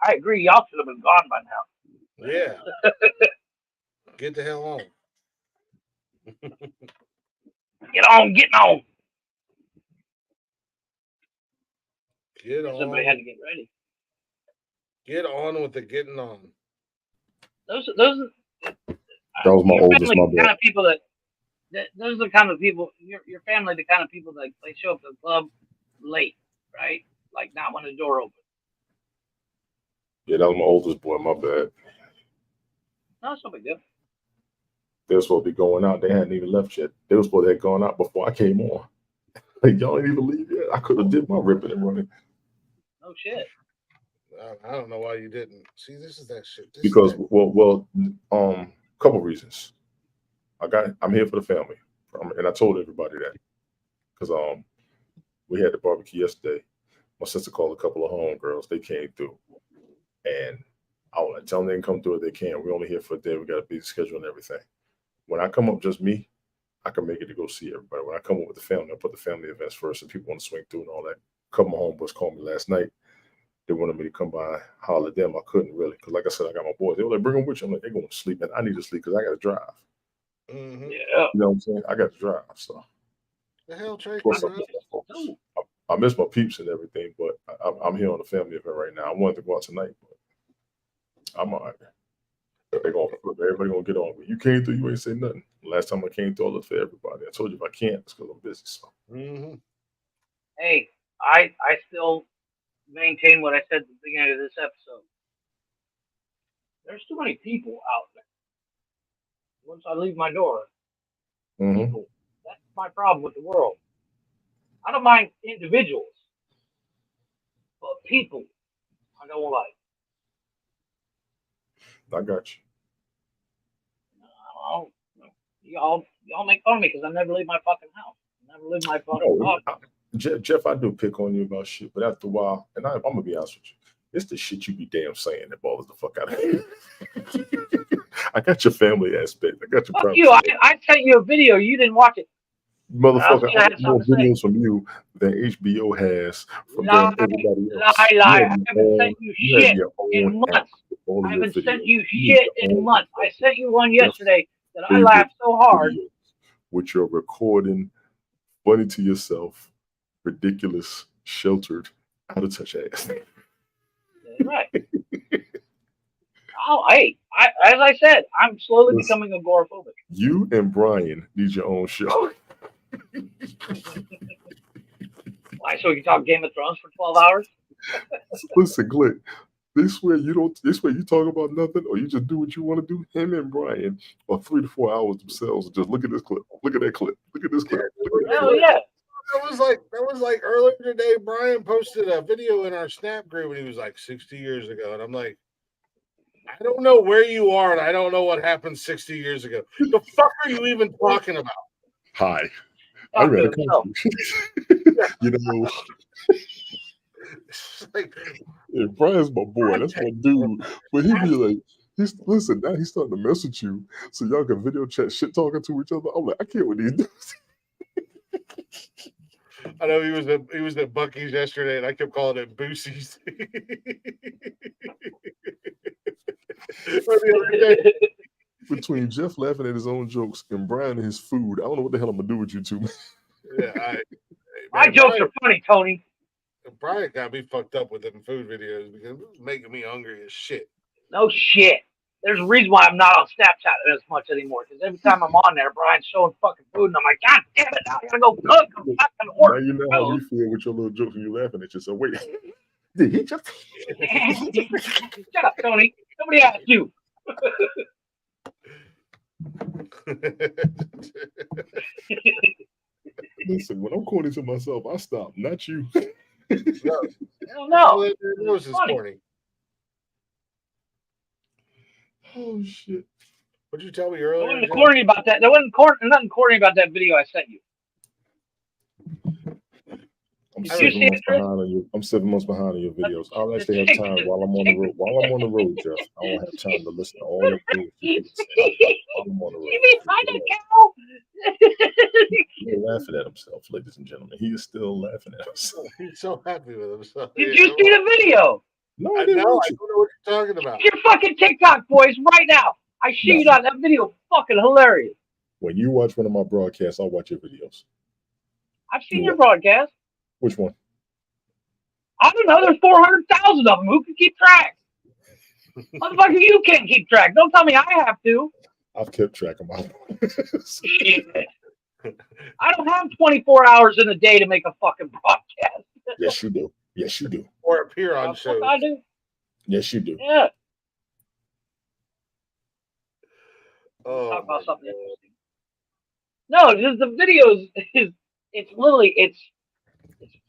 I agree. Y'all should have been gone by now. Yeah. Get the hell on. Getting on. Get on. Somebody had to get ready. Get on with the getting on. Those That was my oldest, my bad. kind of people that those are the kind of people. Your family, the kind of people that they show up to the club late, right? Like not when the door opens. Yeah, that was my oldest boy. My bad. No, it's no big deal. They were supposed to be going out. They hadn't even left yet. They were supposed to have gone out before I came on. Like, y'all ain't even leave yet. I could have did my ripping and running. No shit. I don't know why you didn't. See, this is that shit. Because couple reasons. I'm here for the family, and I told everybody that because we had the barbecue yesterday. My sister called a couple of homegirls. They came through, and I was like, tell them they can come through if they can. We're only here for a day. We got a busy schedule and everything. When I come up just me, I can make it to go see everybody. When I come up with the family, I put the family events first, and people want to swing through and all that. A couple of homeboys called me last night. They wanted me to come by, holler at them. I couldn't really, because like I said, I got my boys. They were like, bring them with you. I'm like, they're going to sleep, and I need to sleep because I got to drive. Mm-hmm. Yeah. You know what I'm saying? I got to drive, so. The hell, Trey? I miss my peeps and everything, but I'm here on the family event right now. I wanted to go out tonight, but I'm all right. Everybody gonna get on. You came through, you ain't say nothing. Last time I came through, I looked for everybody. I told you if I can't, it's because I'm busy. So. Mm-hmm. Hey, I still maintain what I said at the beginning of this episode. There's too many people out there. Once I leave my door, people, that's my problem with the world. I don't mind individuals, but people, I don't like. I got you. Y'all make fun of me because I never leave my fucking house. I never leave my fucking house. Jeff, I do pick on you about shit, but after a while, and I'm gonna be honest with you, it's the shit you be damn saying that bothers the fuck out of me. I got your family aspect. I got your fuck you. I sent you a video. You didn't watch it. Motherfucker, I have more videos from you than HBO has from everybody else. Lie. I haven't sent you shit in months. I haven't sent you shit in months. I sent you one yesterday that I laughed so hard. With your recording, funny to yourself, ridiculous, sheltered, out of touch ass. Right. Oh, hey, as I said, I'm slowly becoming agoraphobic. You and Brian need your own show. Why? So we can talk Game of Thrones for 12 hours? Listen, Clint. This way you talk about nothing, or you just do what you want to do. Him and Brian are 3 to 4 hours themselves. Just look at this clip. Look at that clip. Look at this clip. Hell yeah. That was like earlier today. Brian posted a video in our Snap group, and he was like 60 years ago, and I'm like, I don't know where you are, and I don't know what happened 60 years ago. The fuck are you even talking about? Hi. I read a comment. You know, like, Brian's my boy. That's my dude. But he'd be like, listen, now he's starting to message you so y'all can video chat shit talking to each other. I'm like, I can't with these dudes. I know he was at Buc-ee's yesterday, and I kept calling it Boosie's. Between Jeff laughing at his own jokes and Brian and his food, I don't know what the hell I'm gonna do with you two. Yeah, my jokes are funny, Tony. Brian got me fucked up with them food videos because it was making me hungry as shit. No shit. There's a reason why I'm not on Snapchat as much anymore. Because every time I'm on there, Brian's showing fucking food, and I'm like, God damn it! I gotta go cook. I'm fucking work. Now you know how you feel with your little jokes and you laughing at yourself. Wait, did he just? Shut up, Tony. Nobody asked you. Listen, when I'm quoting to myself, I stop, not you. No. It was funny. Oh shit! What'd you tell me There earlier? wasn't Jeff? corny about that. There wasn't nothing corny about that video I sent you. I'm Did you 7 see months it, Chris? behind on you. I'm 7 months behind on your videos. I'll The actually have chick- time while I'm on the road. While I'm on the road, Jeff, I won't have time to listen to all that bullshit you say while I'm on the road. You mean find a cow? He's laughing at himself, ladies and gentlemen. He is still laughing at himself. He's so happy with himself. Did you see the video? No, I I didn't know. I watch it. don't know what you're talking about. Your fucking TikTok, boys, right now. I see you No. on that video. Fucking hilarious. When you watch one of my broadcasts, I'll watch your videos. I've seen You your what? broadcast. Which one? I don't know. There's 400,000 of them. Who can keep track? Motherfucker, you can't keep track. Don't tell me I have to. I've kept track of my Shit. I don't have 24 hours in a day to make a fucking broadcast. Yes, you do. Yes, you do. Or appear on Of shows. course I do. Yes, you do. Yeah. Oh, Talk about my something God. interesting. No, the videos is it's literally it's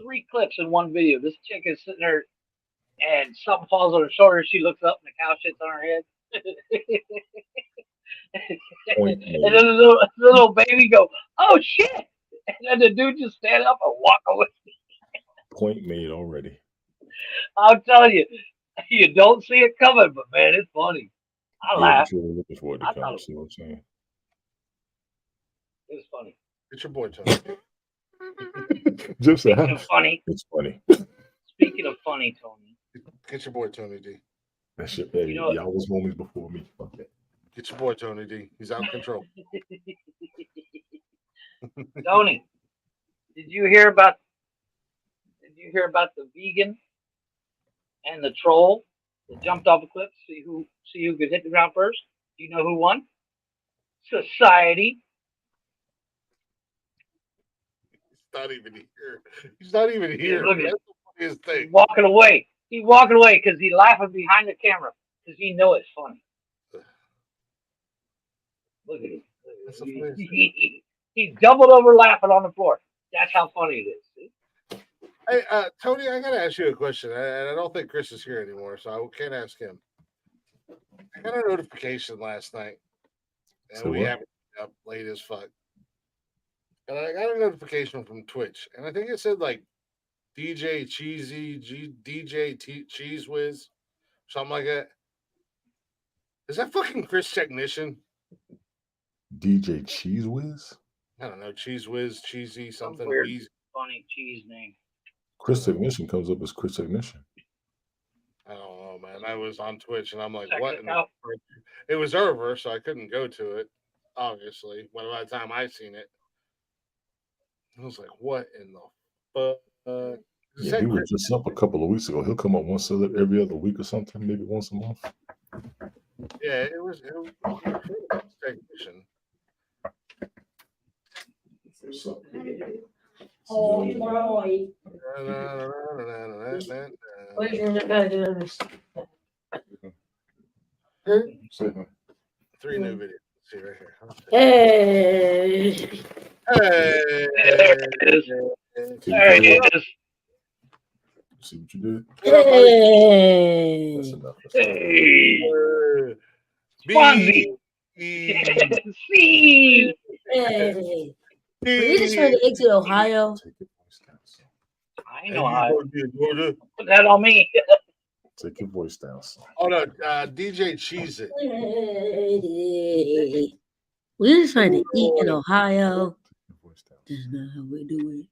3 clips in one video. This chick is sitting there and something falls on her shoulder. She looks up and the cow shits on her head. Point And then the little baby go, "Oh shit!" And then the dude just stand up and walk away. Point made already. I'm telling you, you don't see it coming, but man, it's funny. I Yeah, laugh. but you're looking for it to I come. thought See what I'm saying? it was funny. It's your boy, Tony. Just say, Speaking of funny, it's funny. speaking of funny, Tony. Get your boy, Tony D. That shit, baby. You know- Y'all was moments before me. Fuck that. Get your boy, Tony D. He's out of control. Tony, did you hear about the vegan and the troll that jumped off a cliff? See who could hit the ground first? Do you know who won? Society. He's not even here. He's not even here. look at That's the funniest He's thing. walking away. He's walking away because he's laughing behind the camera because he know it's funny. Look at him. That's the funniest thing. He's doubled over laughing on the floor. That's how funny it is. See? Hey, Tony, I gotta ask you a question, and I don't think Chris is here anymore, so I can't ask him. I got a notification last night, and So we what? have it up late as fuck. And I got a notification from Twitch, and I think it said like DJ Cheesy, Cheese Whiz, something like that. Is that fucking Chris Technician? DJ Cheese Whiz? I don't know, Cheese Whiz, Cheesy, something. weird. Wheezy. Funny cheese name. Chris Technician comes up as Chris Technician. I don't know, man. I was on Twitch, and I'm like, Check what? it in the out. frick? It was over, so I couldn't go to it, obviously. By the time I seen it, I was like, what in the fuck? It Yeah, said he was Chris- just up a couple of weeks ago. He'll come up once every other week or something, maybe once a month. Yeah, it was technician. Oh, boy. Three new videos. Let's see right here. Hey. Hey. There it is. See what you did? Hey. That's enough. That's enough. Hey. Swansea. See. Hey. Were you just trying to exit Ohio? Take your voice down. Son. I know how. Put that on me. Take your voice down. Son. Oh no, DJ Cheese It. Hey. Were you just trying to eat in Ohio? Take your voice down. That's not how we do it.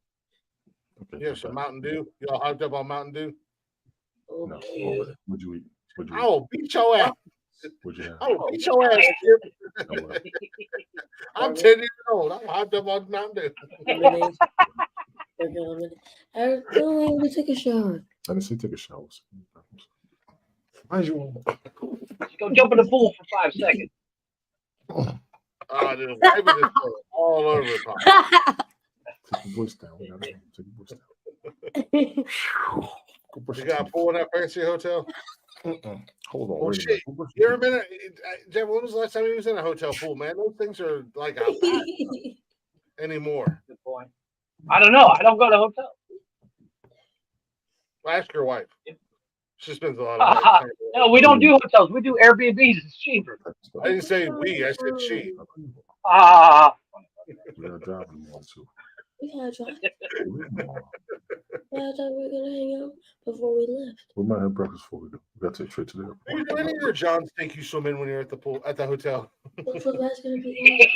Okay, You have some Mountain Dew? You all hyped up on Mountain Dew? No. Okay. What'd you eat? What'd you I eat? will beat your ass. What'd you have? I will beat your ass, Skip. Oh, well. I'm 10 years old. I'm hyped up on Mountain Dew. I don't want to take a shower. I didn't say take a shower. Why did you want? Just go jump in the pool for 5 seconds. Oh, dude, wiping this all over the place. Take your voice down. We gotta take your voice down. Go brush You your got a teeth. pool in that fancy hotel? Hold on. Oh, wait a shit. minute. Go brush You your ever been? Jeff, when was the last time you was in a hotel pool, man? Those things are like a bath anymore. Good point. I don't know. I don't go to hotels. Ask your wife. She spends a lot of time. No, we don't do hotels. We do Airbnbs. It's cheaper. I didn't say we. I said she. Ah, We gotta drive tomorrow too. We gotta drive. I thought we were gonna hang out before we left. We might have breakfast before we go. We gotta take straight to the airport. Do any of your Johns think you swim in when you're at the pool at the hotel? Look what that's gonna be.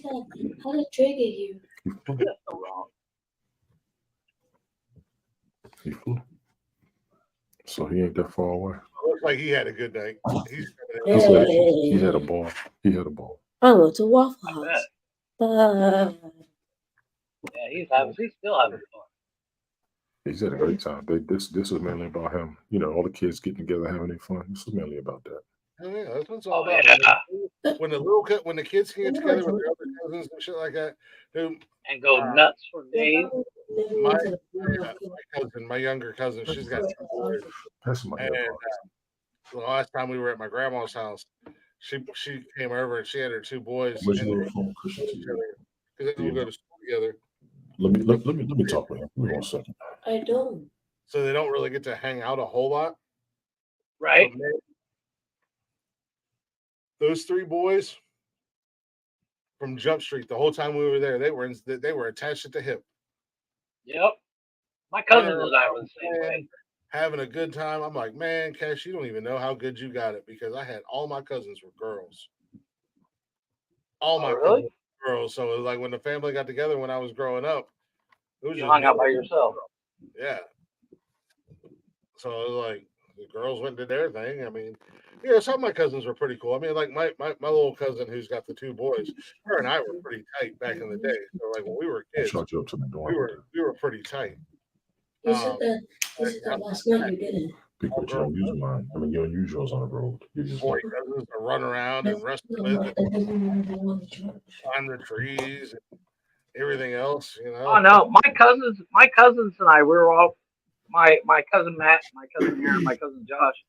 How did Trey get you? that's so wrong. He flew. So he ain't that far away. Looks like he had a good night. He said he had a ball. He had a ball. I went to Waffle House. Yeah, he's still having fun. He's had a great time. This was mainly about him. You know, all the kids getting together, having their fun. This was mainly about that. Oh, yeah, that's what it's all about. Yeah. When the kids can get together with their other cousins and shit like that, dude, And go nuts for days. my younger cousin, she's got 2 boys. That's my And the last time we were at my grandma's house, she came over and she had her 2 boys. Where's your phone, Christian? Because they go to school together. Let me talk with him. Give me 1 second. I don't. So they don't really get to hang out a whole lot. Right? Those 3 boys from Jump Street, the whole time we were there, they were attached at the hip. Yep. My cousins and I were the same way. Having a good time. I'm like, man, Cash, you don't even know how good you got it, because I had all my cousins were girls. All my cousins were girls. So it was like when the family got together when I was growing up, it was You just hung out by yourself. Yeah. So it was like the girls went to their thing. I mean, yeah, some of my cousins were pretty cool. I mean, like my little cousin who's got the 2 boys, her and I were pretty tight back in the day. So like when we were kids, Shut you up to the door. we were pretty tight. You said that last night you didn't. Because you don't use mine. I mean, you don't use yours on the road. You just Boy cousins to run around and wrestle with, and climb the trees and everything else, you know. Oh no, my cousins and I, we were all my cousin Matt, my cousin Aaron, my cousin Josh,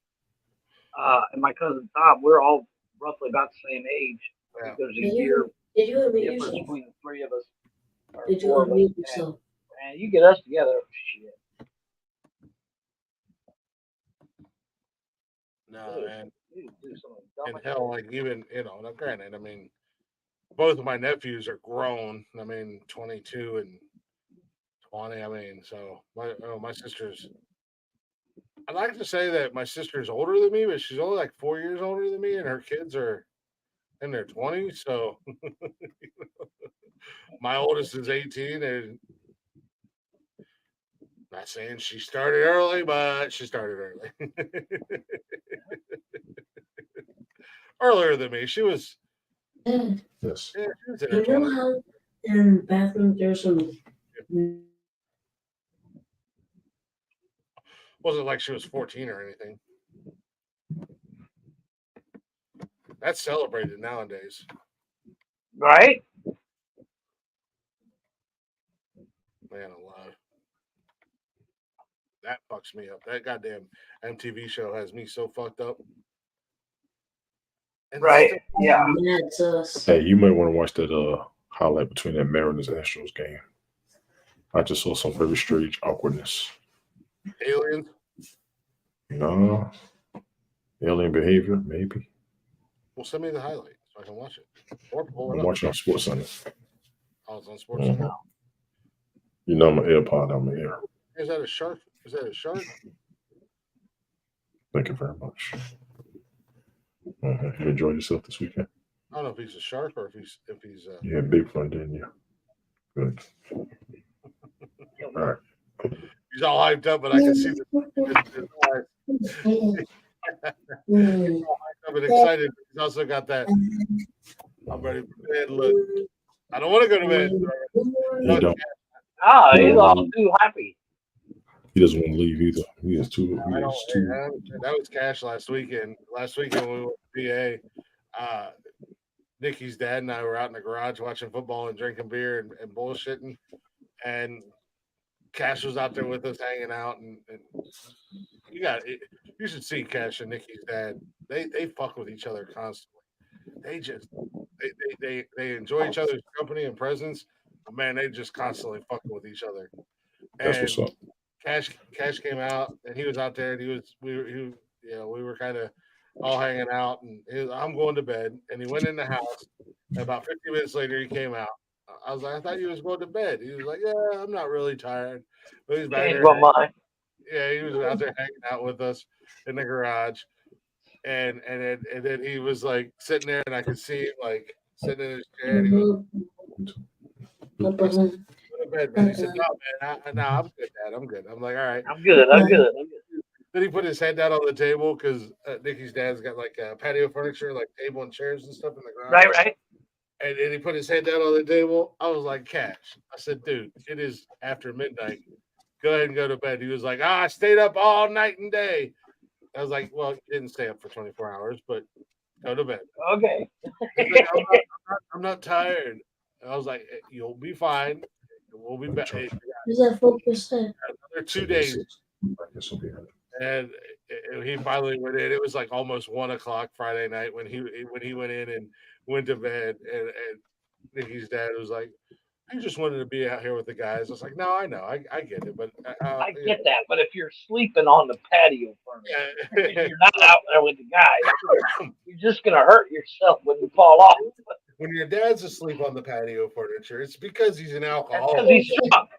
and my cousin Tom. We're all roughly about the same age. Yeah. There's a year Did you unmute difference yourself? between the 3 of us. Or Did you 4 of us. unmute yourself? And you get us together, shit. No, man. You do some dumb And hell, like even, you know, now granted, I mean, both of my nephews are grown. I mean, 22 and 20. I mean, so my sister's. I'd like to say that my sister's older than me, but she's only like 4 years older than me, and her kids are in their 20s. So my oldest is 18, and not saying she started early, but she started early. Earlier than me. She was. Dad, yes. Yeah, she was in you her know 20s. how in the bathroom there's some. Wasn't like she was 14 or anything. That's celebrated nowadays. Right? Man alive. That fucks me up. That goddamn MTV show has me so fucked up. And Right. Yeah. That's us. Hey, you might want to watch that highlight between that Mariners and Astros game. I just saw some very strange awkwardness. Aliens? No. Alien behavior, maybe. Well, send me the highlight so I can watch it. Or pull it I'm up. watching on Sports Center. Oh, it's on Sports Center. You know, my AirPod on my ear. Is that a shark? Is that a shark? Thank you very much. You enjoyed yourself this weekend? I don't know if he's a shark or if he's You had big fun, didn't you? Good. All right. he's all hyped up, but I can see his eyes. I've been excited. He's also got that I'm ready for bed look. I don't want to go to bed. You don't. Oh, he's all too happy. He doesn't want to leave either. He is too. He That is too. was Cash last weekend. Last weekend when we went to PA, Nikki's dad and I were out in the garage watching football and drinking beer and bullshitting. And Cash was out there with us hanging out. And you should see Cash and Nikki's dad. They fuck with each other constantly. They enjoy each other's company and presence. But man, they just constantly fucking with each other. That's And what's up. Cash came out, and he was out there, and we were kind of all hanging out, and I'm going to bed, and he went in the house. And about 50 minutes later, he came out. I was like, I thought you was going to bed. He was like, yeah, I'm not really tired, but he's back Changed there. my mind. Yeah, he was out there hanging out with us in the garage, and then he was like sitting there, and I could see him like sitting in his chair, and he goes, "Go to bed, man." He said, "No, man, I'm good, Dad. I'm good." I'm like, "All right." I'm good. I'm good. I'm good. Then he put his head down on the table because Nikki's dad's got like patio furniture, like table and chairs and stuff in the garage. Right, right. And he put his head down on the table. I was like, Cash. I said, dude, it is after midnight. Go ahead and go to bed. He was like, I stayed up all night and day. I was like, well, you didn't stay up for 24 hours, but go to bed. Okay. He's like, I'm not tired. And I was like, you'll be fine. We'll be back. Is that 4%? Another 2 days. And he finally went in. It was like almost 1:00 Friday night when he went in and went to bed. And Nikki's dad was like, "You just wanted to be out here with the guys." I was like, "No, I know, I get it, but I get that. But if you're sleeping on the patio furniture, you're not out there with the guys. You're just gonna hurt yourself when you fall off. When your dad's asleep on the patio furniture, it's because he's an alcoholic. Because he's drunk.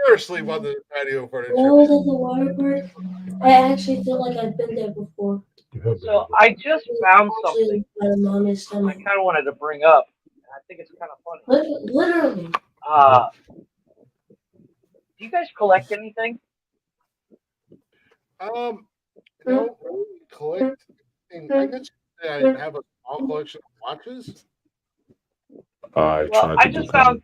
You're asleep on the patio furniture. When I was at the water park, I actually feel like I've been there before. So I just found something By the mommy's I stomach. kind of wanted to bring up. I think it's kind of funny. Literally. Do you guys collect anything? I don't really collect anything. I guess I have a small collection of watches. I just found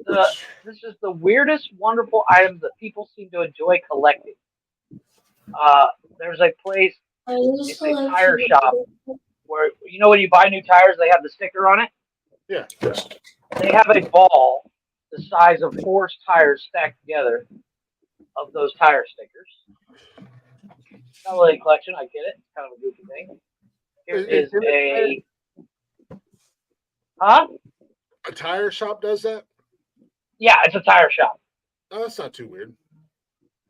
this is the weirdest, wonderful item that people seem to enjoy collecting. There's a place, it's a tire shop, where when you buy new tires, they have the sticker on it. Yeah. They have a ball the size of 4 tires stacked together of those tire stickers. Not really a collection, I get it. It's kind of a goofy thing. Here is a A tire shop does that? Yeah, it's a tire shop. Oh, that's not too weird.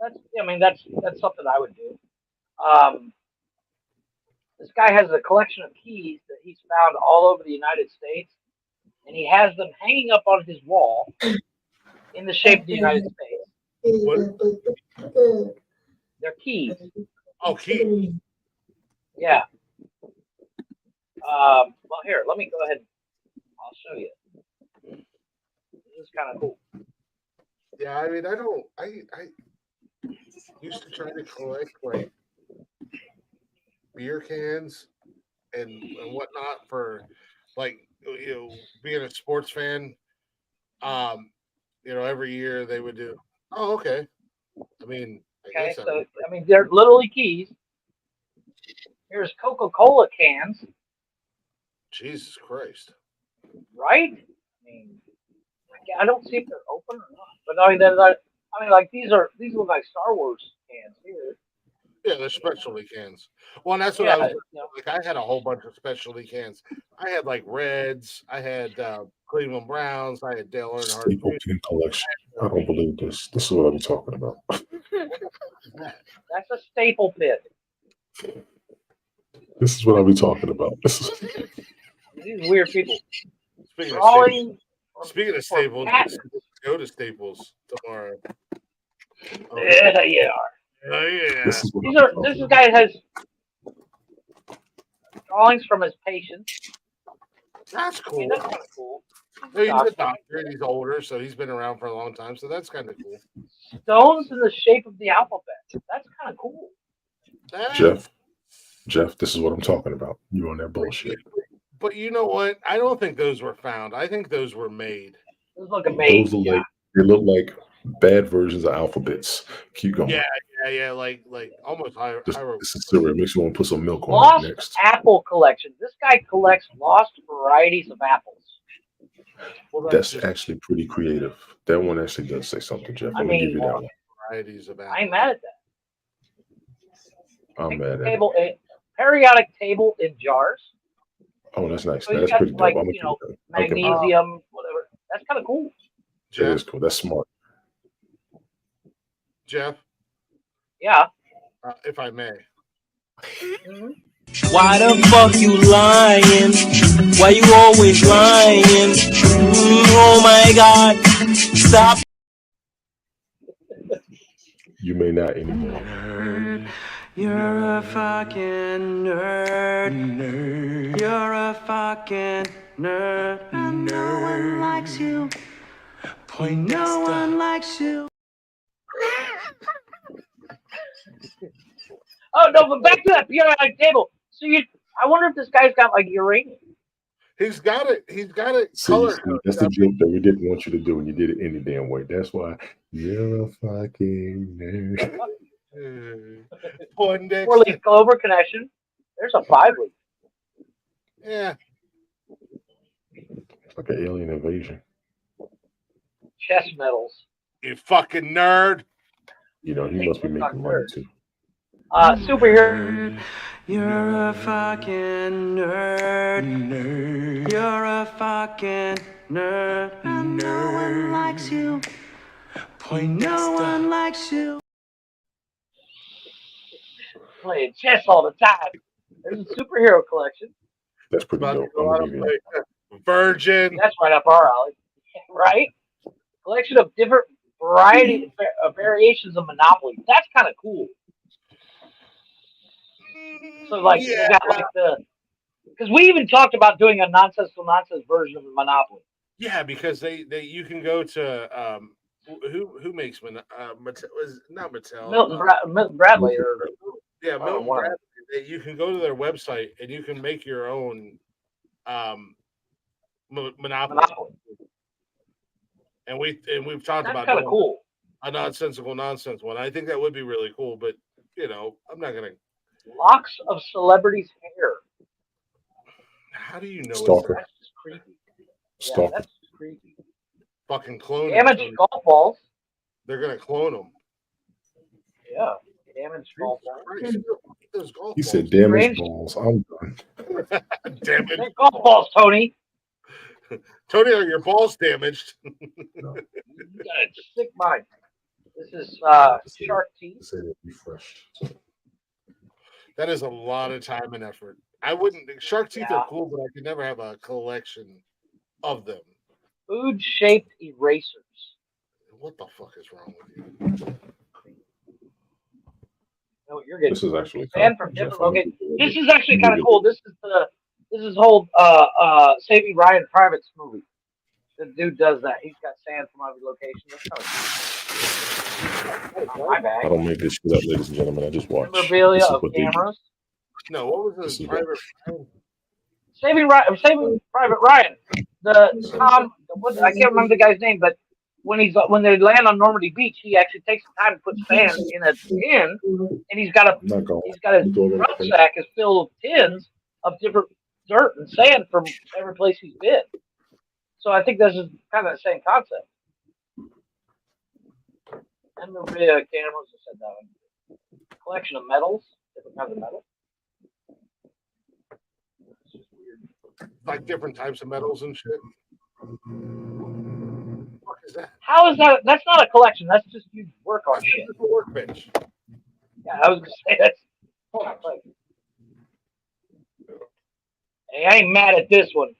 That's something I would do. This guy has a collection of keys that he's found all over the United States, and he has them hanging up on his wall in the shape of the United States. What? They're keys. Oh, keys. Yeah. Well, here, let me go ahead. I'll show you. This is kind of cool. Yeah, I mean, I used to try to collect like beer cans and whatnot for like being a sports fan. Every year they would do. Oh, okay. I mean, Okay, so they're literally keys. Here's Coca-Cola cans. Jesus Christ! Right? I mean, I don't see if they're open or not. But like these look like Star Wars cans here. Yeah, they're specialty cans. Well, and that's what I was like. I had a whole bunch of specialty cans. I had like Reds. I had Cleveland Browns. I had Dale Earnhardt. Staple pin collection. I don't believe this. This is what I'm talking about. That's a staple pin. This is what I'll be talking about. These weird people. Speaking of Staples, go to Staples tomorrow. Yeah, you are. Oh, yeah. This guy has drawings from his patients. That's cool. I mean, that's kind of cool. He's a doctor and he's older, so he's been around for a long time, so that's kind of cool. Stones in the shape of the alphabet. That's kind of cool. Jeff, this is what I'm talking about. You on that bullshit. But you know what? I don't think those were found. I think those were made. Those look amazing. They look like bad versions of alphabets. Keep going. Yeah, like almost higher. This is cereal. It makes you want to put some milk on Lost it next. apple collection. This guy collects lost varieties of apples. Well, that's actually pretty creative. That one actually does say something, Jeff. I'm gonna give you that one. Varieties of apples. I ain't mad at that. I'm mad at it. A periodic table in jars. Oh, that's nice. So That's got, pretty dope. like, I'm magnesium, whatever. That's kind of cool. It is cool. That's smart. Jeff, Yeah. if I may. Why the fuck you lying? Why you always lying? Oh my God! Stop. You may not anymore. Nerd. You're a fucking nerd. You're a fucking nerd. And no one likes you. No one likes you. Oh no, but back to that periodic table. So I wonder if this guy's got like uranium. He's got it. He's got it. See, Color. that's the joke that we didn't want you to do, and you did it any damn way. That's why you're a fucking nerd. Poindexter. 4-leaf clover connection. There's a 5-leaf. Yeah. Like an alien invasion. Chest metals. You fucking nerd. You know, he must be making money too. Superhero. You're a fucking nerd. You're a fucking nerd. And no one likes you. No one likes you. Playing chess all the time. There's a superhero collection. That's pretty dope. I'm gonna give you that. Virgin. That's right up our alley. Right? Collection of different variations of Monopoly. That's kind of cool. So like you got like because we even talked about doing a nonsensical nonsense version of Monopoly. Yeah, because you can go to who makes Mattel was not Mattel. Milton Bradley or Milton Bradley. You can go to their website and you can make your own Monopoly. And we've talked about kind of cool. A nonsensical nonsense one. I think that would be really cool, but I'm not gonna. Locks of celebrities' hair. How do you know? Stalker. That's just creepy. Stalker. Yeah, that's just creepy. Fucking clone. Damaged golf balls. They're gonna clone them. Yeah, damaged golf balls. He said damaged balls. I'm done. Damn it. Golf balls, Tony. Tony, are your balls damaged? You got a sick mind. This is shark teeth. Refreshed. That is a lot of time and effort. I wouldn't. Shark teeth are cool, but I could never have a collection of them. Food-shaped erasers. What the fuck is wrong with you? No, you're getting. This is actually from different locations. This is actually kind of cool. This is whole Saving Ryan Private's movie. The dude does that. He's got sand from every location. That's kind of cool. My bag. I don't make this shit up, ladies and gentlemen. I just watch. Memorabilia of cameras. No, what was this? Saving Private Ryan. The Tom. I can't remember the guy's name, but when they land on Normandy Beach, he actually takes the time to put sand in a tin, and his rucksack is filled with tins of different dirt and sand from every place he's been. So I think this is kind of the same concept. And the cameras, I said that one. Collection of metals, different kinds of metals. It's just weird. Like different types of metals and shit. What is that? How is that? That's not a collection. That's just you work on shit. It's a workbench. Yeah, I was gonna say that's. Like, hey, I ain't mad at this one.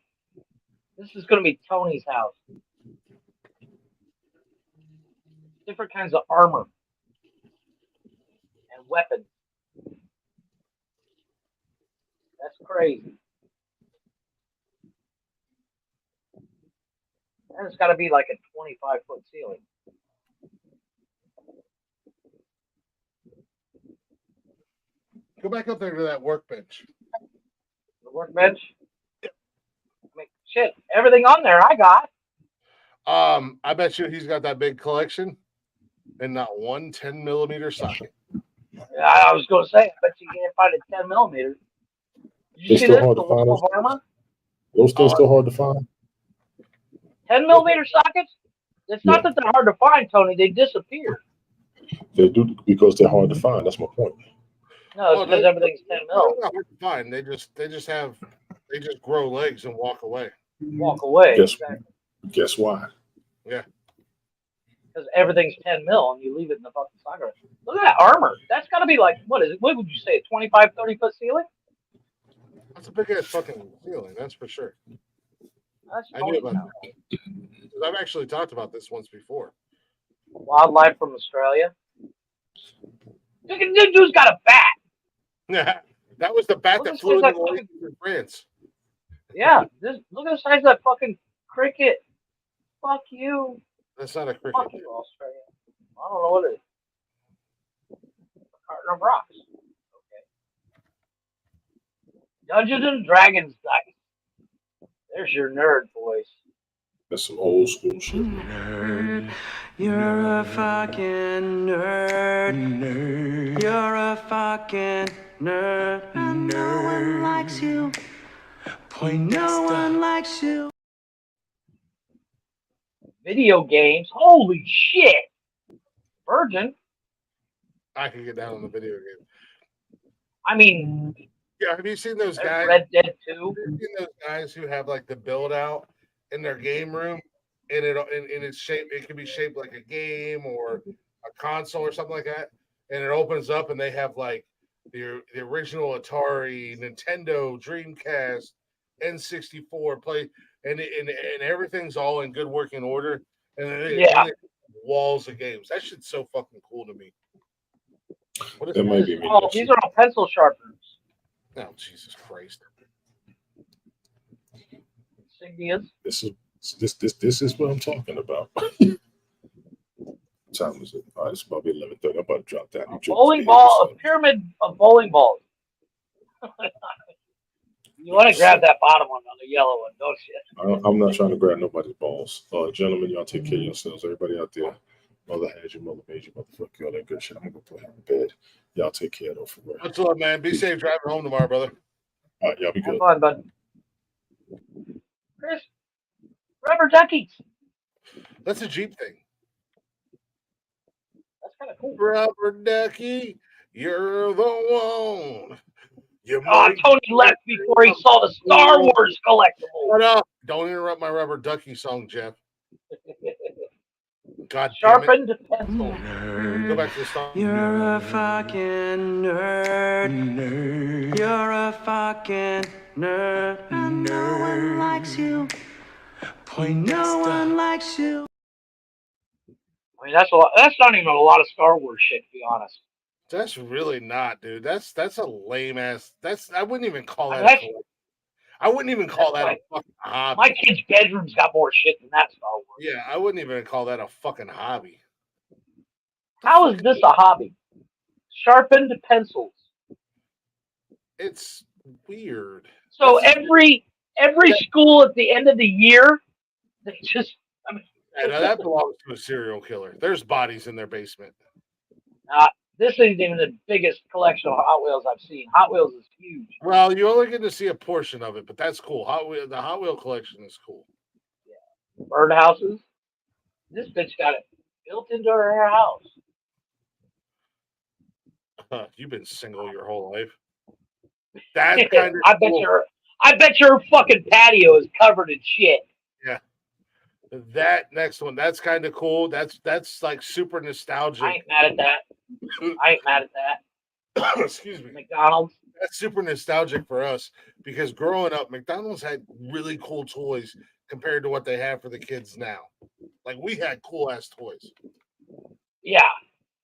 This is gonna be Tony's house. Different kinds of armor and weapons. That's crazy. And it's got to be like a 25-foot ceiling. Go back up there to that workbench. The workbench? I mean, shit, everything on there I got. I bet you he's got that big collection and not one 10mm socket. I was going to say, I bet you can't find a 10mm. Did you see this? The wall of armor? Those things still hard to find. 10mm sockets? It's not that they're hard to find, Tony. They disappear. They do because they're hard to find. That's my point. No, it's because everything's 10 mil. They're not hard to find. They just grow legs and walk away. Walk away. Guess why? Yeah. because everything's 10 mil and you leave it in the fucking socket. Look at that armor. That's got to be like, what is it? What would you say, a 25, 30 foot ceiling? That's a big ass fucking ceiling, that's for sure. That's I knew about that. I've actually talked about this once before. Wildlife from Australia. Dude's got a bat. Yeah, that was the bat that flew into the lake in France. Yeah, look at the size of that fucking cricket. Fuck you. That's not a cricket. Fuck you, Australia. I don't know what it is. A carton of rocks. Okay. Dungeons and Dragons dice. There's your nerd voice. That's some old school shit. Nerd, you're a fucking nerd. You're a fucking nerd. And no one likes you. No one likes you. Video games. Holy shit. Virgin. I can get down on the video game. I mean, yeah, have you seen those guys? Red Dead 2. Have you seen those guys who have like the build out in their game room, and it's shaped. It can be shaped like a game or a console or something like that, and it opens up and they have like the original Atari, Nintendo, Dreamcast, N64 play, and everything's all in good working order, and then walls of games. That shit's so fucking cool to me. That might be me. Oh, these are all pencil sharpeners. Oh, Jesus Christ. Insignias. This is what I'm talking about. Time is it? All right, it's about 11:30. I'm about to drop that. Bowling ball, a pyramid of bowling balls. You want to grab that bottom one on the yellow one, don't you? I'm not trying to grab nobody's balls. Gentlemen, y'all take care of yourselves. Everybody out there, mother had you, mother made you, motherfucker, all that good shit. I'm going to go put him in bed. Y'all take care, though, for real. What's up, man? Be safe driving home tomorrow, brother. All right, y'all be good. Have fun, bud. Chris, rubber duckies. That's a Jeep thing. That's kind of cool. Rubber ducky, you're the one. Tony left before he saw the Star Wars collectible. Shut up. Don't interrupt my rubber ducky song, Jeff. God Sharpened pencil. Go back to the song. You're a fucking nerd. You're a fucking nerd. And no one likes you. No one likes you. I mean, that's a lot. That's not even a lot of Star Wars shit, to be honest. That's really not, dude. That's a lame ass. I wouldn't even call that. I wouldn't even call that a fucking hobby. My kid's bedroom's got more shit than that Star Wars. Yeah, I wouldn't even call that a fucking hobby. How is this a hobby? Sharpened pencils. It's weird. So every school at the end of the year, they just. Yeah, now that belongs to a serial killer. There's bodies in their basement. This isn't even the biggest collection of Hot Wheels I've seen. Hot Wheels is huge. Well, you only get to see a portion of it, but that's cool. The Hot Wheel collection is cool. Yeah. Birdhouses. This bitch got it built into her house. You've been single your whole life. That's kind of I bet your fucking patio is covered in shit. Yeah. That next one, that's kind of cool. That's like super nostalgic. I ain't mad at that. Excuse me. McDonald's. That's super nostalgic for us because growing up, McDonald's had really cool toys compared to what they have for the kids now. Like we had cool ass toys. Yeah.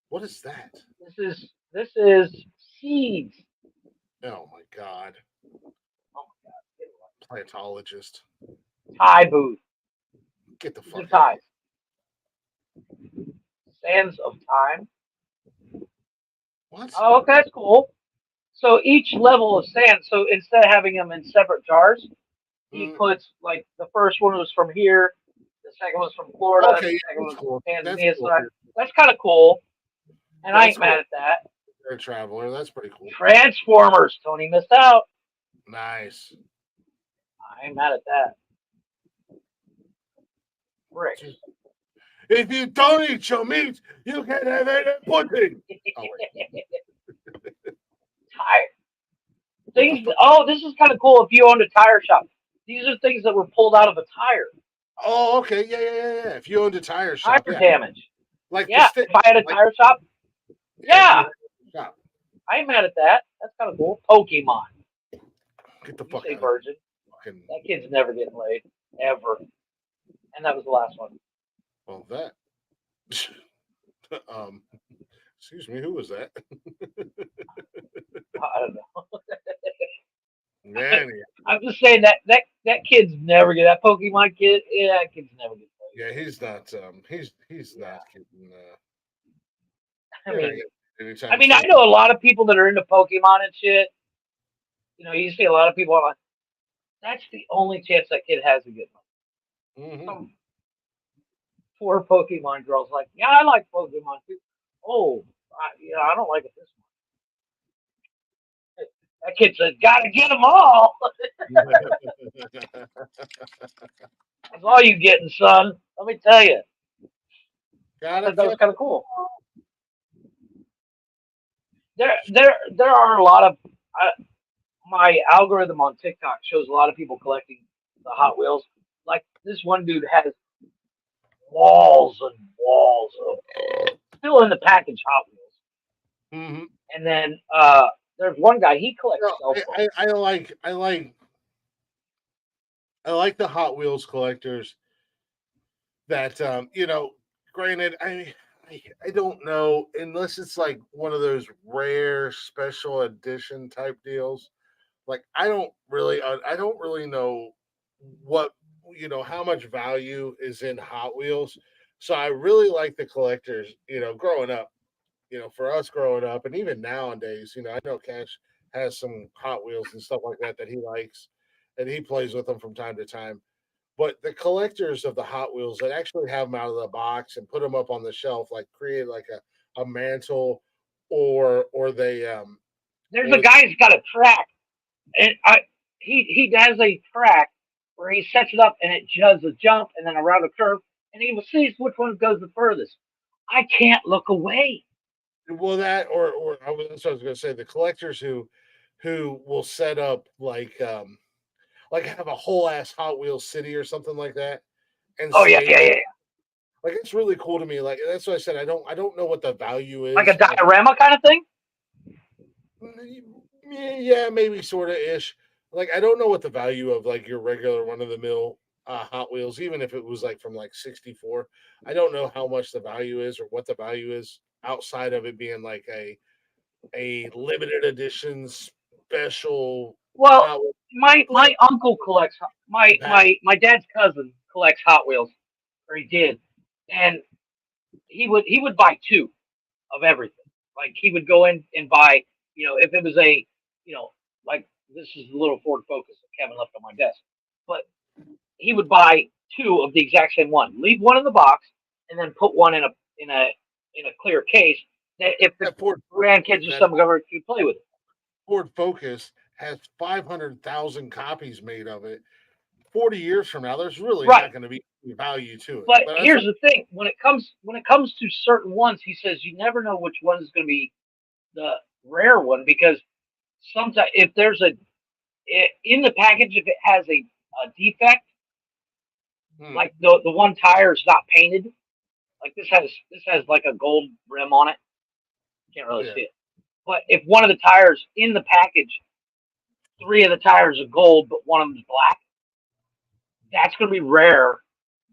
What is that? This is seeds. Oh my god. Plantologist. Tie booth. Get the fuck ties. Sands of Time. What? Oh, okay, that's cool. So each level of sand, so instead of having them in separate jars, he puts, like, the first one was from here, the second was from Florida, okay, the second was cool. from Tanzania. That's cool. That's kind of cool. And That's I ain't mad at that. Air Traveler, that's pretty cool. Transformers. Tony missed out. Nice. I ain't mad at that. Bricks. If you don't eat your meat, you can have any pudding. Oh, Tire. Things. Oh, this is kind of cool. If you owned a tire shop, these are things that were pulled out of a tire. Oh, okay. Yeah. If you owned a tire shop. Tire damage. Like the Yeah, stick. if I had a Like, tire shop, yeah, stop. I ain't mad at that. That's kind of cool. Pokemon. Get the You fuck say out of virgin. here. Fucking, That kid's never getting laid. Ever. And that was the last one. well, that. Excuse me, who was that? I don't know. Man, I'm just saying that kid's never get that Pokemon kid. Yeah, that kid's never get laid. yeah, he's not. He's Yeah. not getting. I You're not mean, getting anytime I mean, I soon. know a lot of people that are into Pokemon and shit. You know, you see a lot of people like, that's the only chance that kid has to get laid. Hmm. Some poor Pokemon girl's like, yeah, I like Pokemon too. Oh, I don't like it this much. That kid said, gotta get them all. That's all you getting, son. Let me tell you. I Gotta thought that was get. kind of cool. There are a lot of my algorithm on TikTok shows a lot of people collecting the Hot Wheels. Like this one dude has walls and walls of still in the package Hot Wheels. Hmm. And then there's one guy he collects No, cell phones. I like the Hot Wheels collectors that granted I don't know unless it's like one of those rare special edition type deals. Like I don't really know what how much value is in Hot Wheels. So I really like the collectors, growing up, for us growing up and even nowadays, I know Cash has some Hot Wheels and stuff like that that he likes and he plays with them from time to time. But the collectors of the Hot Wheels that actually have them out of the box and put them up on the shelf, like create like a mantle, or they There's a or guy who's got a track, and he has a track where he sets it up and it does a jump and then around a curve, and he sees which one goes the furthest. I can't look away. well that or that's what I was going to say. The collectors who will set up like have a whole ass Hot Wheels city or something like that and Oh yeah, stage yeah, yeah. it. Yeah. Like it's really cool to me. Like that's what I said. I don't know what the value Like a is of. diorama kind of thing. Yeah, maybe sort of ish. Like I don't know what the value of like your regular run of the mill Hot Wheels, even if it was like from like '64. I don't know how much the value is or what the value is outside of it being like a limited edition special Well, Hot Wheels. my uncle collects my Pack. my dad's cousin collects Hot Wheels, or he did, and he would buy two of everything. Like he would go in and buy, if it was like this is the little Ford Focus that Kevin left on my desk, but he would buy two of the exact same one, leave one in the box, and then put one in a in a clear case that if the That Ford grandkids or that something ever could play with it. Ford Focus has 500,000 copies made of it. 40 years from now, there's really Right. not going to be any value to it. But But that's here's the thing: when it comes to certain ones, he says you never know which one is going to be the rare one because sometimes if there's in the package if it has a defect, like the one tire is not painted, like this has like a gold rim on it. Can't really yeah, see it. But if one of the tires in the package, three of the tires are gold, but one of them is black, that's going to be rare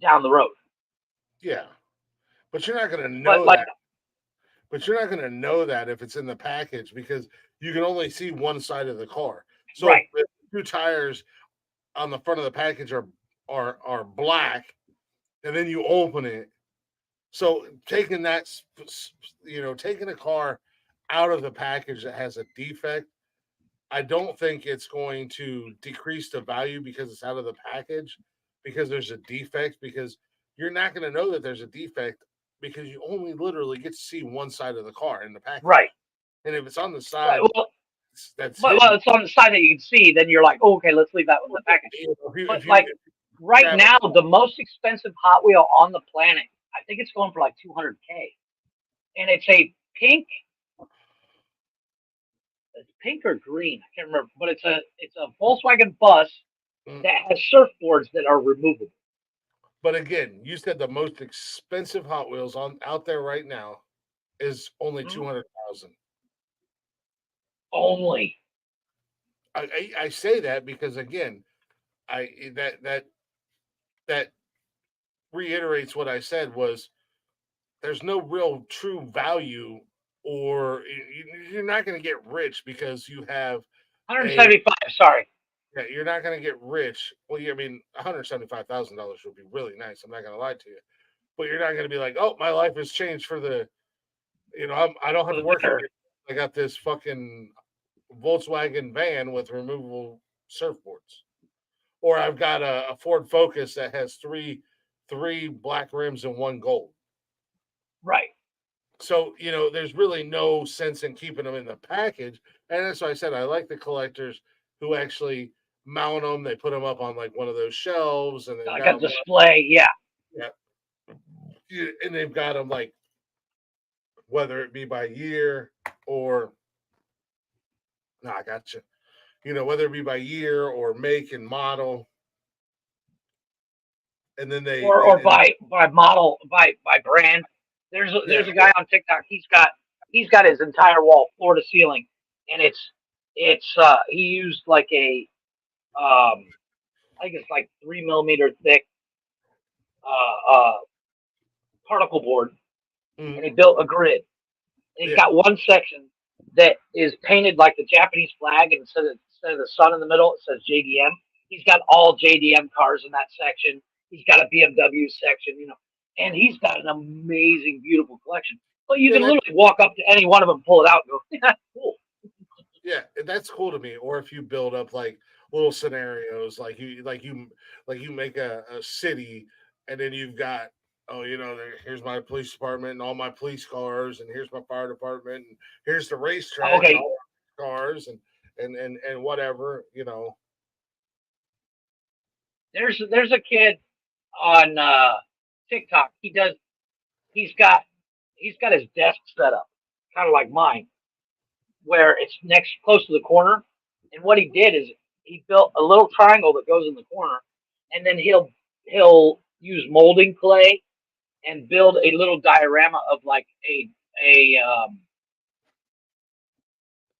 down the road. yeah. But you're not going to But know like, that. But you're not going to know that if it's in the package because you can only see one side of the car. So right, if two tires on the front of the package are black, and then you open it. So taking taking a car out of the package that has a defect, I don't think it's going to decrease the value because it's out of the package because there's a defect because you're not going to know that there's a defect because you only literally get to see one side of the car in the package. right, And if it's on the right. side Well, that's well, hidden, it's on the side that you can see. Then you're like, oh, okay, let's leave that one in the package. But if you like right grab now, the most expensive Hot Wheel on the planet, I think it's going for like 200K, and it's a pink. It's pink or green. I can't remember, but it's a Volkswagen bus it, that has surfboards that are removable. But again, you said the most expensive Hot Wheels out there right now is only Mhm. 200,000. Only. I say that because again, that reiterates what I said was there's no real true value, or you're not going to get rich because you have a 175. Sorry. yeah, you're not going to get rich. Well, I mean, $175,000 would be really nice. I'm not going to lie to you, but you're not going to be like, oh, my life has changed for the, I don't have to work Better. here. I got this fucking Volkswagen van with removable surfboards, or I've got a Ford Focus that has three black rims and one gold. Right. So, there's really no sense in keeping them in the package. And that's why I said I like the collectors who actually mount them. They put them up on like one of those shelves, and they've Like got a them. display. Yeah. Yeah, and they've got them like whether it be by year or no, I got you. Whether it be by year or make and model, and then they Or by model, by brand. There's yeah, a guy on TikTok. He's got his entire wall floor to ceiling, and it's he used like a I think it's like 3 millimeter thick particle board, and he built a grid. And he's yeah, got one section that is painted like the Japanese flag, and instead of the sun in the middle, it says JDM. He's got all JDM cars in that section. He's got a BMW section, and he's got an amazing, beautiful collection. But you yeah. can literally walk up to any one of them, pull it out, and go, yeah, cool. Yeah, that's cool to me. Or if you build up like little scenarios, like you make a city, and then you've got here's my police department and all my police cars, and here's my fire department, and here's the racetrack and Okay, all my cars, and whatever. there's a kid on TikTok. He's got his desk set up, kind of like mine, where it's next close to the corner. And what he did is he built a little triangle that goes in the corner, and then he'll use molding clay and build a little diorama of like a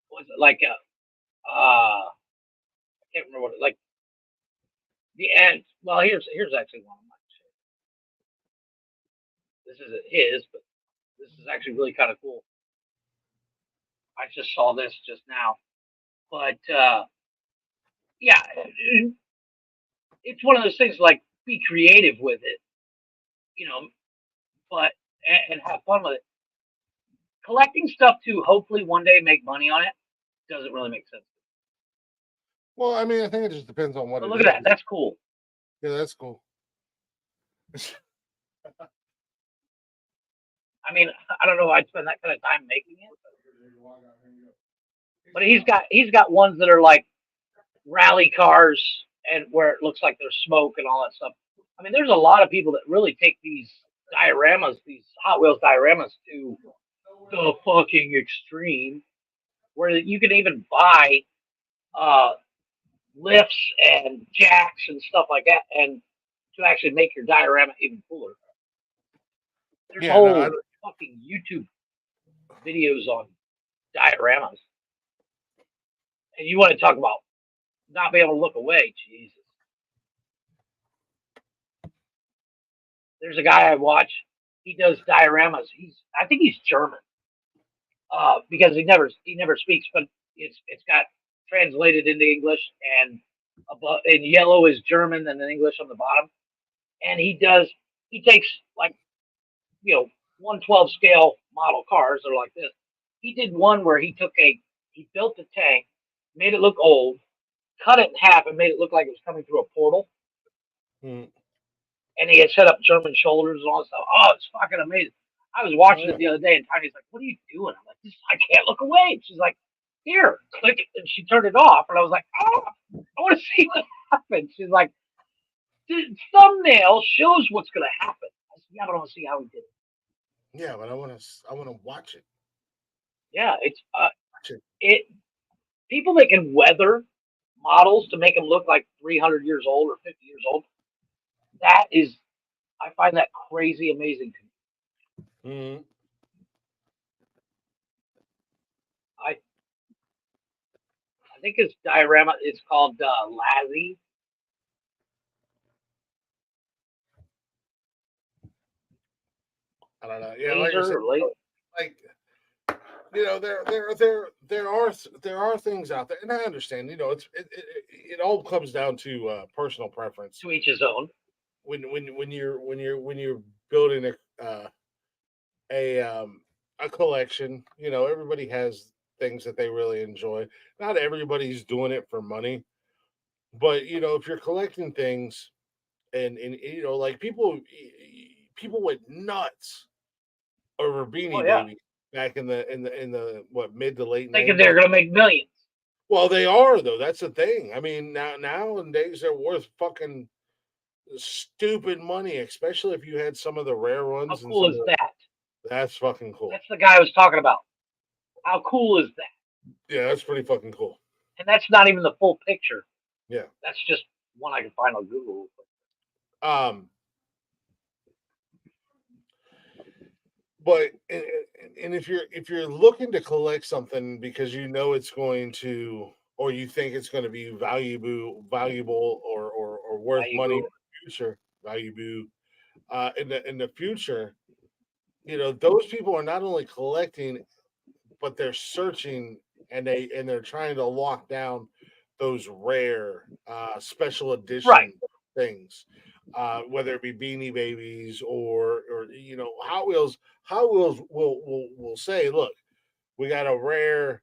what's it like a I can't remember what it like the end. Well, here's actually one of mine. This isn't his, but this is actually really kind of cool. I just saw this just now, but yeah, it's one of those things like be creative with it, you know, but and have fun with it. Collecting stuff to hopefully one day make money on it doesn't really make sense. Well, I mean, I think it just depends on what But it look at is. that. That's cool. Yeah, that's cool. I mean, I don't know. I'd spend that kind of time making it, but he's got ones that are like rally cars and where it looks like there's smoke and all that stuff. I mean, there's a lot of people that really take these dioramas, these Hot Wheels dioramas, to the fucking extreme, where you can even buy uh, lifts and jacks and stuff like that, and to actually make your diorama even cooler. There's Yeah, whole no, fucking YouTube videos on dioramas, and you want to talk about not being able to look away? Jesus. There's a guy I watch. He does dioramas. I think he's German. Because he never speaks, but it's got translated into English, and above in yellow is German, and then English on the bottom. And he takes like 1/12 scale model cars that are like this. He did one where he built the tank, made it look old, cut it in half, and made it look like it was coming through a portal. Mm. And he had set up German shoulders and all that stuff. Oh, it's fucking amazing. I was watching Oh, yeah. it the other day, and Tiny's like, "What are you doing?" I'm like, "I can't look away." And she's like, "Here, click," and she turned it off. And I was like, "Oh, I want to see what happens." She's like, "The thumbnail shows what's going to happen." I said, "Yeah, but I want to see how he did it." Yeah, but I want to watch it. Yeah, it's Watch it. people that can weather models to make them look like 300 years old or 50 years old. That is I find that crazy amazing to me. Mm-hmm. I think his diorama it's called Lazzy. I don't know. Yeah, like I said, Laser or laser. like there are things out there, and I understand. It all comes down to personal preference. To each his own. When you're building a collection, everybody has things that they really enjoy. Not everybody's doing it for money, but if you're collecting things and like people went nuts over Oh Beanie yeah. Baby back in the what mid to late Thinking 90s. they're gonna make millions. Well, they are though. That's the thing. I mean, nowadays they're worth fucking stupid money, especially if you had some of the rare How ones and cool some of is that? that's fucking cool. That's the guy I was talking about. How cool is that? Yeah, that's pretty fucking cool. And that's not even the full picture. Yeah. That's just one I can find on Google. Um, but and if you're looking to collect something because it's going to or you think it's going to be valuable or worth money in Valuable. the future, valuable in the future, those people are not only collecting but they're searching and they're trying to lock down those rare special Right. edition things, whether it be Beanie Babies or Hot Wheels. Hot Wheels will say, "Look, we got a rare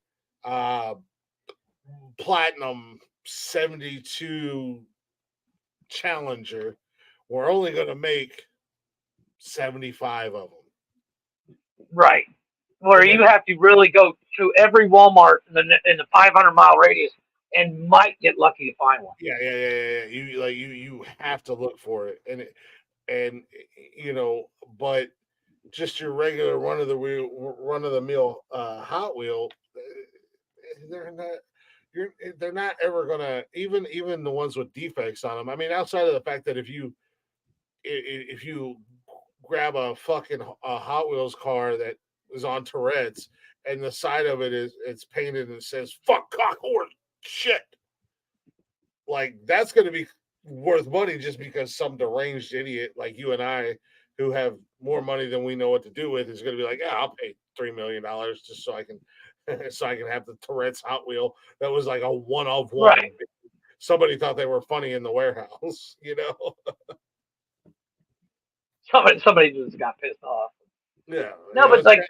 platinum 72 Challenger. We're only going to make 75 of them." Right. Where And then, you have to really go to every Walmart in the 500-mile radius and might get lucky to find one. yeah. You have to look for it, and but just your regular run of the mill Hot Wheel, they're not. They're not ever gonna even the ones with defects on them. I mean, outside of the fact that if you grab a fucking Hot Wheels car that is on Tourette's and the side of it's painted and it says "fuck cock horse shit," like that's going to be worth money just because some deranged idiot like you and I, who have more money than we know what to do with, is going to be like, "Yeah, I'll pay $3 million just so I can so I can have the Tourette's Hot Wheel that was like a one of one." Right. Somebody thought they were funny in the warehouse, Somebody just got pissed off. Yeah, No, but like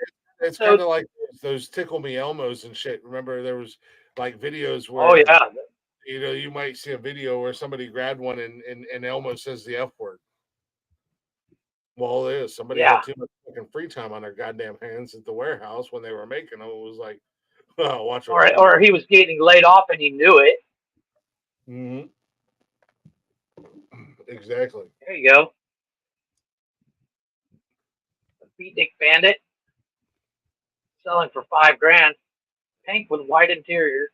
it's so. kind of like those Tickle Me Elmos and shit. Remember, there was like videos Oh where yeah. you might see a video where somebody grabbed one and Elmo says the F word. Well, it is somebody Yeah. had too much fucking free time on their goddamn hands at the warehouse when they were making them. It was like, oh, watch what you Or he was getting laid off and he knew it. do. Exactly. There you go. Beatnik Bandit selling for $5,000. Pink with white interior.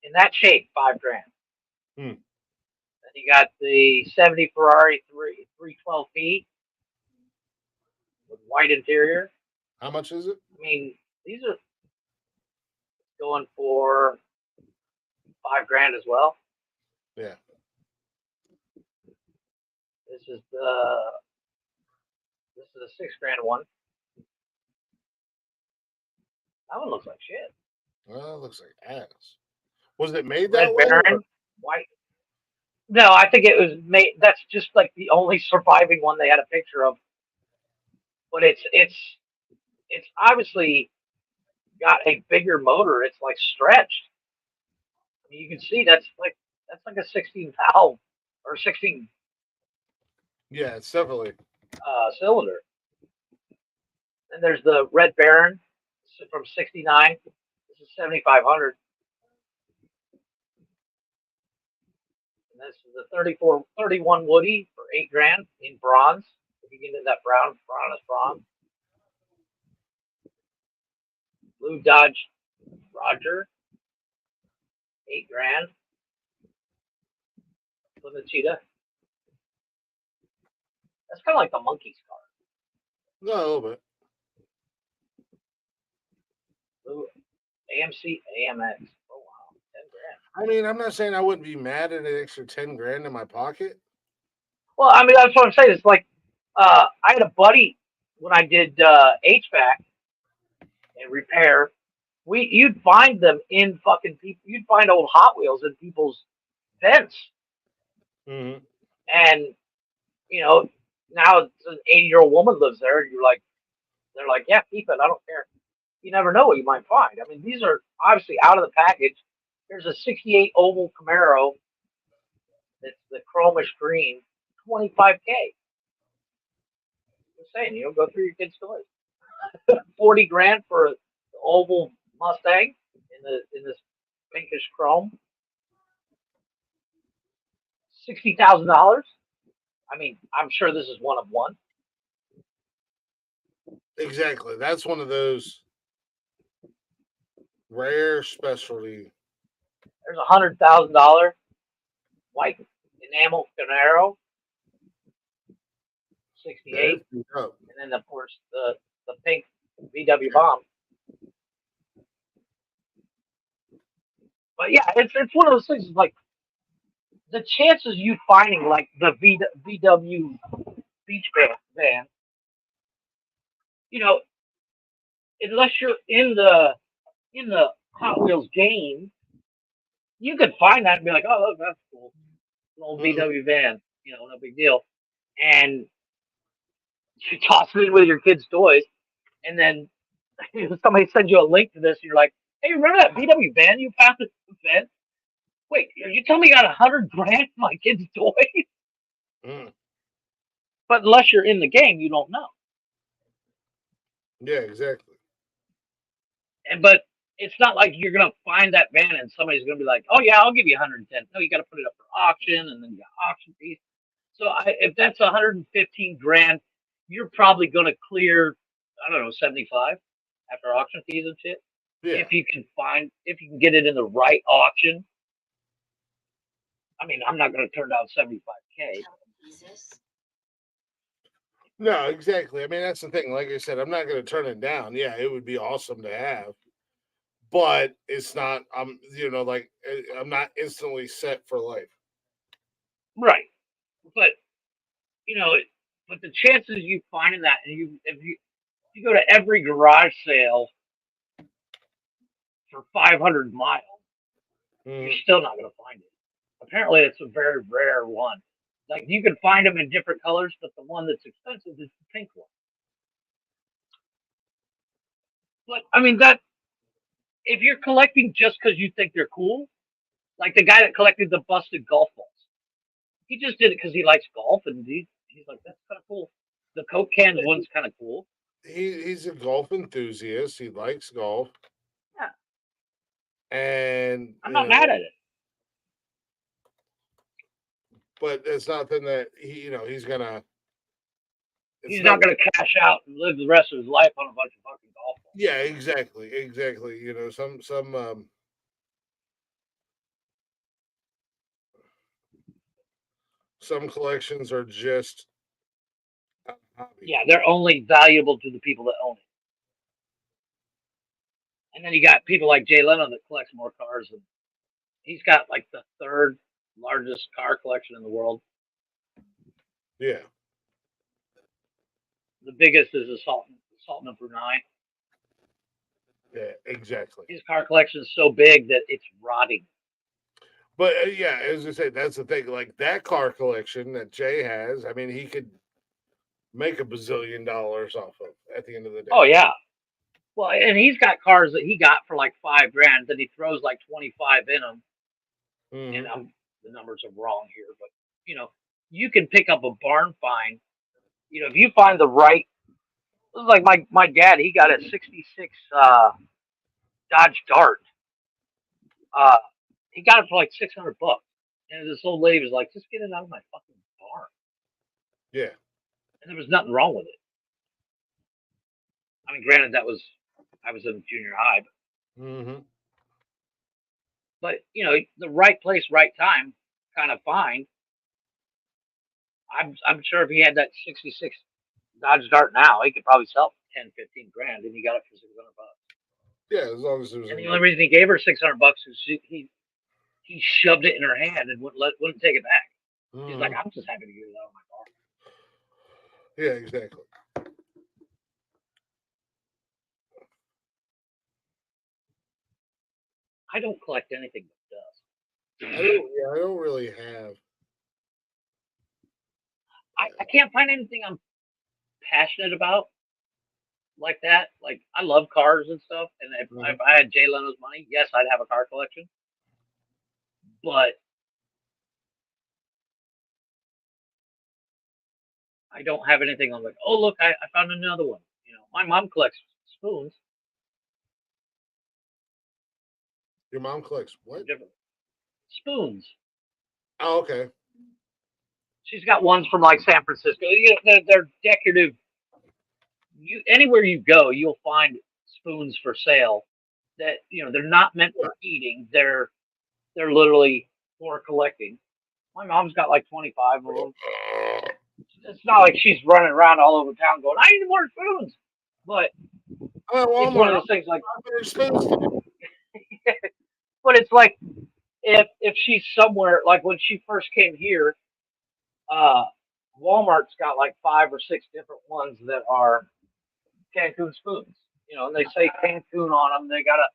In that shape, $5,000. Hmm. Then you got the 70 Ferrari 312P with white interior. How much is it? I mean, these are going for $5,000 as well. Yeah. This is a $6,000 one. That one looks like shit. Well, it looks like ass. Was it made that Red way? Baron, white. No, I think it was made. That's just like the only surviving one they had a picture of. But it's obviously got a bigger motor. It's like stretched. I mean, you can see that's like a 16 valve or 16 Yeah, it's definitely. cylinder. And there's the Red Baron from '69. This is 7,500. And this is the 31 Woody for $8,000 in bronze. If you get into that bronze. Blue Dodge Roger, $8,000. Plymouth Cheetah. That's kind of like the monkey's car. No, a little bit. Ooh, AMC AMX. Oh wow, 10 grand. I mean, I'm not saying I wouldn't be mad at an extra 10 grand in my pocket. Well, I mean, that's what I'm saying. It's like I had a buddy when I did HVAC and repair. You'd find them in fucking people. You'd find old Hot Wheels in people's vents, Mm-hmm. and you know now it's an 80-year-old woman lives there. And they're like, yeah, keep it. I don't care. You never know what you might find. I mean, these are obviously out of the package. There's a '68 oval Camaro. It's the chromish green, 25K. Just saying, go through your kids' toys. 40 grand for an oval Mustang in this pinkish chrome. $60,000. I mean, I'm sure this is one of one. Exactly. That's one of those rare specialty. There's $100,000 white enamel Camaro, 68, and then of course the pink VW bomb. But yeah, it's one of those things. Like the chances you finding like the VW beach van, unless you're in the Hot Wheels game, you could find that and be like, oh, look, that's cool, an old VW van, no big deal, and you toss it in with your kids' toys, and then somebody sends you a link to this, and you're like, hey, remember that VW van you found at the event? Wait, you telling me you got $100 grand for my kid's toys? But unless you're in the game, you don't know. Yeah, exactly. But it's not like you're gonna find that van and somebody's gonna be like, "Oh yeah, I'll give you 110." No, you got to put it up for auction, and then you got auction fees. So if that's 115 grand, you're probably gonna clear, I don't know, 75 after auction fees and shit. Yeah. If you can get it in the right auction. I mean, I'm not gonna turn down 75K. No, exactly. I mean, that's the thing. Like I said, I'm not going to turn it down. Yeah, it would be awesome to have, but it's not. I'm not instantly set for life. Right, but but the chances of you finding that, and if you go to every garage sale for 500 miles, you're still not going to find it. Apparently, it's a very rare one. Like, you can find them in different colors, but the one that's expensive is the pink one. But I mean, if you're collecting just because you think they're cool, like the guy that collected the busted golf balls, he just did it because he likes golf, and he's like, that's kind of cool. The Coke cans one's kind of cool. He's a golf enthusiast. He likes golf. Yeah. And I'm not mad at it. But it's nothing that he's gonna. He's not gonna cash out and live the rest of his life on a bunch of fucking golf balls. Yeah, exactly. Some collections are just a hobby. Yeah, they're only valuable to the people that own it. And then you got people like Jay Leno that collects more cars, and he's got like the third largest car collection in the world. Yeah. The biggest is the Sultan of Brunei. Yeah, exactly. His car collection is so big that it's rotting. But yeah, as I say, that's the thing. Like that car collection that Jay has, I mean, he could make $1 bazillion off of at the end of the day. Oh yeah. Well, and he's got cars that he got for like $5 grand that he throws like 25 in them. And the numbers are wrong here, but you can pick up a barn find. If you find the right, this is like my dad. He got a '66 Dodge Dart. He got it for like $600, and this old lady was like, "Just get it out of my fucking barn." Yeah. And there was nothing wrong with it. I mean, granted, I was in junior high, but the right place, right time kind of find. I'm sure if he had that '66 Dodge Dart now, he could probably sell it for 10, 15 grand, and he got it for $600. Yeah, as long as it was. And the only reason he gave her $600 was he shoved it in her hand and wouldn't take it back. He's like, I'm just happy to get it out of my car. Yeah, exactly. I don't collect anything but dust. I don't really have. I can't find anything I'm passionate about like that. Like, I love cars and stuff, and if I had Jay Leno's money, yes, I'd have a car collection. But I don't have anything. I'm like, oh look, I found another one. You know, my mom collects spoons. Your mom collects what? Different spoons. Oh, okay. She's got ones from like San Francisco. You know, they're decorative. Anywhere you go, you'll find spoons for sale that, you know, they're not meant for eating. They're literally for collecting. My mom's got like 25 of them. It's not like she's running around all over town going, I need more spoons. But it's one of those things like, but it's like if she's somewhere, like when she first came here, Walmart's got like 5 or 6 different ones that are Cancun spoons. You know, and they say Cancun on them. They got a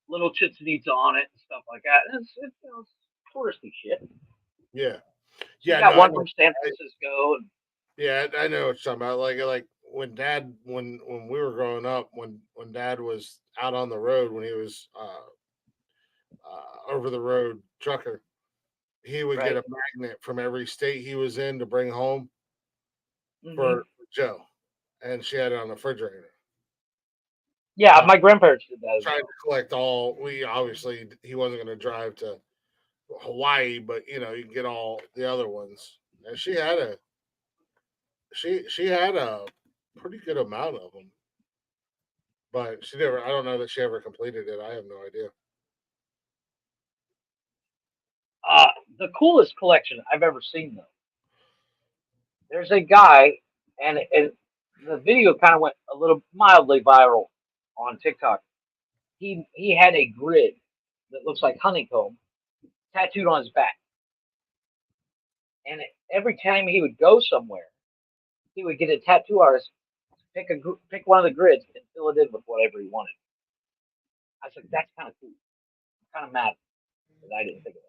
little chitsanita on it and stuff like that. And it's you know, it's touristy shit. Yeah. She got one from San Francisco. And yeah, I know what you're talking about. Like when Dad, when we were growing up, when Dad was out on the road, when he was over the road trucker, he would get a magnet from every state he was in to bring home for Joe, and she had it on the refrigerator. Yeah, my grandparents did that. Trying to collect all. He wasn't going to drive to Hawaii, but you know, you can get all the other ones. And she had a pretty good amount of them, but she never. I don't know that she ever completed it. I have no idea. The coolest collection I've ever seen, though. There's a guy, and the video kind of went a little mildly viral on TikTok. He had a grid that looks like honeycomb tattooed on his back, and every time he would go somewhere, he would get a tattoo artist to pick one of the grids and fill it in with whatever he wanted. I was like, that's kind of cool. I'm kind of mad that I didn't think of that.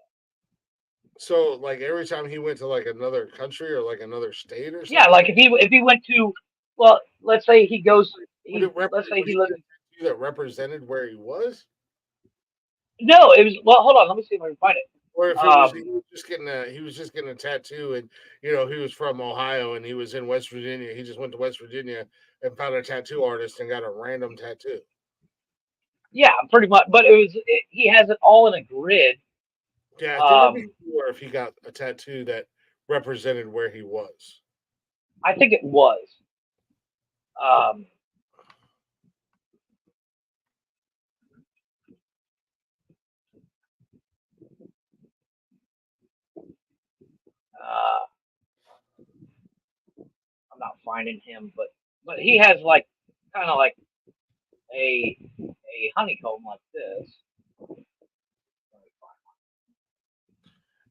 So, like every time he went to like another country or like another state or something. Yeah, like if he went to, well, let's say he goes. Let's say he lives. That represented where he was. No, it was. Well, hold on. Let me see if I can find it. Or if he was just getting a tattoo, and you know he was from Ohio and he was in West Virginia. He just went to West Virginia and found a tattoo artist and got a random tattoo. Yeah, pretty much. But he has it all in a grid. Yeah, I think if he got a tattoo that represented where he was. I think it was. I'm not finding him, but he has like kind of like a honeycomb like this.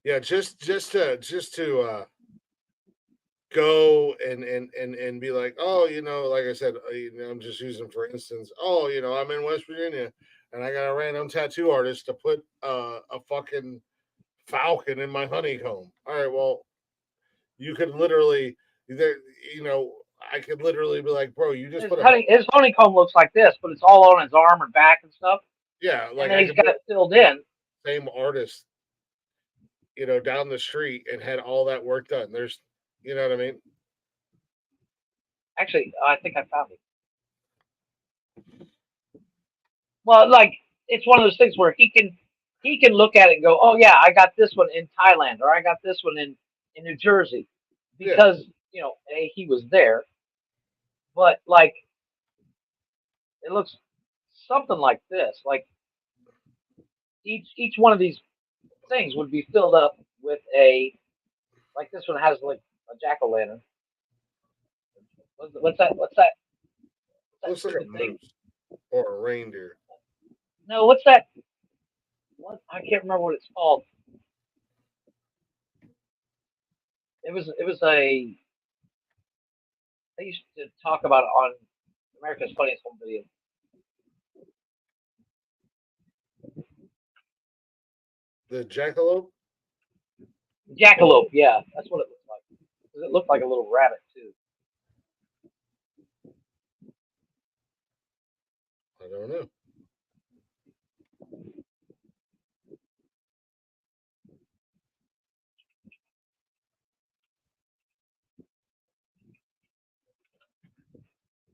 Yeah, just to go and be like, oh, you know, like I said, you know, I'm just using for instance. Oh, you know, I'm in West Virginia and I got a random tattoo artist to put a fucking falcon in my honeycomb. All right, well, you could literally, you know, I could literally be like, bro, you just his honeycomb looks like this, but it's all on his arm or back and stuff. Yeah, like and he's got it filled in. Same artist, you know, down the street and had all that work done. There's, you know what I mean? Actually, I think I found it. Well, like it's one of those things where he can look at it and go, oh yeah, I got this one in Thailand or I got this one in New Jersey because you know he was there. But like, it looks something like this. Like each one of these things would be filled up with like this one has like a jack-o'-lantern. What's that? What's that? Looks like a stupid thing? moose or a reindeer. No, what's that? What? I can't remember what it's called. It was a. They used to talk about it on America's Funniest Home Video. The jackalope? Jackalope, yeah, that's what it looked like. 'Cause it looked like a little rabbit too. I don't know.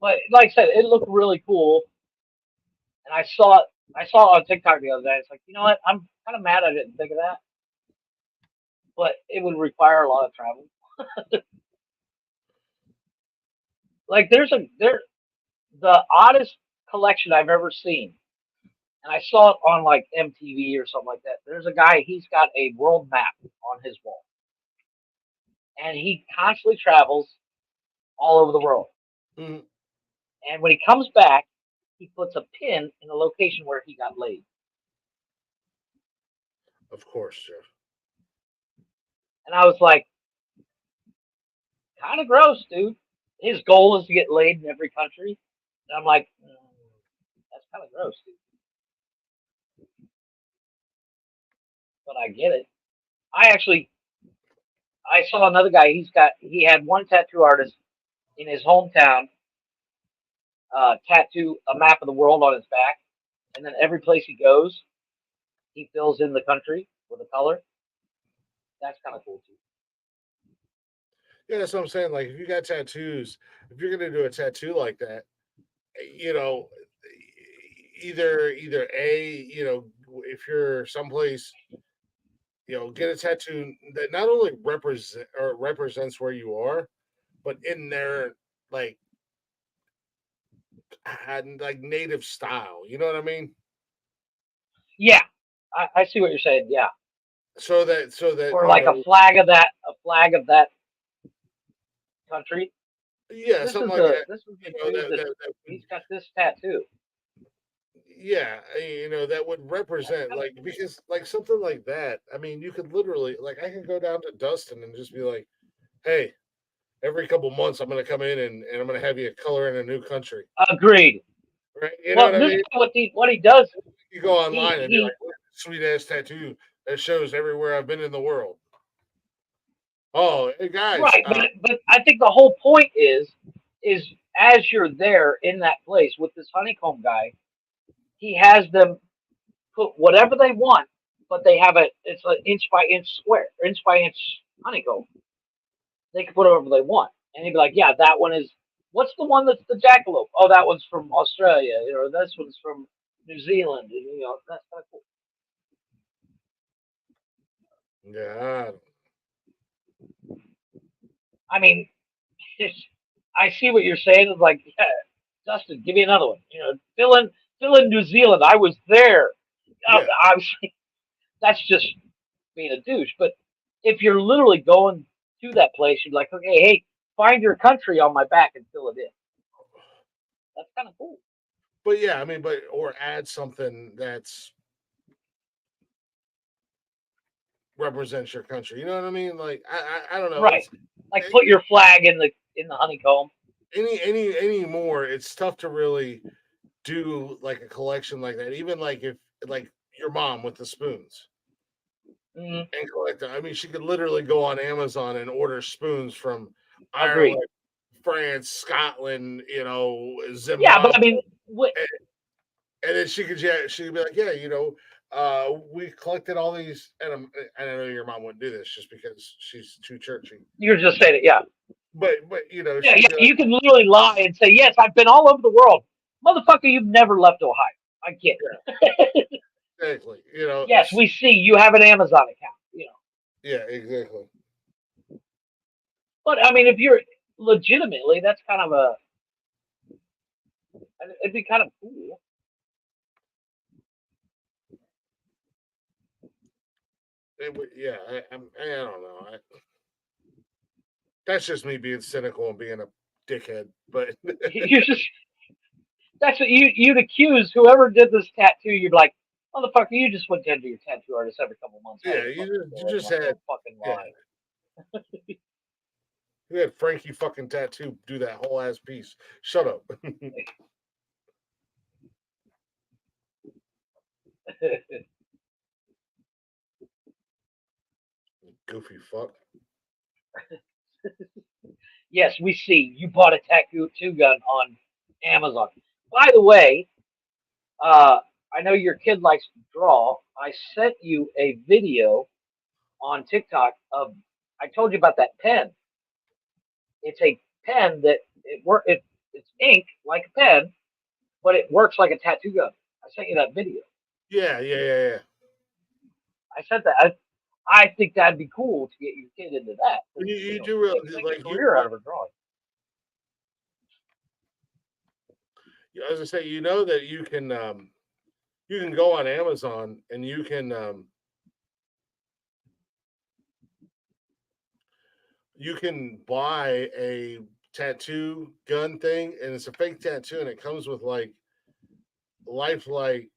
But like I said, it looked really cool, and I saw it. I saw it on TikTok the other day. It's like, you know what? I'm kind of mad I didn't think of that, but it would require a lot of travel. Like there the oddest collection I've ever seen, and I saw it on like MTV or something like that. There's a guy. He's got a world map on his wall, and he constantly travels all over the world. Mhm. And when he comes back, he puts a pin in the location where he got laid. Of course, Jeff. And I was like, kind of gross, dude. His goal is to get laid in every country. And I'm like, that's kind of gross, dude. But I get it. I saw another guy. He had one tattoo artist in his hometown tattoo a map of the world on his back, and then every place he goes, he fills in the country with a color. That's kind of cool too. Yeah, that's what I'm saying. Like, if you got tattoos, if you're gonna do a tattoo like that, you know, either a, if you're someplace, get a tattoo that not only represents where you are, but in their like like native style. You know what I mean? Yeah, I see what you're saying. Yeah, So that or like a flag of that country. yeah, something like that. This is the You know dude that that he's got this tattoo. yeah, that would represent like because like something like that. I mean, you could literally like I could go down to Dustin and just be like, hey, every couple months I'm gonna come in and I'm gonna have you color in a new country. Agreed. Right? You know Well, what I this mean? is what he does. You go online and be He like, sweet ass tattoo that shows everywhere I've been in the world. Oh, hey guys, right, but I think the whole point is as you're there in that place with this honeycomb guy, he has them put whatever they want, but they have it's an inch by inch square, inch by inch honeycomb. They can put whatever they want, and he'd be like, yeah, that one is. What's the one that's the jackalope? Oh, that one's from Australia, or this one's from New Zealand, and that's kind of cool. yeah, I mean, I see what you're saying. It's like, yeah, Dustin, give me another one. Fill in New Zealand. I was there. yeah. Obviously, that's just being a douche. But if you're literally going to that place, you're like, okay, hey, find your country on my back and fill it in. That's kind of cool. But yeah, I mean, or add something that's represents your country. You know what I mean? Like I don't know. Right. Like put your flag in the honeycomb. Any more, it's tough to really do like a collection like that. Even like if like your mom with the spoons Mm, and collect them. I mean, she could literally go on Amazon and order spoons from agreed. Ireland, France, Scotland, Yeah, but Zimbabwe, I mean, and then she'd be like, yeah, we collected all these, and I know your mom wouldn't do this just because she's too churchy. you're just saying it, yeah. But Yeah, she'd be like, you can literally lie and say, yes, I've been all over the world. Motherfucker, you've never left Ohio. I get it. exactly. Yes, we see you have an Amazon account. Yeah, exactly. But I mean, if you're legitimately, that's kind of it'd be kind of cool. It would, yeah. I don't know. That's just me being cynical and being a dickhead. But You just that's what you'd accuse whoever did this tattoo. You'd be like, motherfucker, you just went to your tattoo artist every couple months. yeah, you just had fucking yeah, lie. you had Frankie fucking tattoo do that whole ass piece. Shut up, goofy fuck. Yes, we see you bought a tattoo gun on Amazon. By the way, I know your kid likes to draw. I sent you a video on TikTok of. I told you about that pen. It's a pen that it's ink like a pen, but it works like a tattoo gun. I sent you that video. Yeah. I said that. I think that'd be cool to get your kid into that. You do realize, make like, a career out of her drawing. As I say, you know that you can go on Amazon and you can buy a tattoo gun thing, and it's a fake tattoo, and it comes with like lifelike,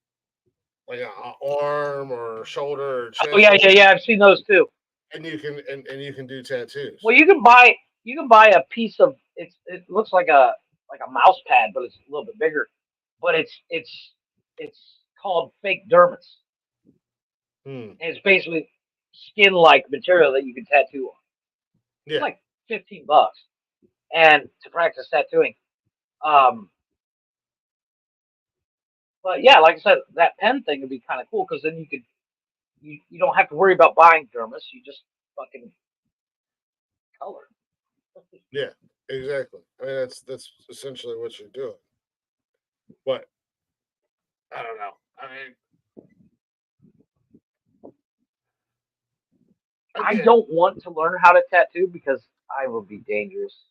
like an arm or shoulder or chest. Oh yeah. I've seen those too. And you can and you can do tattoos. Well, you can buy a piece of it looks like a mouse pad, but it's a little bit bigger. But it's called fake dermis. And it's basically skin like material that you can tattoo on. Yeah. It's like $15 and to practice tattooing. But yeah, like I said, that pen thing would be kind of cool because then you don't have to worry about buying dermis. You just fucking color. Yeah, exactly. I mean, that's essentially what you're doing. But I don't know. I mean, I don't want to learn how to tattoo because I would be dangerous.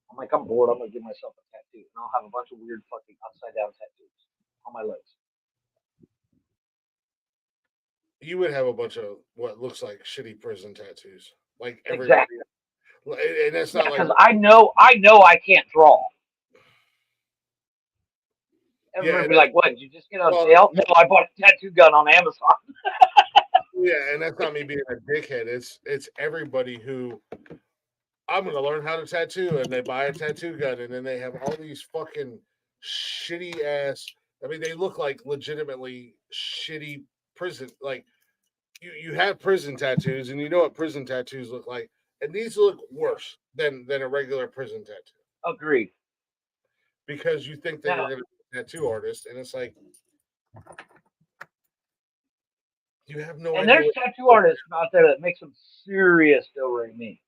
I'm like, I'm bored. I'm gonna give myself a tattoo, and I'll have a bunch of weird fucking upside down tattoos on my legs. you would have a bunch of what looks like shitty prison tattoos, like everybody. Exactly. And that's not because like I know I can't draw. Everybody be like, "What? Did you just get out of jail?" No, I bought a tattoo gun on Amazon. Yeah, and that's not me being a dickhead. It's everybody who I'm gonna learn how to tattoo, and they buy a tattoo gun, and then they have all these fucking shitty ass. I mean, they look like legitimately shitty prison. Like you have prison tattoos, and you know what prison tattoos look like, and these look worse than a regular prison tattoo. Agreed. Because you think that you're gonna be a tattoo artist, and it's like you have no idea. And there's tattoo artists out there that make some serious dough right me.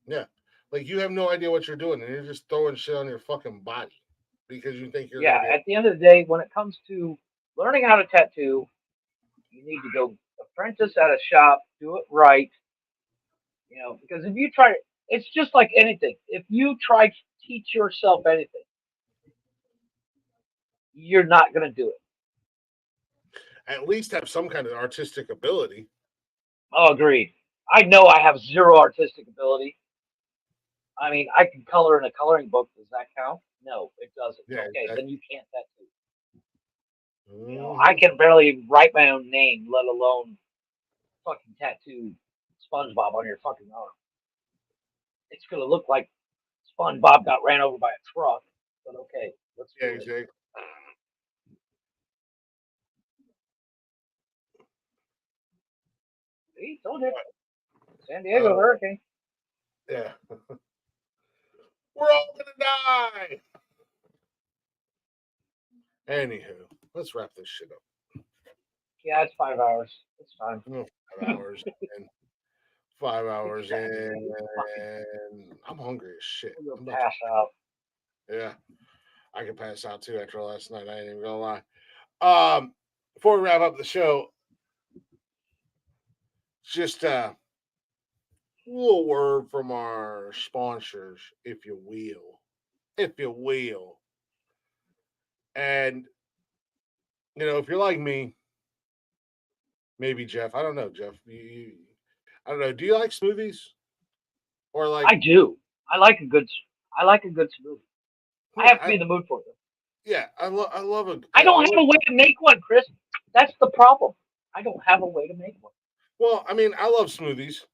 Yeah. Like you have no idea what you're doing, and you're just throwing shit on your fucking body because you think you're. Yeah. At the end of the day, when it comes to learning how to tattoo, you need to go apprentice at a shop, do it right. You know, because if you try, it's just like anything. If you try to teach yourself anything, you're not going to do it. At least have some kind of artistic ability. Oh, agreed. I know I have zero artistic ability. I mean, I can color in a coloring book. Does that count? No, it doesn't. Yeah, okay, exactly. then you can't tattoo. You know, I can barely write my own name, let alone fucking tattoo SpongeBob on your fucking arm. It's gonna look like SpongeBob got ran over by a truck. But okay, let's do it. Exactly. See, told you. San Diego hurricane. Yeah. We're all gonna die. Anywho, let's wrap this shit up. Yeah, it's 5 hours. It's fine. 5 hours in. 5 hours in, and I'm hungry as shit. I'm gonna pass out. Yeah, I can pass out too after last night. I ain't even gonna lie. Before we wrap up the show, just a little word from our sponsors, if you will. And you know, if you're like me, maybe Jeff. I don't know, Jeff. I don't know. Do you like smoothies? Or like I do. I like a good smoothie. I have to be in the mood for it. Yeah, I love a. I don't have a way to make one, Chris. That's the problem. I don't have a way to make one. Well, I mean, I love smoothies,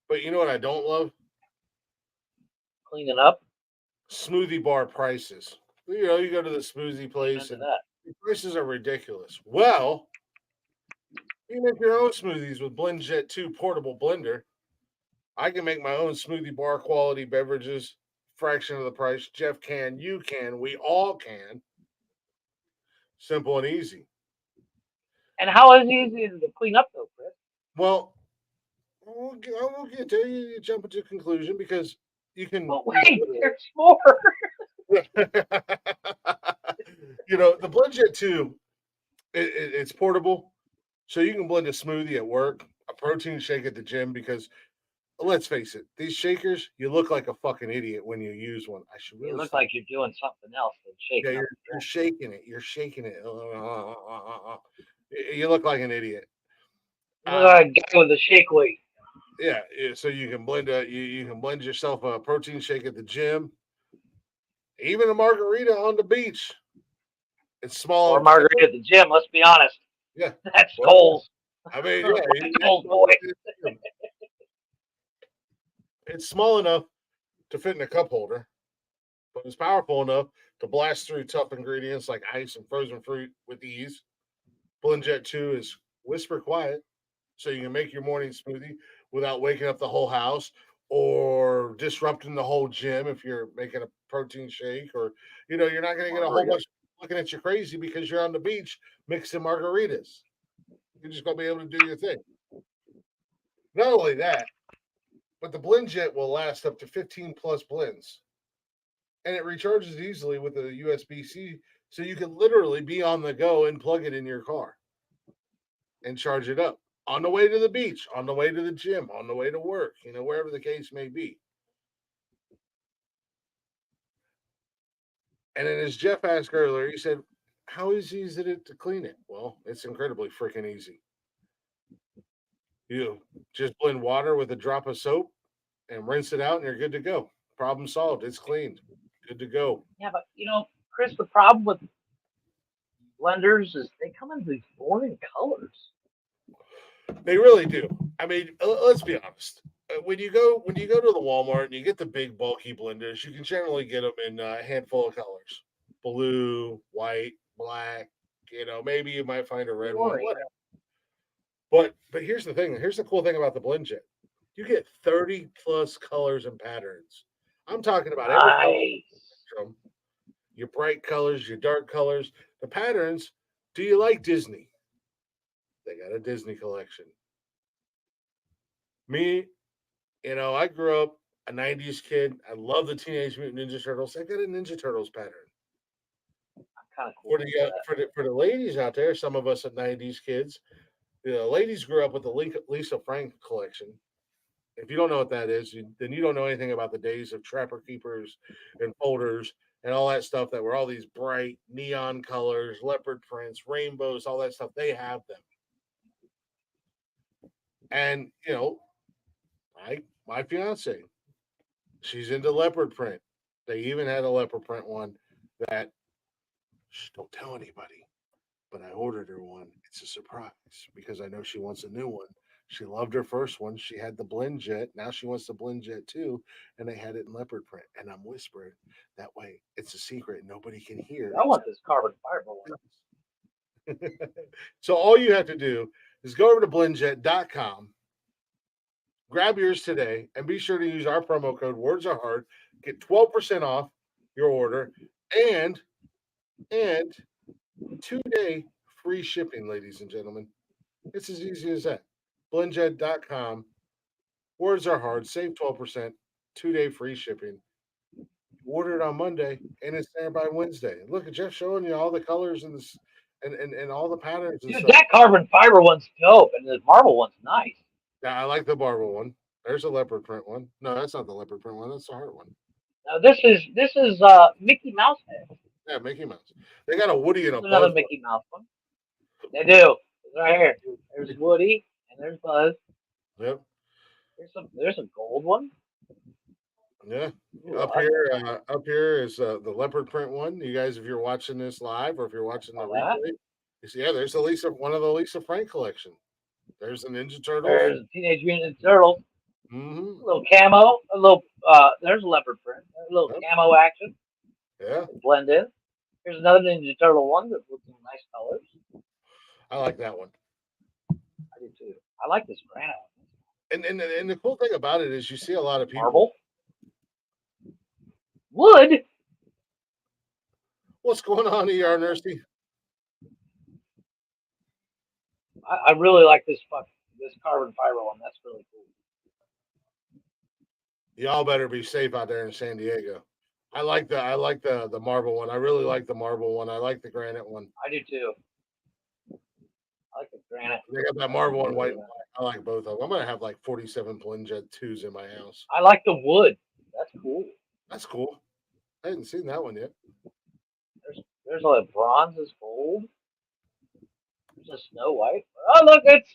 but you know what I don't love? Cleaning up. Smoothie bar prices. You know, you go to the smoothie place and That. the prices are ridiculous. Well, you make your own smoothies with BlendJet 2 portable blender. I can make my own smoothie bar quality beverages, fraction of the price. Jeff can, you can, we all can. Simple and easy. And how is it easy to clean up though, Chris? Well, I won't get to you. You jump into a conclusion because you can. But wait, there's more. You know, the BlendJet 2, it's portable, so you can blend a smoothie at work, a protein shake at the gym, because let's face it, these shakers, you look like a fucking idiot when you use one. I should really You look like you're doing something else than shaking. Yeah, you're shaking it. You're shaking it. You look like an idiot. You look like a guy with a shake weight. Yeah, so you can blend you can blend yourself a protein shake at the gym, even a margarita on the beach. It's small. Or a margarita at the gym. Let's be honest. Yeah, that's goals. I mean, goals, boy. It's small enough to fit in a cup holder, but it's powerful enough to blast through tough ingredients like ice and frozen fruit with ease. BlendJet 2 is whisper quiet, so you can make your morning smoothie without waking up the whole house or disrupting the whole gym if you're making a protein shake, or you're not going to get a whole bunch looking at you crazy because you're on the beach mixing margaritas. You're just going to be able to do your thing. Not only that, but the BlendJet will last up to 15 plus blends, and it recharges easily with a USB-C, so you can literally be on the go and plug it in your car and charge it up on the way to the beach, on the way to the gym, on the way to work, wherever the case may be. And then, as Jeff asked earlier, he said, how easy is it to clean it? Well, it's incredibly freaking easy. You just blend water with a drop of soap and rinse it out, and you're good to go. Problem solved. It's cleaned. Good to go. Yeah, but Chris, the problem with blenders is they come in these boring colors. They really do. I mean, let's be honest. When you go to the Walmart and you get the big bulky blenders, you can generally get them in a handful of colors: blue, white, black. Maybe you might find a red one. But here's the thing. Here's the cool thing about the BlendJet. You get 30 plus colors and patterns. I'm talking about every color, your bright colors, your dark colors, the patterns. Do you like Disney? They got a Disney collection. Me, I grew up a 90s kid. I love the Teenage Mutant Ninja Turtles. I got a Ninja Turtles pattern. Kind of cool. For the ladies out there, some of us at 90s kids, the ladies grew up with the Lisa Frank collection. If you don't know what that is, then you don't know anything about the days of Trapper Keepers and folders and all that stuff that were all these bright neon colors, leopard prints, rainbows, all that stuff. They have them. And, my fiance, she's into leopard print. They even had a leopard print one that, don't tell anybody, but I ordered her one. It's a surprise because I know she wants a new one. She loved her first one. She had the BlendJet. Now she wants the BlendJet 2, and they had it in leopard print. And I'm whispering. That way, it's a secret. Nobody can hear. I want this carbon fiber one. So all you have to do is go over to blendjet.com, grab yours today, and be sure to use our promo code Words Are Hard. Get 12% off your order and 2-day free shipping, ladies and gentlemen. It's as easy as that. Blendjet.com. Words Are Hard. Save 12%. 2-day free shipping. Order it on Monday, and it's there by Wednesday. Look at Jeff showing you all the colors and this and all the patterns. And Dude, stuff. that carbon fiber one's dope, and the marble one's nice. Yeah, I like the marble one. There's a leopard print one. No, that's not the leopard print one. That's the heart one. Now this is Mickey Mouse head. Yeah, Mickey Mouse. They got a Woody and a Buzz. Another Mickey Mouse one. They do. It's right here. There's Woody and there's Buzz. Yep. There's a gold one. Yeah. Ooh, Up I like here, that. up here is the leopard print one. You guys, if you're watching this live or if you're watching the All that. replay, you see, yeah, there's one of the Lisa Frank collection. There's the Ninja Turtles. There's Teenage Mutant Ninja Turtles. Mm-hmm. A little camo. A little. There's a leopard print. A little Yep. camo action. Yeah, Blend in. Here's another Ninja Turtle one with some nice colors. I like that one. I do too. I like this granite one. And the cool thing about it is you see a lot of people. Marble. Wood. What's going on, ER Nursey? I really like this carbon fiber one. That's really cool. Y'all better be safe out there in San Diego. I like the marble one. I really like the marble one. I like the granite one. I do too. I like the granite. They got that marble and white. I like both of them. I'm gonna have like 47 Blendjet 2s in my house. I like the wood. That's cool. That's cool. I hadn't seen that one yet. There's like bronze is gold. There's a Snow White. Oh look, it's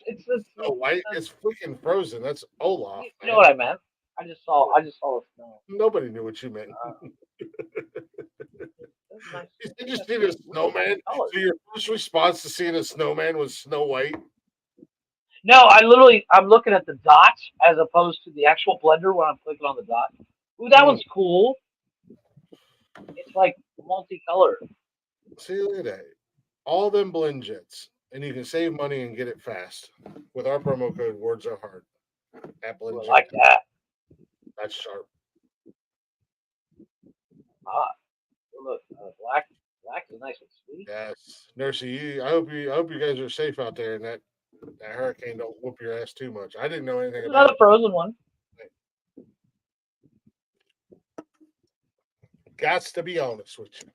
Snow White. It's freaking frozen. That's Olaf. You know what I meant? I just saw the snow. Nobody knew what you meant. Nice. You just seen a snowman. So your first response to seeing a snowman was Snow White. No, I'm looking at the dots as opposed to the actual blender when I'm clicking on the dot. Ooh, that one's cool. It's like multicolored. See, look at that. All them Blendjets. And you can save money and get it fast with our promo code Words Are Hard. At I Blendjet. like that. That's sharp. Look, black is nice and sweet. Yes, Nursey. I hope you guys are safe out there, and that hurricane don't whoop your ass too much. I didn't know anything There's about another frozen one. Gots to be honest with you.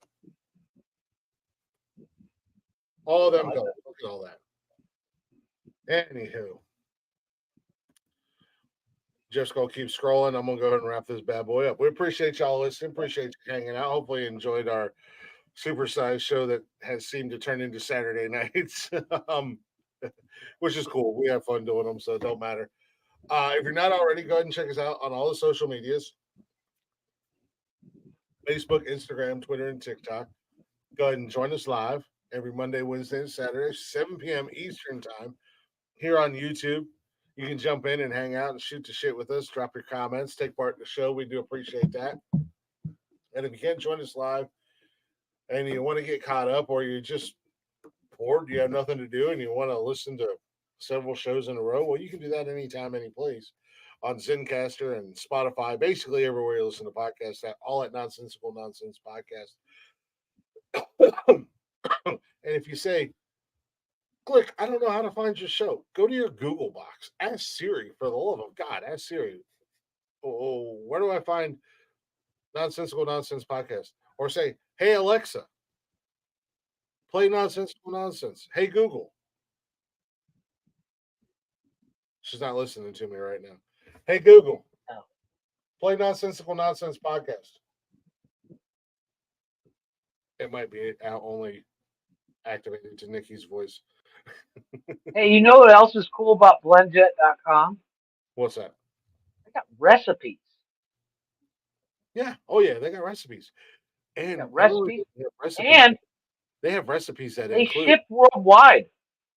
All them go. Look at all that. Anywho, just gonna keep scrolling. I'm gonna go ahead and wrap this bad boy up. We appreciate y'all listening. Appreciate you hanging out. Hopefully, you enjoyed our supersized show that has seemed to turn into Saturday nights, which is cool. We have fun doing them, so it don't matter. If you're not already, go ahead and check us out on all the social medias: Facebook, Instagram, Twitter, and TikTok. Go ahead and join us live every Monday, Wednesday, and Saturday, 7 p.m. Eastern time here on YouTube. You can jump in and hang out and shoot the shit with us. Drop your comments. Take part in the show. We do appreciate that. And if you can't join us live and you want to get caught up or you're just bored, you have nothing to do, and you want to listen to several shows in a row, well, you can do that anytime, any place on Zencaster and Spotify, basically everywhere you listen to podcasts, all at Nonsensical Nonsense Podcast. And if you say, Click, I don't know how to find your show, go to your Google box. Ask Siri, for the love of God. Ask Siri, where do I find Nonsensical Nonsense Podcast? Or say, hey, Alexa, play Nonsensical Nonsense. Hey, Google. She's not listening to me right now. Hey, Google, play Nonsensical Nonsense Podcast. It might be only activated to Nikki's voice. Hey, you know what else is cool about blendjet.com? What's that? They got recipes. Yeah. Oh, yeah. They got recipes. And recipes. And they have recipes that they include. ship worldwide.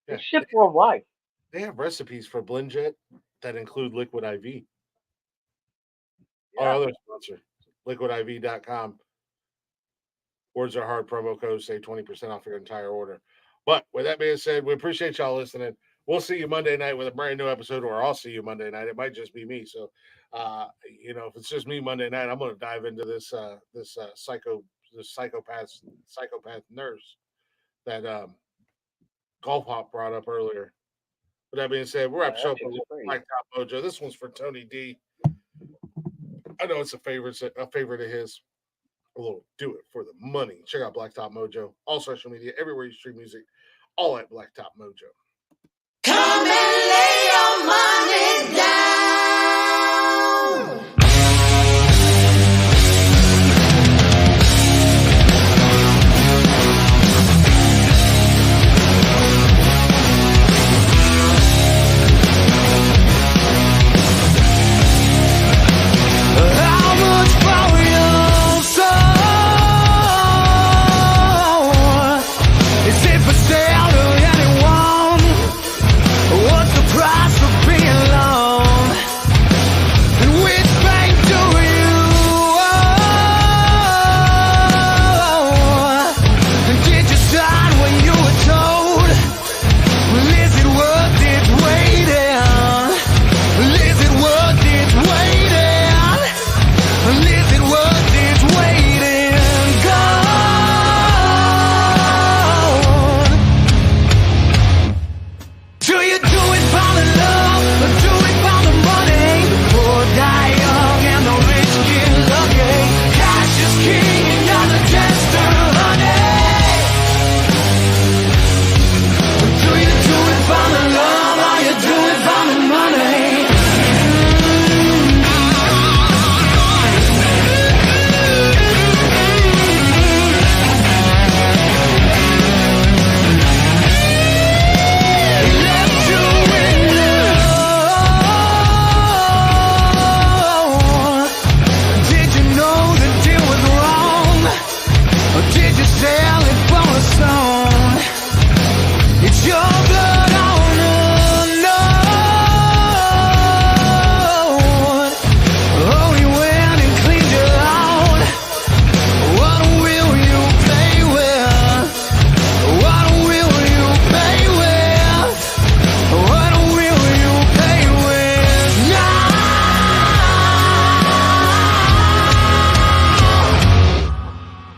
Yeah, they ship worldwide. They have recipes for Blendjet that include Liquid IV. Yeah. Our other sponsor, liquidiv.com. Words Are Hard promo code, save 20% off your entire order. But with that being said, we appreciate y'all listening. We'll see you Monday night with a brand new episode, or I'll see you Monday night. It might just be me. So, if it's just me Monday night, I'm going to dive into this psychopath nurse that Golf Hop brought up earlier. With that being said, we're up show for Black Top Mojo. This one's for Tony D. I know it's a favorite of his. We'll do it for the money. Check out Blacktop Mojo, all social media, everywhere you stream music, all at Blacktop Mojo. Come and lay your money down. How much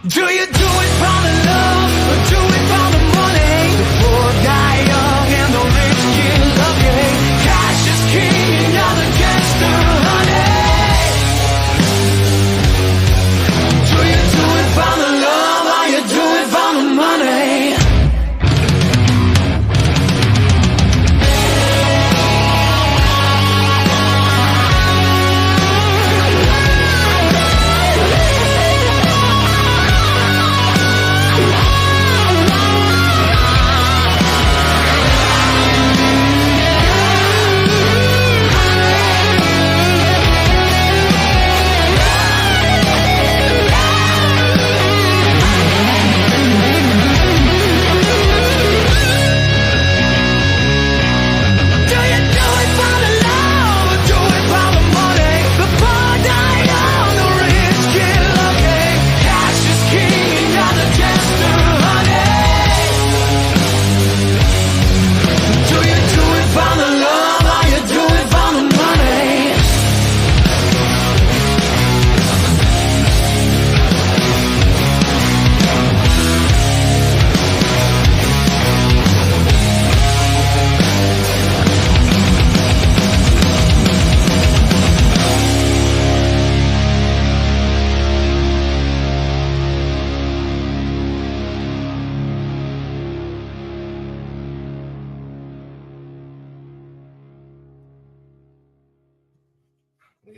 Do you do it for the love or do it for the money? The poor die young and the rich get lucky. Cash is king and you're the gangster, honey. Do you do it for the love or you do it for the money?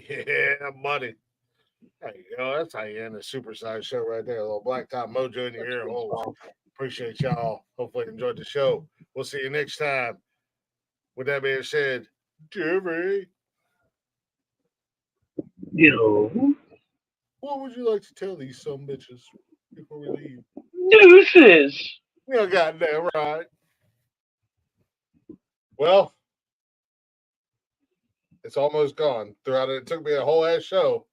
Yeah, buddy. There you go. That's how you end a supersized show right there. A little blacktop mojo in your ear holes. Appreciate y'all. Hopefully you enjoyed the show. We'll see you next time. With that being said, Jerry, what would you like to tell these some bitches before we leave? Deuces. Yeah, goddamn right. Well, it's almost gone. Throughout it took me a whole ass show.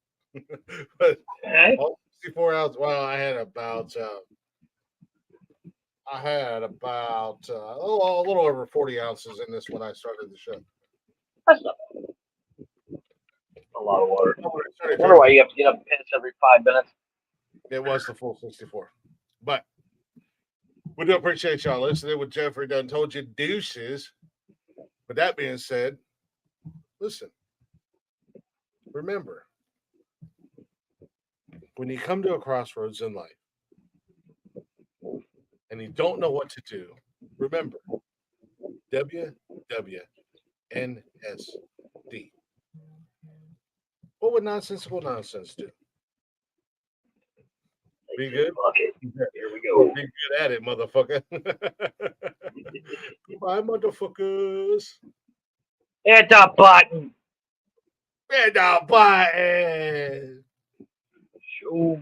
But Okay. all 64 ounces. Well, I had about a little over 40 ounces in this when I started the show. That's not a lot of water. I wonder why you have to get up and piss every 5 minutes. It was the full 64. But we do appreciate y'all listening. With Jeffrey done told you deuces. With that being said, listen. Remember, when you come to a crossroads in life and you don't know what to do, remember WWNSD. What would Nonsensical Nonsense do? Be good? Here we go. Be good at it, motherfucker. Bye, motherfuckers. Hit the button. Hit the button. Show